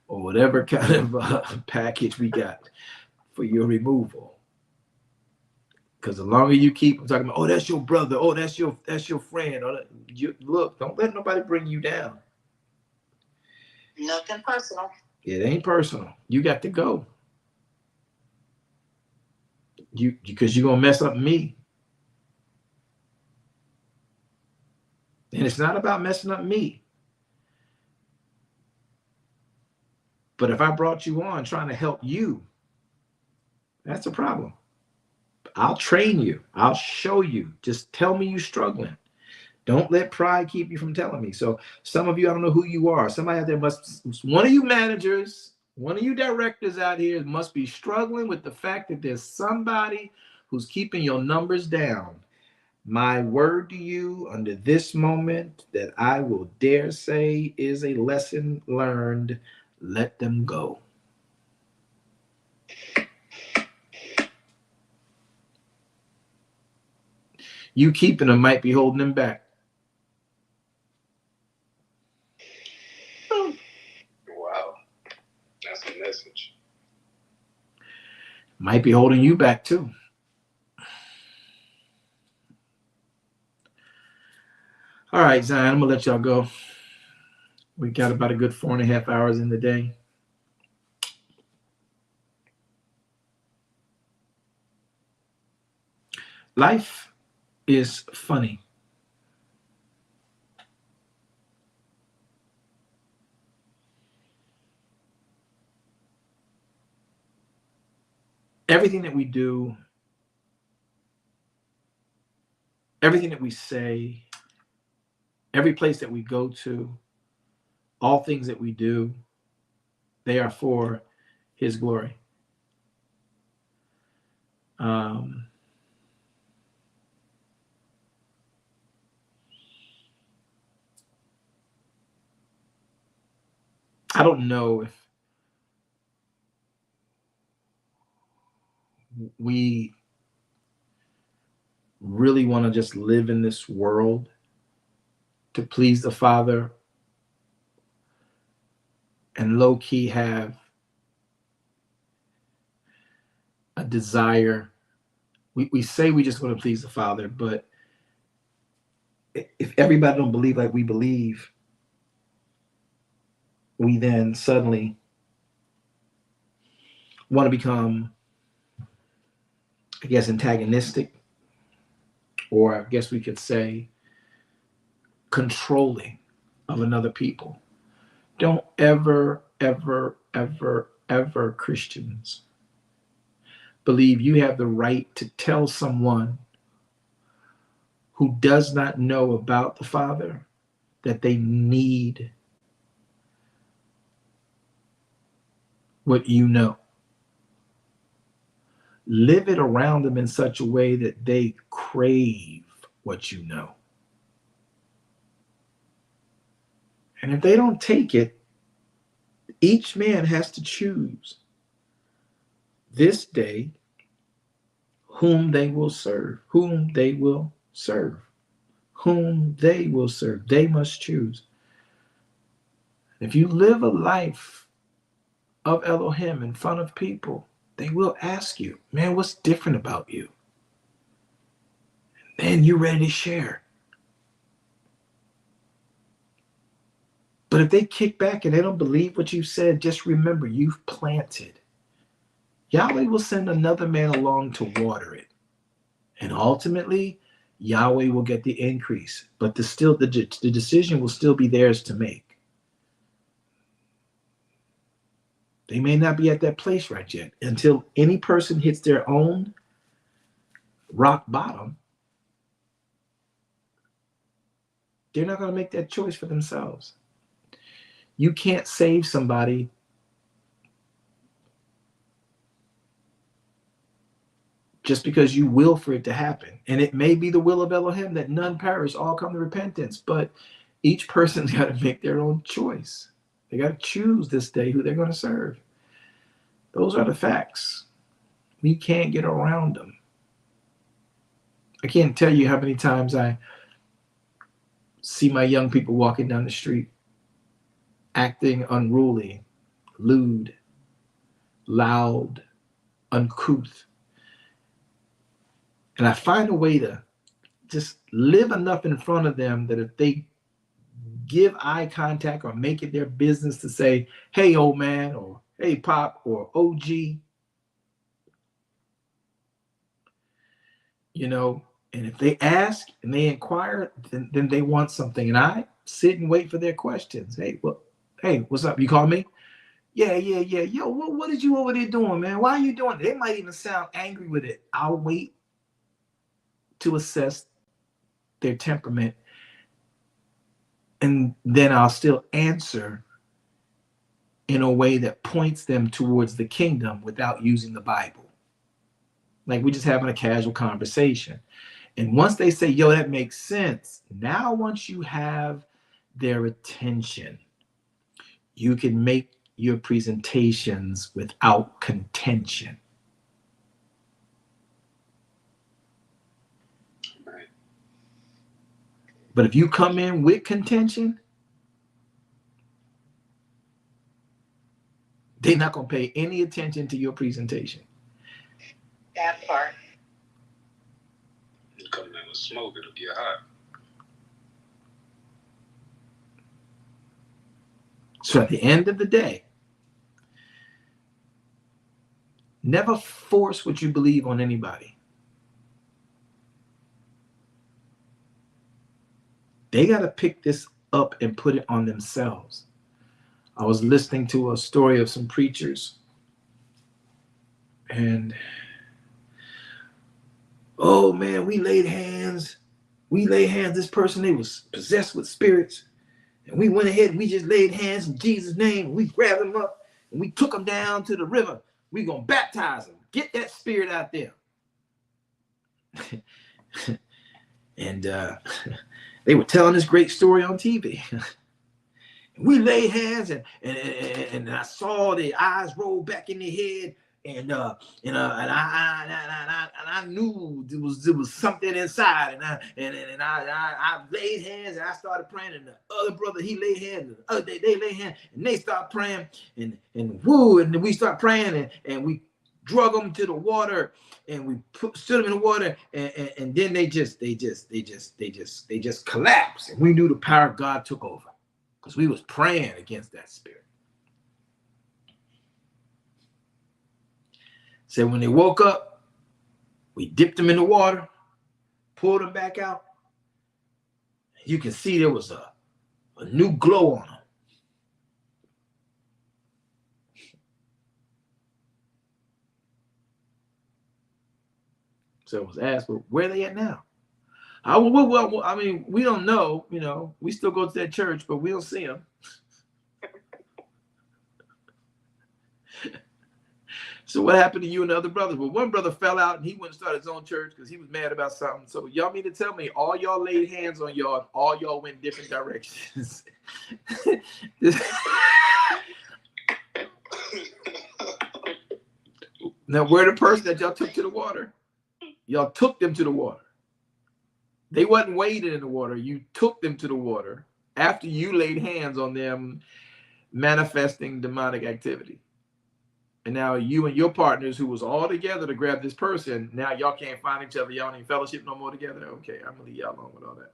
Or whatever kind of package we got for your removal. Because the longer you keep talking about, oh, that's your brother, oh, that's your friend. Oh, look, don't let nobody bring you down. Nothing personal. It ain't personal. You got to go. Because you're gonna mess up me. And it's not about messing up me. But if I brought you on trying to help you, that's a problem. I'll train you. I'll show you. Just tell me you're struggling. Don't let pride keep you from telling me. So some of you, I don't know who you are. Somebody out there one of you managers, one of you directors out here must be struggling with the fact that there's somebody who's keeping your numbers down. My word to you under this moment that I will dare say is a lesson learned. Let them go. You keeping them might be holding them back. Wow. That's a message. Might be holding you back too. All right, Zion, I'm going to let y'all go. We got about a good 4.5 hours in the day. Life is funny. Everything that we do, everything that we say, every place that we go to, all things that we do, they are for His glory. I don't know if we really want to just live in this world to please the Father and low-key have a desire. We say we just want to please the Father, but if everybody don't believe like we believe, we then suddenly want to become, I guess, antagonistic, or I guess we could say controlling of another people. Don't ever, ever, ever, ever, Christians, believe you have the right to tell someone who does not know about the Father that they need what you know. live it around them in such a way that they crave what you know. And if they don't take it, each man has to choose this day whom they will serve, whom they will serve, whom they will serve. They must choose. If you live a life of Elohim in front of people, they will ask you, man, what's different about you? And then you're ready to share. But if they kick back and they don't believe what you said, just remember, you've planted. Yahweh will send another man along to water it. And ultimately, Yahweh will get the increase. But the decision will still be theirs to make. They may not be at that place right yet. Until any person hits their own rock bottom, they're not going to make that choice for themselves. You can't save somebody just because you will for it to happen. And it may be the will of Elohim that none perish, all come to repentance. But each person's got to make their own choice. They got to choose this day who they're going to serve. Those are the facts. We can't get around them. I can't tell you how many times I see my young people walking down the street acting unruly, lewd, loud, uncouth. And I find a way to just live enough in front of them that if they give eye contact or make it their business to say, hey, old man, or hey, pop, or OG, you know, and if they ask and they inquire, then they want something. And I sit and wait for their questions. Hey, what's up? You call me? Yeah. Yo, what is you over there doing, man? Why are you doing it? They might even sound angry with it. I'll wait to assess their temperament, and then I'll still answer in a way that points them towards the kingdom without using the Bible. Like we're just having a casual conversation. And once they say, yo, that makes sense, now once you have their attention, you can make your presentations without contention. Right. But if you come in with contention, they're not going to pay any attention to your presentation. That part. You come in with smoke, it'll get hot. So at the end of the day, never force what you believe on anybody. They got to pick this up and put it on themselves. I was listening to a story of some preachers, and oh man, we laid hands. This person, they was possessed with spirits. And we went ahead and we just laid hands in Jesus' name. We grabbed them up and we took them down to the river. We gonna baptize them. Get that spirit out there. And they were telling this great story on TV. We laid hands and I saw the eyes roll back in their head. And I knew there was something inside, and I laid hands and I started praying, and the other brother he laid hands, and they laid hands and they started praying, and we start praying and we drug them to the water and we stood them in the water and then they just collapsed, and we knew the power of God took over because we was praying against that spirit. So when they woke up, we dipped them in the water, pulled them back out. You can see there was a new glow on them. So it was asked, well, where are they at now? I mean, we don't know. You know, we still go to that church, but we don't see them. So what happened to you and the other brothers? Well, one brother fell out and he went and started his own church because he was mad about something. So y'all mean to tell me all y'all laid hands on y'all and all y'all went different directions? Now, where the person that y'all took to the water? Y'all took them to the water. They wasn't wading in the water. You took them to the water after you laid hands on them manifesting demonic activity. And now you and your partners who was all together to grab this person, now y'all can't find each other. Y'all ain't fellowship no more together. Okay, I'm going to leave y'all alone with all that.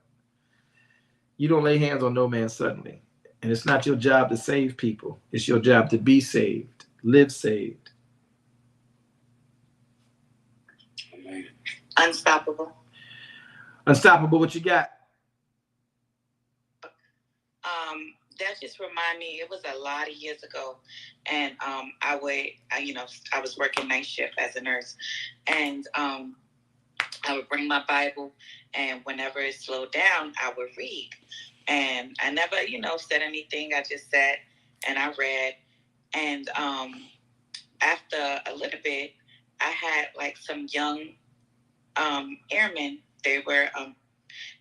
You don't lay hands on no man suddenly. And it's not your job to save people. It's your job to be saved, live saved. Unstoppable. Unstoppable, what you got? That just remind me, it was a lot of years ago, and I was working night shift as a nurse, and I would bring my Bible, and whenever it slowed down, I would read, and I never, said anything. I just sat and I read, and after a little bit, I had like some young airmen. They were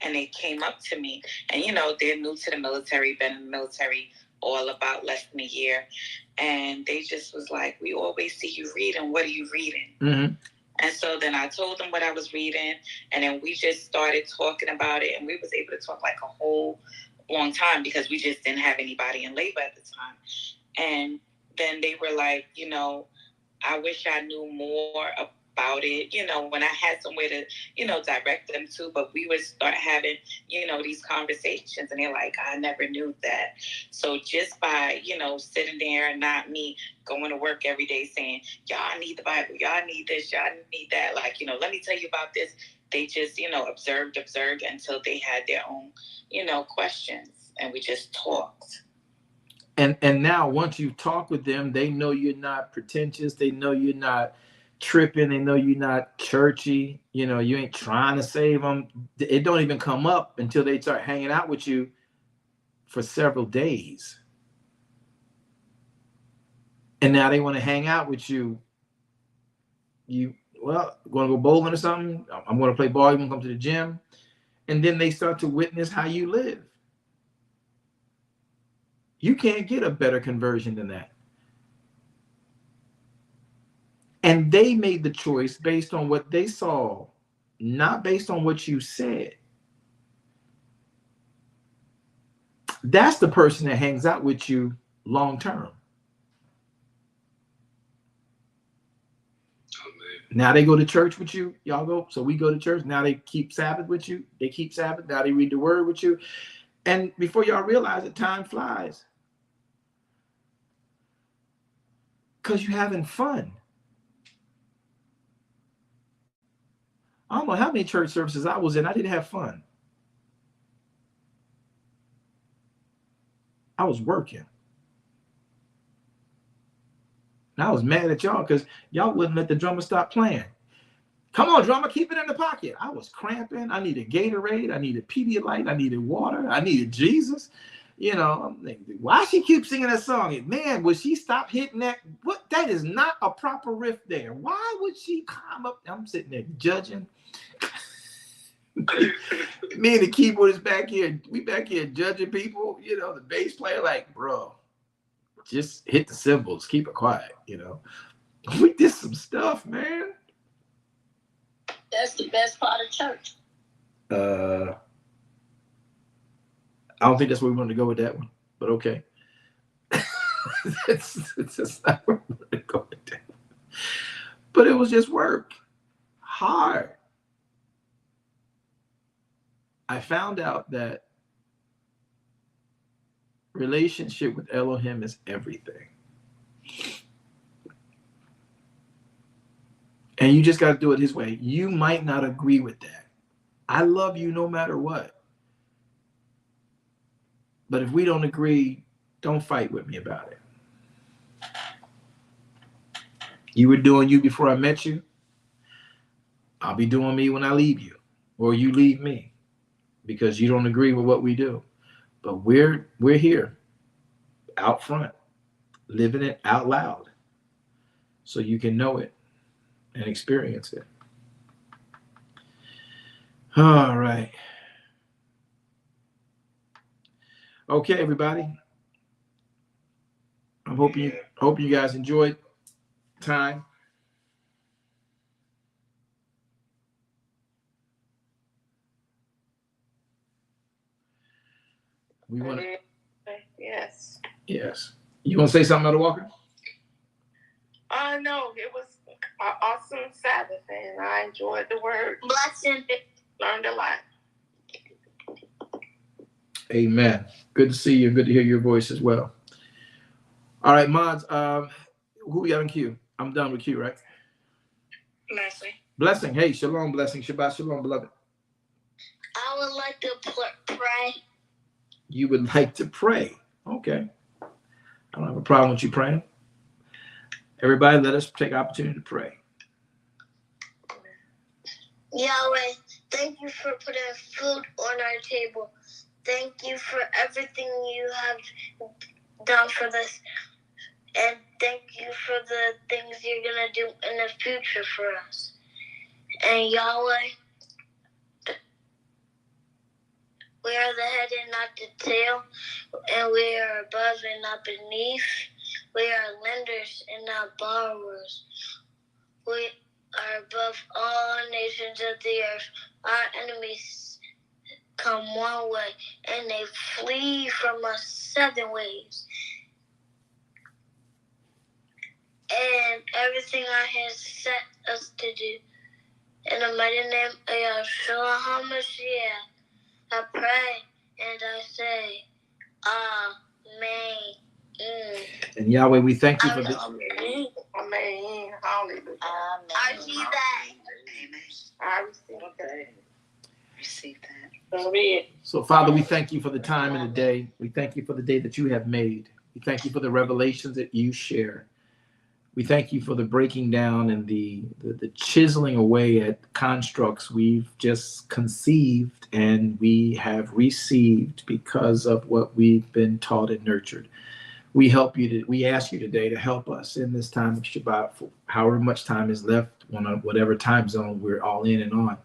and they came up to me, and they're new to the military, been in the military all about less than a year, and they just was like, we always see you reading, what are you reading? Mm-hmm. And so then I told them what I was reading, and then we just started talking about it, and we was able to talk like a whole long time because we just didn't have anybody in labor at the time. And then they were like, I wish I knew more about it, when I had somewhere to, direct them to, but we would start having, these conversations, and they're like, I never knew that. So just by, sitting there and not me going to work every day saying, y'all need the Bible, y'all need this, y'all need that, like, let me tell you about this. They just, observed until they had their own, questions, and we just talked. And now once you talk with them, they know you're not pretentious. They know you're not tripping. They know you're not churchy. You ain't trying to save them. It don't even come up until they start hanging out with you for several days. And now they want to hang out with you. Going to go bowling or something? I'm going to play ball. You want to come to the gym? And then they start to witness how you live. You can't get a better conversion than that. And they made the choice based on what they saw, not based on what you said. That's the person that hangs out with you long term. Now they go to church with you. Y'all go. So we go to church. Now they keep Sabbath with you. They keep Sabbath. Now they read the word with you. And before y'all realize it, time flies. Because you're having fun. I don't know how many church services I was in. I didn't have fun. I was working. And I was mad at y'all because y'all wouldn't let the drummer stop playing. Come on, drummer, keep it in the pocket. I was cramping. I needed Gatorade. I needed Pedialyte. I needed water. I needed Jesus. I'm thinking, why she keep singing that song? And man, would she stop hitting that? What? That is not a proper riff there. Why would she climb up? I'm sitting there judging. Me and the keyboardist back here, we back here judging people, the bass player, like, bro, just hit the cymbals, keep it quiet, We did some stuff, man. That's the best part of church. I don't think that's where we wanted to go with that one, but okay. it's just not where we wanted to go with that one. But it was just work. Hard. I found out that relationship with Elohim is everything. And you just got to do it his way. You might not agree with that. I love you no matter what. But if we don't agree, don't fight with me about it. You were doing you before I met you. I'll be doing me when I leave you. Or you leave me. Because you don't agree with what we do. But we're here. Out front. Living it out loud. so you can know it and experience it. All right. Okay, everybody. I'm hoping you guys enjoyed time. We want to. Yes. Yes. You want to say something, Elder Walker? No, it was an awesome Sabbath, and I enjoyed the word. Blessing. Learned a lot. Amen. Good to see you. Good to hear your voice as well. All right, mods. Who we have in queue? I'm done with queue, right? Blessing. Blessing. Hey, shalom, blessing. Shabbat shalom, beloved. I would like to pray. You would like to pray. Okay. I don't have a problem with you praying. Everybody, let us take opportunity to pray. Yahweh, thank you for putting food on our table. Thank you for everything you have done for us. And thank you for the things you're going to do in the future for us. And Yahweh, we are the head and not the tail. And we are above and not beneath. We are lenders and not borrowers. We are above all nations of the earth. Our enemies come one way, and they flee from us 7 ways. And everything our hands set us to do. In the mighty name of Yahshua HaMashiach, I pray and I say, Amen. And Yahweh, we thank you for this. Amen. Hallelujah. I see that. Amen. I receive that. Receive that. So, Father, we thank you for the time and the day. We thank you for the day that you have made. We thank you for the revelations that you share. We thank you for the breaking down and the chiseling away at constructs we've just conceived and we have received because of what we've been taught and nurtured. We ask you today to help us in this time of Shabbat, for however much time is left, whatever time zone we're all in and on,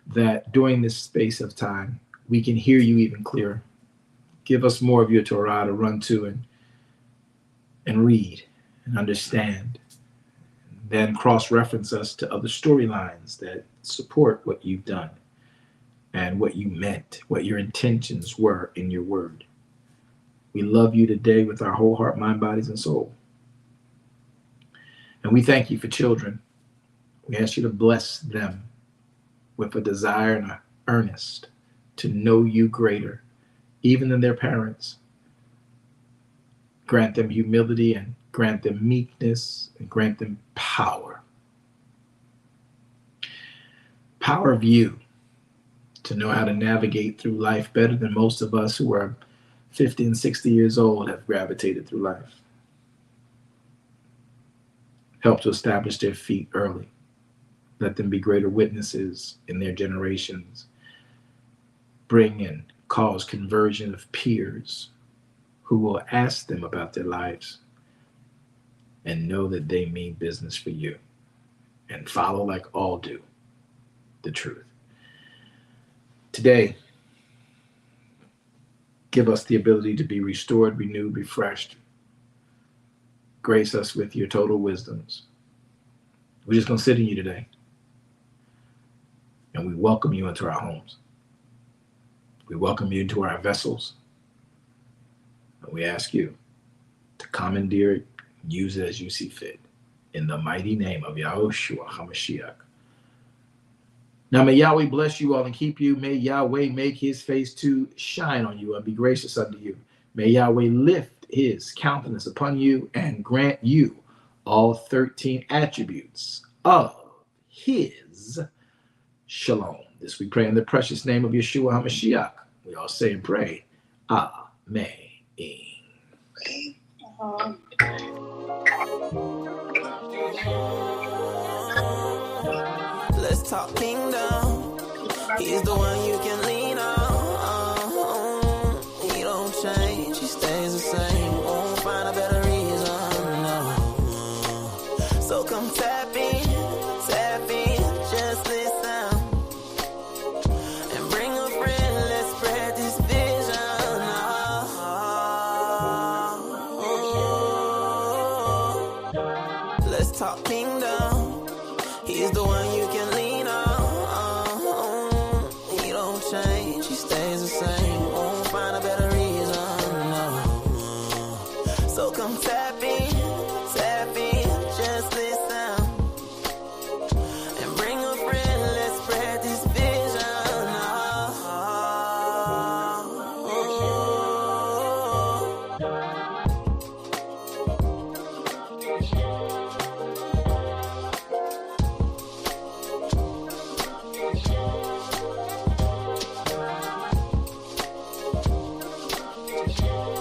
that during this space of time, we can hear you even clearer. Give us more of your Torah to run to and read and understand. Then cross-reference us to other storylines that support what you've done and what you meant, what your intentions were in your word. We love you today with our whole heart, mind, bodies, and soul. And we thank you for children. We ask you to bless them with a desire and an earnest to know you greater, even than their parents. Grant them humility and grant them meekness and grant them power. Power of you to know how to navigate through life better than most of us who are 50 and 60 years old have gravitated through life. Help to establish their feet early. Let them be greater witnesses in their generations. Bring and cause conversion of peers who will ask them about their lives and know that they mean business for you and follow, like all do, the truth. Today, give us the ability to be restored, renewed, refreshed. Grace us with your total wisdoms. We're just going to sit in you today. And we welcome you into our homes. We welcome you into our vessels. And we ask you to commandeer it, use it as you see fit. In the mighty name of Yahushua HaMashiach. Now may Yahweh bless you all and keep you. May Yahweh make his face to shine on you and be gracious unto you. May Yahweh lift his countenance upon you and grant you all 13 attributes of his shalom. This we pray in the precious name of Yeshua HaMashiach. We all say and pray, Amen. Let's talk kingdom. He's the one you can lean on. He don't change, he stays the same. Won't find a better reason, no. So come Let's talk kingdom. He's the one you can lean on. He don't change, he stays the same. Won't find a better reason, no. So come tap in, just listen. And bring a friend, let's spread this vision. Oh.